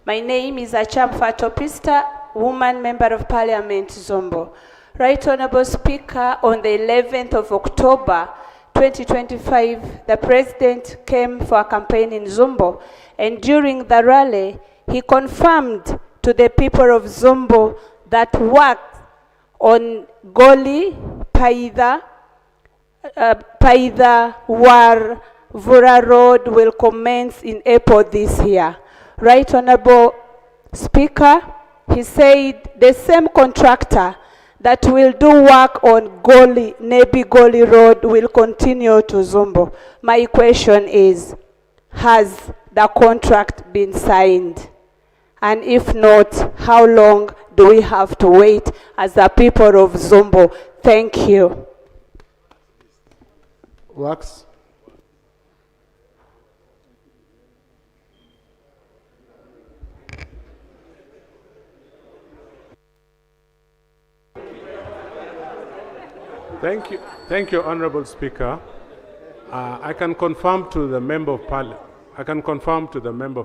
My name is Acham Fatopista, woman member of Parliament, Zombo. Right Honorable Speaker, on the 11th of October, 2025, the President came for a campaign in Zombo, and during the rally, he confirmed to the people of Zombo that work on Goli, Paida, War, Vura Road will commence in April this year. Right Honorable Speaker, he said the same contractor that will do work on Goli, Nebi Goli Road will continue to Zombo. My question is, has the contract been signed? And if not, how long do we have to wait as the people of Zombo? Thank you. Wax. Thank you, Honorable Speaker. I can confirm to the Member of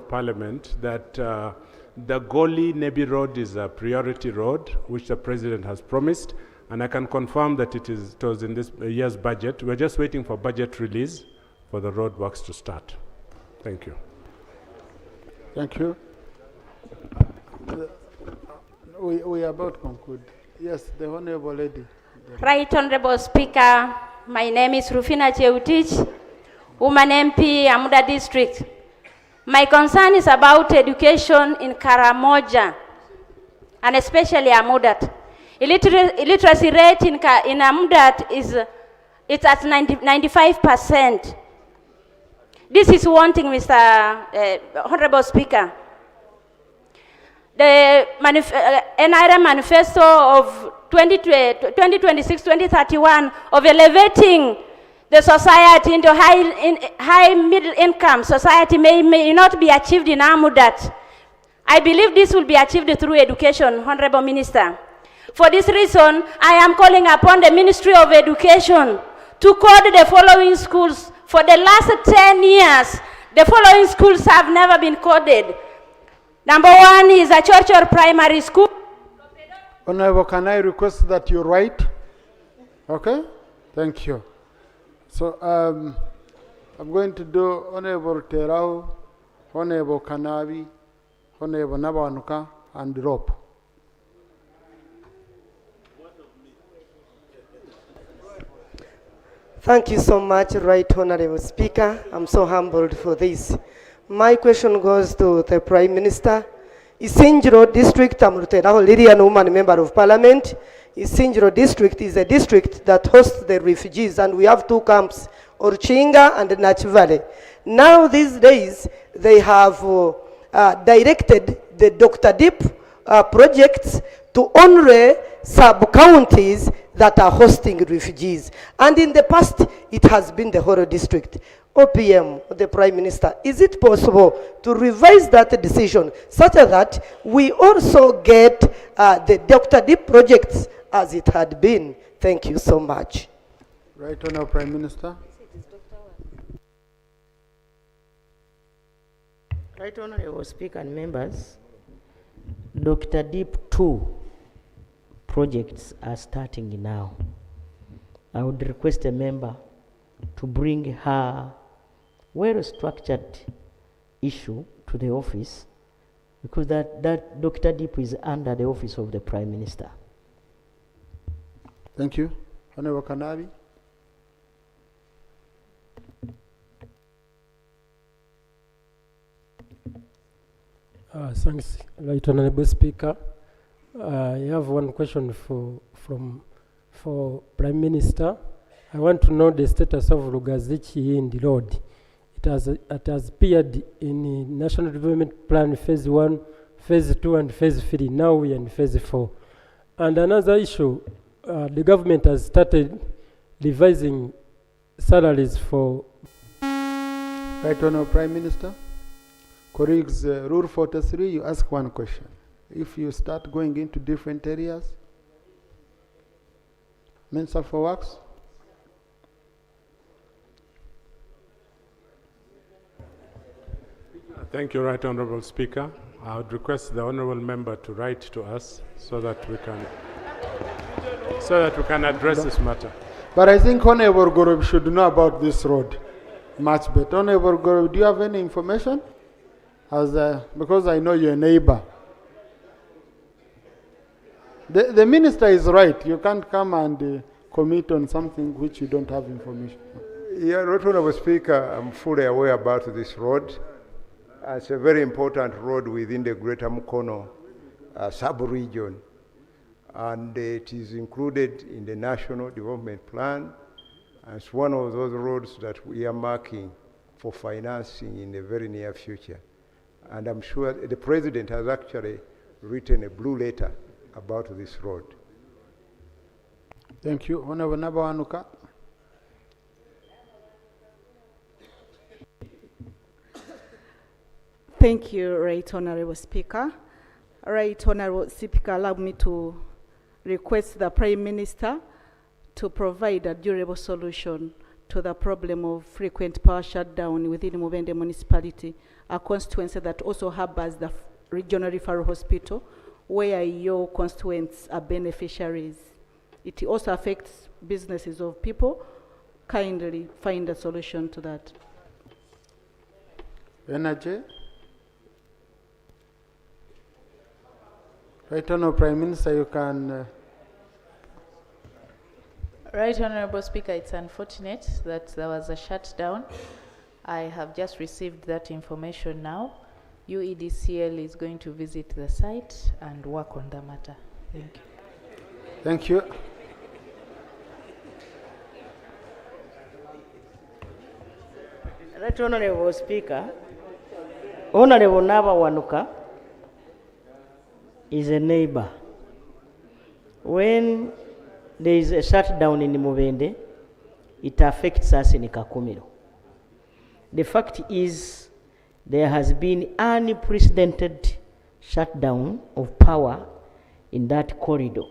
Parliament. That the Goli Nebi Road is a priority road, which the President has promised, and I can confirm that it was in this year's budget. We're just waiting for budget release for the road works to start. Thank you. Thank you. We are about to conclude. Yes, the Honorable Lady. Right Honorable Speaker, my name is Rufina Cheutich, woman MP, Amuda District. My concern is about education in Karamoja, and especially Amudat. Illiteracy rate in Amudat it's at 95%. This is wanting, Mr. Honorable Speaker. The NIRA manifesto of 2026-2031 of elevating the society into high middle income society may not be achieved in Amudat. I believe this will be achieved through education, Honorable Minister. For this reason, I am calling upon the Ministry of Education to code the following schools. For the last 10 years, the following schools have never been coded. Number 1 is a Churchill Primary School. Honorable, can I request that you write? Okay? Thank you. So I'm going to do Honorable Terau, Honorable Kanabi, Honorable Nabanuka, and Rope. Thank you so much, Right Honorable Speaker. I'm so humbled for this. My question goes to the Prime Minister. Isinjiro District, I'm Lydian woman member of Parliament. Isinjiro District is a district that hosts the refugees, and we have 2 camps, Orchinga and Nach Valley. Now these days, they have directed the Dr. Deep projects to only sub-counties that are hosting refugees. And in the past, it has been the whole district. OPM, the Prime Minister, is it possible to revise that decision such that we also get the Dr. Deep projects as it had been? Thank you so much. Right Honourable Prime Minister. Right Honourable Speaker and members, Dr. Deep 2 projects are starting now. I would request a member to bring her well-structured issue to the office, because that Dr. Deep is under the office of the Prime Minister. Thank you. Honorable Kanabi. Thanks, Right Honorable Speaker. I have one question for Prime Minister. I want to know the status of Lugazichi in the road. It has appeared in the National Development Plan Phase 1, Phase 2, and Phase 3. Now we are in Phase 4. And another issue, the government has started revising salaries for... Right Honourable Prime Minister. Colleagues, Rule 43, you ask one question. If you start going into different areas, Minister for Works. Thank you, Right Honourable Speaker. I would request the Honourable Member to write to us so that we can address this matter. But I think Honourable Gorob should know about this road much better. Honourable Gorob, do you have any information? Because I know you're a neighbor. The minister is right. You can't come and commit on something which you don't have information. Yeah, Right Honourable Speaker, I'm fully aware about this road. It's a very important road within the Greater Mukono sub-region, and it is included in the National Development Plan. And it's one of those roads that we are marking for financing in the very near future. And I'm sure the President has actually written a blue letter about this road. Thank you. Honourable Nabawanuka. Thank you, Right Honourable Speaker. Right Honourable Speaker, allow me to request the Prime Minister to provide a durable solution to the problem of frequent power shutdown within Mubende municipality, a constituency that also harbors the regional referral hospital, where your constituents are beneficiaries. It also affects businesses of people. Kindly find a solution to that. Energy. Right Honourable Prime Minister, you can... Right Honourable Speaker, it's unfortunate that there was a shutdown. I have just received that information now. UEDCL is going to visit the site and work on the matter. Thank you. Thank you. Right Honourable Speaker, Honourable Nabawanuka is a neighbor. When there is a shutdown in Mubende, it affects us in Kakumiro. The fact is, there has been unprecedented shutdown of power in that corridor.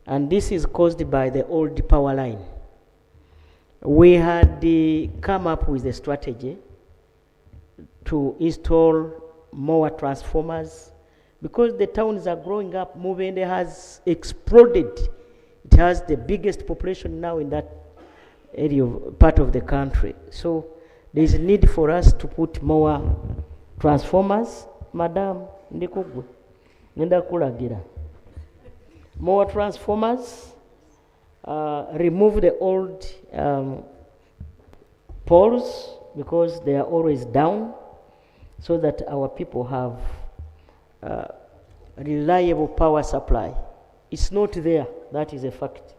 And this is caused by the old power line. We had come up with a strategy to install more transformers because the towns are growing up. Mubende has exploded. It has the biggest population now in that area, part of the country. So there is a need for us to put more transformers. Madam, ndikugwe, nenda kulagira. More transformers, remove the old poles because they are always down, so that our people have reliable power supply. It's not there, that is a fact.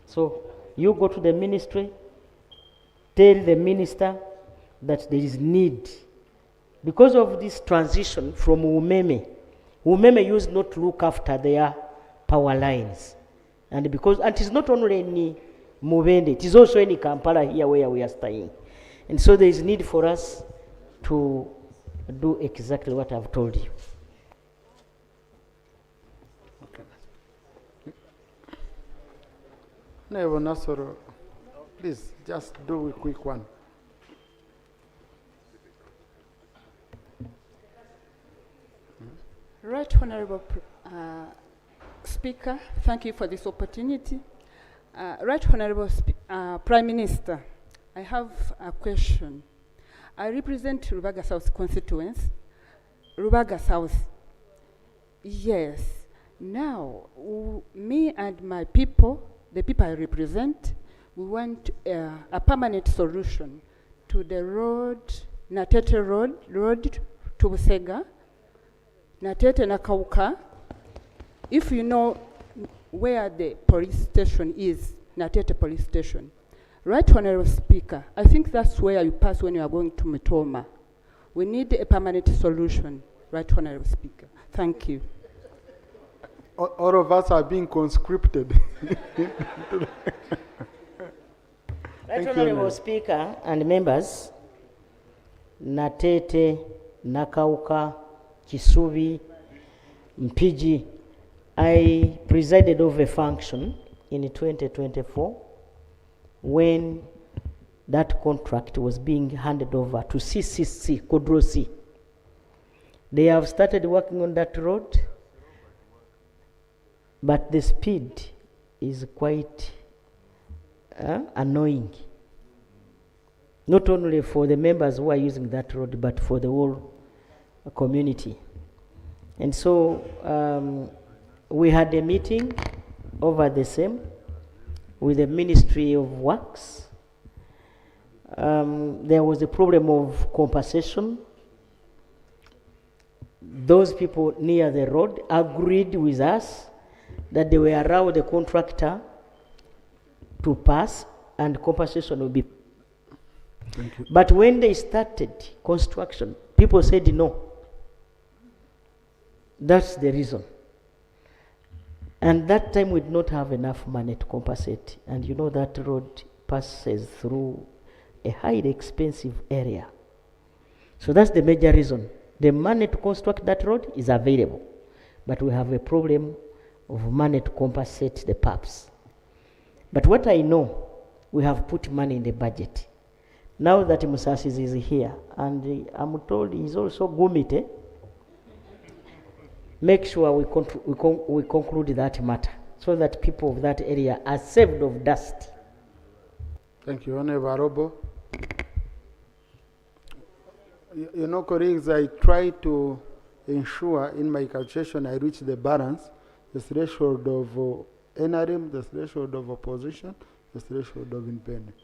So you go to the ministry, tell the minister that there is need. Because of this transition from Umeme used not to look after their power lines. And it is not only in Mubende, it is also in Kampala here where we are staying. And so there is need for us to do exactly what I've told you. Honourable Nasoro, please just do a quick one. Right Honourable Speaker, thank you for this opportunity. Right Honourable Prime Minister, I have a question. I represent Rubaga South constituency. Rubaga South. Yes. Now, me and my people, the people I represent, we want a permanent solution to the road, Natete road to Busega, Natete Nakauka. If you know where the police station is, Natete police station, Right Honourable Speaker, I think that's where you pass when you are going to Mitoma. We need a permanent solution, Right Honourable Speaker. Thank you. All of us are being conscripted. Right Honourable Speaker and members, Natete Nakauka, Kisubi, Mpiji. I presided over a function in 2024 when that contract was being handed over to CCC, Kodrosi. They have started working on that road, but the speed is quite annoying. Not only for the members who are using that road, but for the whole community. And so we had a meeting over the same with the Ministry of Works. There was a problem of compensation. Those people near the road agreed with us that they will allow the contractor to pass and compensation will be. Thank you. But when they started construction, people said no. That's the reason. And that time we did not have enough money to compensate. And you know that road passes through a highly expensive area. So that's the major reason. The money to construct that road is available, but we have a problem of money to compensate the PAPs. But what I know, we have put money in the budget. Now that Musasis is here, and I'm told he's also Gumite, make sure we conclude that matter so that people of that area are saved of dust. Thank you, Honorable Arobo. You know, colleagues, I try to ensure in my calculation I reach the balance, the threshold of NRM, the threshold of opposition, the threshold of independent.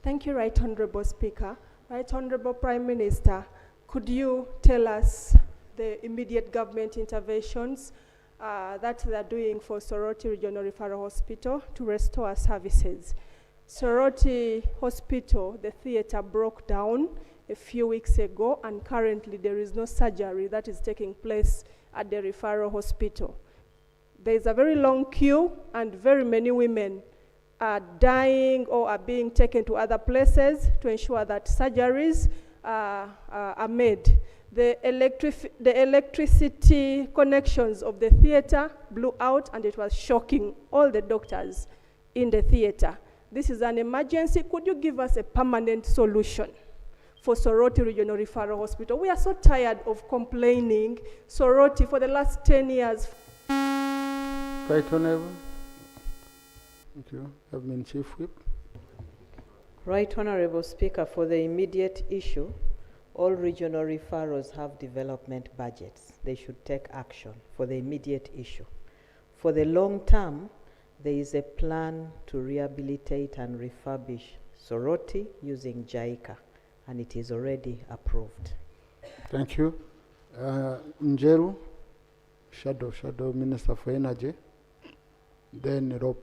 Thank you, Right Honorable Speaker. Right Honorable Prime Minister, could you tell us the immediate government interventions that they are doing for Soroti Regional Referral Hospital to restore services? Soroti Hospital, the theater broke down a few weeks ago, and currently there is no surgery that is taking place at the referral hospital. There is a very long queue, and very many women are dying or are being taken to other places to ensure that surgeries are made. The electricity connections of the theater blew out, and it was shocking all the doctors in the theater. This is an emergency. Could you give us a permanent solution for Soroti Regional Referral Hospital? We are so tired of complaining. Soroti for the last 10 years. Right Honorable. Thank you. Government Chief Whip. Right Honorable Speaker, for the immediate issue, all regional referrals have development budgets. They should take action for the immediate issue. For the long term, there is a plan to rehabilitate and refurbish Soroti using JICA, and it is already approved. Thank you. Njeru, Shadow Minister for Energy. Then Rob.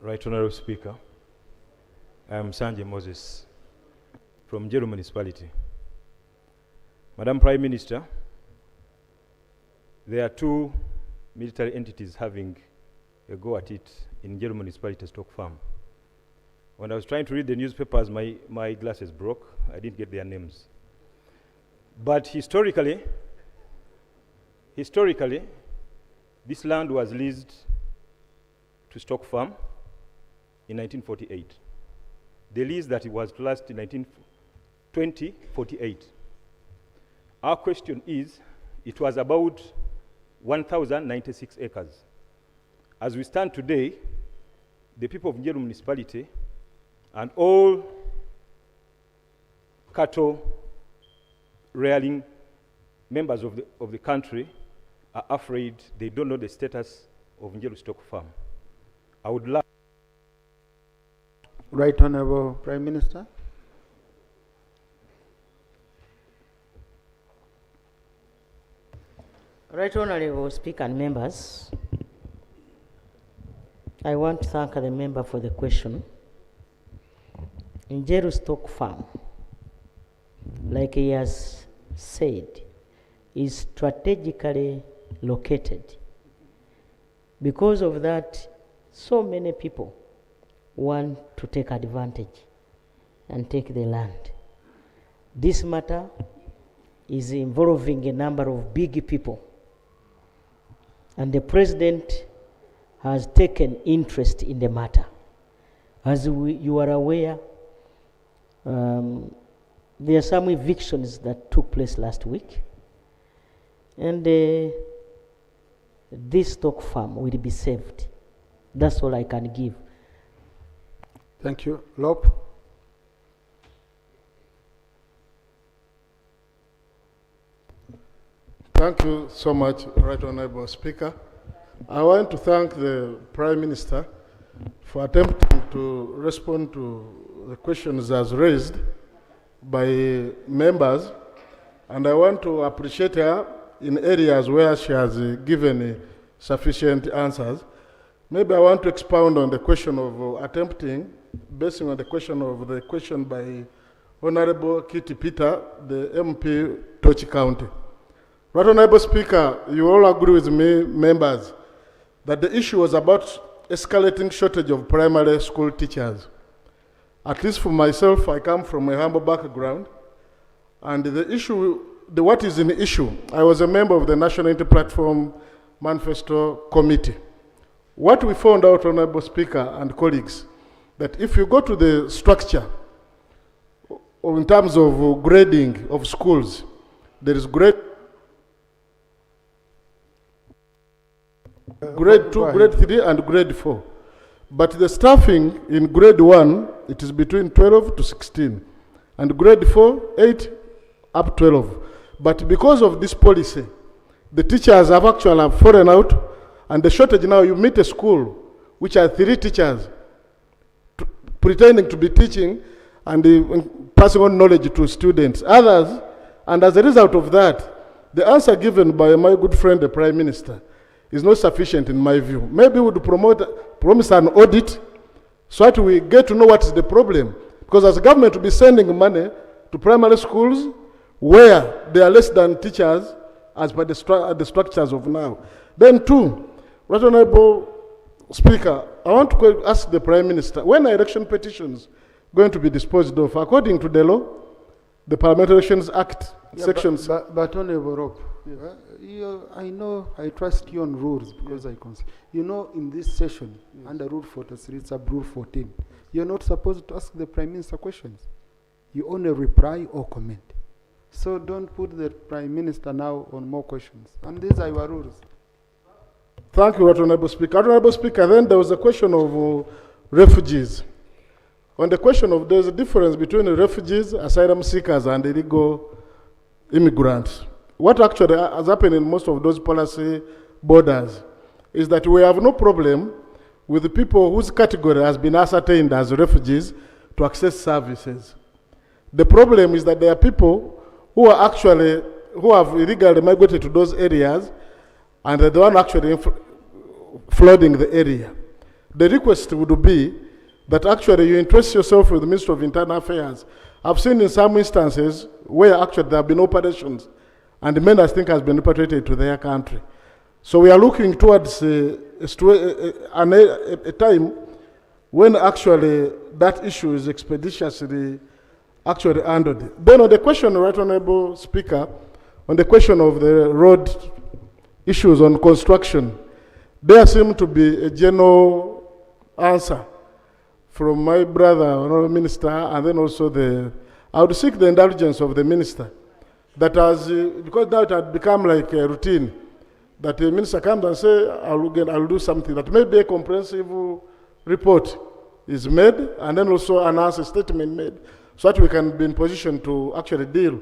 Right Honorable Speaker, I am Sanjay Moses from Njeru Municipality. Madam Prime Minister, there are two military entities having a go at it in Njeru Municipality stock farm. When I was trying to read the newspapers, my glasses broke. I didn't get their names. But historically, this land was leased to stock farm in 1948. The lease that it was to last in 2048. Our question is, it was about 1,096 acres. As we stand today, the people of Njeru Municipality and all cattle rearing members of the country are afraid. They don't know the status of Njeru Stock Farm. I would love. Right Honorable Prime Minister. Right Honorable Speaker and members, I want to thank the member for the question. Njeru Stock Farm, like he has said, is strategically located. Because of that, so many people want to take advantage and take the land. This matter is involving a number of big people, and the president has taken interest in the matter. As you are aware, there are some evictions that took place last week, and this stock farm will be saved. That's all I can give. Thank you. Lop. Thank you so much, Right Honorable Speaker. I want to thank the Prime Minister for attempting to respond to the questions as raised by members, and I want to appreciate her in areas where she has given sufficient answers. Maybe I want to expound on the question of attempting, basing on the question by Honorable Kitty Peter, the MP, Tochi County. Right Honorable Speaker, you all agree with me, members, that the issue was about escalating shortage of primary school teachers. At least for myself, I come from a humble background, and the issue, what is an issue, I was a member of the National Inter-Platform Manifesto Committee. What we found out, Honorable Speaker and colleagues, that if you go to the structure, or in terms of grading of schools, there is grade 2, grade 3, and grade 4. But the staffing in grade 1, it is between 12 to 16. And grade 4, 8 up 12. But because of this policy, the teachers have actually fallen out, and the shortage now, you meet a school which are 3 teachers pretending to be teaching and passing on knowledge to students. Others, and as a result of that, the answer given by my good friend, the Prime Minister, is not sufficient in my view. Maybe we would promise an audit so that we get to know what is the problem. Because as a government, we'll be sending money to primary schools where there are less than teachers as per the structures of now. Then 2, Right Honorable Speaker, I want to ask the Prime Minister, when are election petitions going to be disposed of? According to the law, the Parliamentary Elections Act, sections... But Honorable Rob, I know, I trust you on rules because I consider. You know, in this session, under Rule 43, it's Rule 14, you're not supposed to ask the Prime Minister questions. You only reply or comment. So don't put the Prime Minister now on more questions. And these are your rules. Thank you, Honorable Speaker. Honorable Speaker, then there was a question of refugees. On the question of, there's a difference between refugees, asylum seekers, and illegal immigrants. What actually has happened in most of those policy borders is that we have no problem with the people whose category has been ascertained as refugees to access services. The problem is that there are people who are actually, who have illegally migrated to those areas, and they're the one actually flooding the area. The request would be that actually you interest yourself with the Ministry of Internal Affairs. I've seen in some instances where actually there have been operations and the men, I think, has been repatriated to their country. So we are looking towards a time when actually that issue is expeditiously actually handled. Then on the question, Right Honorable Speaker, on the question of the road issues on construction, there seems to be a general answer from my brother, Honorable Minister, and then also I would seek the indulgence of the Minister that has, because now it had become like a routine, that the Minister comes and says, I'll do something, that maybe a comprehensive report is made, and then also announce a statement made, so that we can be in position to actually deal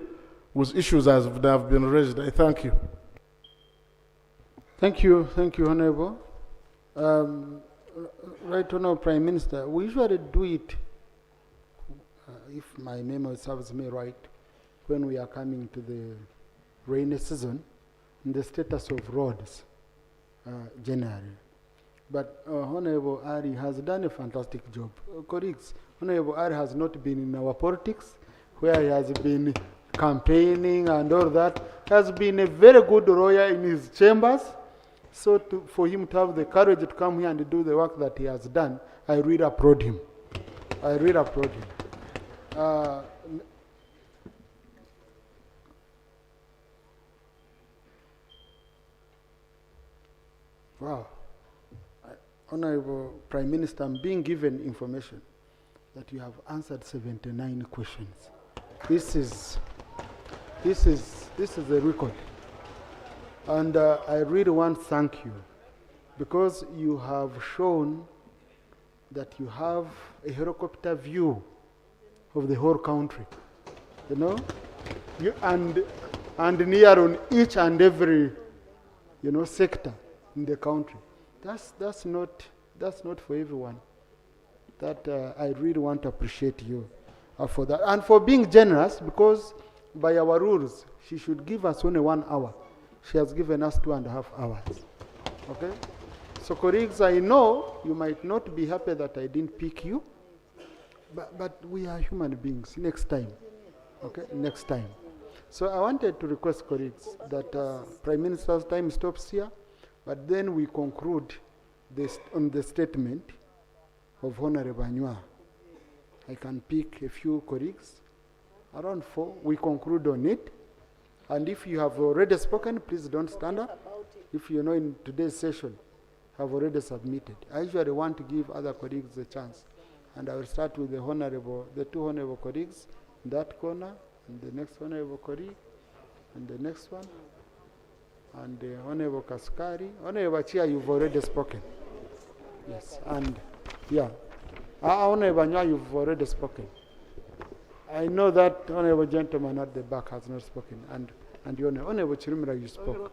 with issues as they have been raised. I thank you. Thank you, Honorable. Right Honorable Prime Minister, we usually do it, if my memory serves me right, when we are coming to the rainy season, in the status of roads, generally. But Honorable Ari has done a fantastic job. Colleagues, Honorable Ari has not been in our politics, where he has been campaigning and all that. He has been a very good lawyer in his chambers. So for him to have the courage to come here and do the work that he has done, I really applaud him. I really applaud him. Wow. Honorable Prime Minister, I'm being given information that you have answered 79 questions. This is a record. And I really want to thank you because you have shown that you have a helicopter view of the whole country. You know? And near on each and every, sector in the country. That's not for everyone. That I really want to appreciate you for that. And for being generous, because by our rules, she should give us only 1 hour. She has given us 2.5 hours. Okay? So colleagues, I know you might not be happy that I didn't pick you, but we are human beings. Next time. Okay? Next time. So I wanted to request colleagues that Prime Minister's time stops here, but then we conclude this on the statement of Honorable Anywa. I can pick a few colleagues, around 4. We conclude on it. And if you have already spoken, please don't stand up. If you know in today's session have already submitted. I usually want to give other colleagues a chance. And I will start with the 2 honorable colleagues in that corner, and the next honorable colleague, and the next one, and the Honorable Kaskari. Honorable Chair, you've already spoken. Yes, and yeah. Honorable Anywa, you've already spoken. I know that honorable gentleman at the back has not spoken, and the honorable Chirimira, you spoke.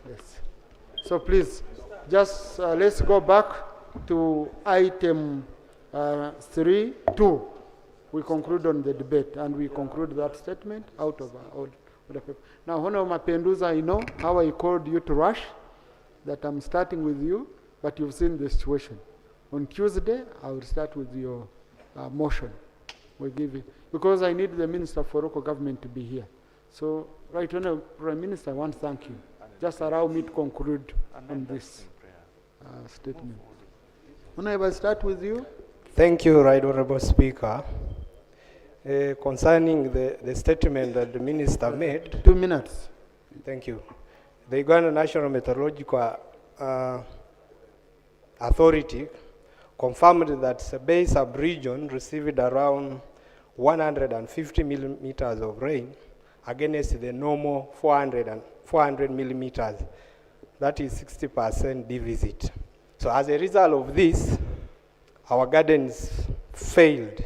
Yes. So please, just let's go back to item 3.2. We conclude on the debate, and we conclude that statement out of the paper. Now, Honorable Mapenduza, I know how I called you to rush, that I'm starting with you, but you've seen the situation. On Tuesday, I will start with your motion. We'll give it, because I need the Minister for Local Government to be here. So, right Honorable Prime Minister, I want to thank you. Just allow me to conclude on this statement. Honorable, I start with you. Thank you, Right Honorable Speaker. Concerning the statement that the Minister made. 2 minutes. Thank you. The Uganda National Meteorological Authority confirmed that Sabei sub-region received around 150 millimeters of rain against the normal 400 millimeters. That is 60% deficit. So as a result of this, our gardens failed.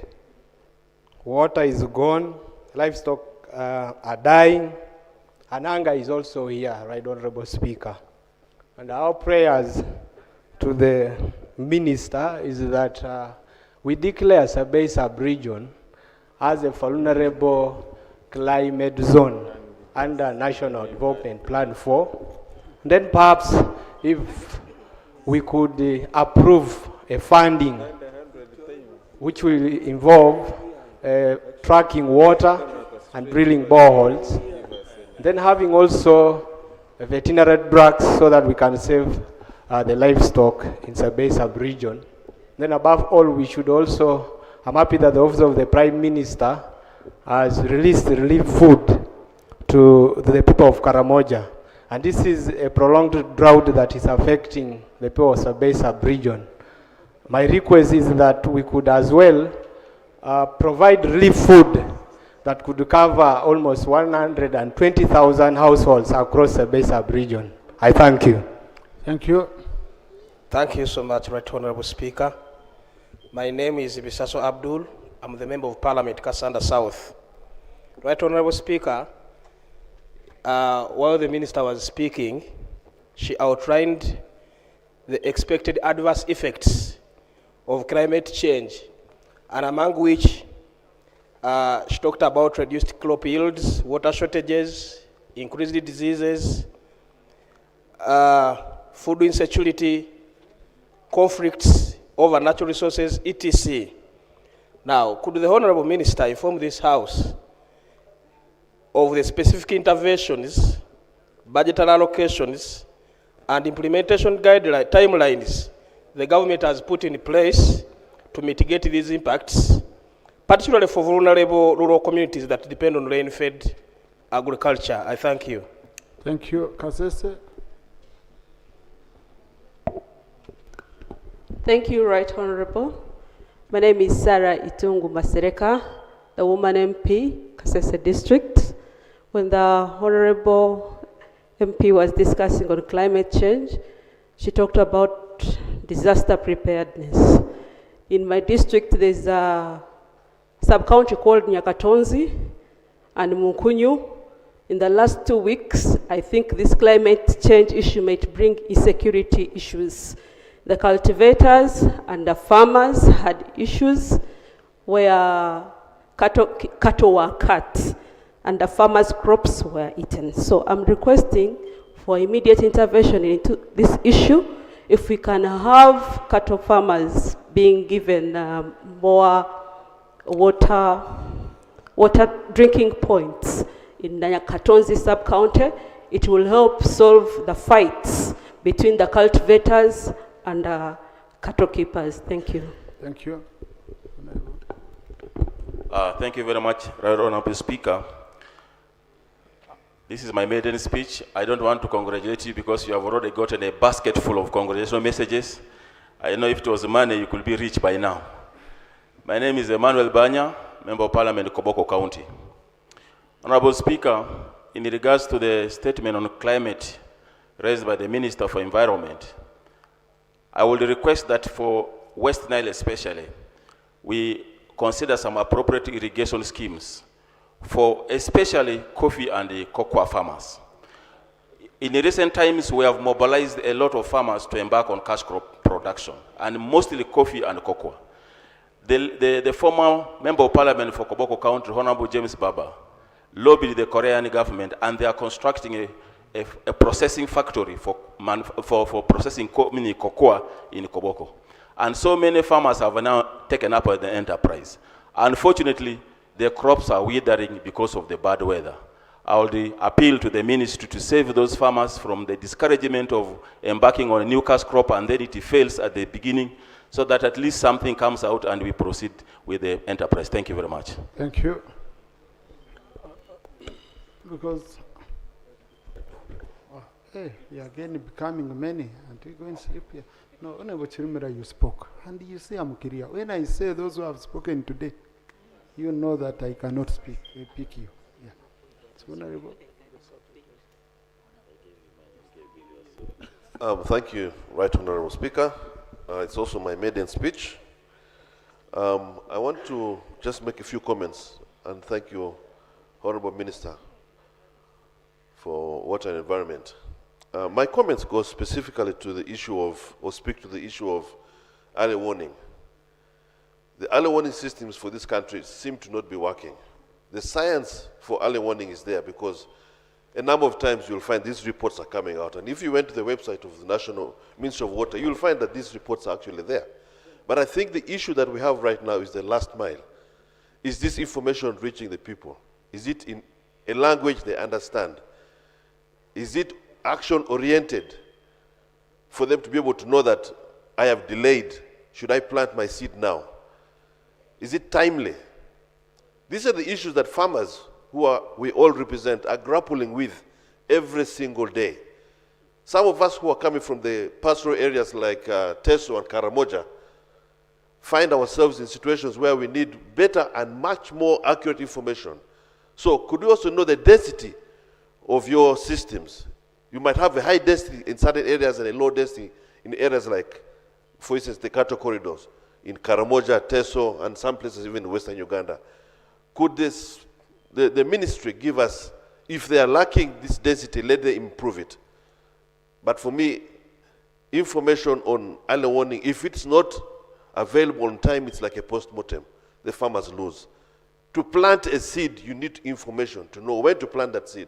Water is gone, livestock are dying, and hunger is also here, Right Honorable Speaker. And our prayers to the Minister is that we declare Sabei sub-region as a vulnerable climate zone under National Development Plan 4. Then perhaps if we could approve a funding which will involve tracking water and drilling boreholes, then having also a veterinary drugs so that we can save the livestock in Sabei sub-region. Then above all, we should also, I'm happy that the Office of the Prime Minister has released relief food to the people of Karamoja. And this is a prolonged drought that is affecting the people of Sabei sub-region. My request is that we could as well provide relief food that could cover almost 120,000 households across Sabei sub-region. I thank you. Thank you. Thank you so much, Right Honorable Speaker. My name is Bisaso Abdul. I'm the Member of Parliament, Kasanda South. Right Honorable Speaker, while the Minister was speaking, she outlined the expected adverse effects of climate change, and among which she talked about reduced crop yields, water shortages, increased diseases, food insecurity, conflicts over natural resources, etc. Now, could the Honorable Minister inform this House of the specific interventions, budgetary allocations, and implementation timelines the government has put in place to mitigate these impacts, particularly for vulnerable rural communities that depend on rain-fed agriculture. I thank you. Thank you. Kasese. Thank you, Right Honorable. My name is Sarah Itungu Masereka, the woman MP, Kasese District. When the Honorable MP was discussing on climate change, she talked about disaster preparedness. In my district, there's a sub-county called Nyakatonzi and Munkunyu. In the last 2 weeks, I think this climate change issue might bring insecurity issues. The cultivators and the farmers had issues where cattle were cut and the farmers' crops were eaten. So I'm requesting for immediate intervention into this issue. If we can have cattle farmers being given more water drinking points in Nyakatonzi sub-county, it will help solve the fights between the cultivators and cattle keepers. Thank you. Thank you. Thank you very much, Right Honorable Speaker. This is my maiden speech. I don't want to congratulate you because you have already gotten a basket full of congratulational messages. I know if it was money, you could be rich by now. My name is Emmanuel Banya, Member of Parliament, Koboko County. Honorable Speaker, in regards to the statement on climate raised by the Minister for Environment, I would request that for West Nile especially, we consider some appropriate irrigation schemes for especially coffee and the cocoa farmers. In recent times, we have mobilized a lot of farmers to embark on cash crop production, and mostly coffee and cocoa. The former Member of Parliament for Koboko County, Honorable James Baba, lobbied the Korean government, and they are constructing a processing factory for processing cocoa in Koboko. And so many farmers have now taken up the enterprise. Unfortunately, their crops are withering because of the bad weather. I will appeal to the ministry to save those farmers from the discouragement of embarking on a new cash crop and then it fails at the beginning, so that at least something comes out and we proceed with the enterprise. Thank you very much. Thank you. Because hey, you're again becoming many, and we go and sleep here. No, Honorable Chirimira, you spoke, and you say I'm clear. When I say those who have spoken today, you know that I cannot speak. I pick you. Yeah. So, Honorable. Thank you, Right Honorable Speaker. It's also my maiden speech. I want to just make a few comments and thank you, Honorable Minister, for Water and Environment. My comments go specifically to the issue of, or speak to the issue of early warning. The early warning systems for this country seem to not be working. The science for early warning is there because a number of times you'll find these reports are coming out. And if you went to the website of the National Ministry of Water, you'll find that these reports are actually there. But I think the issue that we have right now is the last mile. Is this information reaching the people? Is it in a language they understand? Is it action-oriented for them to be able to know that I have delayed? Should I plant my seed now? Is it timely? These are the issues that farmers we all represent are grappling with every single day. Some of us who are coming from the pastoral areas like Teso and Karamoja find ourselves in situations where we need better and much more accurate information. So could we also know the density of your systems? You might have a high density in certain areas and a low density in areas like, for instance, the cattle corridors in Karamoja, Teso, and some places even in Western Uganda. Could the ministry give us, if they are lacking this density, let them improve it. But for me, information on early warning, if it's not available on time, it's like a post-mortem. The farmers lose. To plant a seed, you need information to know when to plant that seed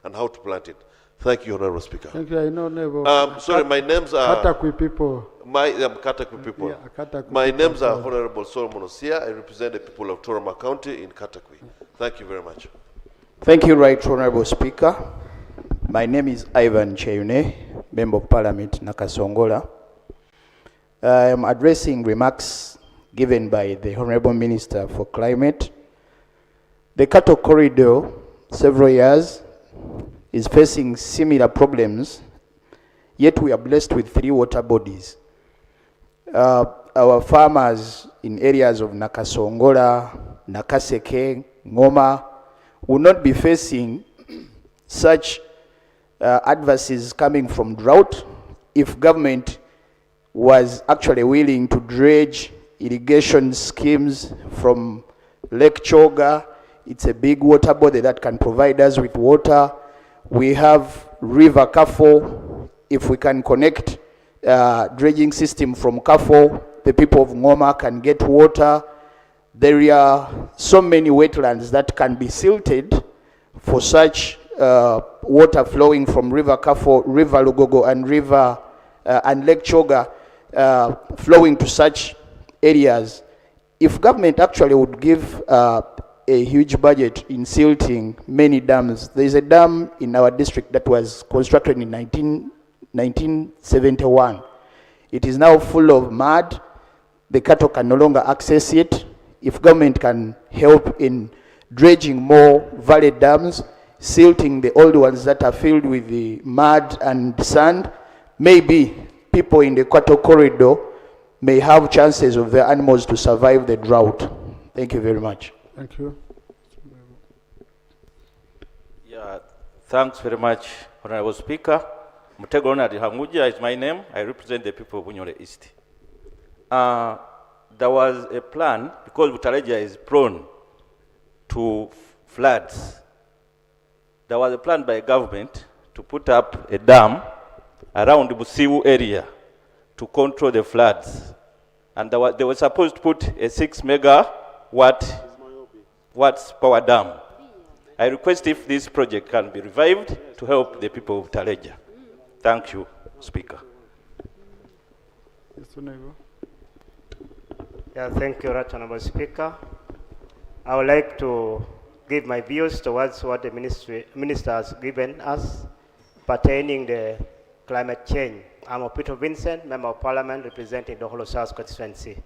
and how to plant it. Thank you, Honorable Speaker. Thank you. I know, neighbor. Sorry, my names are... Katakwi people. Katakwi people. Yeah, Katakwi my people. names are Honorable Solomon Osia. I represent the people of Toroma County in Katakwi. Thank you very much. Thank you, Right Honorable Speaker. My name is Ivan Cheyune, Member of Parliament Nakasongola. I am addressing remarks given by the Honorable Minister for Climate. The cattle corridor, several years, is facing similar problems, yet we are blessed with 3 water bodies. Our farmers in areas of Nakasongola, Nakaseke, Ngoma will not be facing such adverses coming from drought if government was actually willing to dredge irrigation schemes from Lake Choga. It's a big water body that can provide us with water. We have River Kafo. If we can connect dredging system from Kafo, the people of Ngoma can get water. There are so many wetlands that can be silted for such water flowing from River Kafo, River Lugogo, and Lake Choga flowing to such areas. If government actually would give a huge budget in silting many dams, there is a dam in our district that was constructed in 1971. It is now full of mud. The cattle can no longer access it. If government can help in dredging more valley dams, silting the old ones that are filled with the mud and sand, maybe people in the cattle corridor may have chances of their animals to survive the drought. Thank you very much. Thank you. Yeah, thanks very much, Honorable Speaker. Mutego Ronald Hamuja is my name. I represent the people of Bunyore East. There was a plan, because Butaleja is prone to floods. There was a plan by government to put up a dam around the Busiu area to control the floods. And they were supposed to put a 6 megawatt power dam. I request if this project can be revived to help the people of Taleja. Thank you, Speaker. Yeah, thank you, Right Honorable Speaker. I would like to give my views towards what the Minister has given us pertaining the climate change. I'm Peter Vincent, Member of Parliament representing the whole of South constituency.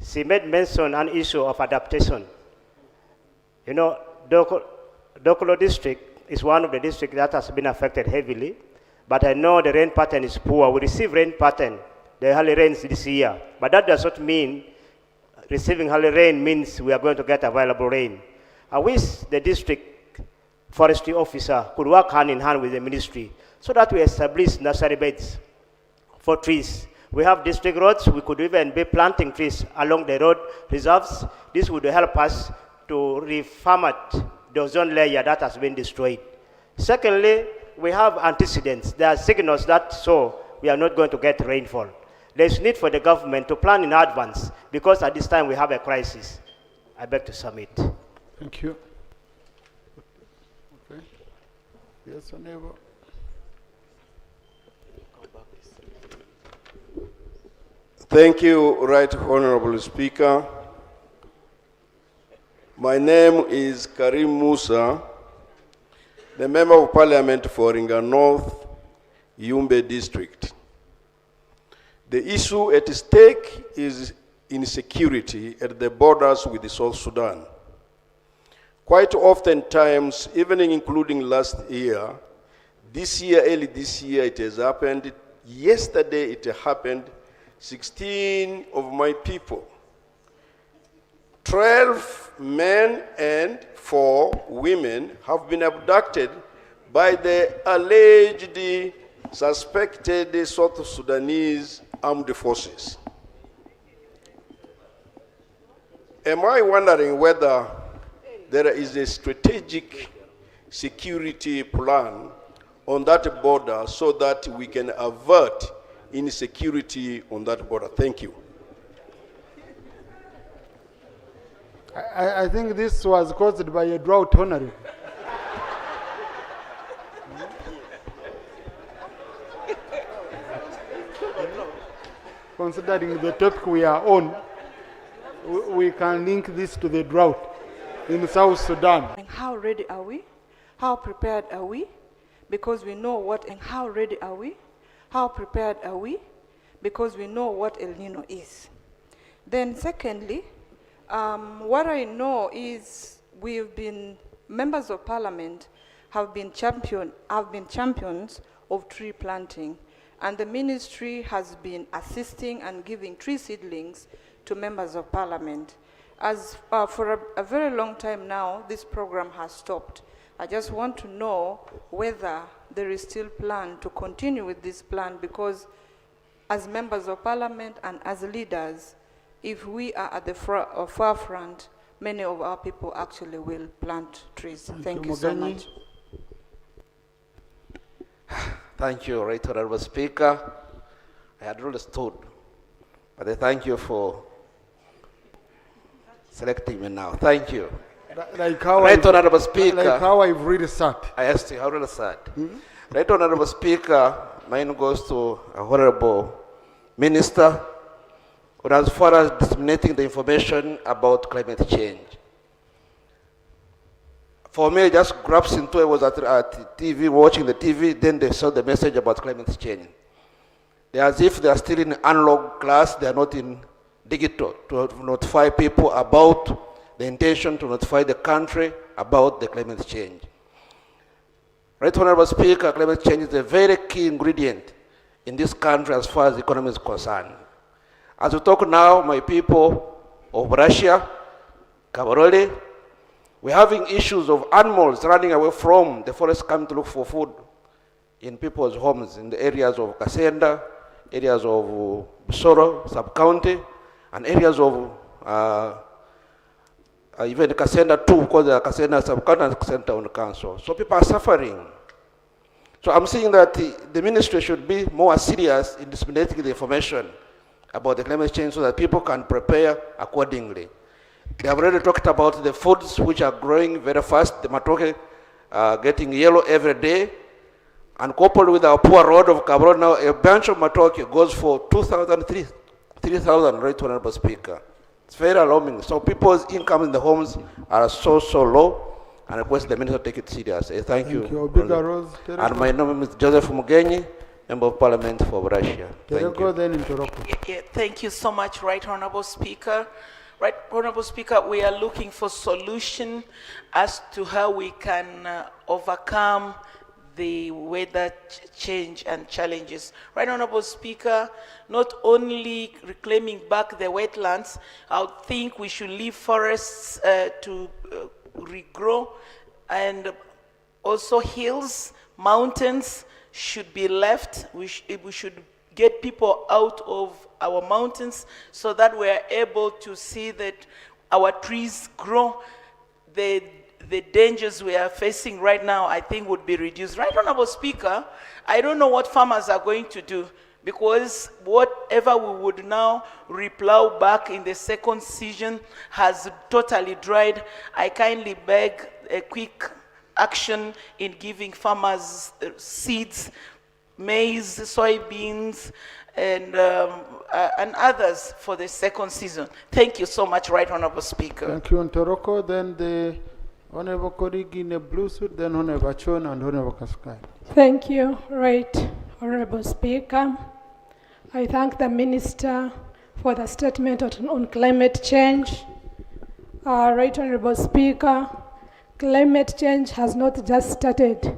She made mention an issue of adaptation. You know, Dokolo district is one of the districts that has been affected heavily, but I know the rain pattern is poor. We receive rain pattern, the early rains this year, but that does not mean receiving early rain means we are going to get available rain. I wish the district forestry officer could work hand in hand with the ministry so that we establish nursery beds for trees. We have district roads. We could even be planting trees along the road reserves. This would help us to reformat the ozone layer that has been destroyed. Secondly, we have antecedents. There are signals that show we are not going to get rainfall. There is need for the government to plan in advance because at this time we have a crisis. I beg to submit. Thank you. Okay. Yes, Honorable. Thank you, Right Honorable Speaker. My name is Karim Musa, the Member of Parliament for Ringa North, Yumbe District. The issue at stake is insecurity at the borders with the South Sudan. Quite often times, even including last year, early this year it has happened. Yesterday it happened. 16 of my people, 12 men and 4 women have been abducted by the alleged suspected South Sudanese armed forces. Am I wondering whether there is a strategic security plan on that border so that we can avert insecurity on that border? Thank you. I think this was caused by a drought, Honorable. Considering the topic we are on, we can link this to the drought in South Sudan. How ready are we? How prepared are we? because we know what and how ready are we, how prepared are we, because we know what El Nino is. Then secondly, what I know is members of parliament have been champions of tree planting, and the ministry has been assisting and giving tree seedlings to members of parliament. As for a very long time now, this program has stopped. I just want to know whether there is still plan to continue with this plan, because as members of parliament and as leaders, if we are at the forefront, many of our people actually will plant trees. Thank you so much. Thank you, Right Honorable Speaker. I had understood, but I thank you for selecting me now. Thank you. Like how Right Honorable Speaker. Like how I've really sat. I asked you, how really sat. Right Honorable Speaker, mine goes to Honorable Minister, as far as disseminating the information about climate change. For me, just grabs into, I was at TV, watching the TV, then they saw the message about climate change. They're as if they are still in analog class, they are not in digital, to notify people about the intention to notify the country about the climate change. Right Honorable Speaker, climate change is a very key ingredient in this country as far as the economy is concerned. As we talk now, my people of Russia, Kabarole, we're having issues of animals running away from the forest, coming to look for food in people's homes in the areas of Kasenda, areas of Busoro, sub-county, and areas of even Kasenda too, because the Kasenda sub-county and Kasenda town council. So people are suffering. So I'm saying that the ministry should be more serious in disseminating the information about the climate change so that people can prepare accordingly. They have already talked about the foods which are growing very fast. The matoke getting yellow every day. And coupled with our poor road of Cabral now, a bunch of matoke goes for 2,000, 3,000, Right Honorable Speaker. It's very alarming. So people's income in the homes are so low, and I request the minister to take it serious. Thank you. And my name is Joseph Mugenyi, Member of Parliament for Russia. Thank you. Thank you so much, Right Honorable Speaker. Right Honorable Speaker, we are looking for solution as to how we can overcome the weather change and challenges. Right Honorable Speaker, not only reclaiming back the wetlands, I think we should leave forests to regrow, and also hills, mountains should be left. We should get people out of our mountains so that we are able to see that our trees grow. The dangers we are facing right now, I think, would be reduced. Right Honorable Speaker, I don't know what farmers are going to do, because whatever we would now replow back in the second season has totally dried. I kindly beg a quick action in giving farmers seeds, maize, soybeans, and others for the second season. Thank you so much, Right Honorable Speaker. Thank you, Ntoroko. Then the Honorable colleague in a blue suit, then Honorable Chon and Honorable Kaskai. Thank you, Right Honorable Speaker. I thank the Minister for the statement on climate change. Right Honorable Speaker, climate change has not just started.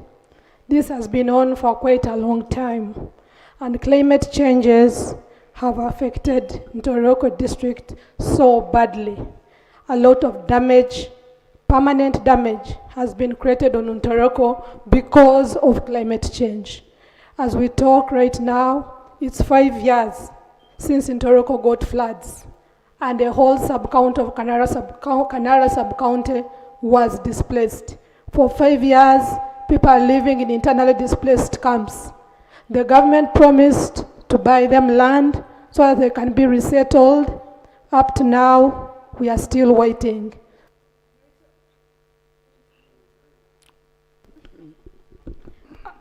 This has been on for quite a long time, and climate changes have affected Ntoroko district so badly. A lot of damage, permanent damage, has been created on Ntoroko because of climate change. As we talk right now, it's 5 years since Ntoroko got floods, and the whole sub-county of Kanara sub-county was displaced. For 5 years, people are living in internally displaced camps. The government promised to buy them land so that they can be resettled. Up to now, we are still waiting.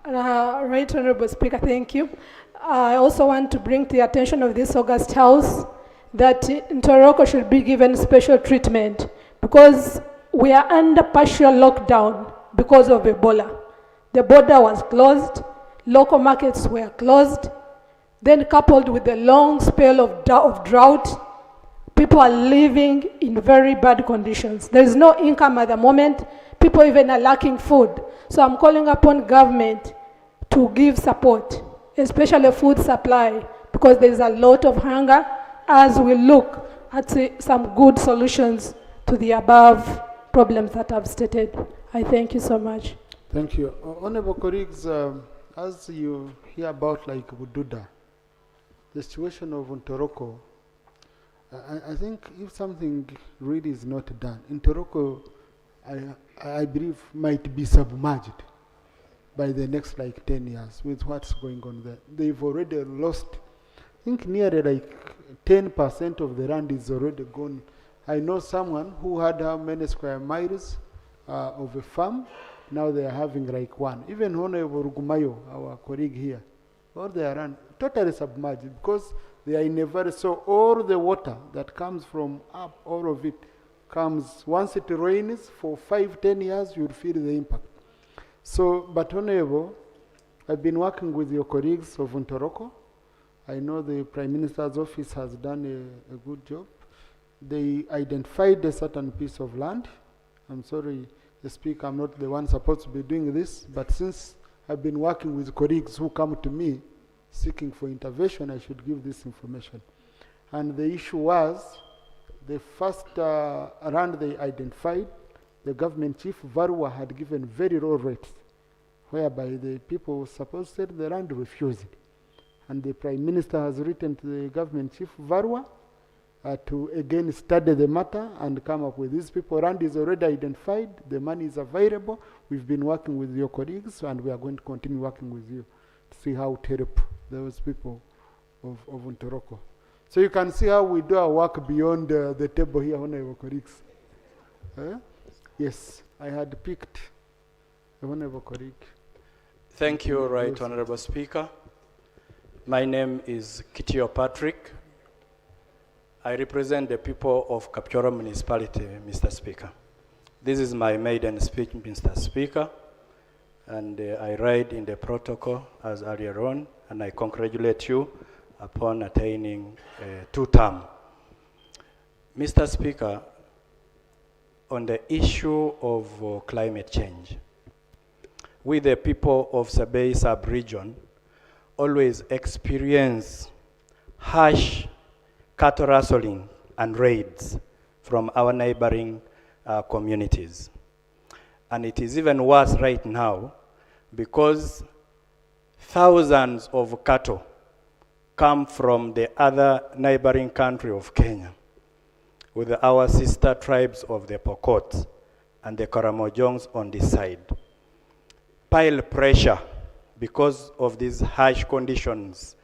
Right Honorable Speaker, thank you. I also want to bring to the attention of this August House that Ntoroko should be given special treatment because we are under partial lockdown because of Ebola. The border was closed, local markets were closed, then coupled with the long spell of drought, people are living in very bad conditions. There is no income at the moment. People even are lacking food. So I'm calling upon government to give support, especially food supply, because there is a lot of hunger as we look at some good solutions to the above problems that I've stated. I thank you so much. Thank you. Honorable colleagues, as you hear about like Bududa, the situation of Ntoroko, I think if something really is not done, Ntoroko, I believe, might be submerged by the next like 10 years with what's going on there. They've already lost, I think nearly like 10% of the land is already gone. I know someone who had how many square miles of a farm. Now they are having like one. Even Honorable Rugumayo, our colleague here, all their land totally submerged because they are in a valley. So all the water that comes from up, all of it comes, once it rains for 5-10 years, you'll feel the impact. So, but Honorable, I've been working with your colleagues of Ntoroko. I know the Prime Minister's office has done a good job. They identified a certain piece of land. I'm sorry, the Speaker, I'm not the one supposed to be doing this, but since I've been working with colleagues who come to me seeking for intervention, I should give this information. And the issue was, the first land they identified, the government chief, Varwa, had given very low rates, whereby the people supposed to the land refused. And the Prime Minister has written to the government chief, Varwa, to again study the matter and come up with these people. Land is already identified, the money is available. We've been working with your colleagues and we are going to continue working with you to see how to help those people of Ntoroko. So you can see how we do our work beyond the table here, honorable colleagues. Yes, I had picked a honorable colleague. Thank you, Right Honorable Speaker. My name is Kitio Patrick. I represent the people of Kapchoro Municipality, Mr. Speaker. This is my maiden speech, Mr. Speaker, and I read in the protocol as earlier on, and I congratulate you upon attaining 2-term. Mr. Speaker, on the issue of climate change, we the people of Sabei sub-region always experience harsh cattle rustling and raids from our neighboring communities. And it is even worse right now because thousands of cattle come from the other neighboring country of Kenya with our sister tribes of the Pokot and the Karamojongs on this side. Pile pressure because of these harsh conditions.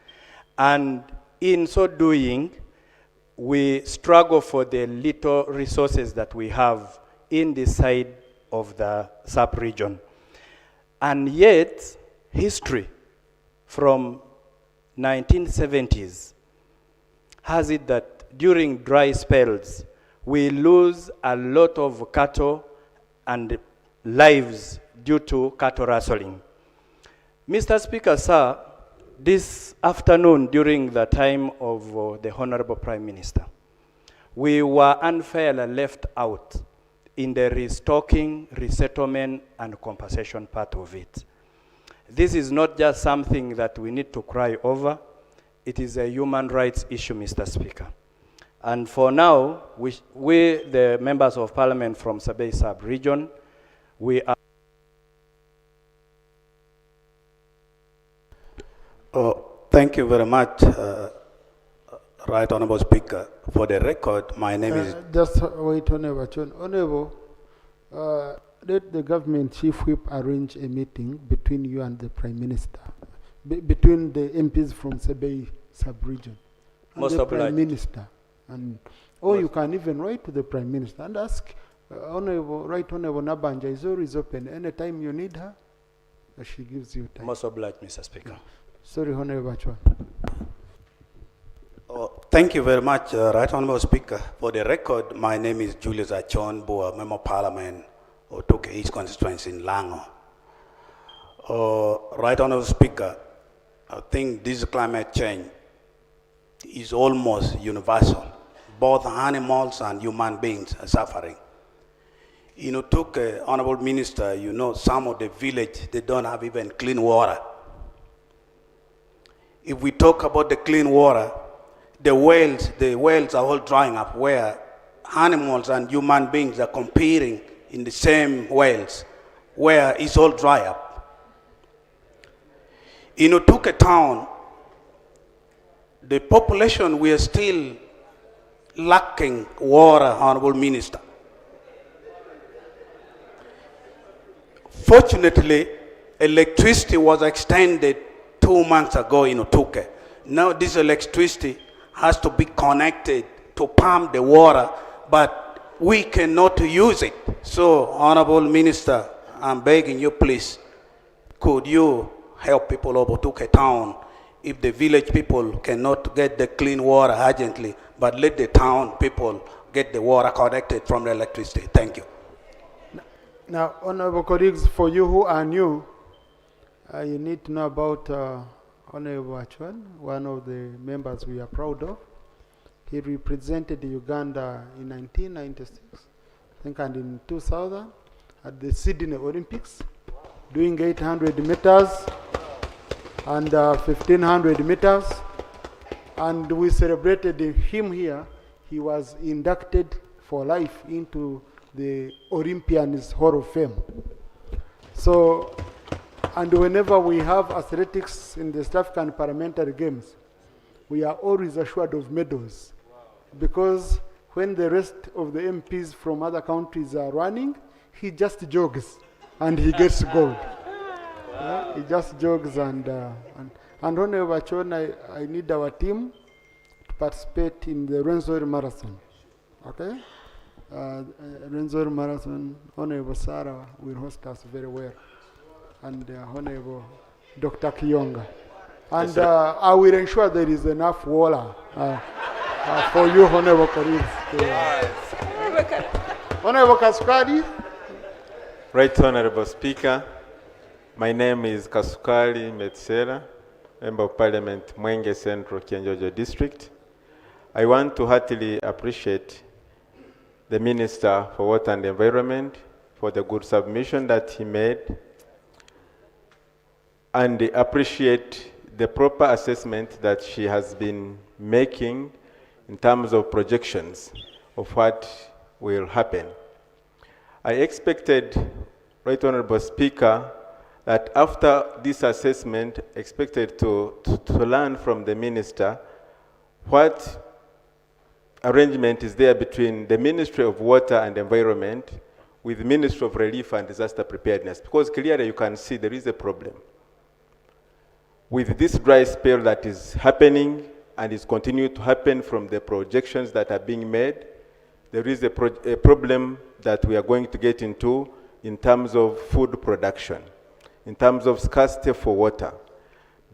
And in so doing, we struggle for the little resources that we have in this side of the sub-region. And yet, history from 1970s has it that during dry spells, we lose a lot of cattle and lives due to cattle rustling. Mr. Speaker, sir, this afternoon during the time of the Honorable Prime Minister, we were unfairly left out in the restocking, resettlement, and compensation part of it. This is not just something that we need to cry over. It is a human rights issue, Mr. Speaker. And for now, we the members of parliament from Sabei sub-region, we are Thank you very much, Right Honorable Speaker. For the record, my name is... Just wait, Honorable Chon. Honorable, let the government chief whip arrange a meeting between you and the Prime Minister, between the MPs from Sabei sub-region and Most the obliged. Prime Minister. And, or you can even write to the Prime Minister and ask, Honorable, Right Honorable Nabanja is always open. Anytime you need her, she gives you time. most obliged, Mr. Speaker. Sorry, Honorable Chon. Thank you very much, Right Honorable Speaker. For the record, my name is Julius Achon Boa, Member of Parliament, Otoke East Constituency in Lango. Right Honourable Speaker, I think this climate change is almost universal. Both animals and human beings are suffering. You know, Honourable Minister, you know, some of the village, they don't have even clean water. If we talk about the clean water, the wells are all drying up where animals and human beings are competing in the same wells where it's all dry up. In Otuke town, the population, we are still lacking water, Honorable Minister. Fortunately, electricity was extended 2 months ago in Otuke. Now this electricity has to be connected to pump the water, but we cannot use it. So, Honorable Minister, I'm begging you, please, could you help people of Otuke town if the village people cannot get the clean water urgently, but let the town people get the water connected from the electricity. Thank you. Now, honorable colleagues, for you who are new, you need to know about Honorable Achwan, one of the members we are proud of. He represented Uganda in 1996, I think, and in 2000 at the Sydney Olympics, doing 800 meters and 1500 meters. And we celebrated him here. He was inducted for life into the Olympians Hall of Fame. So, and whenever we have athletics in the South African Parliamentary Games, we are always assured of medals. Because when the rest of the MPs from other countries are running, he just jogs and he gets gold. Yeah, he just jogs and Honorable Achon, I need our team to participate in the Rwenzori Marathon. Okay? Rwenzori Marathon, Honorable Sarah will host us very well. And Honorable Dr. Kiyonga. And I will ensure there is enough water for you, Honorable colleagues. Honorable Kasukari. Right Honorable Speaker, my name is Kasukari Metsera, Member of Parliament, Mwenge Central, Kianjojo District. I want to heartily appreciate the Minister for Water and Environment for the good submission that he made, and appreciate the proper assessment that she has been making in terms of projections of what will happen. I expected, Right Honorable Speaker, that after this assessment, expected to learn from the Minister what arrangement is there between the Ministry of Water and Environment with the Ministry of Relief and Disaster Preparedness, because clearly you can see there is a problem. With this dry spell that is happening and is continuing to happen from the projections that are being made, there is a problem that we are going to get into in terms of food production, in terms of scarcity for water.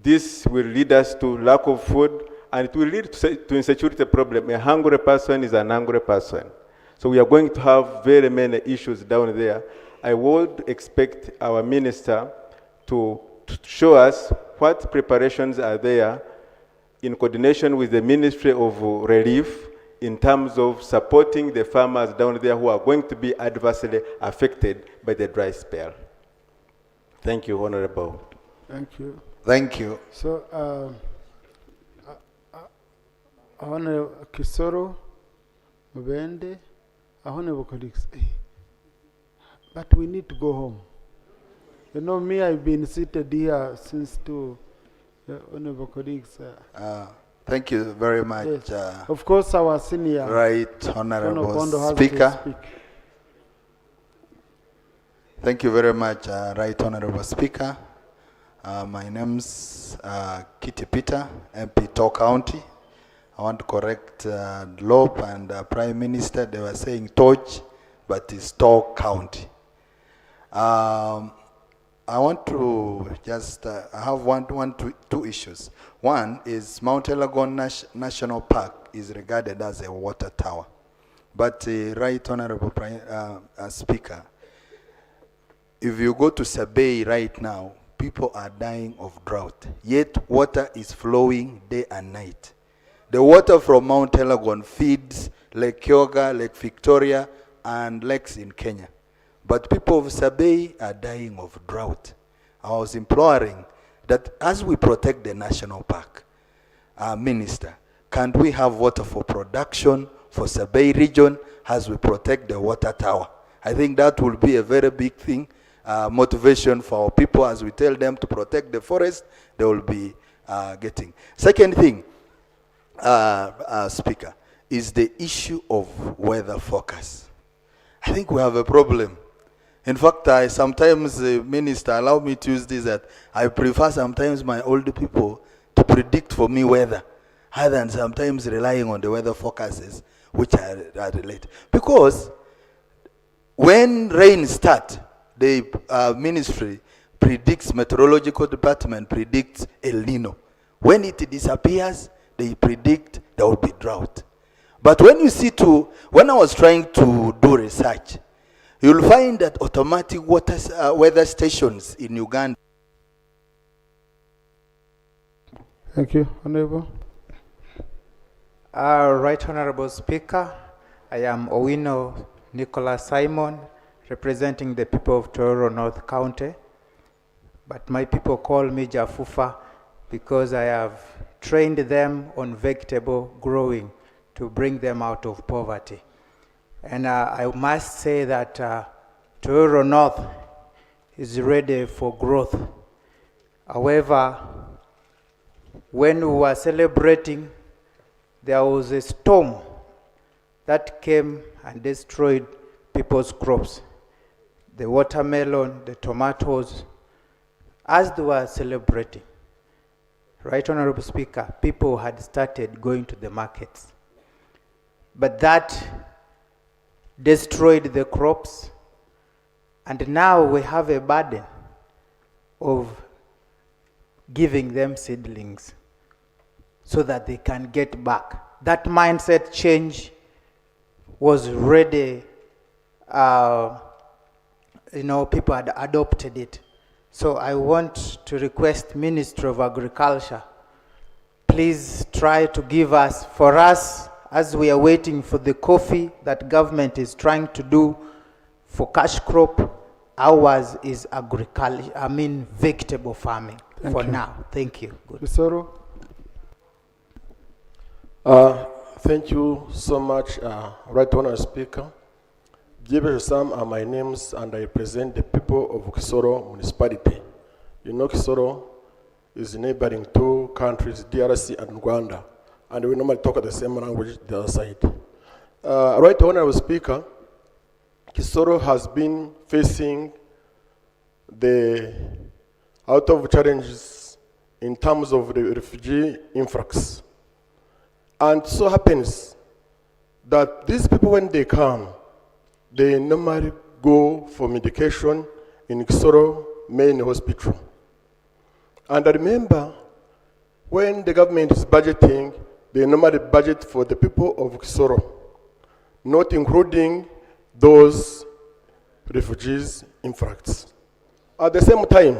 This will lead us to lack of food, and it will lead to insecurity problem. A hungry person is an hungry person. So we are going to have very many issues down there. I would expect our minister to show us what preparations are there in coordination with the Ministry of Relief in terms of supporting the farmers down there who are going to be adversely affected by the dry spell. Thank you, Honorable. Thank you. Thank you. So, Honorable Kisoro, Mubende, Honorable colleagues, but we need to go home. You know me, I've been seated here since two, honorable colleagues. Thank you very much. Yes. Of course, our senior. Right, Honorable Speaker. Thank you very much, Right Honorable Speaker. My name's Kitty Peter, MP Tor County. I want to correct Lope and Prime Minister. They were saying Torch, but it's Tor County. I want to just I have two issues. One is Mount Elgon National Park is regarded as a water tower. But Right Honorable Speaker, if you go to survey right now, people are dying of drought, yet water is flowing day and night. The water from Mount Elgon feeds Lake Kyoga, Lake Victoria, and lakes in Kenya. But people of Sabei are dying of drought. I was imploring that as we protect the national park, Minister, can't we have water for production for Sabei region as we protect the water tower? I think that will be a very big thing, motivation for our people as we tell them to protect the forest, they will be getting. Second thing, Speaker, is the issue of weather forecast. I think we have a problem. In fact, I sometimes, Minister, allow me to use this, that I prefer sometimes my older people to predict for me weather, other than sometimes relying on the weather forecasts, which are related. Because when rain starts, the ministry predicts, meteorological department predicts El Nino. When it disappears, they predict there will be drought. But when you see when I was trying to do research, you'll find that automatic weather stations in Uganda. Thank you, Honorable. Right Honorable Speaker, I am Owino Nicholas Simon, representing the people of Tororo North County. But my people call me Jafufa because I have trained them on vegetable growing to bring them out of poverty. And I must say that Tororo North is ready for growth. However, when we were celebrating, there was a storm that came and destroyed people's crops. The watermelon, the tomatoes, as they were celebrating. Right, Honorable Speaker, people had started going to the markets. But that destroyed the crops, and now we have a burden of giving them seedlings so that they can get back. That mindset change was ready, people had adopted it. So I want to request Ministry of Agriculture, please try to give us, for us, as we are waiting for the coffee that government is trying to do for cash crop, ours is agriculture, vegetable farming for now. Thank you. Good. Bisoro. Thank you so much, Right Honourable Speaker. Jibe Sam are my names, and I represent the people of Kisoro municipality. You know, Kisoro is neighboring two countries, DRC and Uganda, and we normally talk the same language the other side. Right Honourable Speaker, Kisoro has been facing the out of challenges in terms of the refugee influx. And so happens that these people, when they come, they normally go for medication in Kisoro main hospital. And I remember when the government is budgeting, they normally budget for the people of Kisoro, not including those refugees influx. At the same time,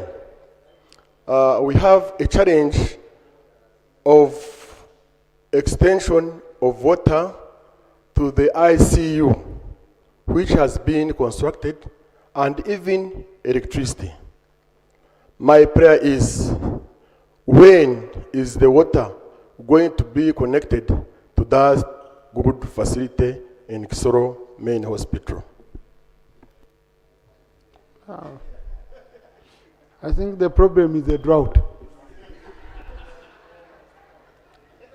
we have a challenge of extension of water to the ICU, which has been constructed, and even electricity. My prayer is, when is the water going to be connected to that good facility in Kisoro main hospital? I think the problem is the drought.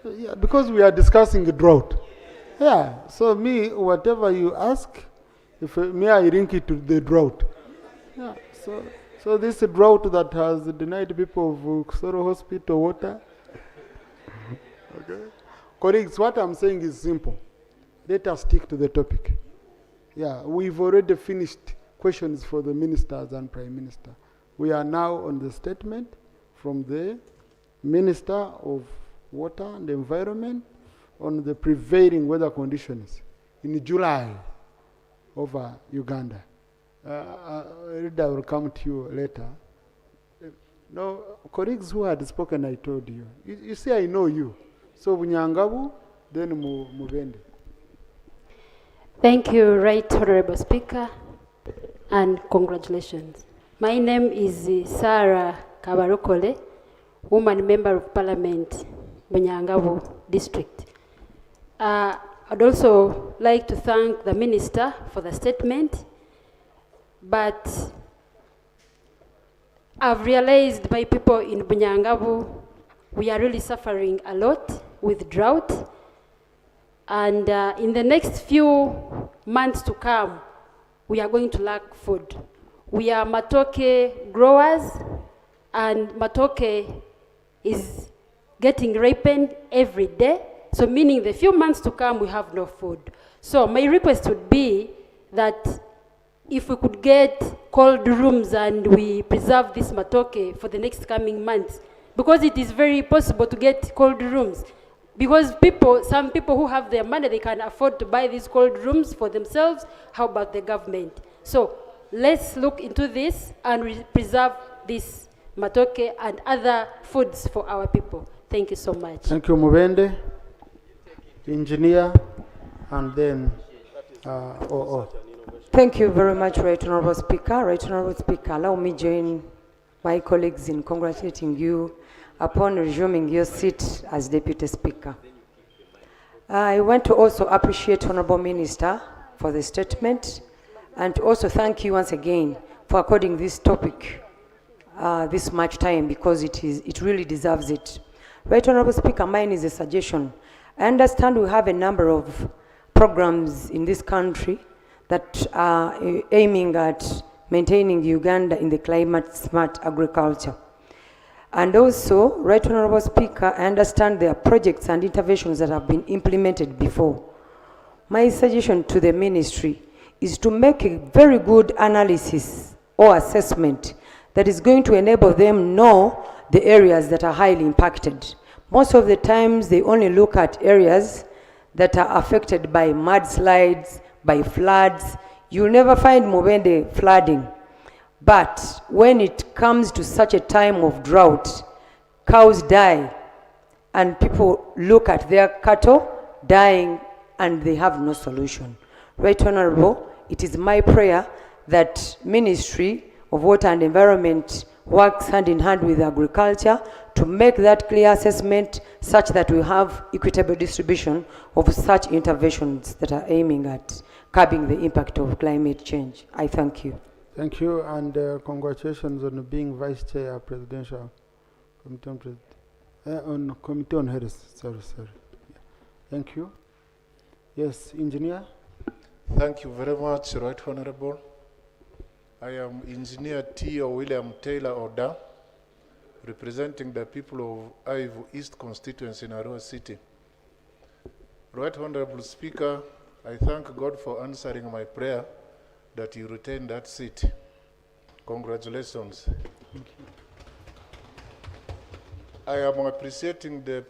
Yeah, because we are discussing the drought. Yeah, so whatever you ask, I link it to the drought. Yeah, so this drought that has denied people of Kisoro Hospital water. Okay. Colleagues, what I'm saying is simple. Let us stick to the topic. Yeah, we've already finished questions for the ministers and Prime Minister. We are now on the statement from the Minister of Water and Environment on the prevailing weather conditions in July over Uganda. I will come to you later. No, colleagues who had spoken, I told you. You see, I know you. So, Bunyangabu, then Mubende. Thank you, Right Honorable Speaker, and congratulations. My name is Sarah Kabarokole, Woman Member of Parliament, Bunyangabu District. I'd also like to thank the Minister for the statement, but I've realized my people in Bunyangabu, we are really suffering a lot with drought. And in the next few months to come, we are going to lack food. We are matoke growers, and matoke is getting ripened every day. So meaning the few months to come, we have no food. So my request would be that if we could get cold rooms and we preserve this matoke for the next coming months, because it is very possible to get cold rooms. Because some people who have their money, they can afford to buy these cold rooms for themselves. How about the government? So let's look into this and preserve this matoke and other foods for our people. Thank you so much. Thank you, Mubende. Engineer, and then Thank you very much, Right Honorable Speaker. Right Honorable Speaker, allow me join my colleagues in congratulating you upon resuming your seat as Deputy Speaker. I want to also appreciate Honorable Minister for the statement, and also thank you once again for according this topic this much time, because it really deserves it. Right Honorable Speaker, mine is a suggestion. I understand we have a number of programs in this country that are aiming at maintaining Uganda in the climate smart agriculture. And also, Right Honorable Speaker, I understand there are projects and interventions that have been implemented before. My suggestion to the ministry is to make a very good analysis or assessment that is going to enable them know the areas that are highly impacted. Most of the times they only look at areas that are affected by mudslides, by floods. You'll never find Mubende flooding. But when it comes to such a time of drought, cows die and people look at their cattle dying and they have no solution. Right Honorable, it is my prayer that Ministry of Water and Environment works hand in hand with agriculture to make that clear assessment such that we have equitable distribution of such interventions that are aiming at curbing the impact of climate change. I thank you. Thank you, and congratulations on being Vice Chair, Presidential Committee on Committee on Health. Sorry. Yeah. Thank you. Yes, Engineer. Thank you very much, Right Honorable. I am Engineer T. William Taylor Oda, representing the people of Ivu East constituency in Arua City. Right Honorable Speaker, I thank God for answering my prayer that you retain that seat. Congratulations. Thank you. I am appreciating the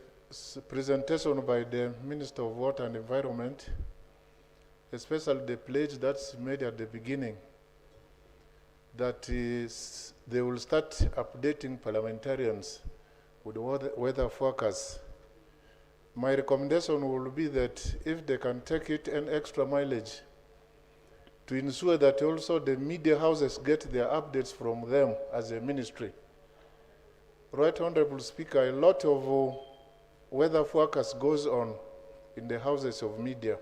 presentation by the Minister of Water and Environment, especially the pledge that's made at the beginning, that is, they will start updating parliamentarians with weather forecasts. My recommendation will be that if they can take it an extra mileage, to ensure that also the media houses get their updates from them as a ministry. Right Honorable Speaker, a lot of weather forecast goes on in the houses of media.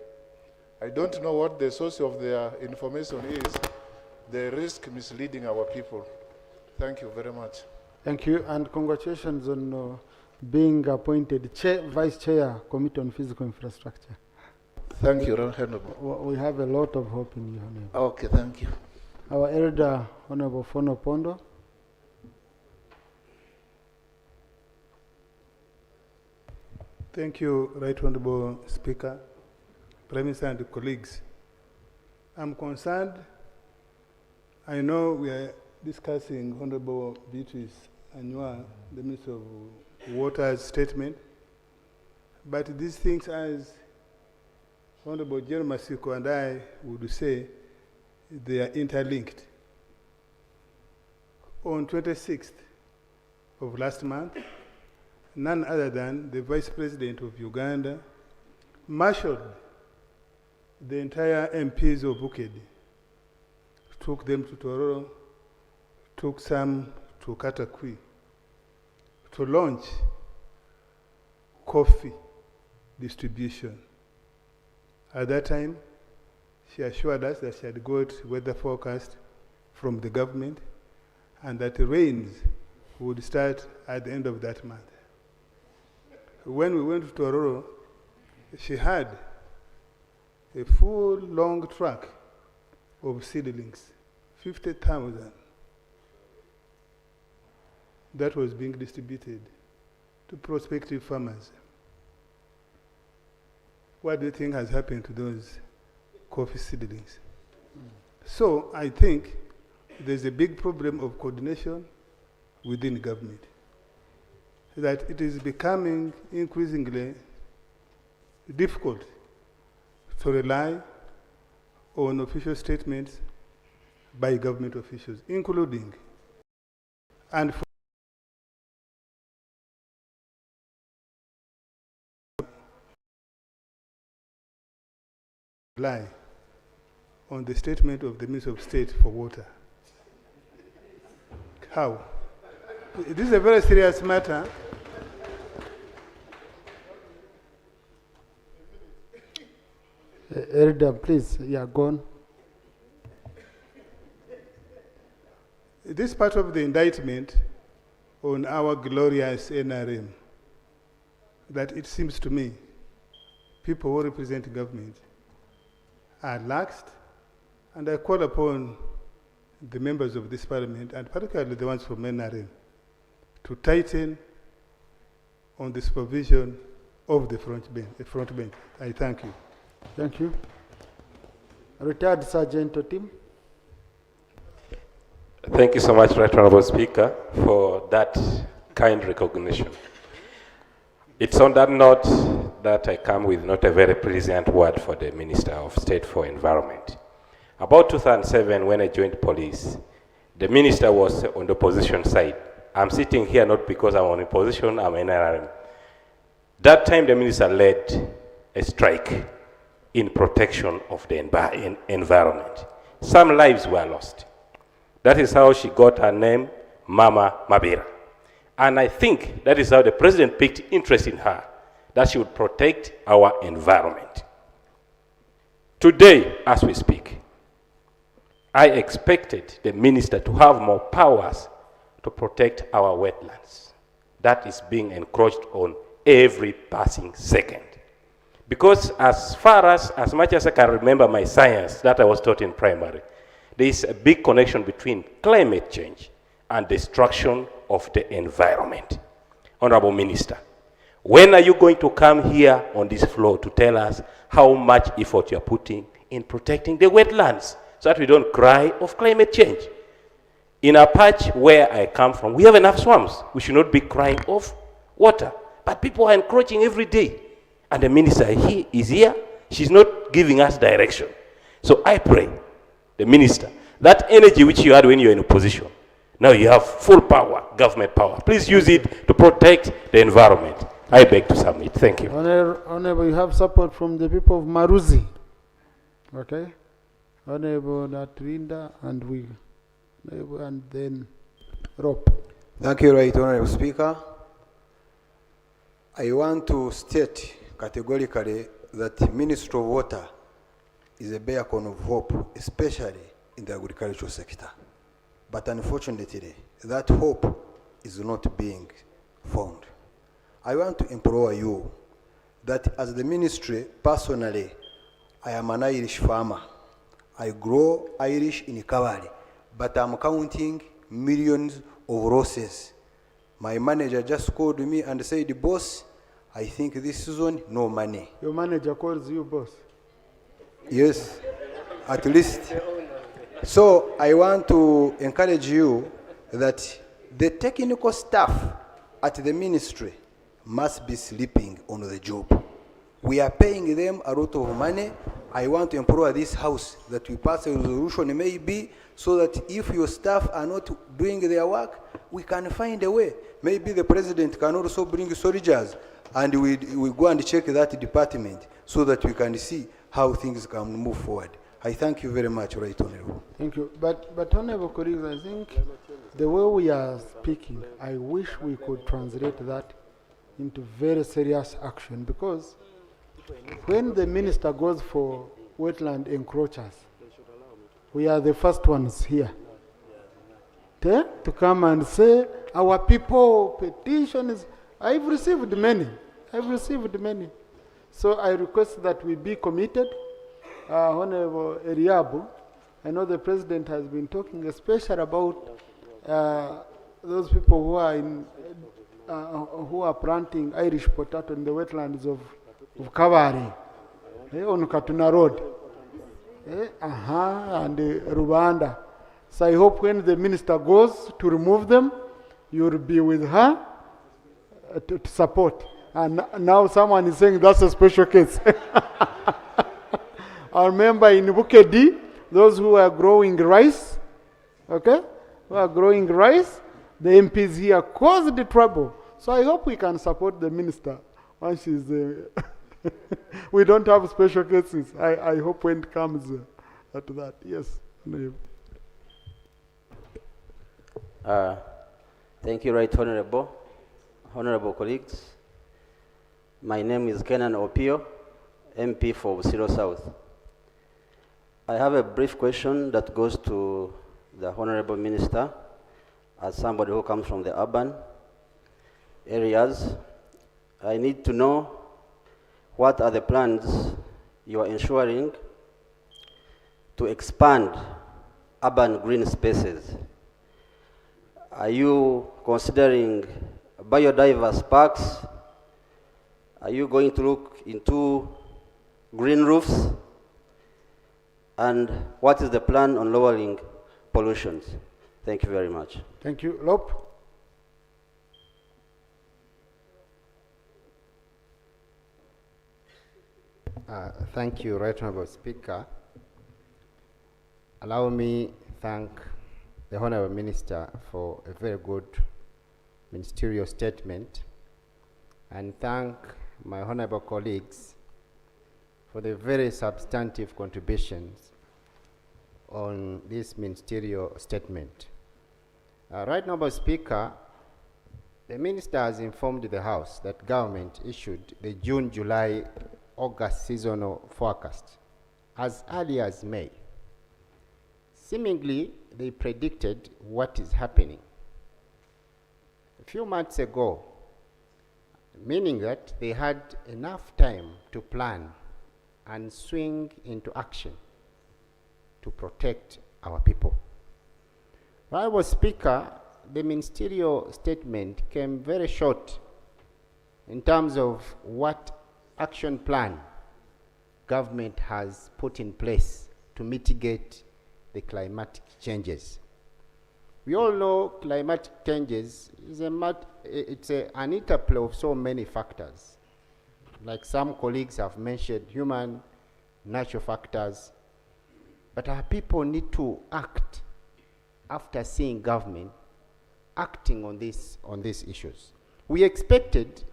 I don't know what the source of their information is. They risk misleading our people. Thank you very much. Thank you, and congratulations on being appointed Vice Chair, Committee on Physical Infrastructure. Thank you, Honorable. We have a lot of hope in you, Honorable. Okay, thank you. Our elder, Honorable Fono Pondo. Thank you, Right Honorable Speaker, Prime Minister and colleagues. I'm concerned. I know we are discussing Honorable Beatrice Anua, the Minister of Water's statement, but these things, as Honorable Jeremy Masiko and I would say, they are interlinked. On 26th, of last month, none other than the Vice President of Uganda marshaled the entire MPs of Bukedi, took them to Tororo, took some to Katakwi to launch coffee distribution. At that time, she assured us that she had got weather forecast from the government and that the rains would start at the end of that month. When we went to Tororo, she had a full long truck of seedlings, 50,000, that was being distributed to prospective farmers. What do you think has happened to those coffee seedlings? So I think there's a big problem of coordination within government, that it is becoming increasingly difficult to rely on official statements by government officials, including and rely on the statement of the Minister of State for Water. How? This is a very serious matter. Elder, please, you are gone. This part of the indictment on our glorious NRM, that it seems to me people who represent government are laxed, and I call upon the members of this parliament, and particularly the ones from NRM, to tighten on the supervision of the front bench. I thank you. Thank you. Retired Sergeant Tim. Thank you so much, Right Honorable Speaker, for that kind recognition. It's on that note that I come with not a very pleasant word for the Minister of State for Environment. About 2007, when I joined police, the minister was on the opposition side. I'm sitting here not because I'm on opposition, I'm an NRM. That time, the minister led a strike in protection of the environment. Some lives were lost. That is how she got her name, Mama Mabira. And I think that is how the president picked interest in her, that she would protect our environment. Today, as we speak, I expected the minister to have more powers to protect our wetlands. That is being encroached on every passing second. Because as much as I can remember my science that I was taught in primary, there is a big connection between climate change and destruction of the environment. Honorable Minister, when are you going to come here on this floor to tell us how much effort you're putting in protecting the wetlands so that we don't cry of climate change? In a patch where I come from, we have enough swamps. We should not be crying of water. But people are encroaching every day. And the minister is here. She's not giving us direction. So I pray, the minister, that energy which you had when you were in opposition, now you have full power, government power. Please use it to protect the environment. I beg to submit. Thank you. Honorable, you have support from the people of Maruzi. Okay? Honorable Natrinda and then Rob. Thank you, Right Honorable Speaker. I want to state categorically that the Ministry of Water is a beacon of hope, especially in the agricultural sector. But unfortunately, that hope is not being found. I want to implore you that as the ministry, personally, I am an Irish farmer. I grow Irish in Kawali, but I'm counting millions of losses. My manager just called me and said, boss, I think this season, no money. Your manager calls you boss? Yes, at least. So I want to encourage you that the technical staff at the ministry must be sleeping on the job. We are paying them a lot of money. I want to implore this house that we pass a resolution maybe so that if your staff are not doing their work, we can find a way maybe the president can also bring soldiers and we go and check that department so that we can see how things can move forward. I thank you very much, Right Honorable. Thank you. But honorable colleagues, I think the way we are speaking, I wish we could translate that into very serious action, because when the minister goes for wetland encroachers, we are the first ones here to come and say our people petitions. I've received many. So I request that we be committed. Honorable Eriabu, I know the president has been talking especially about those people who are who are planting Irish potato in the wetlands of Kavari, on Katuna Road, and Rwanda. So I hope when the minister goes to remove them, you'll be with her to support. And now someone is saying that's a special case. I remember in Bukedi, those who are growing rice, the MPs here caused the trouble. So I hope we can support the minister once she's we don't have special cases. I hope when it comes to that. Yes. Thank you, Right Honorable. Honorable colleagues, my name is Kenan Opio, MP for Busiro South. I have a brief question that goes to the Honorable Minister as somebody who comes from the urban areas. I need to know what are the plans you are ensuring to expand urban green spaces. Are you considering biodiverse parks? Are you going to look into green roofs? And what is the plan on lowering pollutions? Thank you very much. Thank you. Lop. Thank you, Right Honorable Speaker. Allow me thank the Honorable Minister for a very good ministerial statement, and thank my honorable colleagues for the very substantive contributions on this ministerial statement. Right Honorable Speaker, the Minister has informed the House that government issued the June, July, August seasonal forecast as early as May. Seemingly, they predicted what is happening a few months ago, meaning that they had enough time to plan and swing into action to protect our people. Honorable Speaker, the ministerial statement came very short in terms of what action plan government has put in place to mitigate the climatic changes. We all know climatic changes is an interplay of so many factors. Like some colleagues have mentioned, human, natural factors. But our people need to act after seeing government acting on these issues. We expected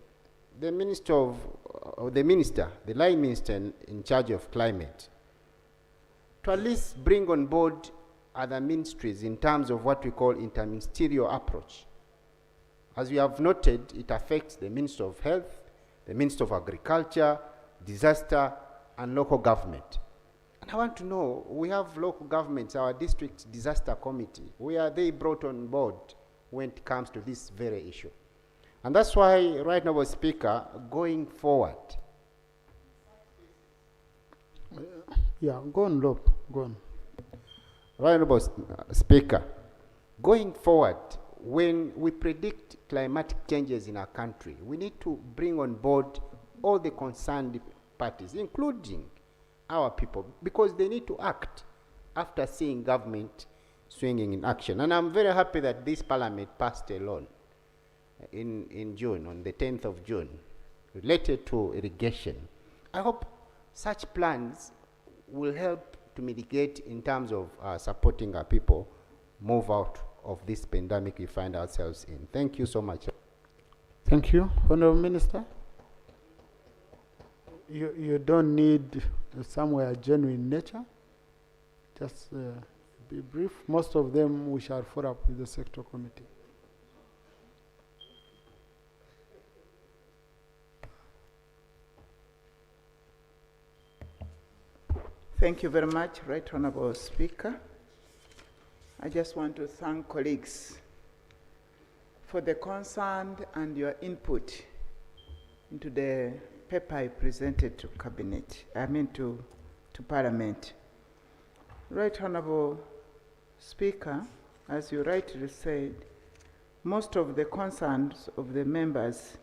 the the line minister in charge of climate, to at least bring on board other ministries in terms of what we call interministerial approach. As we have noted, it affects the Minister of Health, the Minister of Agriculture, Disaster, and local government. And I want to know, we have local governments, our district disaster committee, where are they brought on board when it comes to this very issue? And that's why, right now, Speaker, going forward. Yeah, go on, Lop, go on. Right now, Speaker, going forward, when we predict climatic changes in our country, we need to bring on board all the concerned parties, including our people, because they need to act after seeing government swinging in action. And I'm very happy that this parliament passed a law in June, on the 10th of June, related to irrigation. I hope such plans will help to mitigate in terms of supporting our people move out of this pandemic we find ourselves in. Thank you so much. Thank you. Honorable Minister. You don't need somewhere genuine nature. Just be brief. Most of them we shall follow up with the sector committee. Thank you very much, Right Honorable Speaker. I just want to thank colleagues for the concern and your input into the paper I presented to Parliament. Right Honorable Speaker, as you rightly said, most of the concerns of the members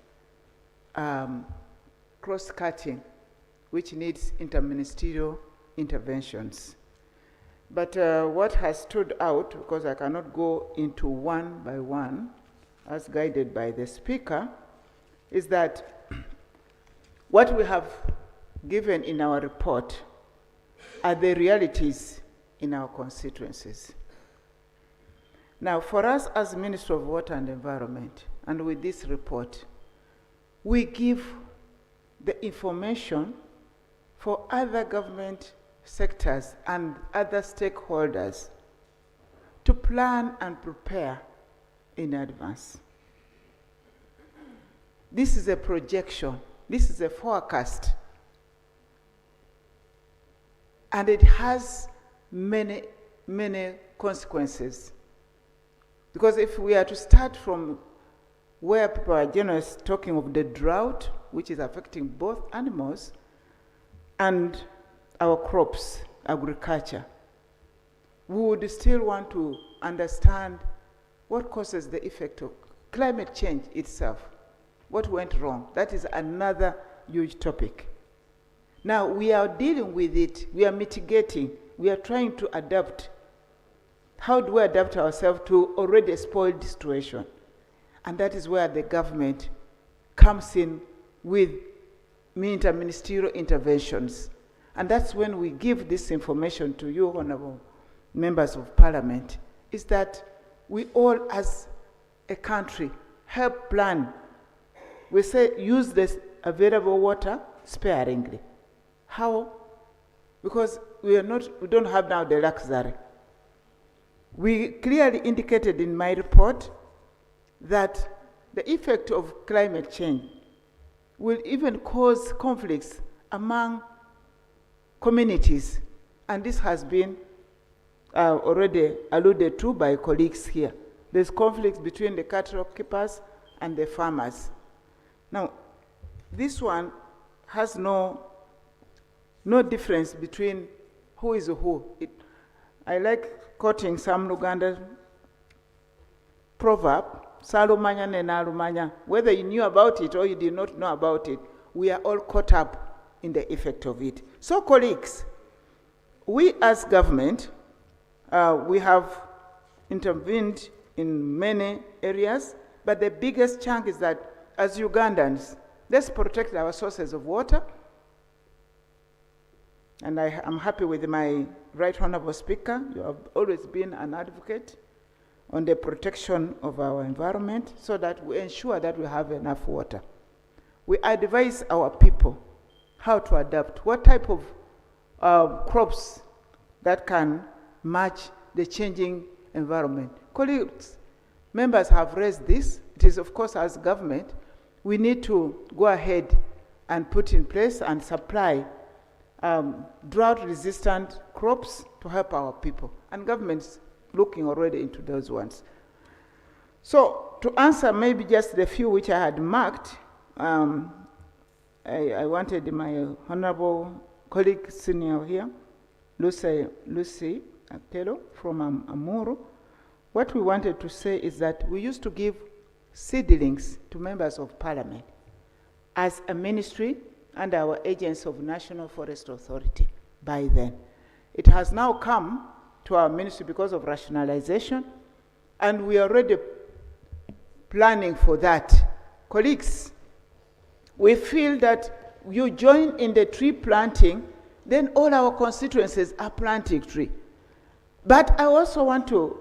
are cross-cutting, which needs interministerial interventions. But what has stood out, because I cannot go into one by one, as guided by the Speaker, is that what we have given in our report are the realities in our constituencies. Now, for us as Minister of Water and Environment, and with this report, we give the information for other government sectors and other stakeholders to plan and prepare in advance. This is a projection. This is a forecast. And it has many, many consequences. Because if we are to start from where people are generally talking of the drought, which is affecting both animals and our crops, agriculture, we would still want to understand what causes the effect of climate change itself. What went wrong? That is another huge topic. Now, we are dealing with it, we are mitigating, we are trying to adapt. How do we adapt ourselves to already a spoiled situation? And that is where the government comes in with interministerial interventions. And that's when we give this information to you, honorable members of parliament, is that we all as a country help plan. We say use this available water sparingly. How? Because we don't have now the luxury. We clearly indicated in my report that the effect of climate change will even cause conflicts among communities, and this has been already alluded to by colleagues here. There's conflicts between the cattle keepers and the farmers. Now, this one has no difference between who is who. I like quoting some Uganda proverb, Salumanya ne Nalumanya. Whether you knew about it or you did not know about it, we are all caught up in the effect of it. So, colleagues, we as government, we have intervened in many areas, but the biggest chunk is that as Ugandans, let's protect our sources of water. And I am happy with my Right Honorable Speaker. You have always been an advocate on the protection of our environment so that we ensure that we have enough water. We advise our people how to adapt, what type of crops that can match the changing environment. Colleagues, members have raised this. It is, of course, as government, we need to go ahead and put in place and supply drought-resistant crops to help our people. And government's looking already into those ones. So to answer maybe just the few which I had marked, I wanted my honorable colleague senior here, Lucy Akelo from Amuru. What we wanted to say is that we used to give seedlings to members of parliament as a ministry and our agents of National Forest Authority by then. It has now come to our ministry because of rationalization, and we are already planning for that. Colleagues, we feel that you join in the tree planting, then all our constituencies are planting tree. But I also want to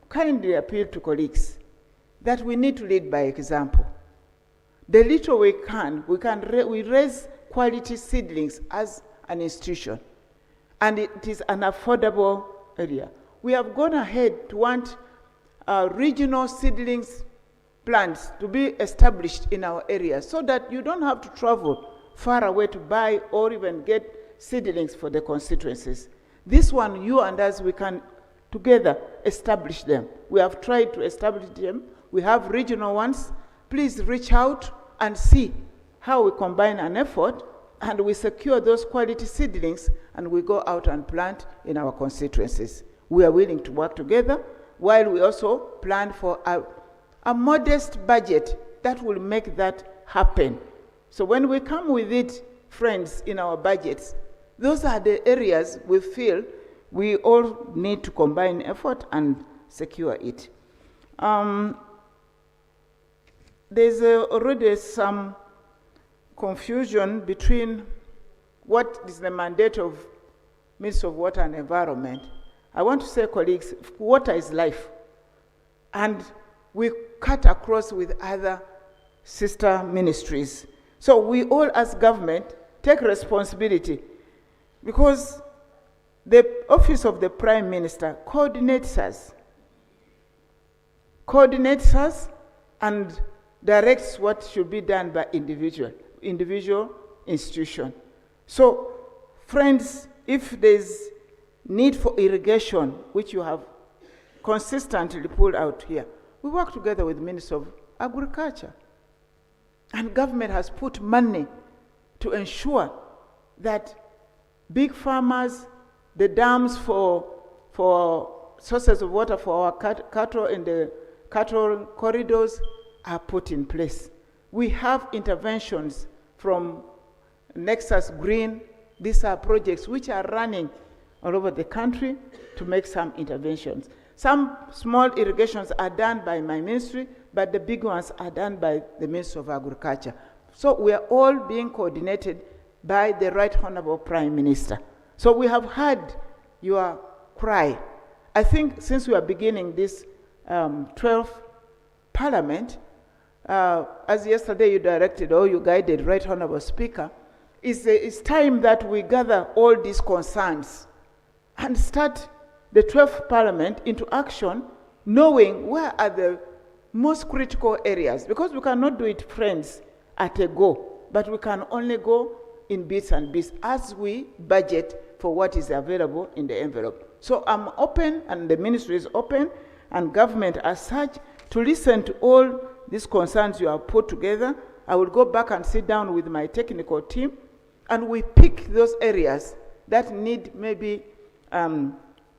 kindly appeal to colleagues that we need to lead by example. The little we raise quality seedlings as an institution, and it is an affordable area. We have gone ahead to want regional seedlings plants to be established in our area so that you don't have to travel far away to buy or even get seedlings for the constituencies. This one, you and us, we can together establish them. We have tried to establish them. We have regional ones. Please reach out and see how we combine an effort and we secure those quality seedlings and we go out and plant in our constituencies. We are willing to work together while we also plan for a modest budget that will make that happen. So when we come with it, friends, in our budgets, those are the areas we feel we all need to combine effort and secure it. There's already some confusion between what is the mandate of Ministry of Water and Environment. I want to say, colleagues, water is life. And we cut across with other sister ministries. So we all as government take responsibility because the office of the Prime Minister coordinates us and directs what should be done by individual institution. So, friends, if there's need for irrigation, which you have consistently pulled out here, we work together with the Minister of Agriculture. And government has put money to ensure that big farmers, the dams for sources of water for our cattle in the cattle corridors are put in place. We have interventions from Nexus Green. These are projects which are running all over the country to make some interventions. Some small irrigations are done by my ministry, but the big ones are done by the Ministry of Agriculture. So we are all being coordinated by the Right Honorable Prime Minister. So we have heard your cry. I think since we are beginning this 12th Parliament, as yesterday you directed or you guided, Right Honorable Speaker, it's time that we gather all these concerns and start the 12th Parliament into action, knowing where are the most critical areas, because we cannot do it, friends, at a go, but we can only go in bits and bits as we budget for what is available in the envelope. So I'm open, and the ministry is open, and government as such, to listen to all these concerns you have put together. I will go back and sit down with my technical team, and we pick those areas that need maybe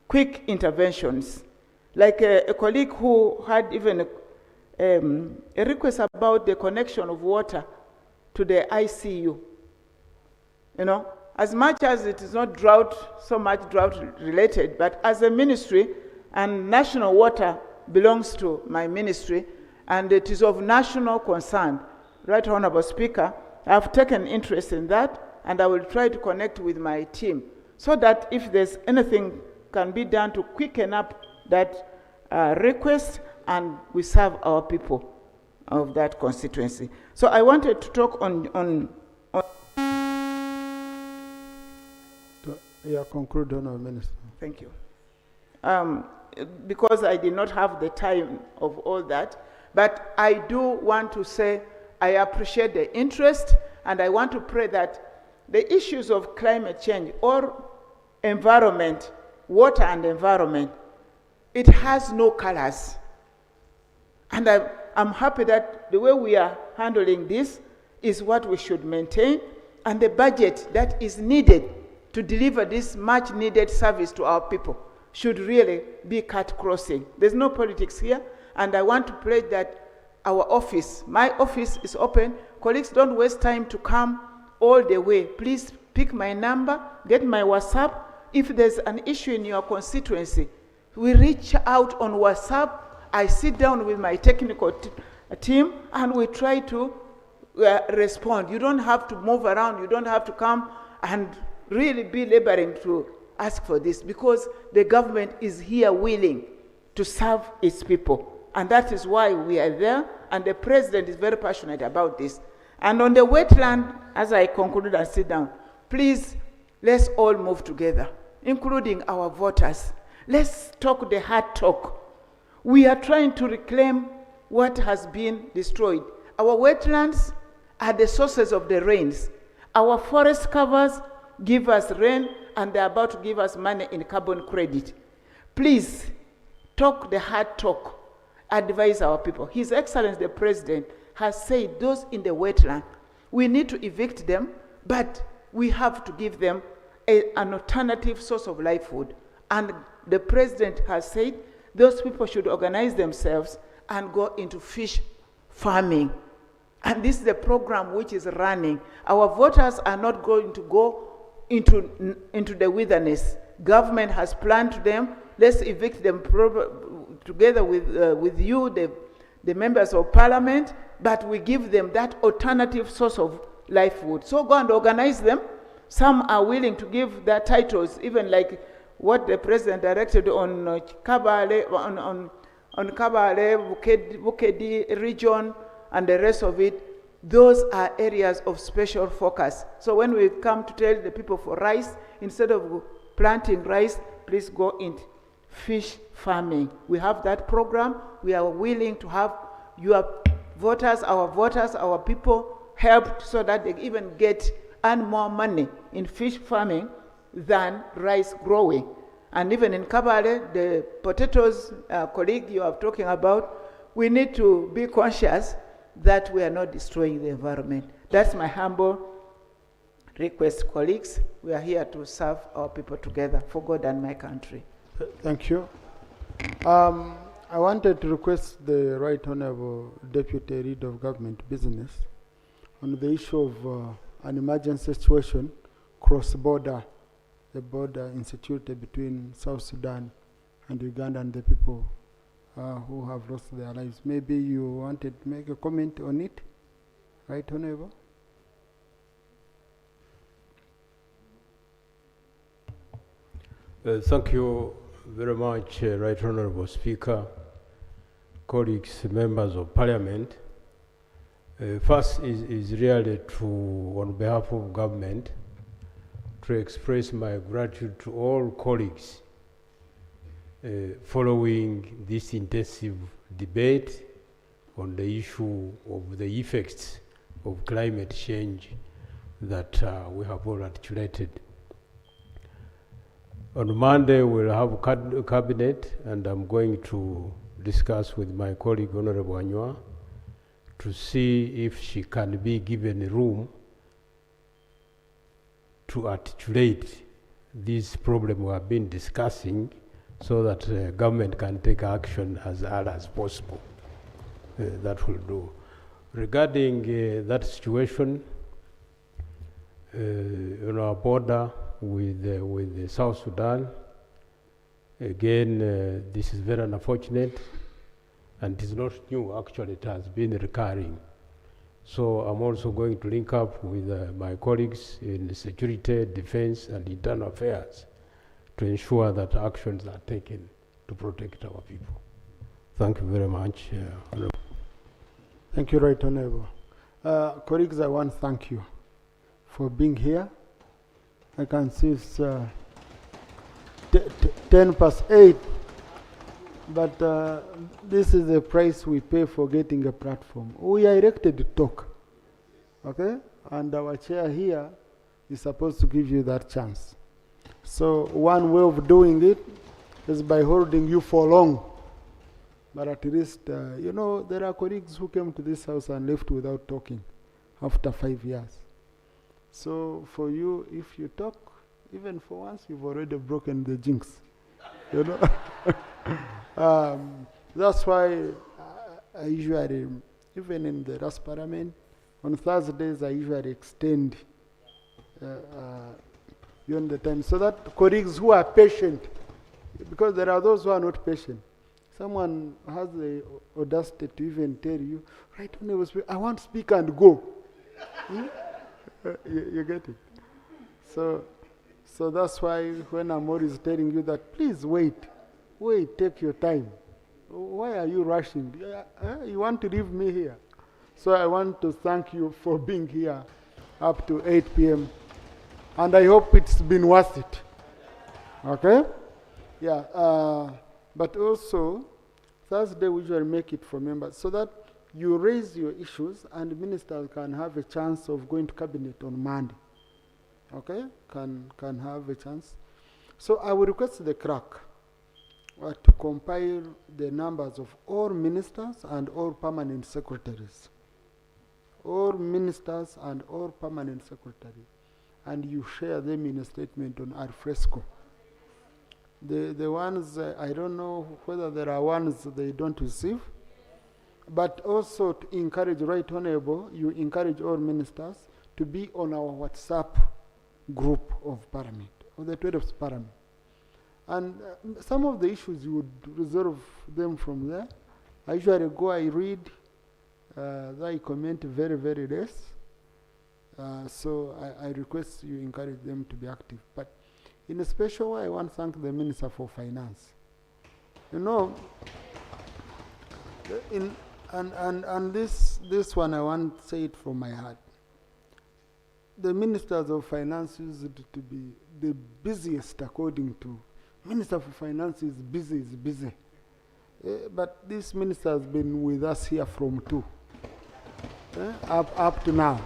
quick interventions. Like a colleague who had even a request about the connection of water to the ICU. You know, as much as it is not so much drought related, but as a ministry, and national water belongs to my ministry, and it is of national concern. Right Honorable Speaker, I have taken interest in that, and I will try to connect with my team so that if there's anything can be done to quicken up that request, and we serve our people of that constituency. So I wanted to talk on Yeah, conclude, Honourable Minister. Thank you. Because I did not have the time of all that, but I do want to say I appreciate the interest, and I want to pray that the issues of climate change or environment, water and environment, it has no colors. And I'm happy that the way we are handling this is what we should maintain, and the budget that is needed to deliver this much needed service to our people should really be cut crossing. There's no politics here, and I want to pledge that our office, my office is open. Colleagues, don't waste time to come all the way. Please pick my number, get my WhatsApp. If there's an issue in your constituency, we reach out on WhatsApp. I sit down with my technical team, and we try to respond. You don't have to move around. You don't have to come and really be laboring to ask for this, because the government is here willing. to serve its people. And that is why we are there, and the president is very passionate about this. And on the wetland, as I conclude and sit down, please, let's all move together, including our voters. Let's talk the hard talk. We are trying to reclaim what has been destroyed. Our wetlands are the sources of the rains. Our forest covers give us rain, and they're about to give us money in carbon credit. Please, talk the hard talk. Advise our people. His Excellency the President has said those in the wetland, we need to evict them, but we have to give them an alternative source of livelihood. And the President has said those people should organize themselves and go into fish farming. And this is the program which is running. Our voters are not going to go into the wilderness. Government has planned to them. Let's evict them together with you, the members of parliament, but we give them that alternative source of livelihood. So go and organize them. Some are willing to give their titles, even like what the president directed on Kabale, on Kabale, Bukedi region, and the rest of it. Those are areas of special focus. So when we come to tell the people for rice, instead of planting rice, please go into fish farming. We have that program. We are willing to have your voters, our people helped so that they even earn more money in fish farming than rice growing. And even in Kabale, the potatoes colleague you are talking about, we need to be conscious that we are not destroying the environment. That's my humble request, colleagues. We are here to serve our people together for God and my country. Thank you. I wanted to request the Right Honorable Deputy Leader of Government Business on the issue of an emergency situation cross-border, the border instituted between South Sudan and Uganda and the people who have lost their lives. Maybe you wanted to make a comment on it, Right Honorable? Thank you very much, Right Honorable Speaker, colleagues, members of Parliament. First is really to, on behalf of government, to express my gratitude to all colleagues following this intensive debate on the issue of the effects of climate change that we have all articulated. On Monday, we'll have a cabinet, and I'm going to discuss with my colleague, Honorable Anywa, to see if she can be given room to articulate this problem we have been discussing so that government can take action as early as possible. That will do. Regarding that situation on our border with South Sudan, again, this is very unfortunate, and it is not new, actually, it has been recurring. So I'm also going to link up with my colleagues in security, defense, and internal affairs to ensure that actions are taken to protect our people. Thank you very much. Thank you, Right Honorable. Colleagues, I want to thank you for being here. I can see it's 8:10, but this is the price we pay for getting a platform. We are elected to talk, okay? And our chair here is supposed to give you that chance. So one way of doing it is by holding you for long. But at least, you know, there are colleagues who came to this house and left without talking after 5 years. So for you, if you talk, even for once, you've already broken the jinx. You know? That's why I usually, even in the last parliament, on Thursdays, I usually extend beyond the time so that colleagues who are patient, because there are those who are not patient. Someone has the audacity to even tell you, Right Honorable Speaker, I want to speak and go. You get it? So that's why when I'm always telling you that, please wait. wait, take your time. Why are you rushing? You want to leave me here? So I want to thank you for being here up to 8 p.m. And I hope it's been worth it. Okay? Yeah. But also, Thursday we usually make it for members so that you raise your issues and ministers can have a chance of going to cabinet on Monday. Okay? Can have a chance. So I will request the clerk to compile the numbers of all ministers and all permanent secretaries. All ministers and all permanent secretaries. And you share them in a statement on al fresco. The ones, I don't know whether there are ones they don't receive, but also to encourage, Right Honorable, you encourage all ministers to be on our WhatsApp group of Parliament, of the 12th Parliament. And some of the issues you would resolve them from there. I usually go, I read, I comment very, very less. So I request you encourage them to be active. But in a special way, I want to thank the Minister for Finance. You know, and this one I want to say it from my heart. The ministers of finance used to be the busiest according to Minister for Finance is busy. But this minister has been with us here from 2 up to now.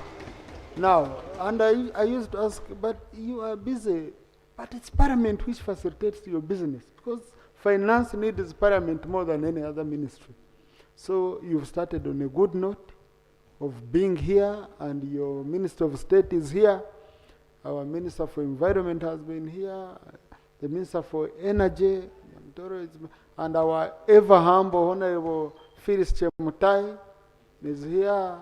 Now, and I used to ask, but you are busy, but it's Parliament which facilitates your business because finance needs Parliament more than any other ministry. So you've started on a good note of being here, and your Minister of State is here. Our Minister for Environment has been here. The Minister for Energy, and our ever humble Honorable Phyllis Chemutai is here.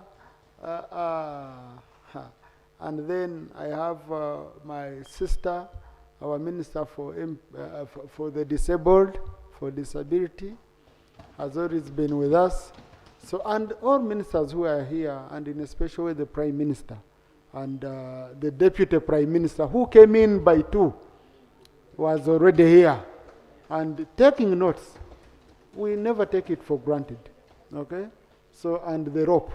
And then I have my sister, our Minister for the Disabled, for Disability, has always been with us. So, and all ministers who are here, and in a special way the Prime Minister, and the Deputy Prime Minister, who came in by 2, was already here and taking notes. We never take it for granted. Okay? So, and the rope.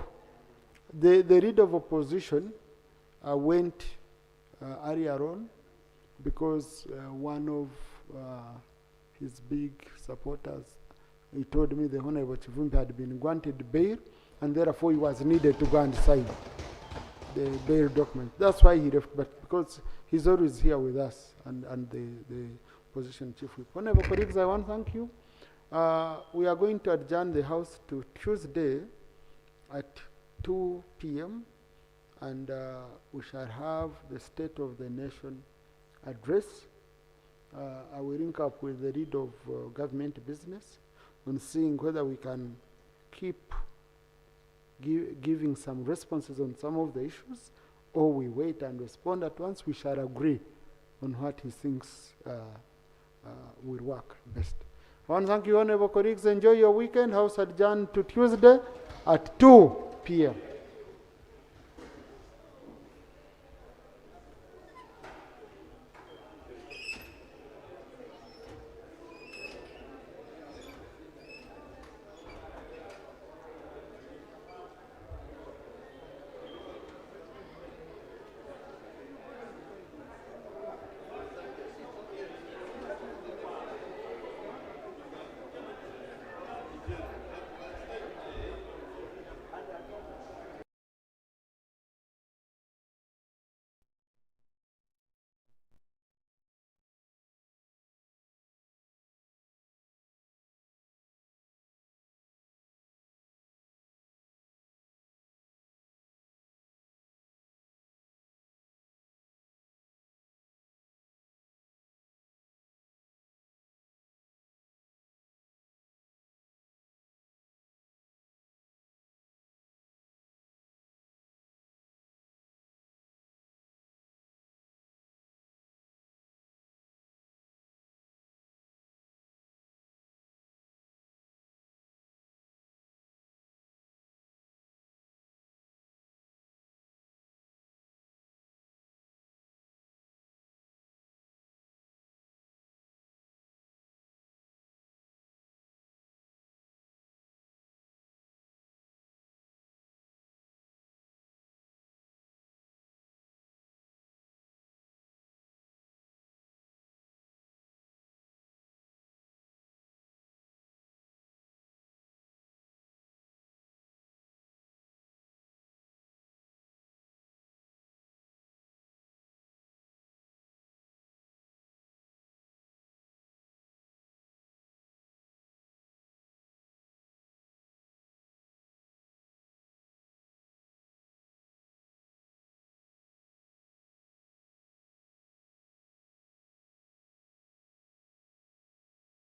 The leader of opposition went earlier on because one of his big supporters, he told me the Honorable Chivumbi had been granted bail, and therefore he was needed to go and sign the bail document. That's why he left, but because he's always here with us, and the opposition chief whip. Honorable colleagues, I want to thank you. We are going to adjourn the House to Tuesday at 2 p.m. and we shall have the State of the Nation address. I will link up with the lead of government business on seeing whether we can keep giving some responses on some of the issues, or we wait and respond at once. We shall agree on what he thinks will work best. I want to thank you, honorable colleagues. Enjoy your weekend. House adjourned to Tuesday at 2 p.m.